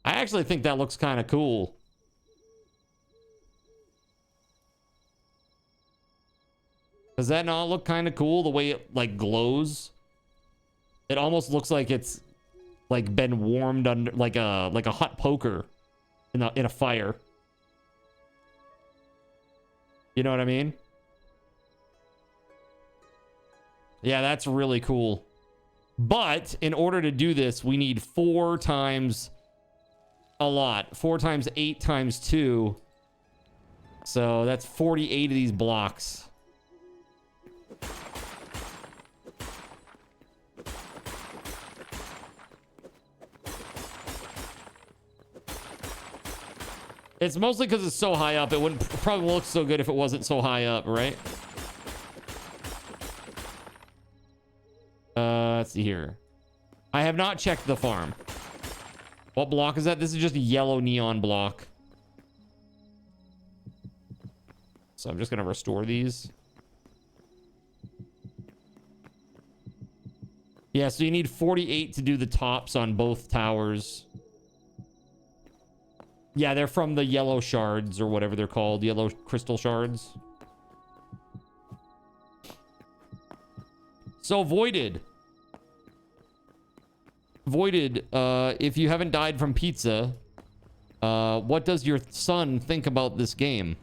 I actually think that looks kind of cool. Does that not look kind of cool, the way it like glows? It almost looks like it's like been warmed under like a hot poker in a fire. You know what I mean? Yeah, that's really cool. But in order to do this, we need 4 times a lot. 4 times 8 times 2. So that's 48 of these blocks. It's mostly because it's so high up. It wouldn't probably look so good if it wasn't so high up, right? Let's see here. I have not checked the farm. What block is that? This is just a yellow neon block. So I'm just going to restore these. Yeah, so you need 48 to do the tops on both towers. Yeah, they're from the yellow shards or whatever they're called. Yellow crystal shards. So Voided. Voided, if you haven't died from pizza, what does your son think about this game?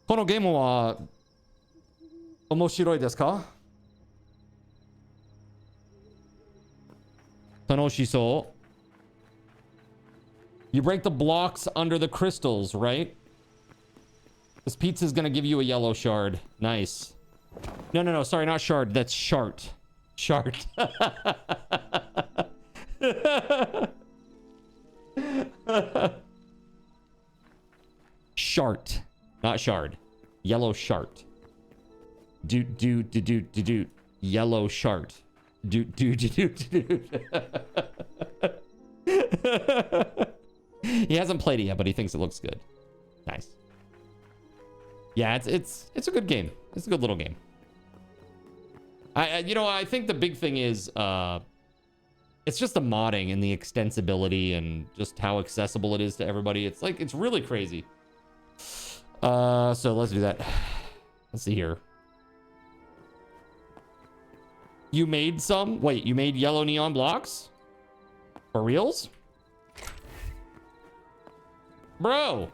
Kono game wa omoshiroi desu ka? Tanoshisou. You break the blocks under the crystals, right? This pizza is gonna give you a yellow shard. Nice. No, sorry, not shard. That's shart. Shart. Shart, not shard. Yellow shart. Do. Yellow shart. Do. He hasn't played it yet, but he thinks it looks good. Nice. Yeah, it's a good game. It's a good little game. I think the big thing is it's just the modding and the extensibility and just how accessible it is to everybody. It's like it's really crazy. So let's do that. Let's see here. You made some? Wait, you made yellow neon blocks? For reals? Bro!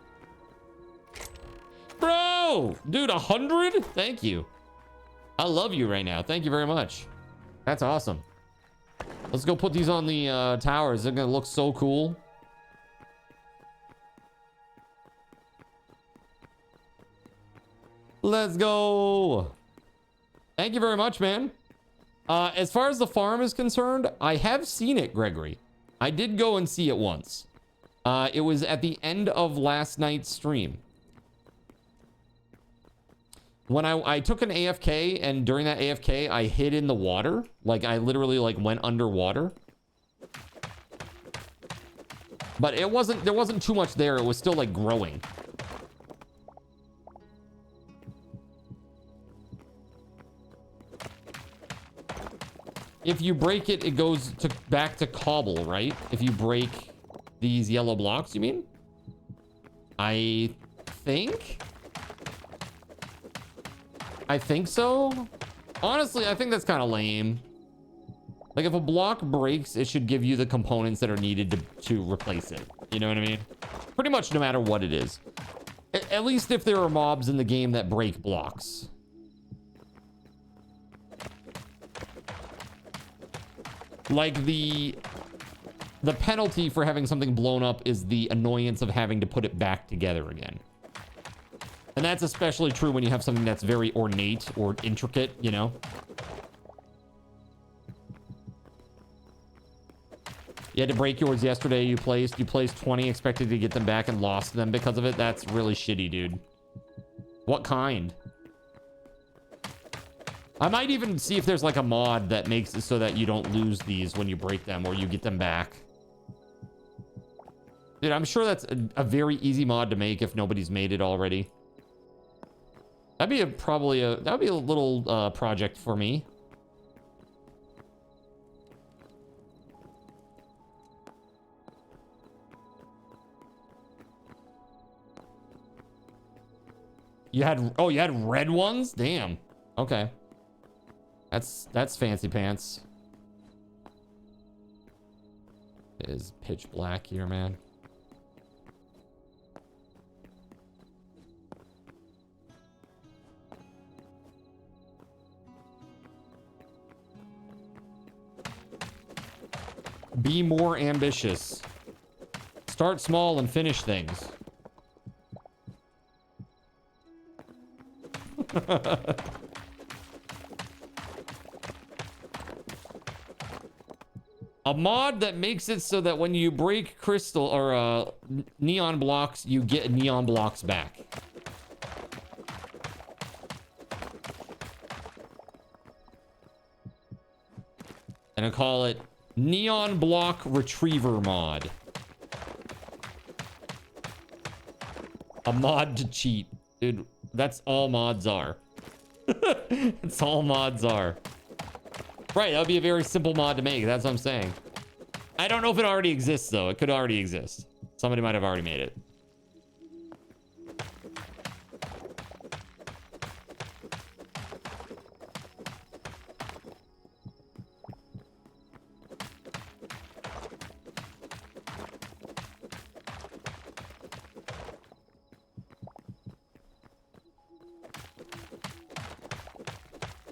Dude, 100? Thank you. I love you right now. Thank you very much. That's awesome. Let's go put these on the towers. They're gonna look so cool. Let's go. Thank you very much, man. As far as the farm is concerned, I have seen it, Gregory. I did go and see it once. It was at the end of last night's stream. When I took an AFK, and during that AFK, I hid in the water. Like, I literally, like, went underwater. But there wasn't too much there. It was still, like, growing. If you break it, it goes back to cobble, right? If you break these yellow blocks, you mean? I think so. Honestly, I think that's kind of lame. Like, if a block breaks, it should give you the components that are needed to replace it. You know what I mean? Pretty much no matter what it is. At least if there are mobs in the game that break blocks. Like, the penalty for having something blown up is the annoyance of having to put it back together again. And that's especially true when you have something that's very ornate or intricate, you know? You had to break yours yesterday. You placed 20, expected to get them back and lost them because of it. That's really shitty, dude. What kind? I might even see if there's like a mod that makes it so that you don't lose these when you break them or you get them back. Dude, I'm sure that's a very easy mod to make if nobody's made it already. That'd be a little project for me. You had red ones? Damn. Okay. That's fancy pants. It is pitch black here, man. Be more ambitious. Start small and finish things. A mod that makes it so that when you break crystal or neon blocks, you get neon blocks back. And I call it Neon Block Retriever Mod. A mod to cheat. Dude, That's all mods are. That's all mods are. Right, that would be a very simple mod to make. That's what I'm saying. I don't know if it already exists, though. It could already exist. Somebody might have already made it.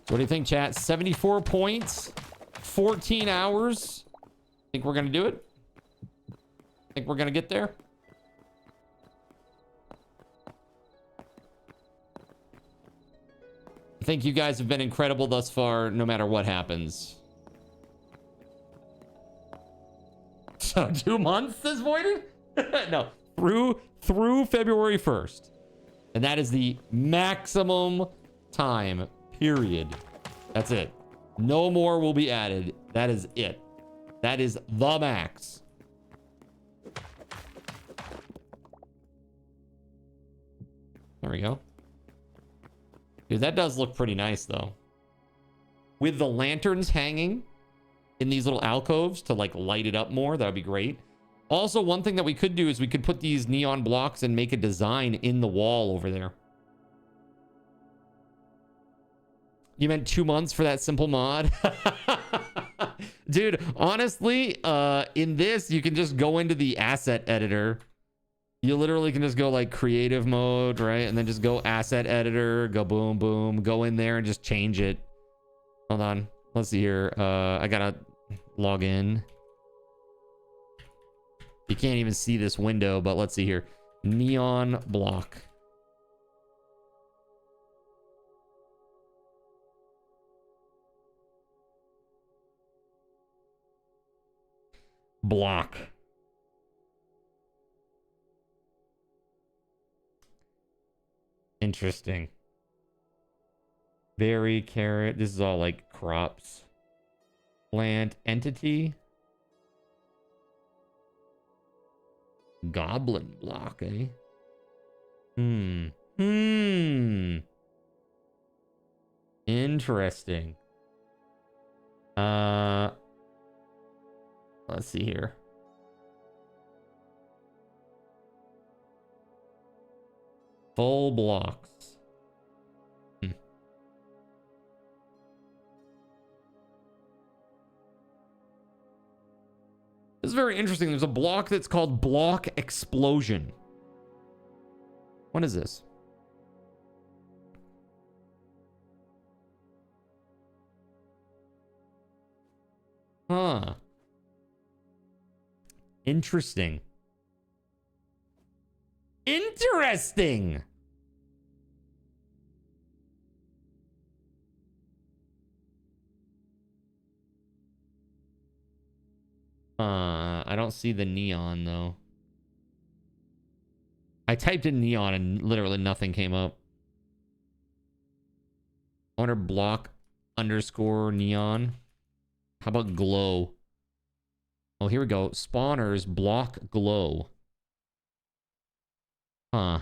What do you think, chat? 74 points, 14 hours. Think we're gonna do it? Think we're gonna get there? I think you guys have been incredible thus far, no matter what happens. So 2 months is voided? No, through February 1st. And that is the maximum time. Period. That's it. No more will be added. That is it. That is the max. There we go. Dude, that does look pretty nice, though. With the lanterns hanging in these little alcoves to, like, light it up more, that would be great. Also, one thing that we could do is we could put these neon blocks and make a design in the wall over there. You meant 2 months for that simple mod? Dude, honestly, in this, you can just go into the asset editor. You literally can just go like creative mode, right? And then just go asset editor, go boom, boom, go in there and just change it. Hold on. Let's see here. I gotta log in. You can't even see this window, but let's see here. Neon block. Block. Interesting. Berry, carrot. This is all like crops. Plant entity. Goblin block, eh? Interesting. Let's see here. Full blocks. This is very interesting. There's a block that's called Block Explosion. What is this? Huh. Interesting. Interesting. I don't see the neon though. I typed in neon and literally nothing came up. I wonder block underscore neon. How about glow? Oh, here we go. Spawners block glow. Huh.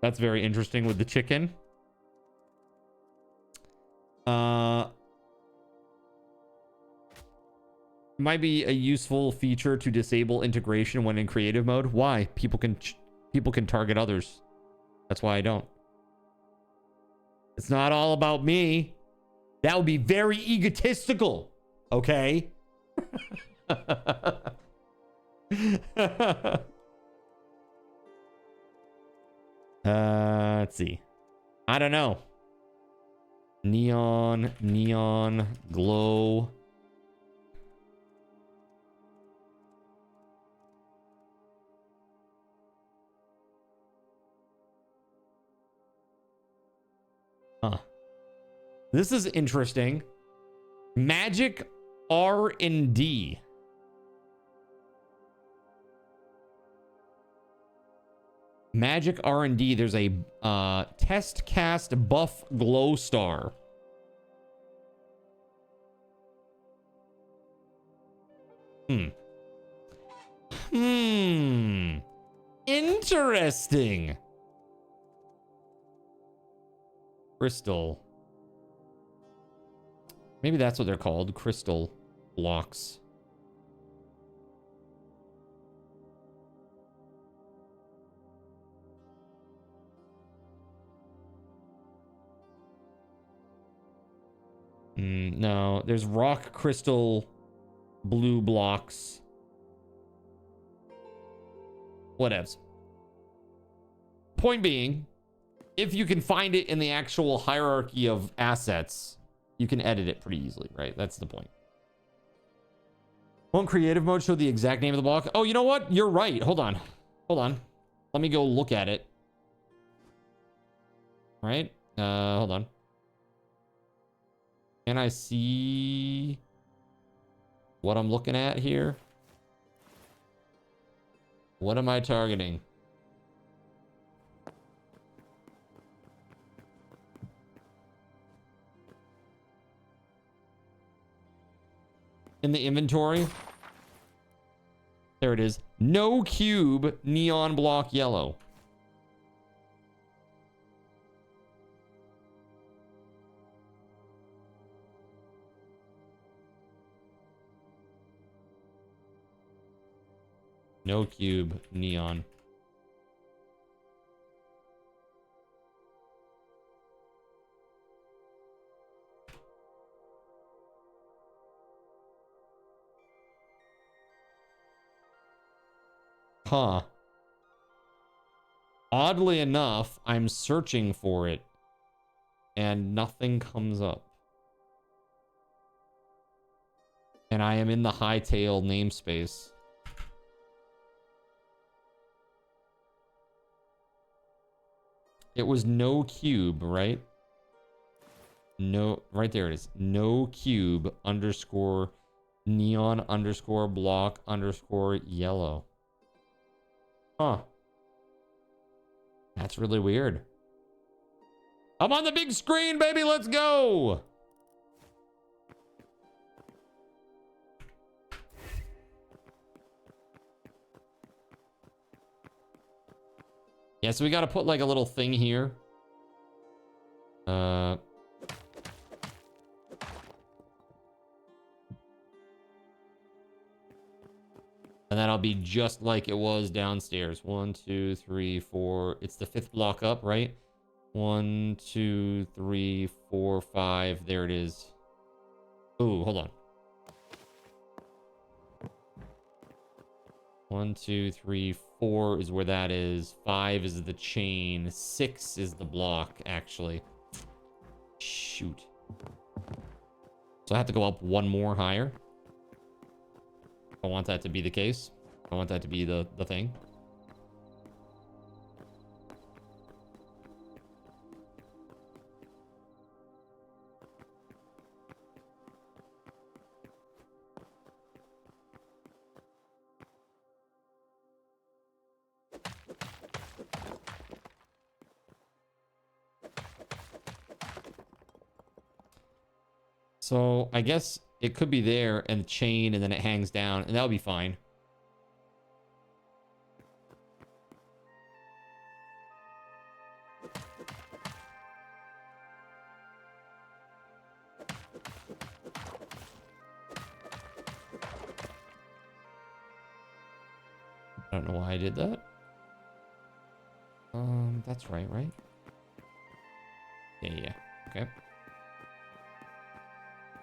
That's very interesting with the chicken. Might be a useful feature to disable integration when in creative mode. Why? People can target others. That's why I don't. It's not all about me. That would be very egotistical. Okay? Let's see. I don't know. Neon, glow. Huh. This is interesting. Magic R&D. Magic R&D. There's a test cast buff glow star. Interesting. Crystal. Maybe that's what they're called. Crystal blocks. No, there's rock crystal blue blocks. Whatevs. Point being, if you can find it in the actual hierarchy of assets, you can edit it pretty easily, right? That's the point. Won't creative mode show the exact name of the block? Oh, you know what? You're right. Hold on. Hold on. Let me go look at it. Right? Hold on. Can I see what I'm looking at here? What am I targeting? In the inventory? There it is. No cube neon block yellow. No cube neon. Huh. Oddly enough, I'm searching for it and nothing comes up. And I am in the Hytale namespace. It was no cube, right? No, right there it is. No cube underscore neon underscore block underscore yellow. Huh. That's really weird. I'm on the big screen, baby. Let's go. Yeah, so we got to put like a little thing here. And that'll be just like it was downstairs. 1, 2, 3, 4. It's the 5th block up, right? 1, 2, 3, 4, 5. There it is. Ooh, hold on. 1, 2, 3, 4 is where that is. 5 is the chain. 6 is the block, actually. Shoot. So I have to go up one more higher. I want that to be the case. I want that to be the thing. So I guess it could be there and the chain and then it hangs down and that'll be fine. I don't know why I did that. That's right? Yeah. Okay.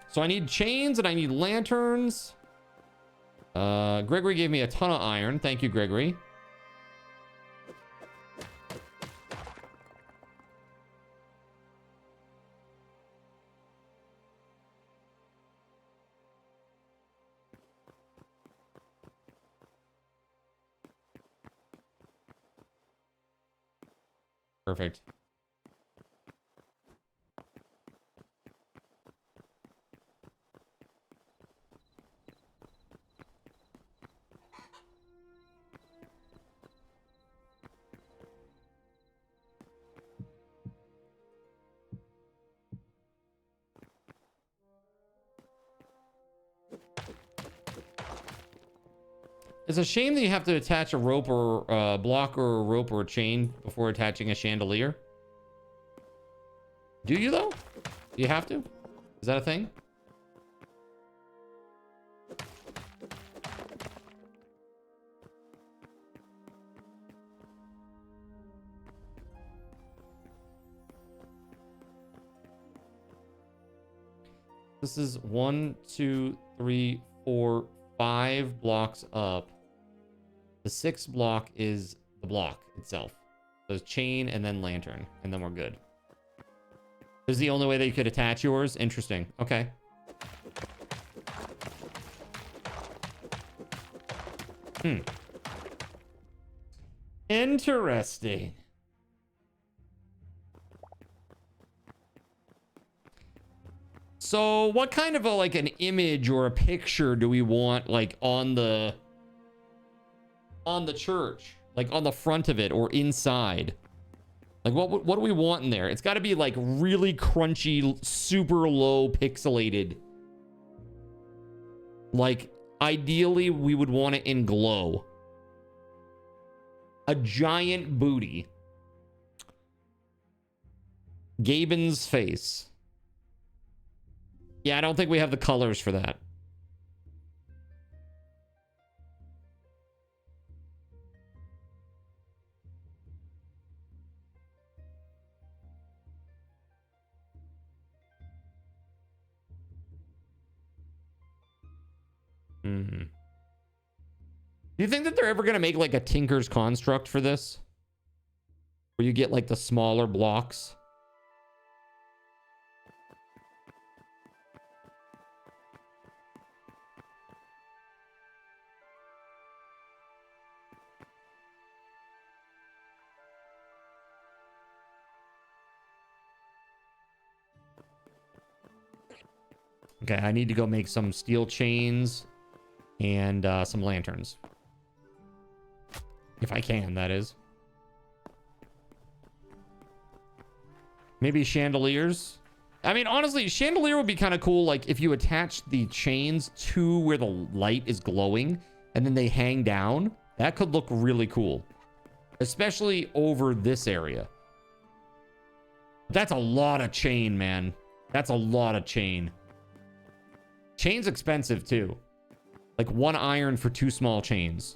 So I need chains and I need lanterns. Gregory gave me a ton of iron. Thank you, Gregory. Perfect. It's a shame that you have to attach a rope or a block or a rope or a chain before attaching a chandelier. Do you though? Do you have to? Is that a thing? This is 1, 2, 3, 4, 5 blocks up. The 6th block is the block itself. So it's chain and then lantern, and then we're good. This is the only way that you could attach yours? Interesting. Okay. Interesting. So what kind of a, like an image or a picture do we want like on the church? Like on the front of it or inside? Like what do we want in there? It's got to be like really crunchy, super low pixelated. Like ideally we would want it in glow. A giant booty. Gaben's face. Yeah, I don't think we have the colors for that. Do you think that they're ever going to make like a Tinker's construct for this? Where you get like the smaller blocks? Okay, I need to go make some steel chains and some lanterns. If I can, that is. Maybe chandeliers. I mean, honestly, chandelier would be kind of cool, like if you attach the chains to where the light is glowing and then they hang down. That could look really cool. Especially over this area. That's a lot of chain, man. That's a lot of chain. Chain's expensive too. Like 1 iron for 2 small chains.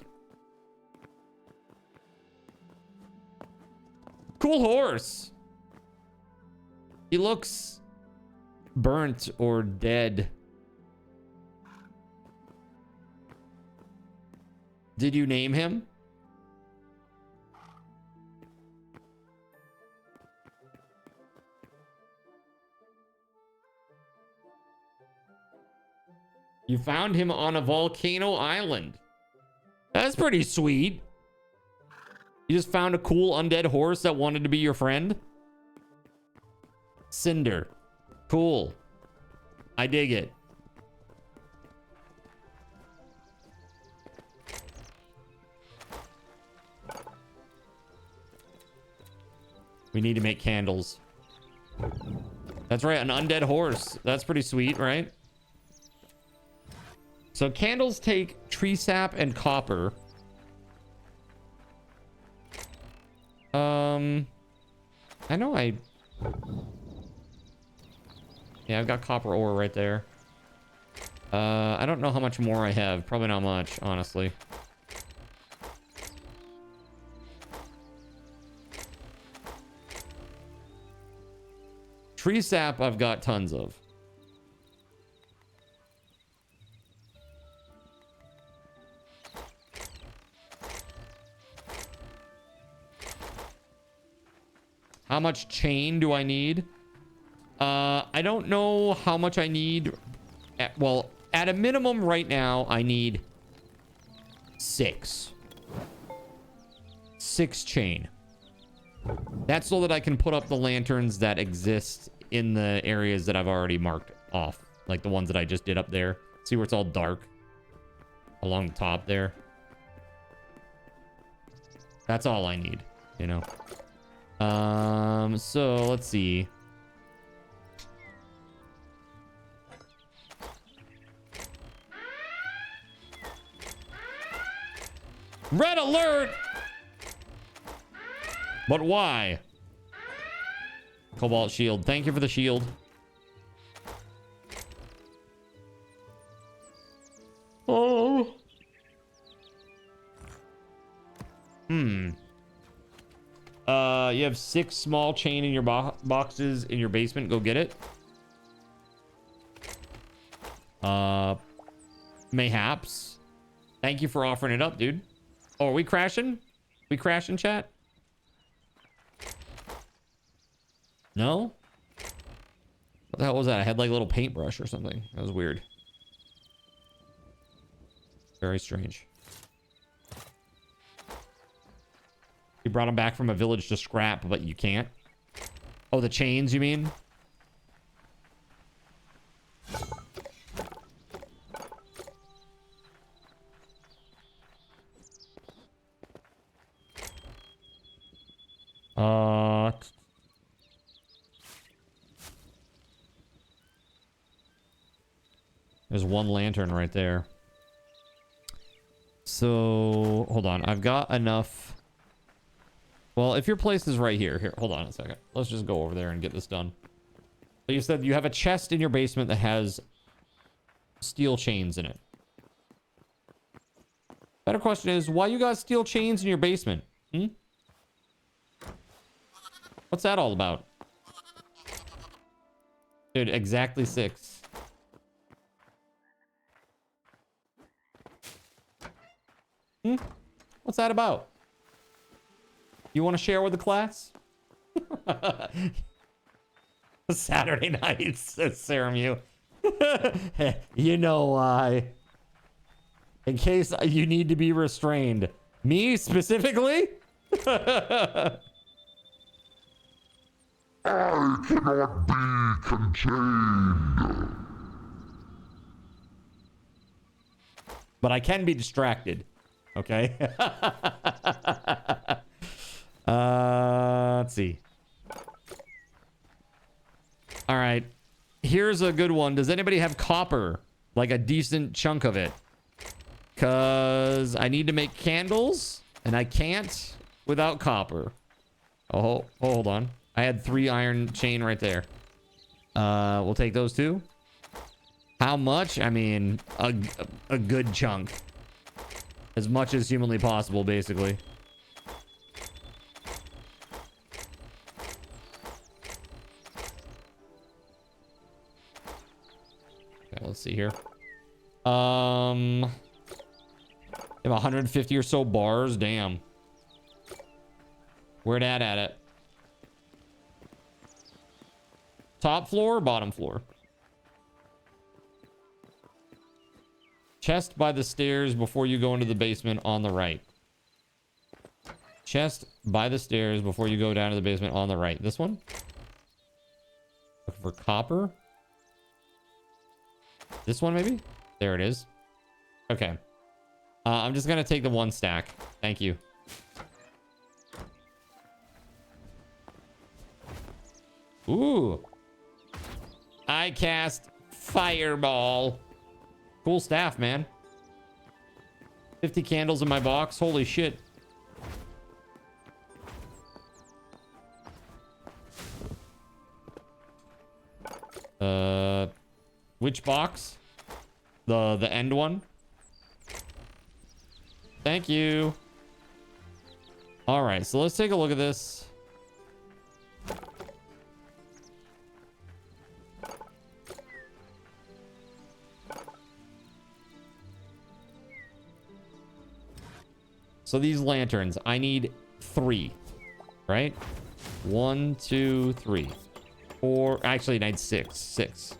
Cool horse. He looks burnt or dead. Did you name him? You found him on a volcano island. That's pretty sweet. You just found a cool undead horse that wanted to be your friend? Cinder. Cool. I dig it. We need to make candles. That's right, an undead horse. That's pretty sweet, right? So candles take tree sap and copper. I know yeah, I've got copper ore right there. I don't know how much more I have. Probably not much, honestly. Tree sap I've got tons of. How much chain do I need? I don't know how much I need. Well, at a minimum right now, I need 6. 6 chain. That's so that I can put up the lanterns that exist in the areas that I've already marked off. Like the ones that I just did up there. See where it's all dark? Along the top there. That's all I need, you know? So let's see. Red alert! But why? Cobalt shield. Thank you for the shield. Oh. You have 6 small chain in your boxes in your basement. Go get it. Mayhaps. Thank you for offering it up, dude. Oh, are we crashing? We crashing, chat? No? What the hell was that? I had like a little paintbrush or something. That was weird. Very strange. You brought him back from a village to scrap, but you can't. Oh, the chains, you mean? There's one lantern right there. So, hold on. I've got enough. Well, if your place is right here. Here, hold on a second. Let's just go over there and get this done. So you said you have a chest in your basement that has steel chains in it. Better question is, why you got steel chains in your basement? What's that all about? Dude, exactly 6. What's that about? You want to share with the class? Saturday nights, says Saramu. You know why. In case you need to be restrained. Me specifically? I cannot be contained. But I can be distracted. Okay. Let's see. All right. Here's a good one. Does anybody have copper? Like a decent chunk of it? Because I need to make candles, and I can't without copper. Oh, hold on. I had 3 iron chain right there. We'll take those 2. How much? I mean, a good chunk. As much as humanly possible, basically. Okay, let's see here. I have 150 or so bars. Damn. Where'd at it? Top floor or bottom floor? Chest by the stairs before you go into the basement on the right. Chest by the stairs before you go down to the basement on the right. This one? Looking for copper. This one maybe? There it is. Okay. I'm just gonna take the 1 stack. Thank you. Ooh. I cast fireball. Cool staff, man. 50 candles in my box. Holy shit. Which box? The end one? Thank you. All right, so let's take a look at this. So these lanterns, I need 3, right? 1, 2, 3, 4. Actually, I need 6. 6.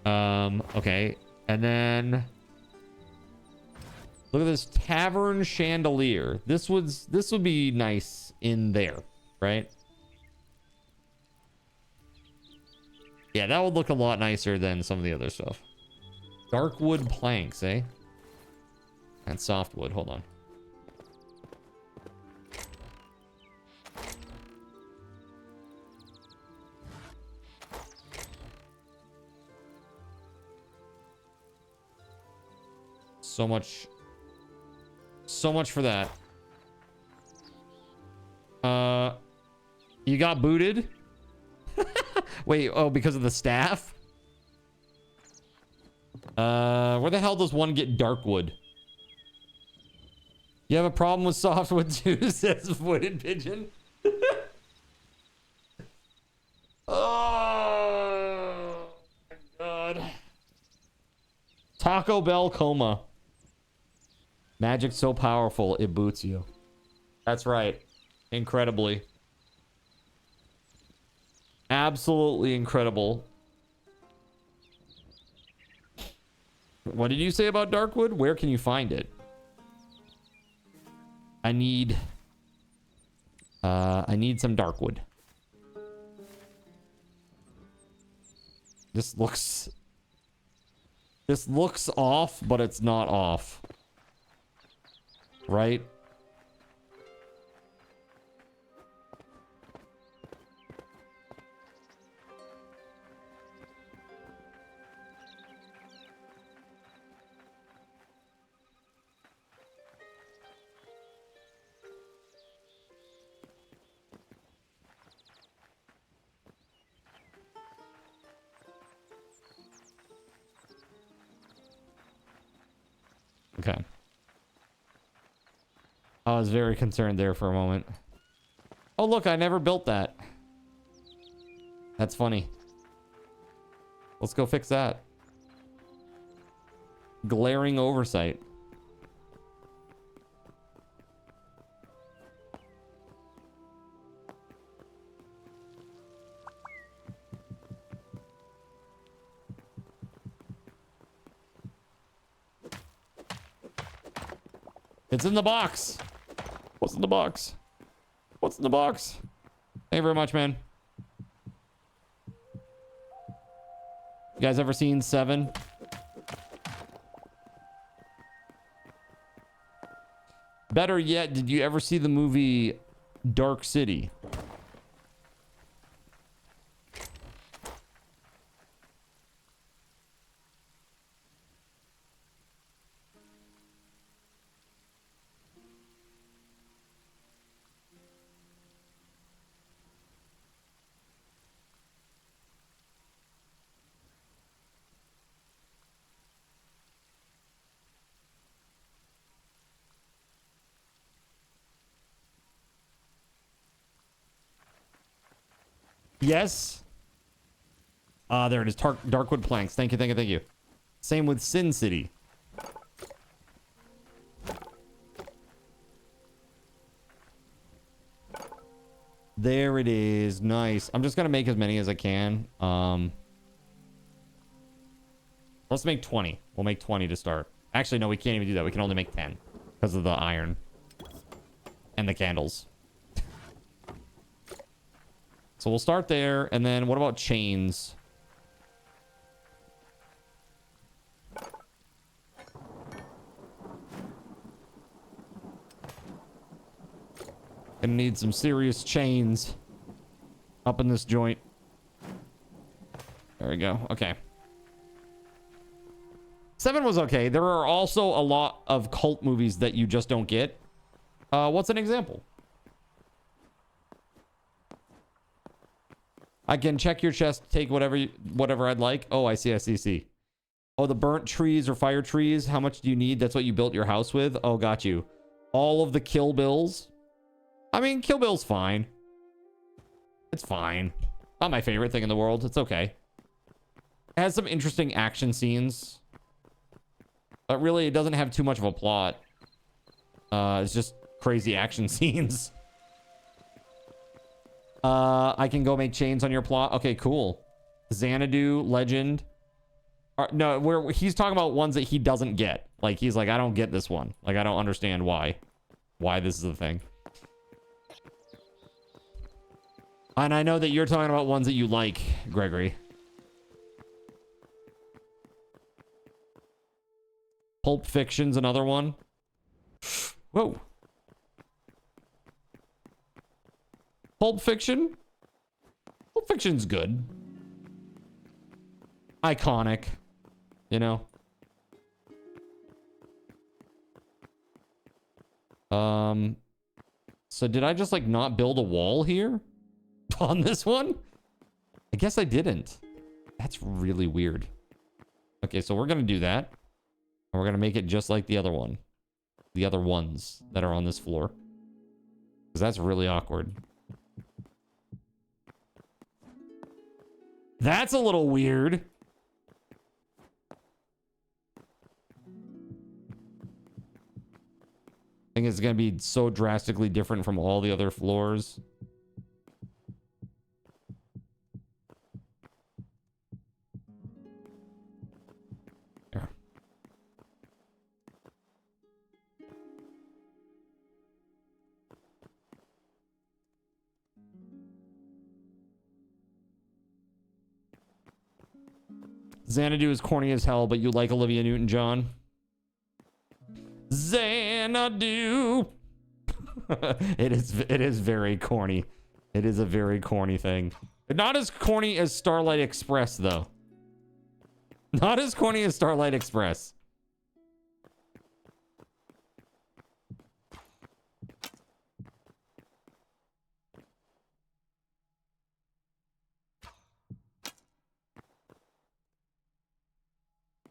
Okay. And then look at this tavern chandelier. This would be nice in there, right? Yeah, that would look a lot nicer than some of the other stuff. Dark wood planks, eh? And softwood. Hold on. So much So much for that. You got booted? Wait, oh, because of the staff? Where the hell does one get Darkwood? You have a problem with softwood too, says Wooded Pigeon. Oh my god. Taco Bell coma. Magic's so powerful, it boots you. That's right. Incredibly. Absolutely incredible. What did you say about Darkwood? Where can you find it? I need some Darkwood. This looks off, but it's not off. Right? Okay. I was very concerned there for a moment. Oh, look, I never built that. That's funny. Let's go fix that. Glaring oversight. It's in the box. What's in the box? What's in the box? Thank you very much, man. You guys ever seen Seven? Better yet, did you ever see the movie Dark City? Yes. There it is. Darkwood planks. Thank you, thank you, thank you. Same with Sin City. There it is. Nice. I'm just gonna make as many as I can. Let's make 20. We'll make 20 to start. Actually, no, we can't even do that. We can only make 10 because of the iron and the candles. So we'll start there, and then what about chains? Gonna need some serious chains up in this joint. There we go. Okay. 7 was okay. There are also a lot of cult movies that you just don't get. What's an example? I can check your chest, take whatever I'd like. Oh, I see. Oh, the burnt trees or fire trees. How much do you need? That's what you built your house with? Oh, got you. All of the Kill Bills. I mean, Kill Bill's fine. It's fine. Not my favorite thing in the world. It's okay. It has some interesting action scenes. But really, it doesn't have too much of a plot. It's just crazy action scenes. I can go make chains on your plot. Okay, cool. Xanadu, Legend. No, he's talking about ones that he doesn't get. Like, he's like, I don't get this one. Like, I don't understand why this is the thing. And I know that you're talking about ones that you like, Gregory. Pulp Fiction's another one. Whoa. Pulp Fiction? Pulp Fiction's good. Iconic. You know? So did I just like not build a wall here on this one? I guess I didn't. That's really weird. Okay, so we're gonna do that. And we're gonna make it just like the other one. The other ones that are on this floor. Because that's really awkward. That's a little weird. I think it's going to be so drastically different from all the other floors. There. Xanadu is corny as hell, but you like Olivia Newton-John? Xanadu. It is very corny. It is a very corny thing. Not as corny as Starlight Express, though. Not as corny as Starlight Express.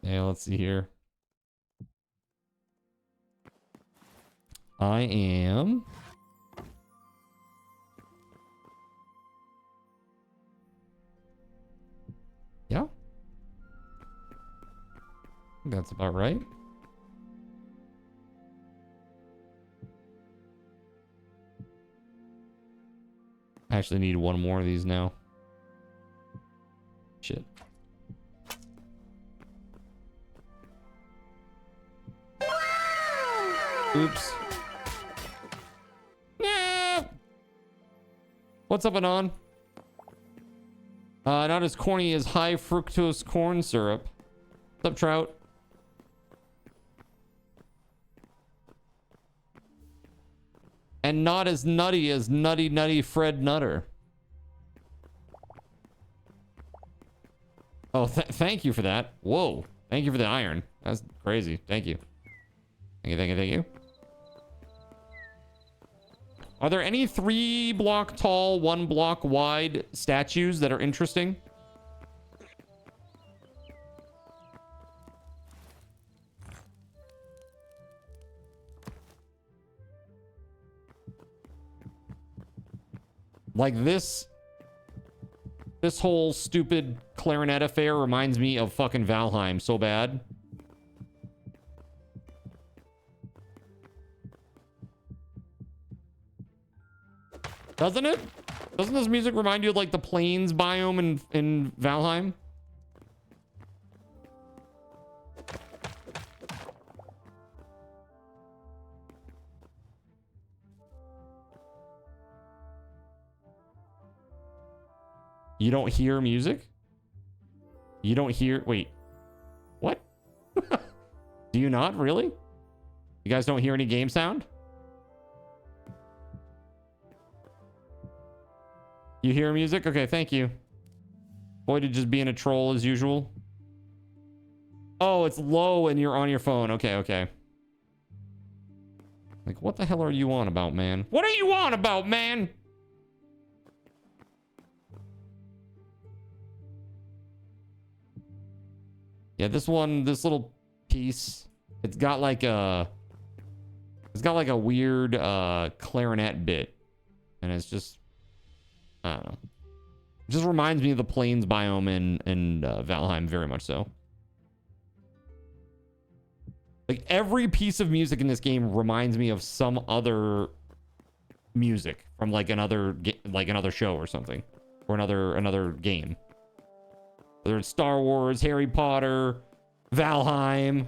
Yeah, let's see here. I am... Yeah. I think that's about right. I actually need one more of these now. Shit. Oops. Yeah. What's up, Anon? Not as corny as high fructose corn syrup. What's up, Trout? And not as nutty as Nutty Nutty Fred Nutter. Oh, thank you for that. Whoa. Thank you for the iron. That's crazy. Thank you. Thank you, thank you, thank you. Are there any 3 block tall, 1 block wide statues that are interesting? Like this whole stupid clarinet affair reminds me of fucking Valheim so bad. Doesn't it? Doesn't this music remind you of like the plains biome in Valheim? You don't hear music? You don't hear... Wait. What? Do you not? Really? You guys don't hear any game sound? You hear music? Okay, thank you. Boyd just being a troll as usual. Oh, it's low and you're on your phone. Okay, okay. Like, what the hell are you on about, man? What are you on about, man? Yeah, this little piece, it's got like a weird clarinet bit, and it's just, I don't know. It just reminds me of the plains biome in Valheim, very much so. Like every piece of music in this game reminds me of some other music from like another show or something, or another game. Whether it's Star Wars, Harry Potter, Valheim.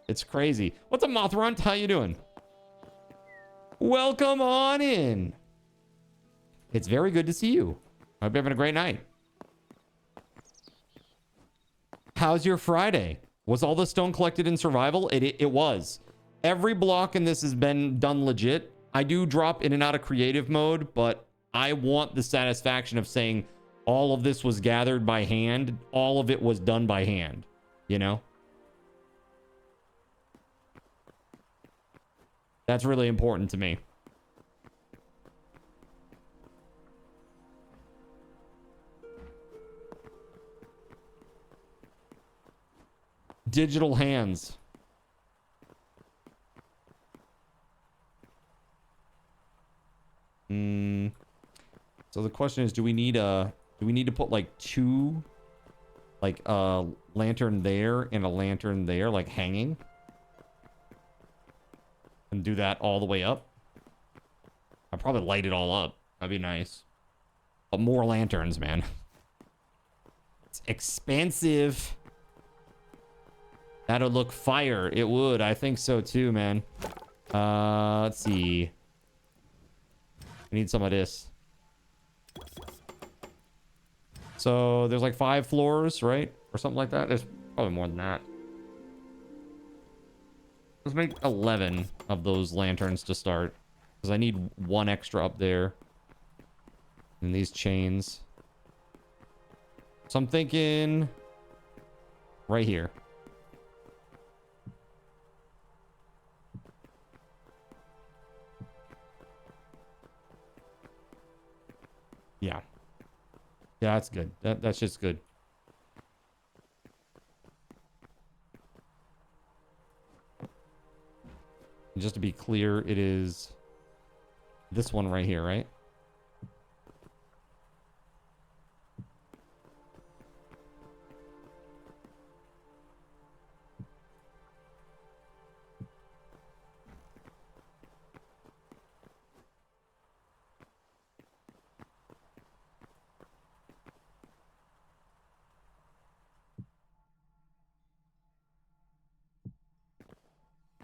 It's crazy. What's up, Mothrunt? How you doing? Welcome on in. It's very good to see you. I hope you're having a great night. How's your Friday? Was all the stone collected in survival? It was. Every block in this has been done legit. I do drop in and out of creative mode, but I want the satisfaction of saying all of this was gathered by hand. All of it was done by hand, you know? That's really important to me. Digital hands. So the question is, do we need to put like two, like a lantern there and a lantern there, like hanging? And do that all the way up? I'll probably light it all up. That'd be nice. But more lanterns, man. It's expensive. That'll look fire. It would. I think so too, man. Let's see. I need some of this. So there's like 5 floors, right? Or something like that. There's probably more than that. Let's make 11 of those lanterns to start. Because I need 1 extra up there. And these chains. So I'm thinking right here. Yeah. Yeah, that's good. That's just good. And just to be clear, it is this one right here, right?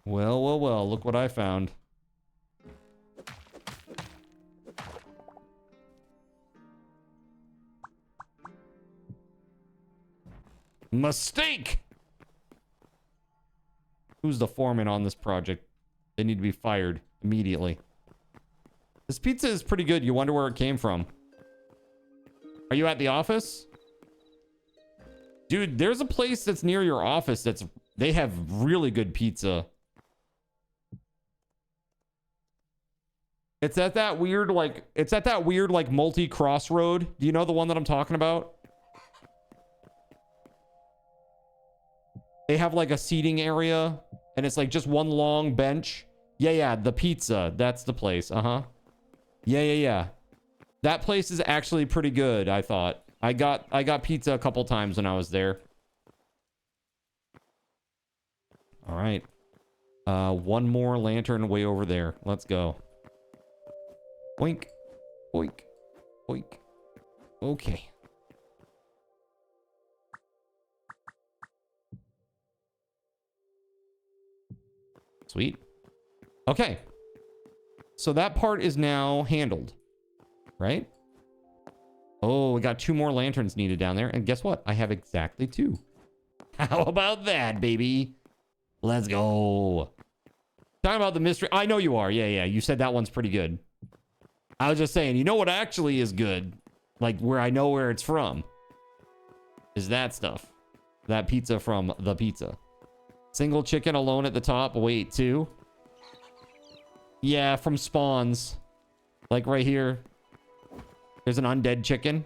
Well, well, well, look what I found. Mistake! Who's the foreman on this project? They need to be fired immediately. This pizza is pretty good. You wonder where it came from. Are you at the office? Dude, there's a place that's near your office that's... They have really good pizza. It's at that weird, like... It's at that weird, like, multi-crossroad. Do you know the one that I'm talking about? They have, like, a seating area. And it's, like, just one long bench. Yeah, yeah, the pizza. That's the place. Uh-huh. Yeah, yeah, yeah. That place is actually pretty good, I thought. I got pizza a couple times when I was there. All right. One more lantern way over there. Let's go. Oink. Oink. Oink. Okay. Sweet. Okay. So that part is now handled. Right? Oh, we got 2 more lanterns needed down there. And guess what? I have exactly 2. How about that, baby? Let's go. Talking about the mystery. I know you are. Yeah, yeah. You said that one's pretty good. I was just saying, you know what actually is good? Like, where I know where it's from. Is that stuff. That pizza from the pizza. Single chicken alone at the top. Wait, 2? Yeah, from spawns. Like right here. There's an undead chicken.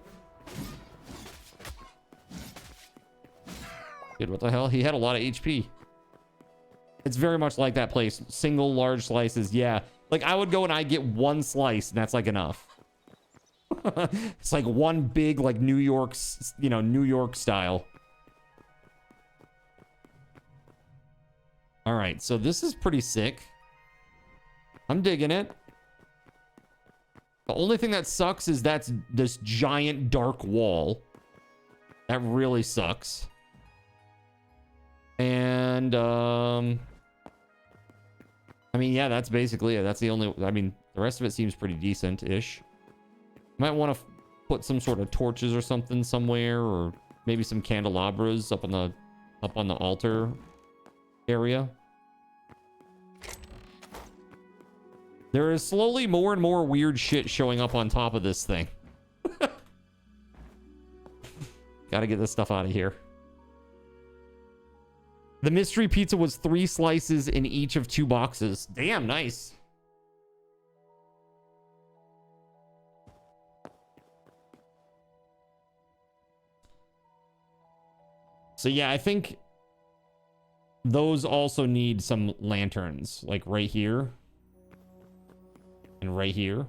Dude, what the hell? He had a lot of HP. It's very much like that place. Single large slices. Yeah. Like I would go and I get 1 slice and that's like enough. It's like one big like New York, you know, New York style. All right. So this is pretty sick. I'm digging it. The only thing that sucks is that's this giant dark wall. That really sucks. And, I mean, yeah, that's basically it. That's the only, I mean, the rest of it seems pretty decent-ish. Might want to put some sort of torches or something somewhere, or maybe some candelabras up on the altar area. There is slowly more and more weird shit showing up on top of this thing. Gotta get this stuff out of here. The mystery pizza was 3 slices in each of 2 boxes. Damn, nice. So yeah, I think those also need some lanterns, like right here and right here.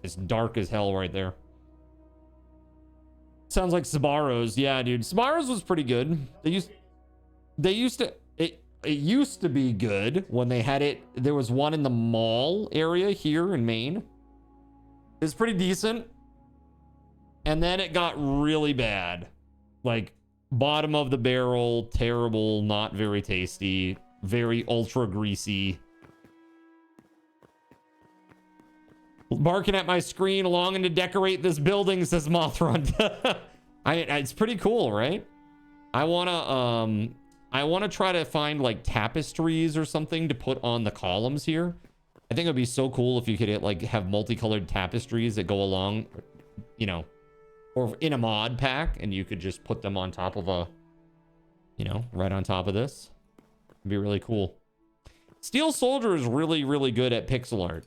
It's dark as hell right there. Sounds like Sbarro's. Yeah, dude. Sbarro's was pretty good. It used to be good when they had it. There was one in the mall area here in Maine. It was pretty decent. And then it got really bad. Like bottom of the barrel, terrible, not very tasty, very ultra greasy. Barking at my screen, longing to decorate this building, says Mothron. It's pretty cool, right? I wanna try to find like tapestries or something to put on the columns here. I think it'd be so cool if you could like have multicolored tapestries that go along, you know, or in a mod pack, and you could just put them on top of a, you know, right on top of this. It'd be really cool. Steel Soldier is really, really good at pixel art.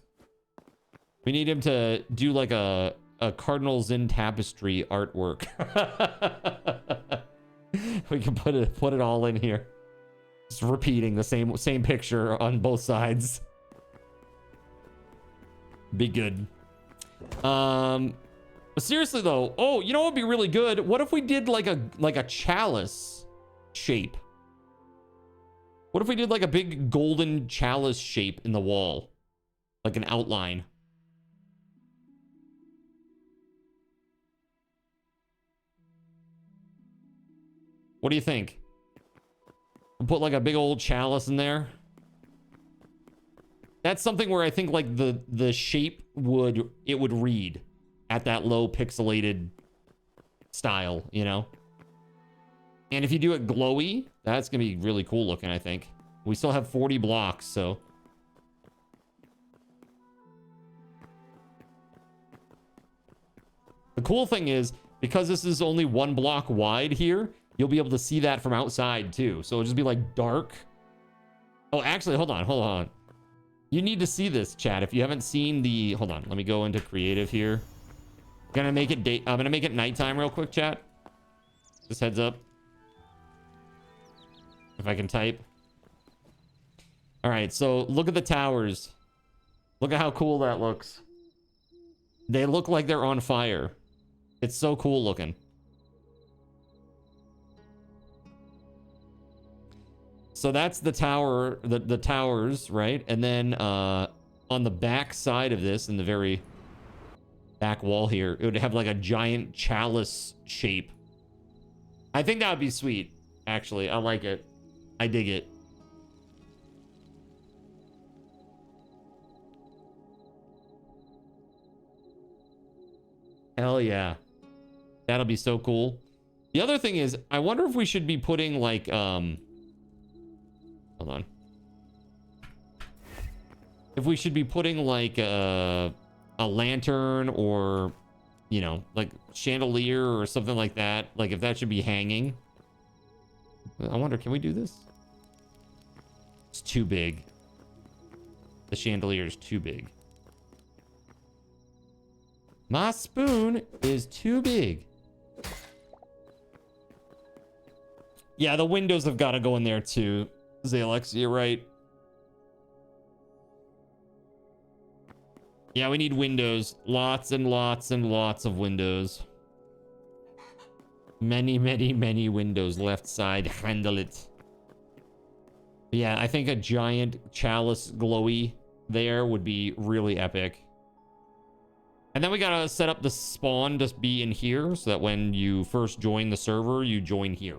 We need him to do like a Cardinal Zin tapestry artwork. We can put it all in here. Just repeating the same picture on both sides. Be good. But seriously though, oh, you know what would be really good? What if we did like a chalice shape? What if we did like a big golden chalice shape in the wall? Like an outline. What do you think? We'll put like a big old chalice in there. That's something where I think like the shape would read at that low pixelated style, you know? And if you do it glowy, that's gonna be really cool looking, I think. We still have 40 blocks, so. The cool thing is, because this is only 1 block wide here, you'll be able to see that from outside too. So it'll just be like dark. Oh, actually, hold on. You need to see this, chat. If you haven't seen the, hold on, let me go into creative here. I'm gonna make it nighttime real quick, chat. Just heads up. If I can type. All right, so look at the towers. Look at how cool that looks. They look like they're on fire. It's so cool looking. So that's the tower, the towers, right? And then on the back side of this, in the very back wall here, it would have like a giant chalice shape. I think that would be sweet, actually. I like it. I dig it. Hell yeah. That'll be so cool. The other thing is, I wonder if we should be putting like, hold on. If we should be putting like a lantern or, you know, like chandelier or something like that. Like if that should be hanging. I wonder, can we do this? It's too big. The chandelier is too big. My spoon is too big. Yeah, the windows have got to go in there too. Zalex, you're right. Yeah, we need windows. Lots and lots and lots of windows. Many, many, many windows. Left side, handle it. Yeah, I think a giant chalice glowy there would be really epic. And then we gotta set up the spawn to be in here so that when you first join the server, you join here.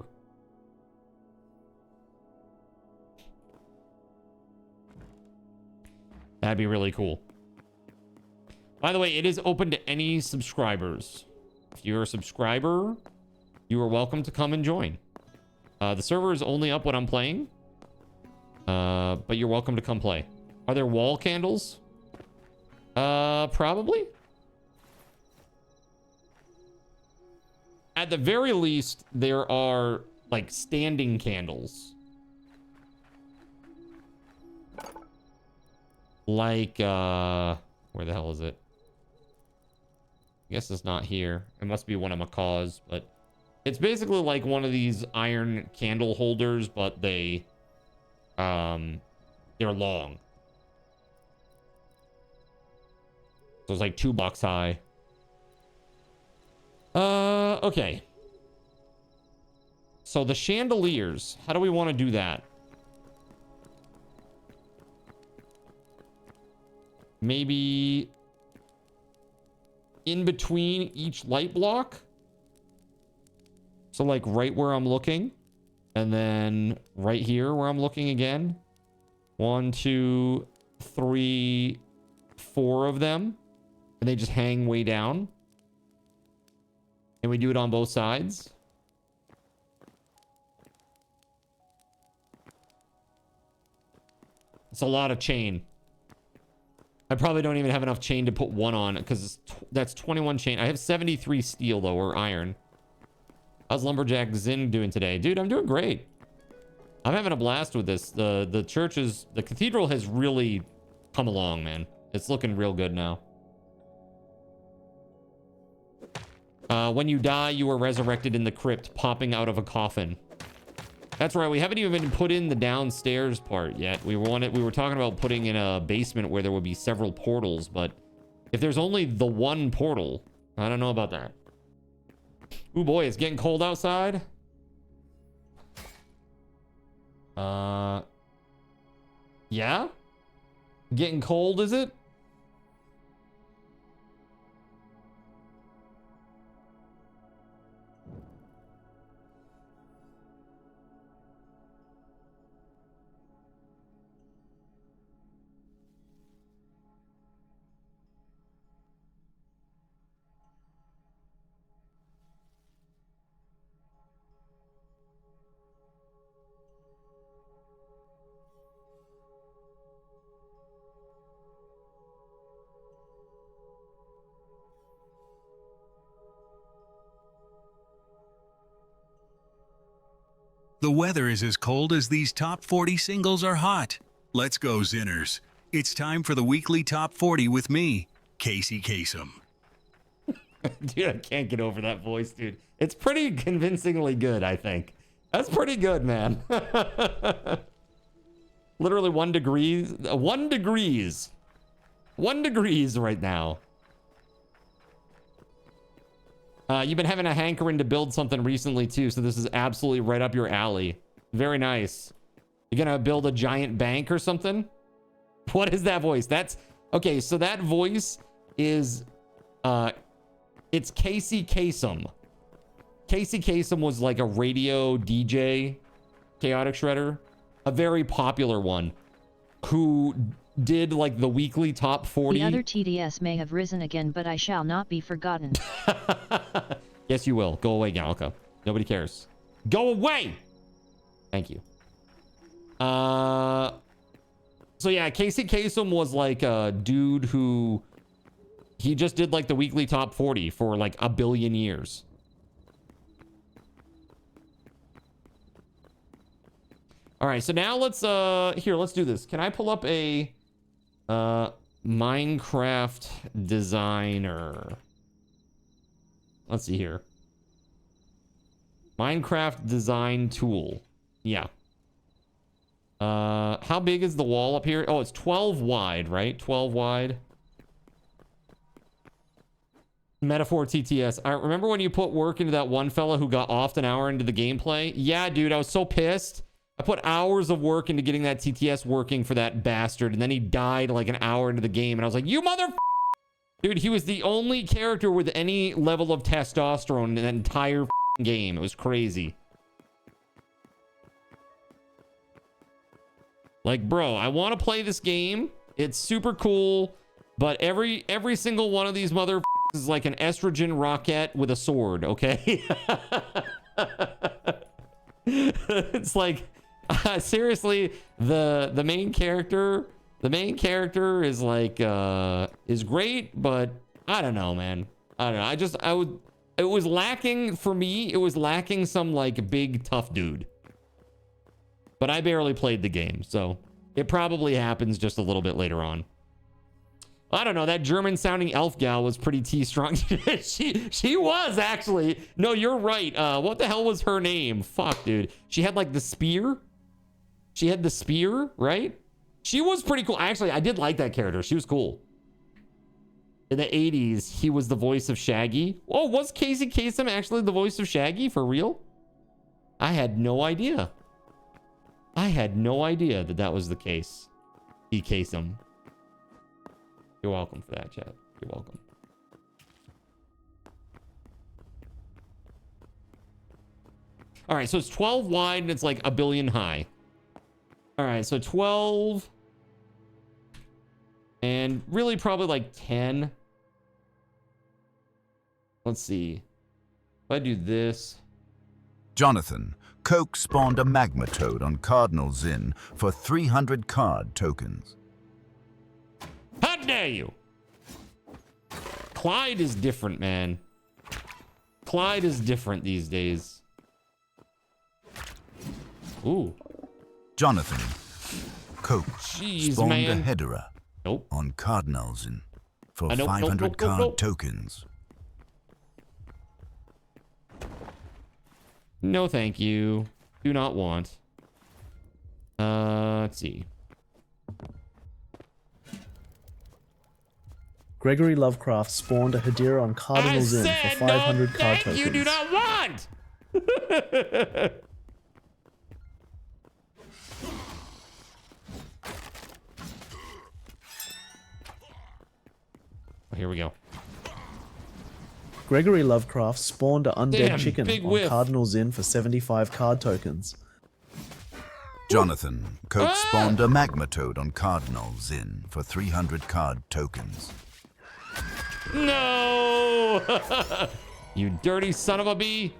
That'd be really cool. By the way, it is open to any subscribers. If you're a subscriber, you are welcome to come and join. The server is only up when I'm playing. But you're welcome to come play. Are there wall candles? Probably. At the very least, there are like standing candles like, where the hell is it? I guess it's not here. It must be one of Macaw's, but it's basically like one of these iron candle holders, but they're long. So it's like $2 high. Okay. So the chandeliers, how do we want to do that? Maybe in between each light block. So like right where I'm looking, and then right here where I'm looking again. 1, 2, 3, 4 of them. And they just hang way down. And we do it on both sides. It's a lot of chain. I probably don't even have enough chain to put one on, because that's 21 chain. I have 73 steel though, or iron. How's Lumberjack Zin doing today? Dude, I'm doing great. I'm having a blast with this. The cathedral has really come along, man. It's looking real good now. When you die, you are resurrected in the crypt, popping out of a coffin. That's right. We haven't even put in the downstairs part yet. We were talking about putting in a basement where there would be several portals, but if there's only the one portal, I don't know about that. Ooh boy, it's getting cold outside. Yeah? Getting cold, is it? The weather is as cold as these top 40 singles are hot. Let's go, Zinners. It's time for the weekly top 40 with me, Casey Kasem. Dude, I can't get over that voice, dude. It's pretty convincingly good, I think. That's pretty good, man. Literally 1 degree. 1 degrees. 1 degrees right now. You've been having a hankering to build something recently too, so this is absolutely right up your alley. Very nice. You're gonna build a giant bank or something? What is that voice? That's okay. So that voice is it's Casey Kasem. Casey Kasem was like a radio DJ, Chaotic Shredder, a very popular one, who did like the weekly top 40. The other TDS may have risen again, but I shall not be forgotten. Yes, you will. Go away, Galka. Nobody cares. Go away! Thank you. So yeah, Casey Kasem was like a dude who... He just did like the weekly top 40 for like a billion years. All right, so now let's... Here, let's do this. Can I pull up a... Minecraft designer. Let's see here. Minecraft design tool. Yeah. How big is the wall up here? Oh, it's 12 wide, right? 12 wide. Metaphor TTS. I remember when you put work into that one fella who got off an hour into the gameplay. Yeah, dude, I was so pissed. I put hours of work into getting that TTS working for that bastard, and then he died like an hour into the game, and I was like, you mother... Dude, he was the only character with any level of testosterone in that entire game. It was crazy. Like, bro, I want to play this game. It's super cool, but every single one of these mother is like an estrogen rocket with a sword, okay? It's like... seriously, the main character is like is great, but I don't know, man. I don't know. It was lacking for me. It was lacking some like big tough dude. But I barely played the game, so it probably happens just a little bit later on. I don't know. That German sounding elf gal was pretty T-strong. she was actually. No, you're right. What the hell was her name? Fuck, dude. She had like the spear. She had the spear, right? She was pretty cool. Actually, I did like that character. She was cool. In the 80s, he was the voice of Shaggy. Oh, was Casey Kasem actually the voice of Shaggy for real? I had no idea. I had no idea that that was the case. He Kasem. You're welcome for that, chat. You're welcome. All right, so it's 12 wide and it's like a billion high. All right, so 12 and really probably like 10. Let's see. If I do this. Jonathan, Coke spawned a magma toad on Cardinal Zin for 300 card tokens. How dare you? Clyde is different, man. Clyde is different these days. Ooh. Jonathan, Coke Jeez, spawned man. a Hedera on Cardinal Zin for 500 card tokens. No, thank you. Do not want. Let's see. Gregory Lovecraft spawned a Hedera on Cardinal Zin for 500 no, card thank tokens. You do not want. Oh, here we go. Gregory Lovecraft spawned an undead Damn, chicken big on whiff. Cardinal Zin for 75 card tokens. Jonathan, Coke spawned a magma toad on Cardinal Zin for 300 card tokens. No! You dirty son of a bee.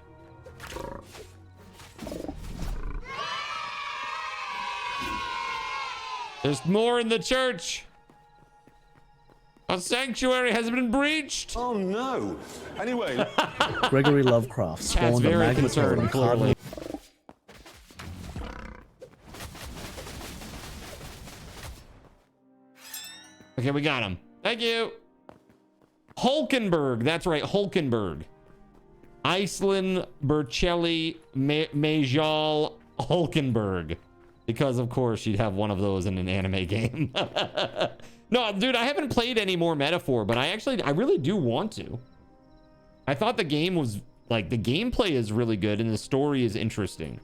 There's more in the church. A sanctuary has been breached. Oh no. Anyway. Gregory Lovecraft spawned a magma toad on Cardinal. Okay, we got him. Thank you. Hulkenberg. That's right, Hulkenberg. Iceland Bercelli Majal Hulkenberg. Because, of course, you'd have one of those in an anime game. No, dude, I haven't played any more Metaphor, but I really do want to. I thought the game was, like, the gameplay is really good and the story is interesting.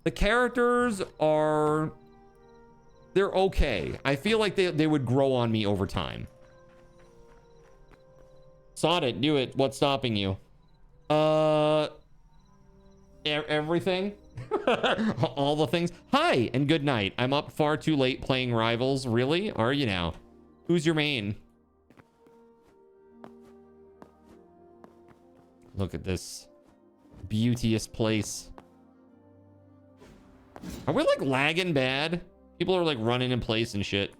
The characters are... they're okay. I feel like they would grow on me over time. Sod it, do it. What's stopping you? Everything. All the things. Hi and good night. I'm up far too late playing Rivals. Really? Are you now? Who's your main? Look at this beauteous place. Are we like lagging bad? People are like running in place and shit.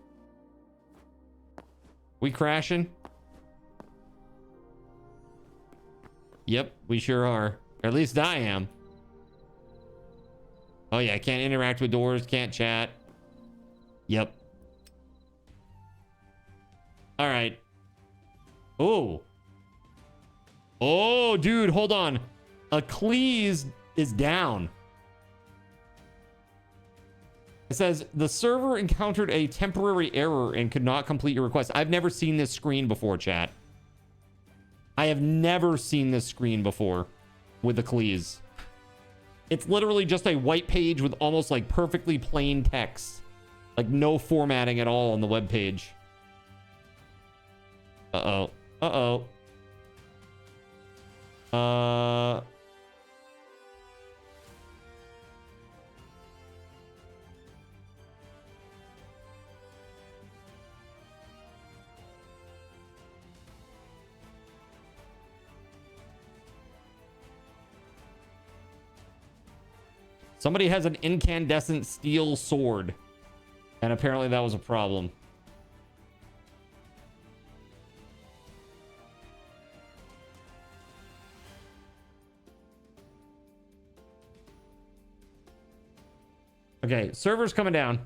We crashing? Yep, we sure are. Or at least I am. Oh yeah, can't interact with doors, can't chat. Yep. All right. Oh. Oh, dude, hold on. Eccles is down. It says the server encountered a temporary error and could not complete your request. I've never seen this screen before, chat. I have never seen this screen before with Eccles. It's literally just a white page with almost like perfectly plain text. Like no formatting at all on the web page. Uh-oh. Uh-oh. Somebody has an incandescent steel sword. And apparently that was a problem. Okay, server's coming down.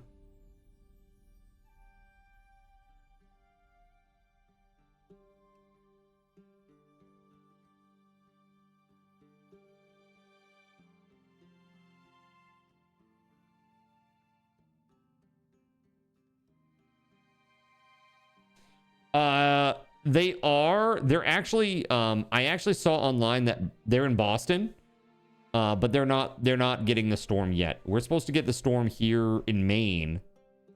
They're actually, I actually saw online that they're in Boston, but they're not getting the storm yet. We're supposed to get the storm here in Maine,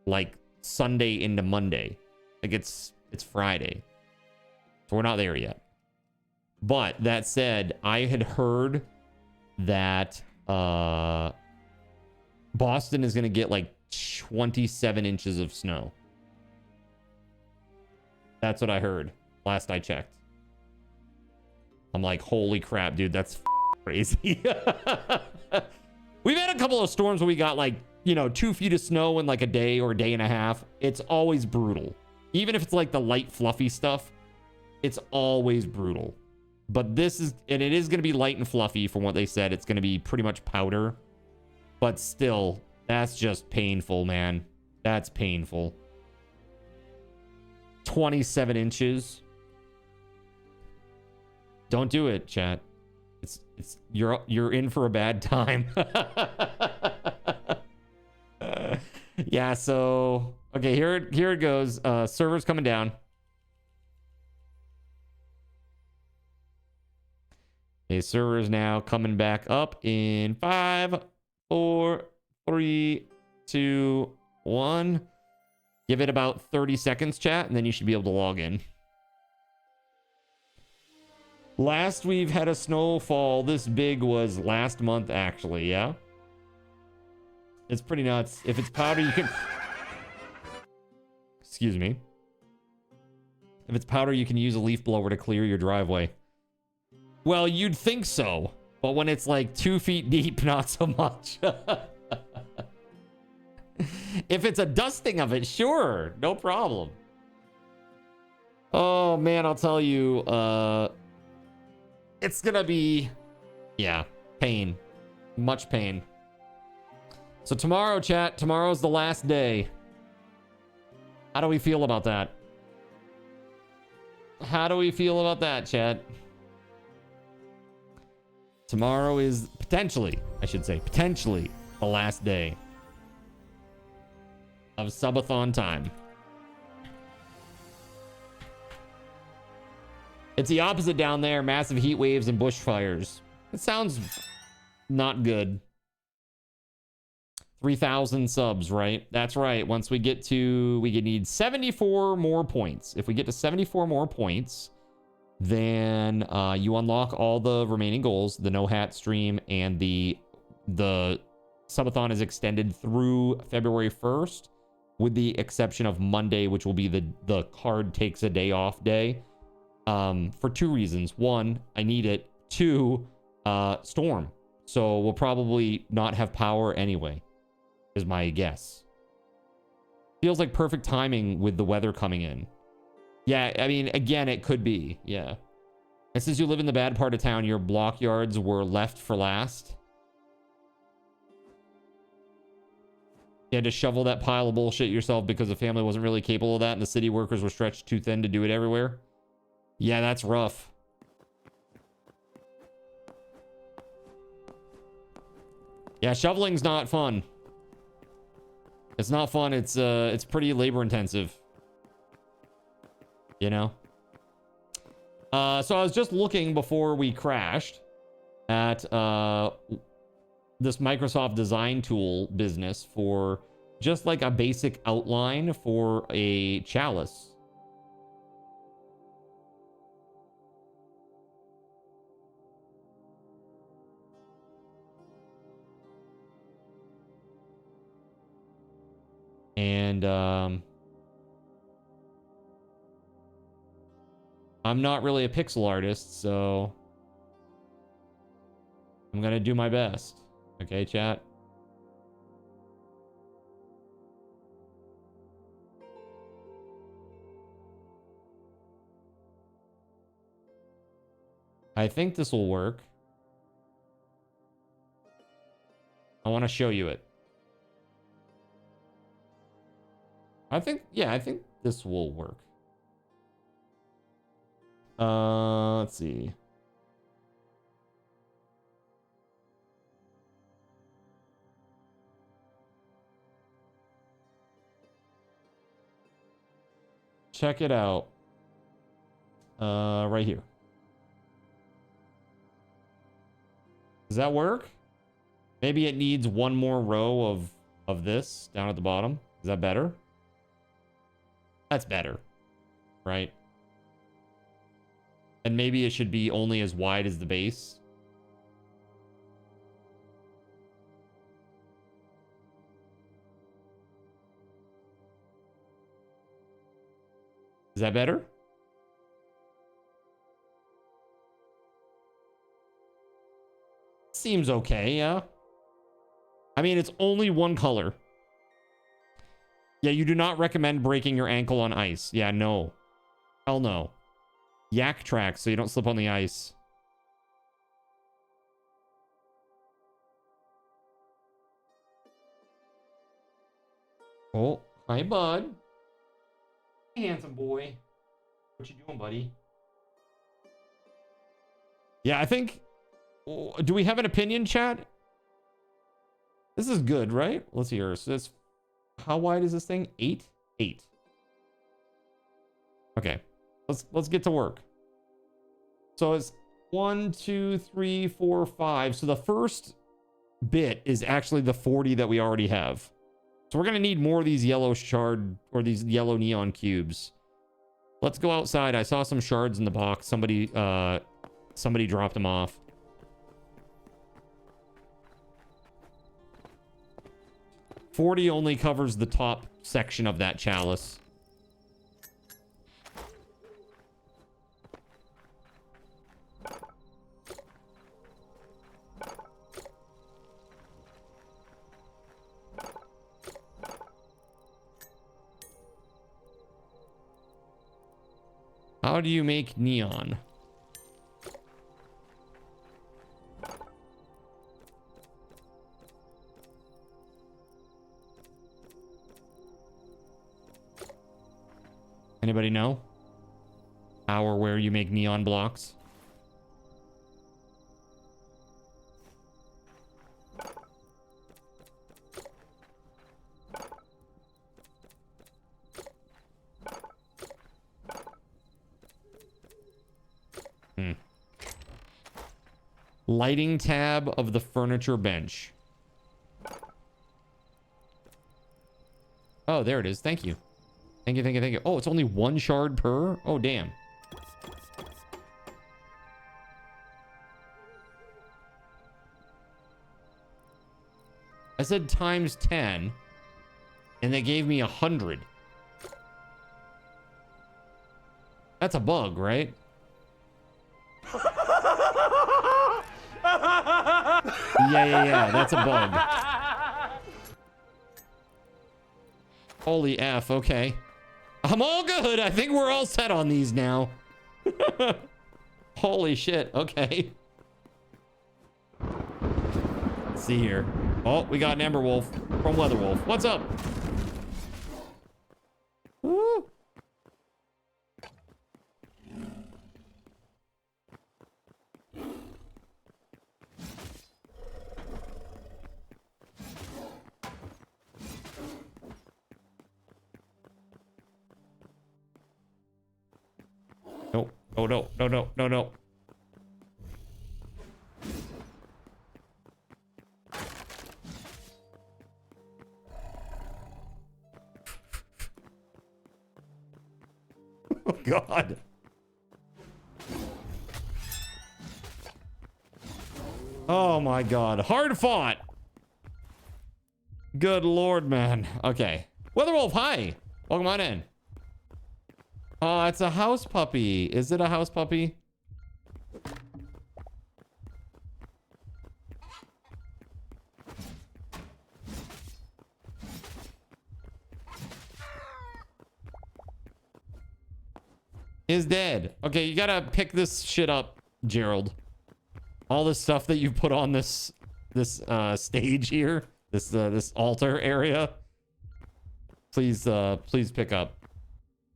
like Sunday into Monday. Like it's Friday. So we're not there yet. But that said, I had heard that Boston is going to get like 27 inches of snow. That's what I heard last I checked. I'm like, holy crap, dude, that's crazy. We've had a couple of storms where we got like, 2 feet of snow in like a day or a day and a half. It's always brutal. Even if it's like the light, fluffy stuff, it's always brutal. But it is going to be light and fluffy from what they said. It's going to be pretty much powder. But still, that's just painful, man. That's painful. 27 inches. Don't do it, chat. You're in for a bad time. Yeah, so okay, here it goes. Server's coming down. Okay, server is now coming back up in 5, 4, 3, 2, 1. Give it about 30 seconds, chat, and then you should be able to log in. Last we've had a snowfall this big was last month, actually, yeah? It's pretty nuts. If it's powder, you can... Excuse me. If it's powder, you can use a leaf blower to clear your driveway. Well, you'd think so, but when it's like 2 feet deep, not so much. If it's a dusting of it, sure, no problem. Oh man, I'll tell you, it's gonna be, yeah, pain, much pain. So tomorrow, chat, tomorrow's the last day. How do we feel about that? How do we feel about that, chat? Tomorrow is potentially, I should say, potentially the last day of subathon time. It's the opposite down there. Massive heat waves and bushfires. It sounds not good. 3,000 subs, right? That's right. Once we get to, we need 74 more points. If we get to 74 more points, then you unlock all the remaining goals. The no hat stream and the subathon is extended through February 1st, with the exception of Monday, which will be the card takes a day off day. For 2 reasons. 1, I need it. 2, storm. So we'll probably not have power anyway, is my guess. Feels like perfect timing with the weather coming in. Yeah, I mean, again, it could be. Yeah. And since you live in the bad part of town, your block yards were left for last. You had to shovel that pile of bullshit yourself because the family wasn't really capable of that and the city workers were stretched too thin to do it everywhere. Yeah, that's rough. Yeah, shoveling's not fun. It's not fun. It's pretty labor intensive. You know? So I was just looking before we crashed at this Microsoft design tool business for just like a basic outline for a chalice. And I'm not really a pixel artist, so I'm gonna do my best. Okay, chat? I think this will work. I want to show you it. I think this will work. Let's see. Check it out. right here. Does that work? Maybe it needs one more row of this down at the bottom. Is that better? That's better, right? And maybe it should be only as wide as the base. Is that better? Seems okay, yeah. I mean, it's only one color. Yeah, you do not recommend breaking your ankle on ice. Yeah, no. Hell no. Yak tracks so you don't slip on the ice. Oh, hi, bud. Hey, handsome boy. What you doing, buddy? Yeah, I think... Do we have an opinion, chat? This is good, right? Let's hear. So this... How wide is this thing? 8? 8. Okay. Let's get to work. So it's 1, 2, 3, 4, 5. So the first bit is actually the 40 that we already have. So we're going to need more of these yellow shard or these yellow neon cubes. Let's go outside. I saw some shards in the box. Somebody dropped them off. $40 only covers the top section of that chalice. How do you make neon? Anybody know how or where you make neon blocks? Lighting tab of the furniture bench. Oh, there it is. Thank you. Thank you, thank you, thank you. Oh, it's only 1 shard per? Oh, damn. I said times 10, and they gave me 100. That's a bug, right? Yeah. That's a bug. Holy F, okay. I'm all good. I think we're all set on these now. Holy shit, okay. Let's see here. Oh, we got an Ember Wolf from WeatherWolf. What's up? Woo. No. Oh, no. Oh, God. Oh, my God. Hard fought. Good Lord, man. Okay. WeatherWolf, hi. Welcome on in. Oh, it's a house puppy. Is it a house puppy? Is dead. Okay, you gotta pick this shit up, Gerald. All this stuff that you put on this stage here, this altar area. Please pick up.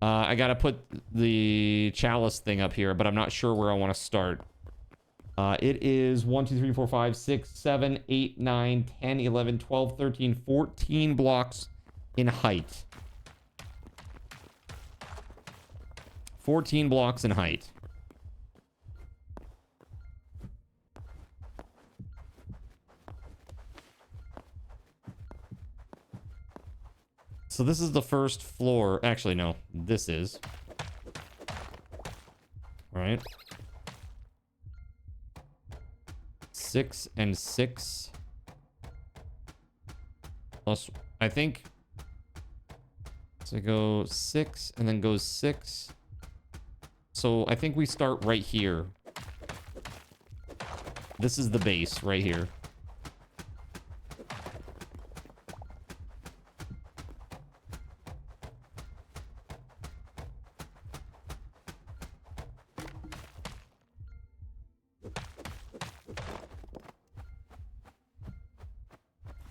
I gotta put the chalice thing up here, but I'm not sure where I want to start. It is 1, 2, 3, 4, 5, 6, 7, 8, 9, 10, 11, 12, 13, 14 blocks in height. 14 blocks in height. So this is the first floor. Actually, no, this is. All right. 6 and 6. Plus, I think. So go 6 and then goes 6. So I think we start right here. This is the base right here.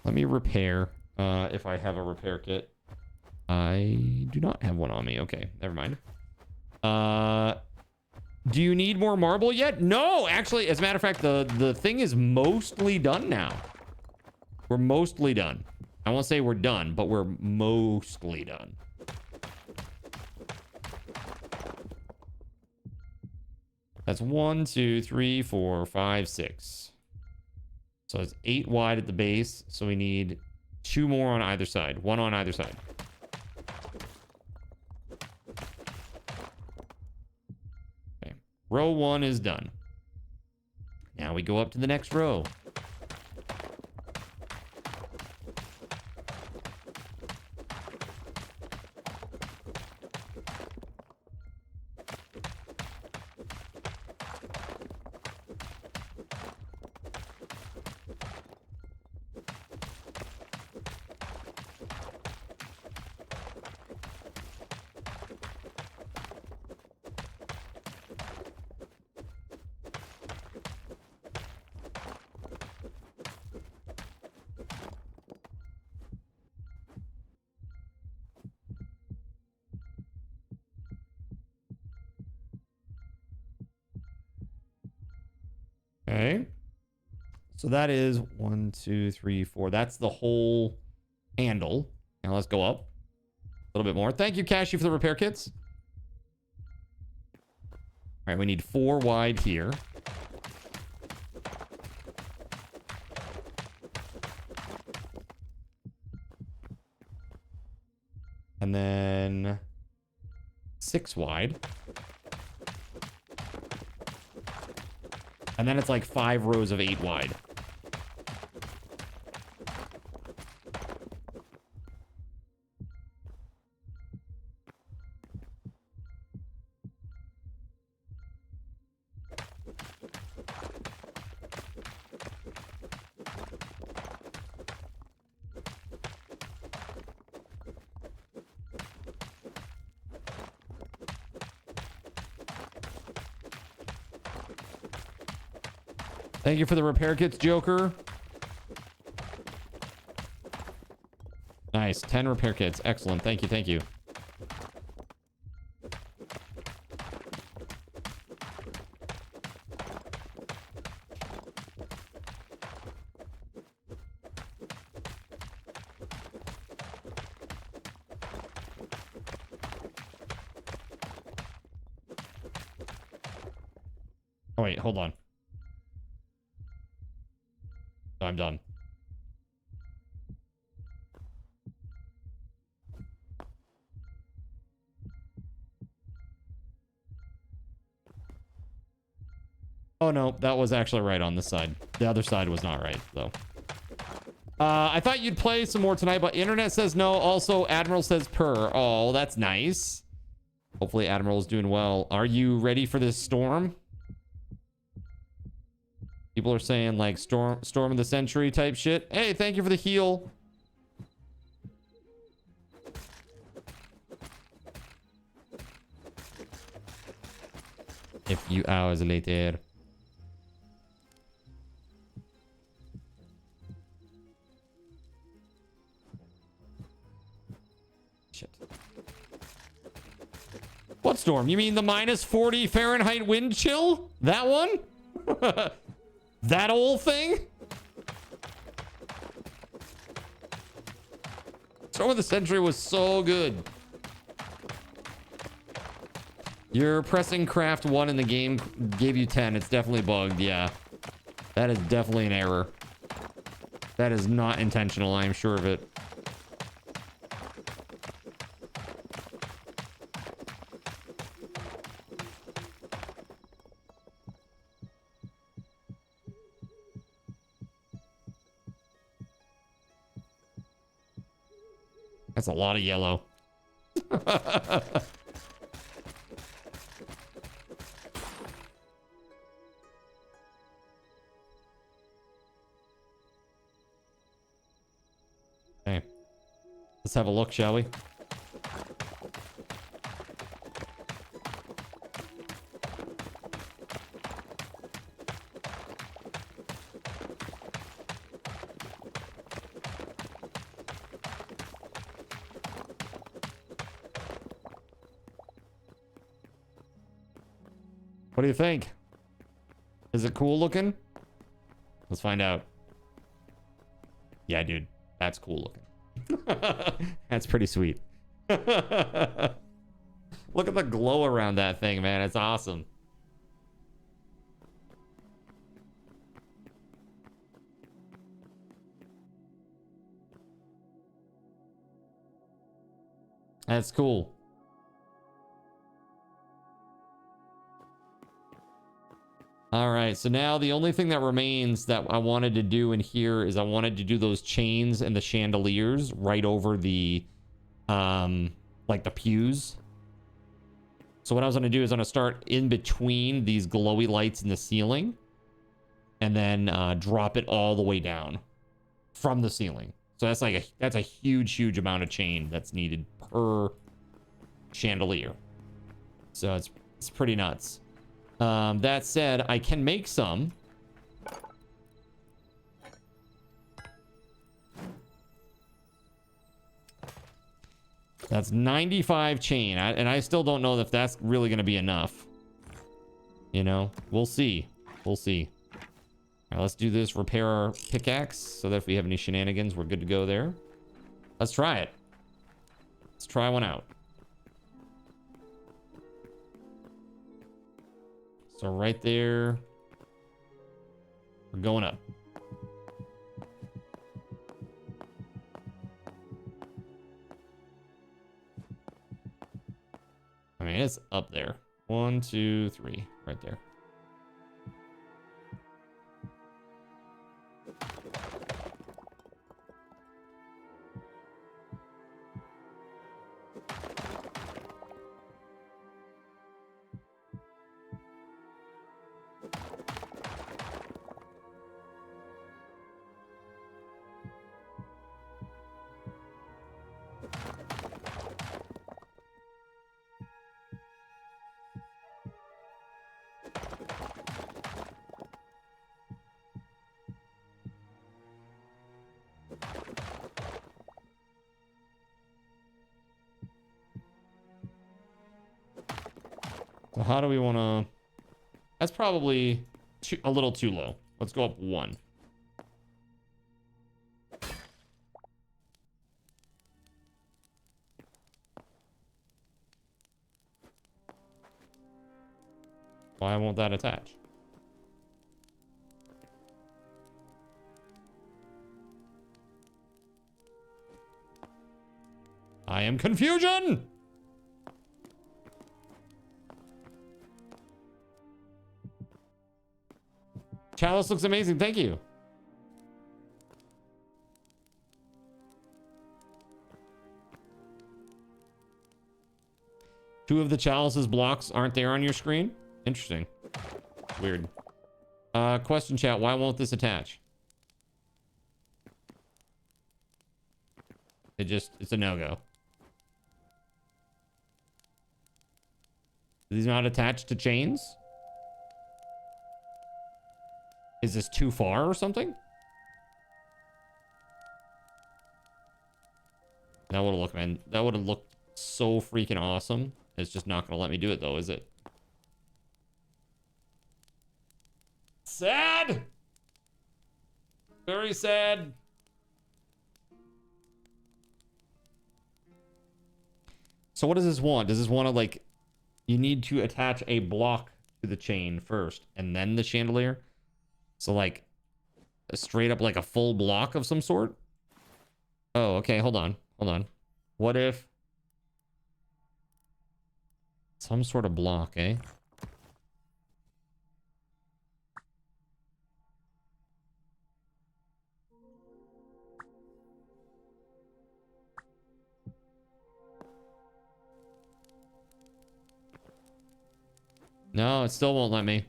Let me repair, if I have a repair kit. I do not have one on me. Okay, never mind. Do you need more marble yet? No, actually, as a matter of fact, the thing is mostly done now. We're mostly done. I won't say we're done, but we're mostly done. That's 1, 2, 3, 4, 5, 6. So it's 8 wide at the base. So we need 2 more on either side. 1 on either side. Okay. Row 1 is done. Now we go up to the next row. Okay. So that is 1, 2, 3, 4. That's the whole handle. Now let's go up a little bit more. Thank you, Cashy, for the repair kits. All right, we need 4 wide here. And then 6 wide. And then it's like 5 rows of 8 wide. Thank you for the repair kits, Joker. Nice. 10 repair kits. Excellent. Thank you. Thank you. Oh, wait. Hold on. I'm done. Oh no, that was actually right on this side. The other side was not right, though. I thought you'd play some more tonight, but internet says no. Also, Admiral says purr. Oh, that's nice. Hopefully Admiral's doing well. Are you ready for this storm? People are saying like storm of the century type shit. Hey, thank you for the heal. A few hours later. Shit. What storm? You mean the -40 Fahrenheit wind chill? That one? That old thing? Storm of the Century was so good. You're pressing craft 1 in the game gave you 10. It's definitely bugged. Yeah. That is definitely an error. That is not intentional. I am sure of it. That's a lot of yellow. Okay. Let's have a look, shall we? What do you think? Is it cool looking? Let's find out. Yeah, dude. That's cool looking. That's pretty sweet. Look at the glow around that thing, man. It's awesome. That's cool. All right, so now the only thing that remains that I wanted to do in here is I wanted to do those chains and the chandeliers right over the, like the pews. So what I was going to do is I'm going to start in between these glowy lights in the ceiling and then drop it all the way down from the ceiling. So that's like that's a huge amount of chain that's needed per chandelier. So it's pretty nuts. That said, I can make some. That's 95 chain, and I still don't know if that's really going to be enough. You know, we'll see. We'll see. All right, let's do this. Repair our pickaxe so that if we have any shenanigans, we're good to go there. Let's try it. Let's try one out. So right there, we're going up. I mean, it's up there. 1, 2, 3, right there. So how do we want to... That's probably a little too low. Let's go up 1. Why won't that attach? I am confusion! Chalice looks amazing. Thank you. Two of the Chalice's blocks aren't there on your screen? Interesting. Weird. Question chat. Why won't this attach? It's a no-go. These not attached to chains? Is this too far or something? That would have looked, man. That would have looked so freaking awesome. It's just not going to let me do it, though, is it? Sad! Very sad. So what does this want? Does this want to, like, You need to attach a block to the chain first and then the chandelier. So like straight up like a full block of some sort. Oh, okay. Hold on. Hold on. What if some sort of block, eh? No, it still won't let me.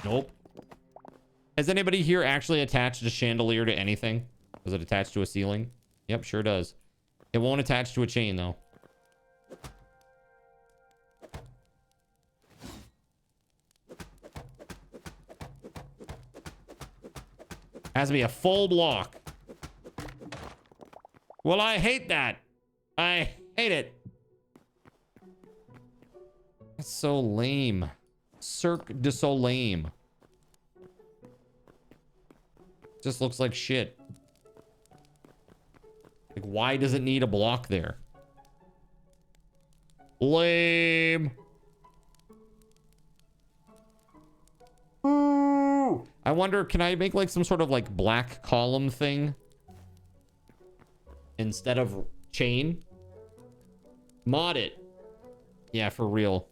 Nope. Has anybody here actually attached a chandelier to anything? Was it attached to a ceiling? Yep, sure does. It won't attach to a chain, though. Has to be a full block. Well, I hate that. I hate it. That's so lame. Cirque du Soleil. Just looks like shit. Like, why does it need a block there? Lame. Ooh. I wonder, can I make like some sort of like black column thing instead of chain? Mod it. Yeah, for real.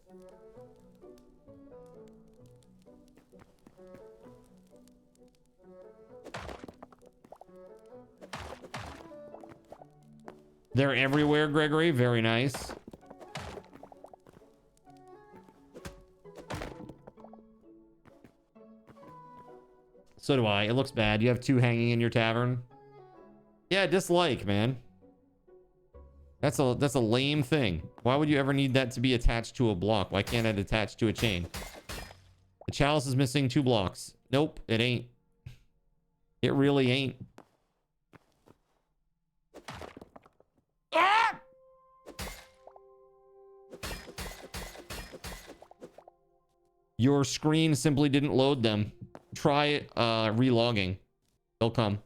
They're everywhere, Gregory. Very nice. So do I. It looks bad. You have two hanging in your tavern. Yeah, dislike, man. That's a lame thing. Why would you ever need that to be attached to a block? Why can't it attach to a chain? The chalice is missing 2 blocks. Nope, it ain't. It really ain't. Ah! Your screen simply didn't load them. Try relogging. They'll come.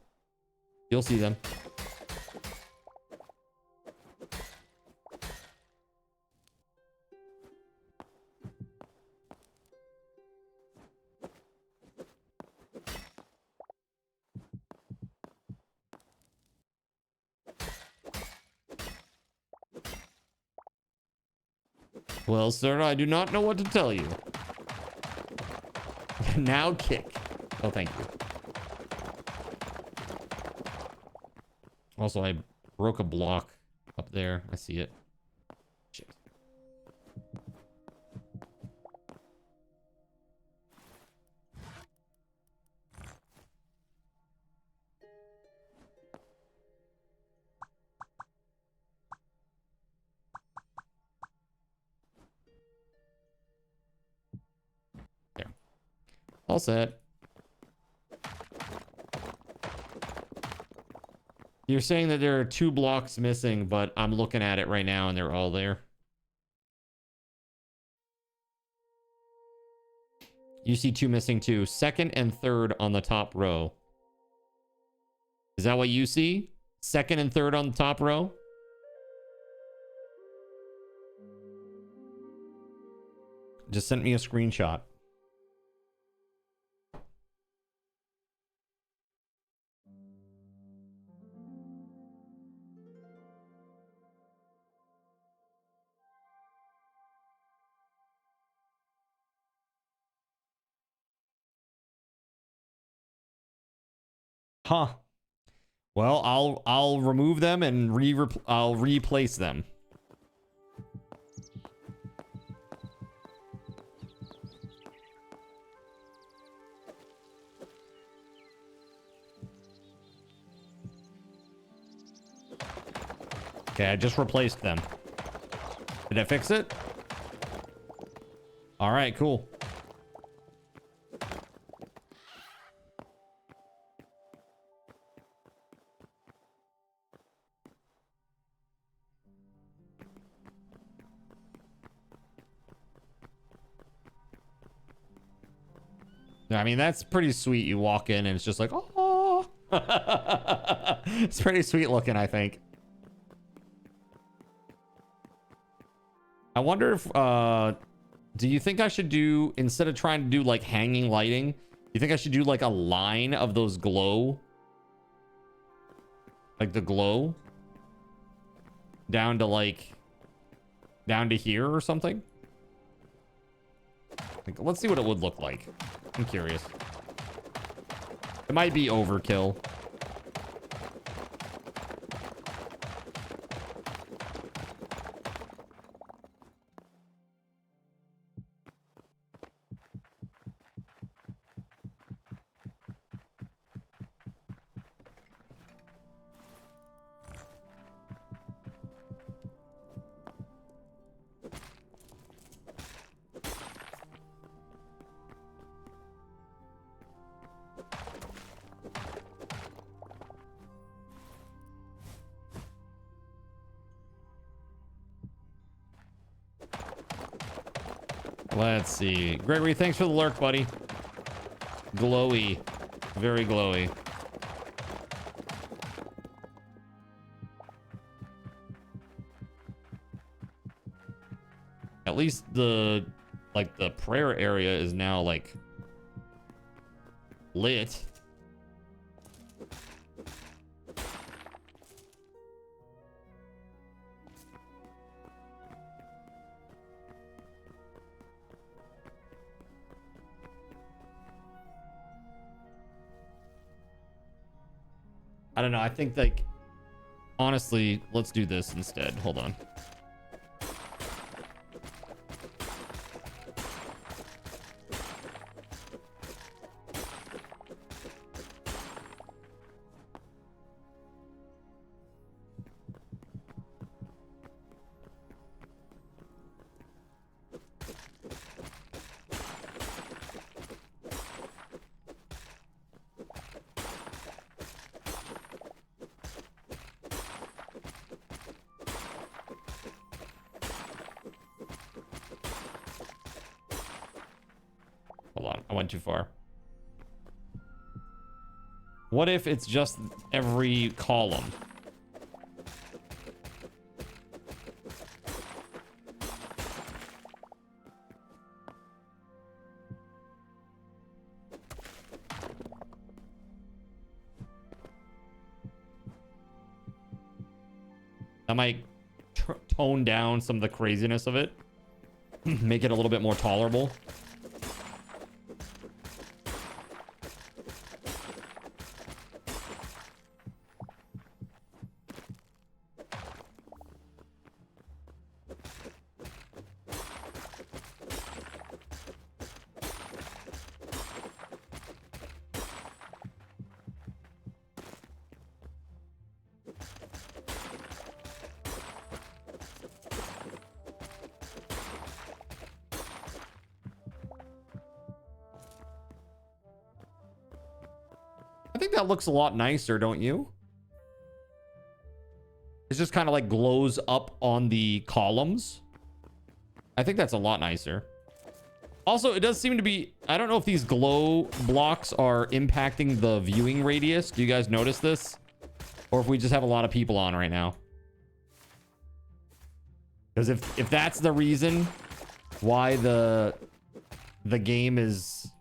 You'll see them. Well, sir, I do not know what to tell you. Now kick. Oh, thank you. Also, I broke a block up there. I see it. Shit. There. All set. You're saying that there are 2 blocks missing, but I'm looking at it right now and they're all there. You see 2 missing too. 2nd and 3rd on the top row. Is that what you see? 2nd and 3rd on the top row? Just sent me a screenshot. Huh. Well, I'll remove them and I'll replace them. Okay, I just replaced them. Did I fix it? All right, cool. I mean, that's pretty sweet. You walk in and it's just like, oh. It's pretty sweet looking, I think. I wonder if, do you think I should do, instead of trying to do like hanging lighting, do you think I should do like a line of those glow? Like the glow? Down to here or something? Like, let's see what it would look like. I'm curious. It might be overkill. Let's see. Gregory, thanks for the lurk, buddy. Glowy. Very glowy. At least the prayer area is now like lit. I don't know. I think like, honestly, let's do this instead. Hold on. Too far. What if it's just every column? That might tone down some of the craziness of it. Make it a little bit more tolerable. I think that looks a lot nicer, don't you? It's just kind of like glows up on the columns. I think that's a lot nicer. Also, it does seem to be, I don't know if these glow blocks are impacting the viewing radius. Do you guys notice this? Or if we just have a lot of people on right now. Because if that's the reason why the game is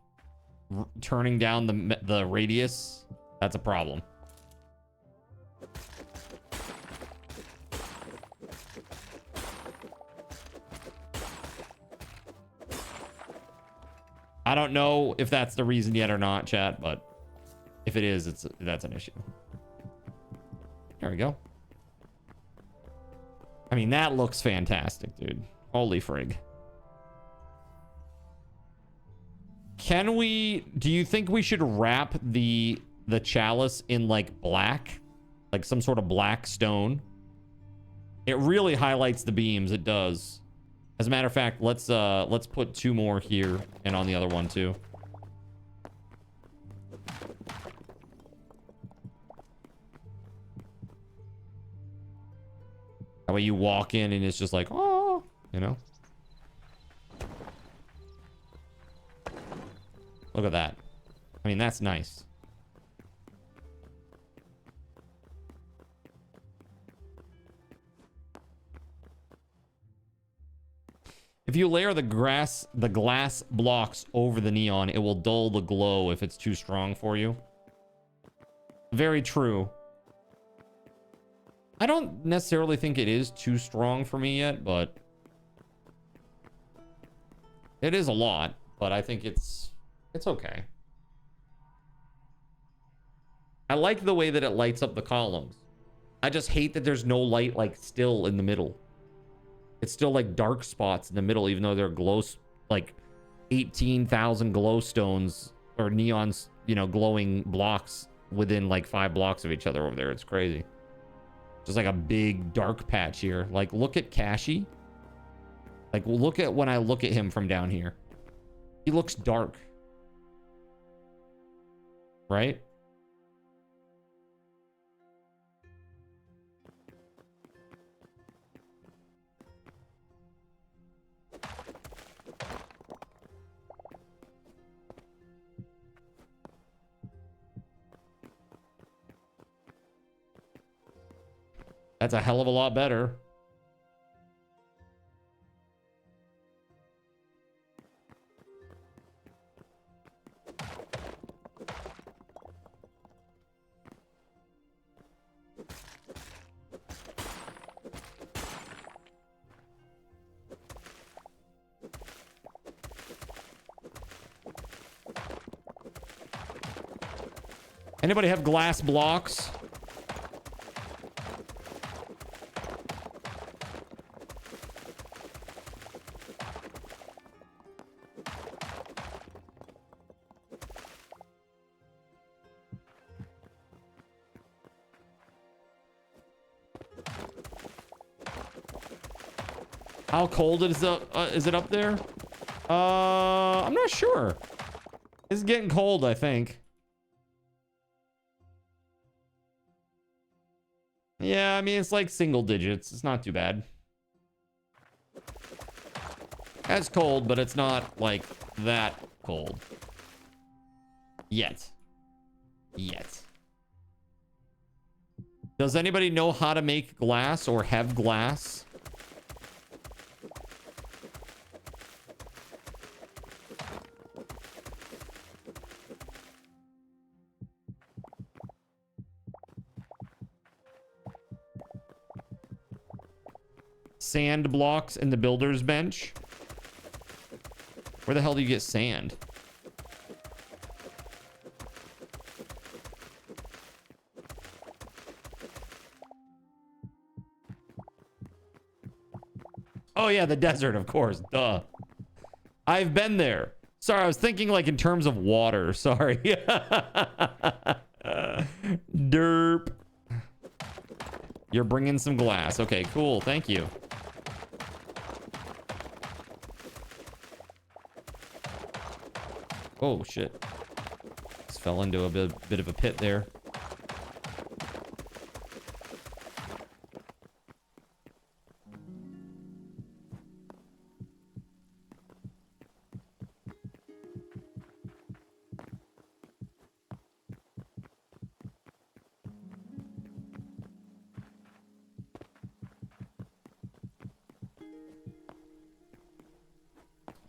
turning down the radius, that's a problem. I don't know if that's the reason yet or not, chat, but if it is, that's an issue. There we go. I mean, that looks fantastic, dude. Holy frig. Do you think we should wrap the chalice in like black? Like some sort of black stone? It really highlights the beams, it does. As a matter of fact, let's put 2 more here and on the other one too. That way you walk in and it's just like, oh, you know? Look at that. I mean, that's nice. If you layer the glass blocks over the neon, it will dull the glow if it's too strong for you. Very true. I don't necessarily think it is too strong for me yet, but it is a lot, but I think it's okay. I like the way that it lights up the columns. I just hate that there's no light like still in the middle. It's still like dark spots in the middle, even though they're like 18,000 glowstones or neons, you know, glowing blocks within like 5 blocks of each other over there. It's crazy. Just like a big dark patch here. Like, look at Kashi. Like, look at when I look at him from down here. He looks dark. Right? That's a hell of a lot better. Anybody have glass blocks? How cold is it up there? I'm not sure. It's getting cold, I think. Yeah, I mean, it's like single digits. It's not too bad. It's cold, but it's not like that cold. Yet. Does anybody know how to make glass or have glass? Sand blocks in the builder's bench. Where the hell do you get sand? Oh yeah, the desert, of course. Duh. I've been there. Sorry, I was thinking like in terms of water. Sorry. Derp. You're bringing some glass. Okay, cool. Thank you. Oh, shit. Just fell into a bit of a pit there.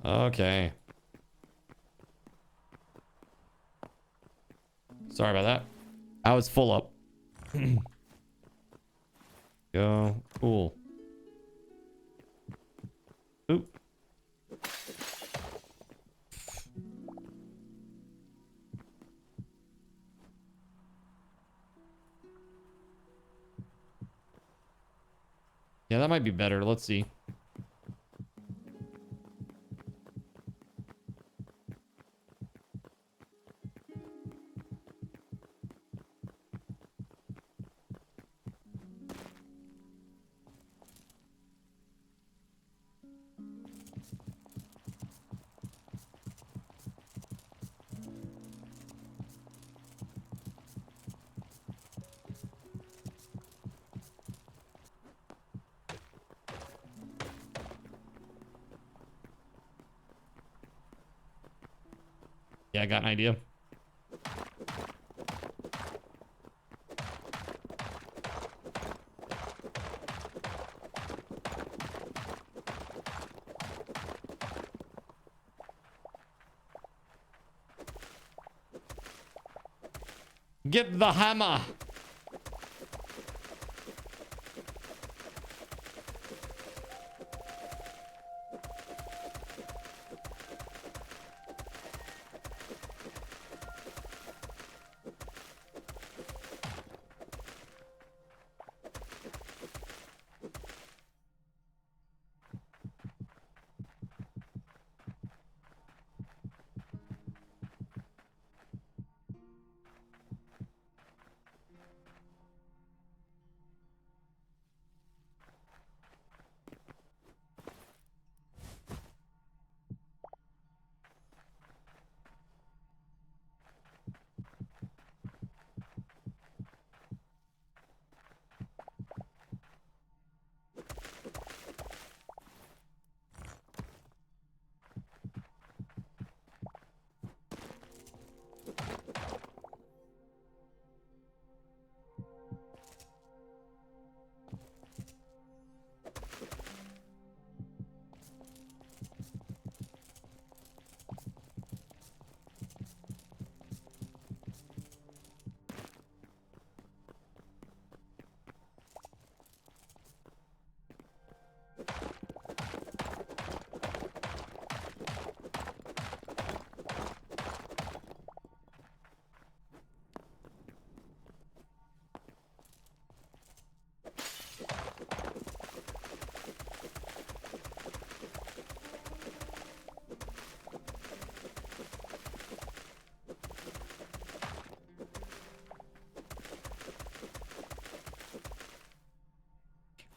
Okay. Sorry about that. I was full up. Go. Cool. Oop. Yeah, that might be better. Let's see. Yeah, I got an idea. Get the hammer.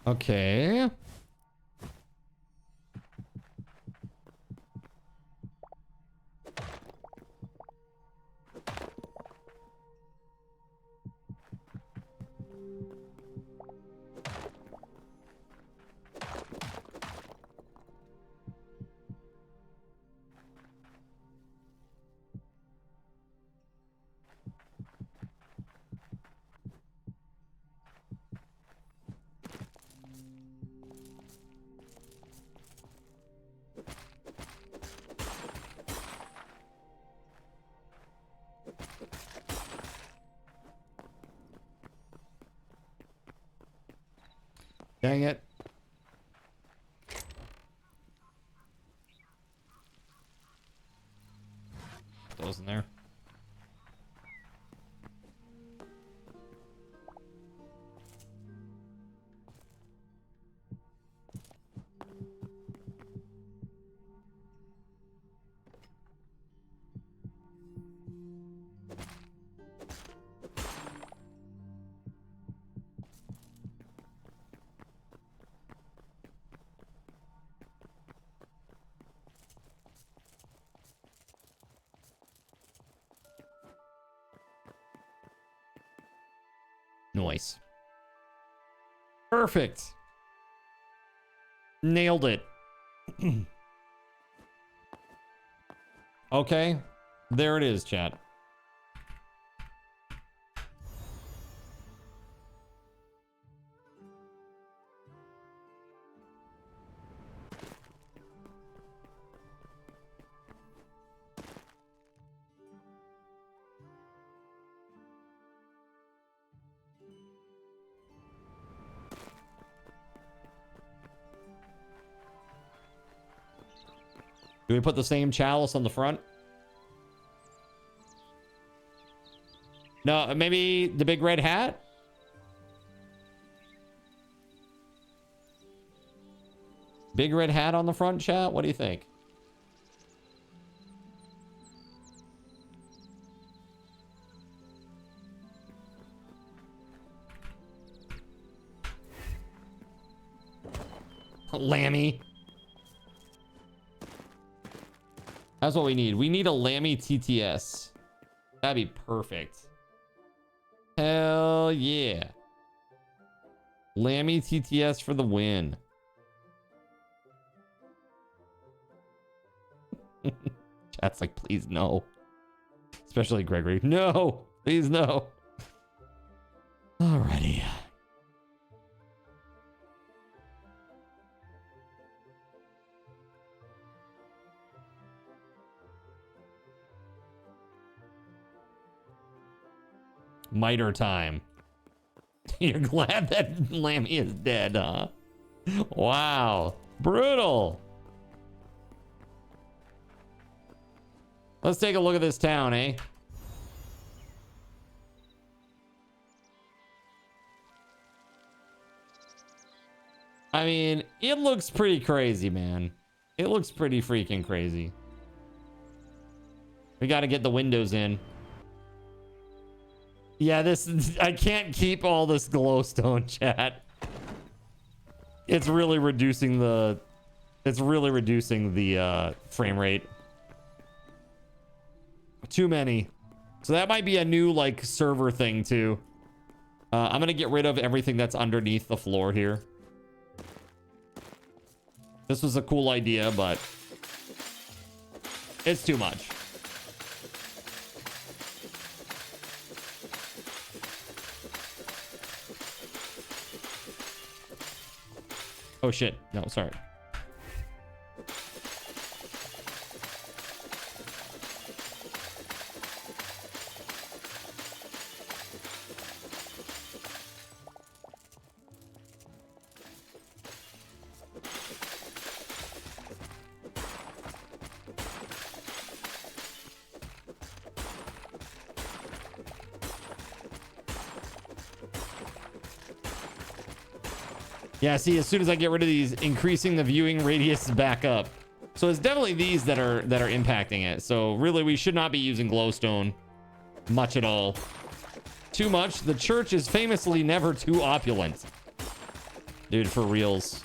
Okay. Dang it. Those in there. Nice. Perfect. Nailed it. Okay. There it is, chat. Do we put the same chalice on the front? No, maybe the big red hat? Big red hat on the front, chat? What do you think? Lammy. That's what we need. We need a Lammy TTS. That'd be perfect. Hell yeah. Lammy TTS for the win. Chat's like, please no. Especially Gregory. No, please no. Alrighty. Miter time. You're glad that Lammy is dead, huh? Wow. Brutal. Let's take a look at this town, eh? I mean, it looks pretty crazy, man. It looks pretty freaking crazy. We got to get the windows in. Yeah, I can't keep all this glowstone, chat. It's really reducing the frame rate. Too many. So that might be a new like server thing too. I'm gonna get rid of everything that's underneath the floor here. This was a cool idea, but it's too much. Oh shit. No, sorry. Yeah, see, as soon as I get rid of these, increasing the viewing radius back up. So it's definitely these that are impacting it. So really, we should not be using glowstone much at all. Too much. The church is famously never too opulent. Dude, for reals.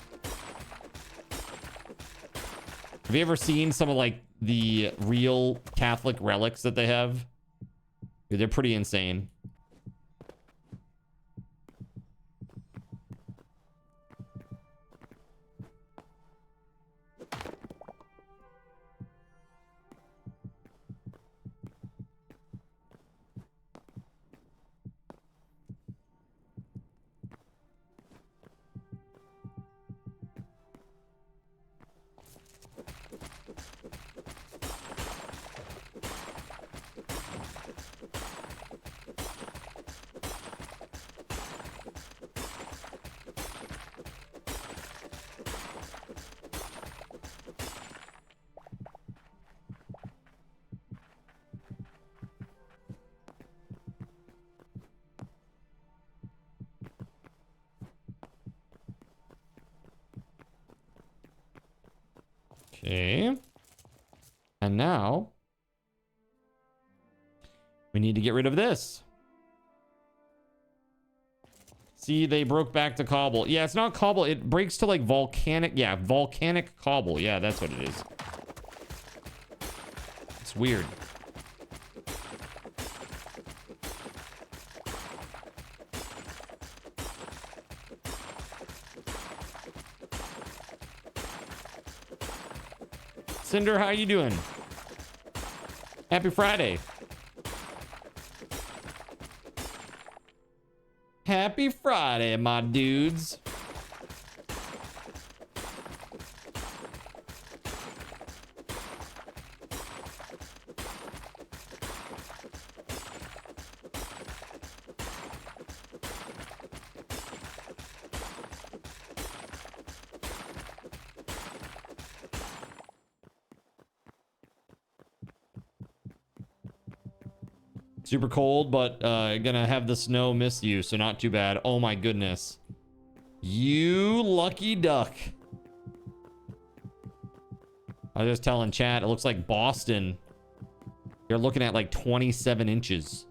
Have you ever seen some of like the real Catholic relics that they have? Dude, they're pretty insane. Okay. And now we need to get rid of this. See, they broke back to cobble. Yeah, it's not cobble. It breaks to like volcanic. Yeah, volcanic cobble. Yeah, that's what it is. It's weird. Cinder, how you doing? Happy Friday. Happy Friday, my dudes. Super cold, but gonna have the snow miss you, so not too bad. Oh my goodness. You lucky duck. I was just telling chat, it looks like Boston. You're looking at like 27 inches.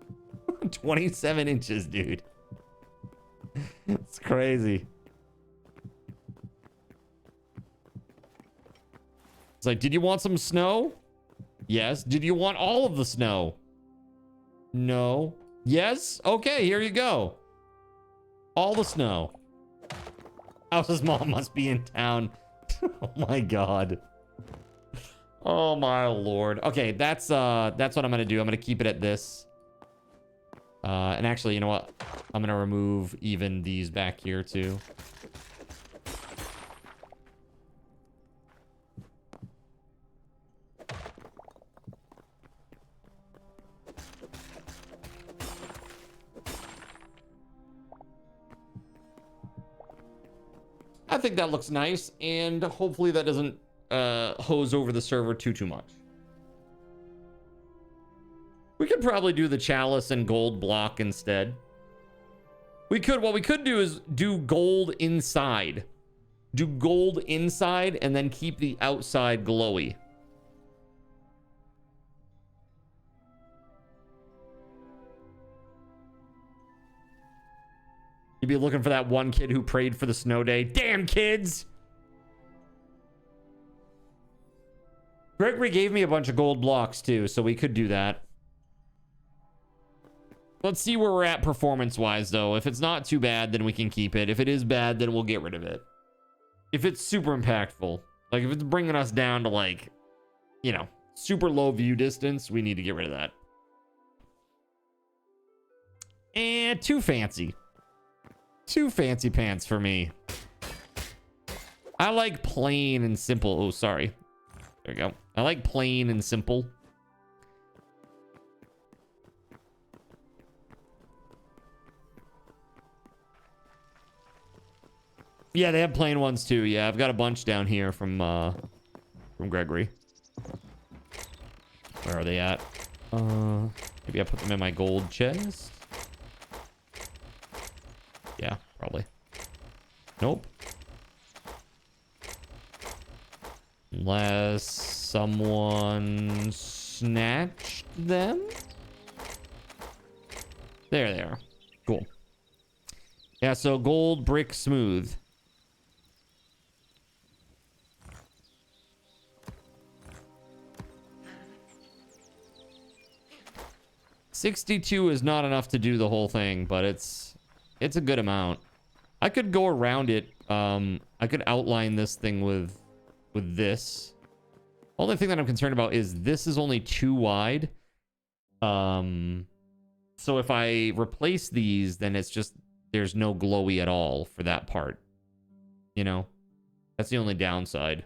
27 inches, dude. It's crazy. It's like, did you want some snow? Yes. Did you want all of the snow? No. Yes? Okay, here you go. All the snow. House's mom must be in town. Oh my god. Oh my lord. Okay, that's what I'm gonna do. I'm gonna keep it at this. And actually, you know what? I'm gonna remove even these back here too. I think that looks nice, and hopefully that doesn't hose over the server too much. We could probably do the chalice and gold block instead. What we could do is do gold inside. Do gold inside and then keep the outside glowy. You'd be looking for that one kid who prayed for the snow day. Damn kids! Gregory gave me a bunch of gold blocks too, so we could do that. Let's see where we're at performance-wise, though. If it's not too bad, then we can keep it. If it is bad, then we'll get rid of it. If it's super impactful, like if it's bringing us down to like, you know, super low view distance, we need to get rid of that. And too fancy. Too fancy pants for me. I like plain and simple. Oh, sorry. There we go. I like plain and simple. Yeah, they have plain ones too. Yeah, I've got a bunch down here from Gregory. Where are they at? Maybe I put them in my gold chest. Yeah, probably. Nope. Unless someone snatched them. There they are. Cool. Yeah, so gold, brick, smooth. $62 is not enough to do the whole thing, but it's a good amount. I could go around it. I could outline this thing with this. Only thing that I'm concerned about is this is only too wide. So if I replace these, then it's just there's no glowy at all for that part. You know, that's the only downside.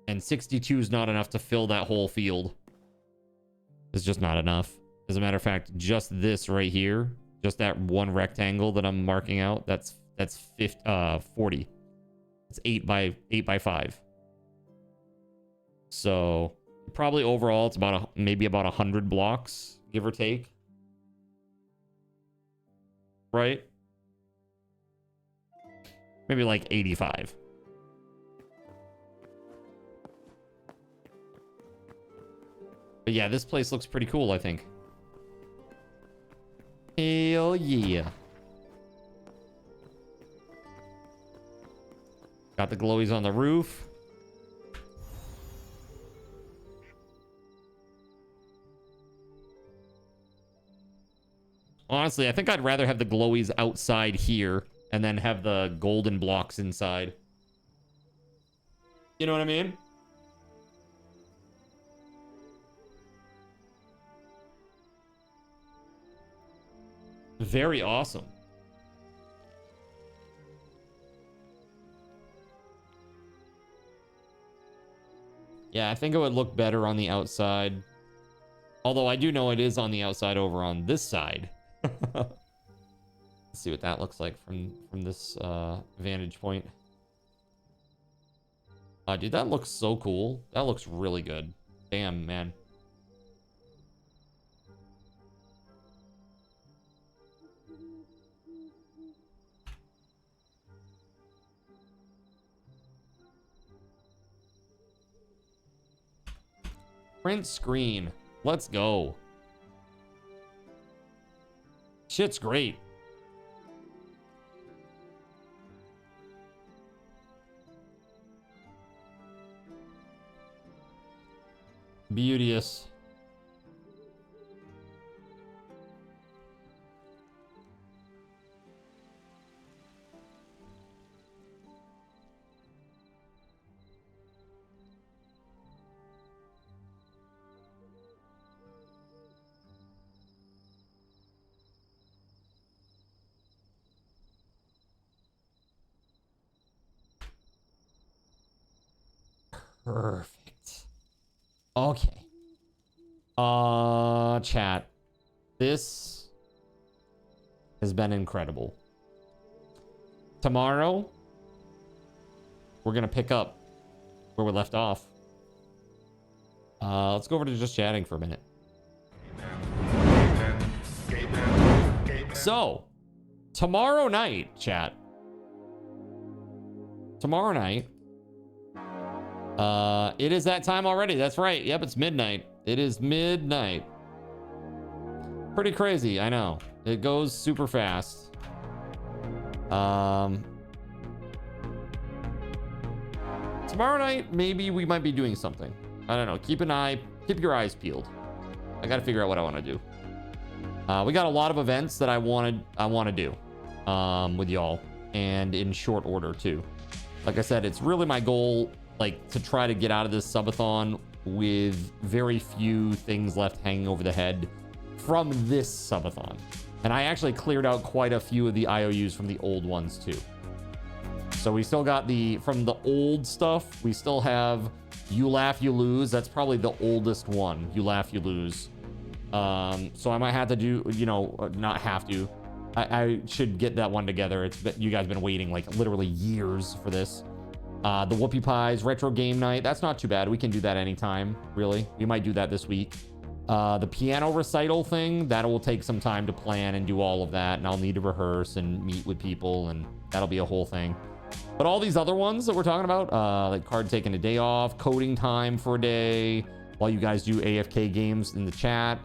And 62 is not enough to fill that whole field. It's just not enough. As a matter of fact, just this right here, just that one rectangle that I'm marking out, that's 40. It's 8 by 5. So probably overall, it's about maybe about 100 blocks, give or take. Right? Maybe like 85. But yeah, this place looks pretty cool, I think. Hell yeah. Got the glowies on the roof. Honestly, I think I'd rather have the glowies outside here and then have the golden blocks inside. You know what I mean? Very awesome. Yeah, I think it would look better on the outside. Although I do know it is on the outside over on this side. Let's see what that looks like from this vantage point. Dude, that looks so cool. That looks really good. Damn, man. Print screen. Let's go. Shit's great. Beauteous. Perfect. Okay. Chat. This has been incredible. tomorrow, we're going to pick up where we left off. Let's go over to just chatting for a minute. So, tomorrow night, chat. Tomorrow night. It is that time already. That's right. Yep, it's midnight. It is midnight. Pretty crazy, I know. It goes super fast. Tomorrow night, maybe we might be doing something. I don't know. Keep your eyes peeled. I got to figure out what I want to do. We got a lot of events that I want to do with y'all, and in short order too. Like I said, it's really my goal, like, to try to get out of this subathon with very few things left hanging over the head from this subathon. And I actually cleared out quite a few of the IOUs from the old ones too. So we still got from the old stuff, we still have You Laugh, You Lose. That's probably the oldest one, You Laugh, You Lose. So I might have to do, not have to. I should get that one together. You guys have been waiting like literally years for this. The Whoopie Pies retro game night. That's not too bad. We can do that anytime, really. We might do that this week. The piano recital thing, that will take some time to plan and do all of that. And I'll need to rehearse and meet with people, and that'll be a whole thing. But all these other ones that we're talking about, like card taking a day off, coding time for a day, while you guys do AFK games in the chat,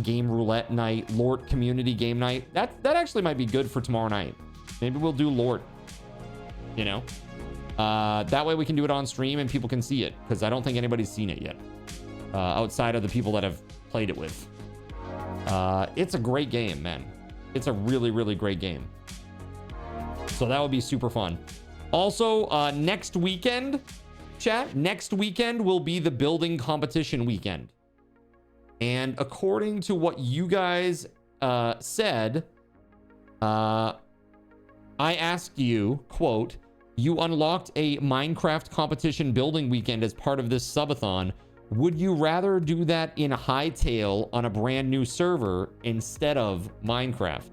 game roulette night, Lort community game night. That actually might be good for tomorrow night. Maybe we'll do Lort, that way we can do it on stream and people can see it, because I don't think anybody's seen it yet, outside of the people that have played it with. It's a great game, man. It's a really, really great game. So that would be super fun. Also, next weekend, chat, next weekend will be the building competition weekend. And according to what you guys said, I asked you, quote, you unlocked a Minecraft competition building weekend as part of this subathon. Would you rather do that in Hytale on a brand new server instead of Minecraft?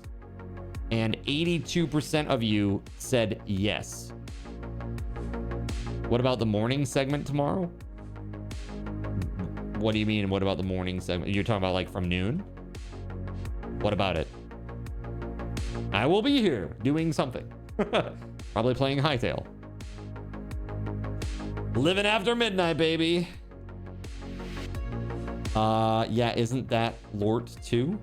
And 82% of you said yes. What about the morning segment tomorrow? What do you mean, what about the morning segment? You're talking about like from noon? What about it? I will be here doing something. Probably playing Hytale. Living after midnight, baby. Yeah, isn't that Lort 2?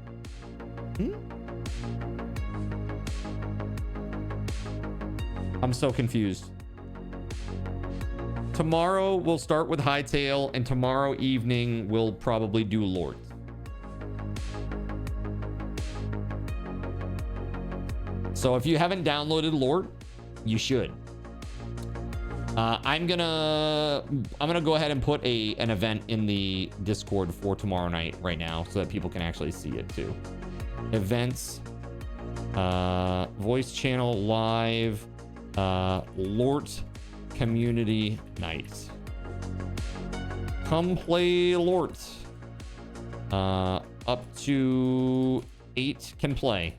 I'm so confused. Tomorrow we'll start with Hytale, and tomorrow evening we'll probably do Lort. So if you haven't downloaded Lort, you should. I'm gonna go ahead and put an event in the Discord for tomorrow night right now, so that people can actually see it too. Events, voice channel live, Lort community night. Come play Lort. Up to 8 can play.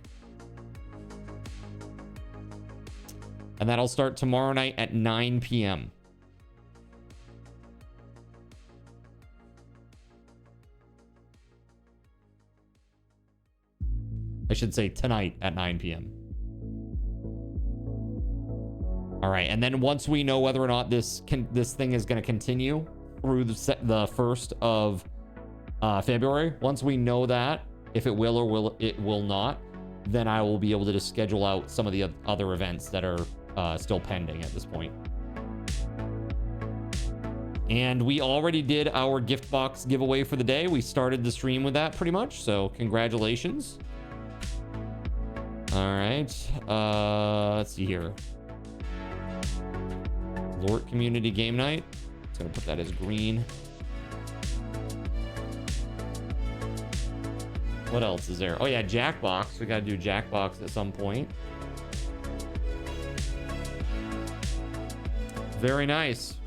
And that'll start tomorrow night at 9 p.m. I should say tonight at 9 p.m. All right, and then once we know whether or not this thing is going to continue through the 1st of February, once we know that, if it will or it will not, then I will be able to just schedule out some of the other events that are still pending at this point. And we already did our gift box giveaway for the day. We started the stream with that pretty much, so congratulations. All right, let's see here. Lort community game night. Just gonna put that as green. What else is there? Oh yeah, Jackbox. We gotta do Jackbox at some point. Very nice.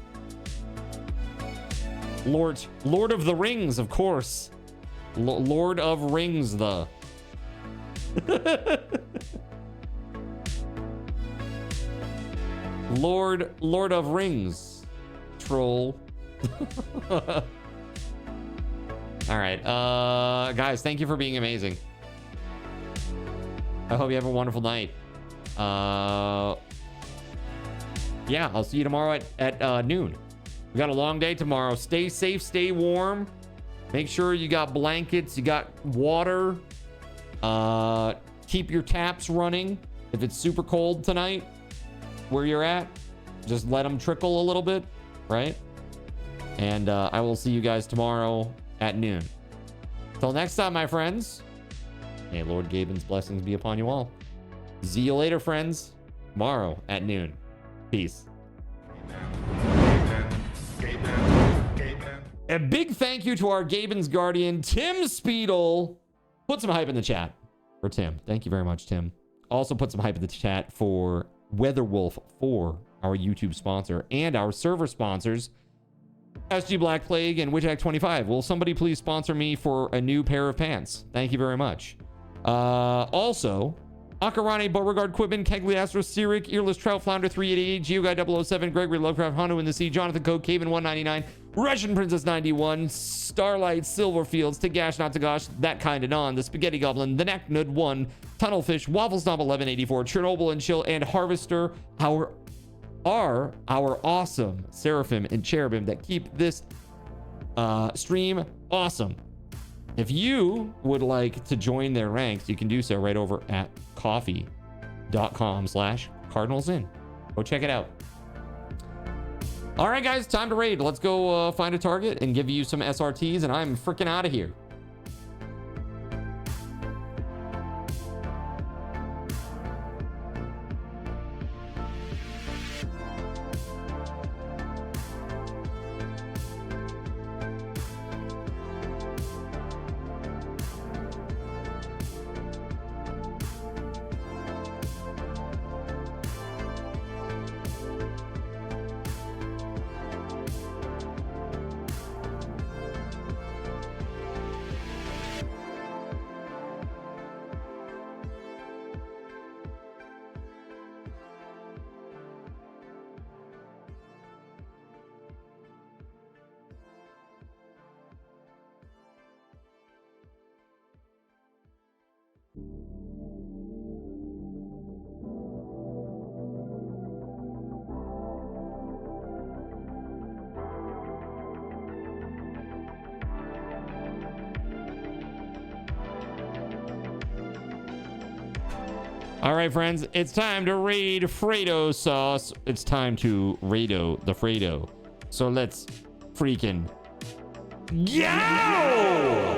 Lord of the Rings, of course. Lord of Rings, Lord of Rings. Troll. All right. Guys, thank you for being amazing. I hope you have a wonderful night. Yeah, I'll see you tomorrow at noon. We got a long day tomorrow. Stay safe, stay warm. Make sure you got blankets, you got water. Keep your taps running. If it's super cold tonight, where you're at, just let them trickle a little bit, right? And I will see you guys tomorrow at noon. Till next time, my friends. May Lord Gaben's blessings be upon you all. See you later, friends. Tomorrow at noon. Peace. A big thank you to our Gaben's guardian, TimSpeedle. Put some hype in the chat for Tim. Thank you very much, Tim. Also put some hype in the chat for WeatherWolf4, our YouTube sponsor, and our server sponsors, SG Black Plague and WitchAct25. Will somebody please sponsor me for a new pair of pants? Thank you very much. Also, Akarane, Beauregard, Quibben, Kegley, Astro, Cyric, Earless Trout, Flounder 388, Geoguy 007, Gregory, Lovecraft, Hanu in the Sea, Jonathan Coe, Caven 199, Russian Princess 91, Starlight, Silverfields, Tagash, Not Tagash, That Kind of Non, The Spaghetti Goblin, The Necknud 1, Tunnelfish, Waffle Stomp 1184, Chernobyl and Chill, and Harvester, our awesome Seraphim and Cherubim that keep this stream awesome. If you would like to join their ranks, you can do so right over at coffee.com/cardinalsin. Go check it out. All right, guys, time to raid. Let's go find a target and give you some SRTs, and I'm freaking out of here. All right, friends, it's time to raid Fredo sauce. It's time to raido the Fredo. So let's freaking go!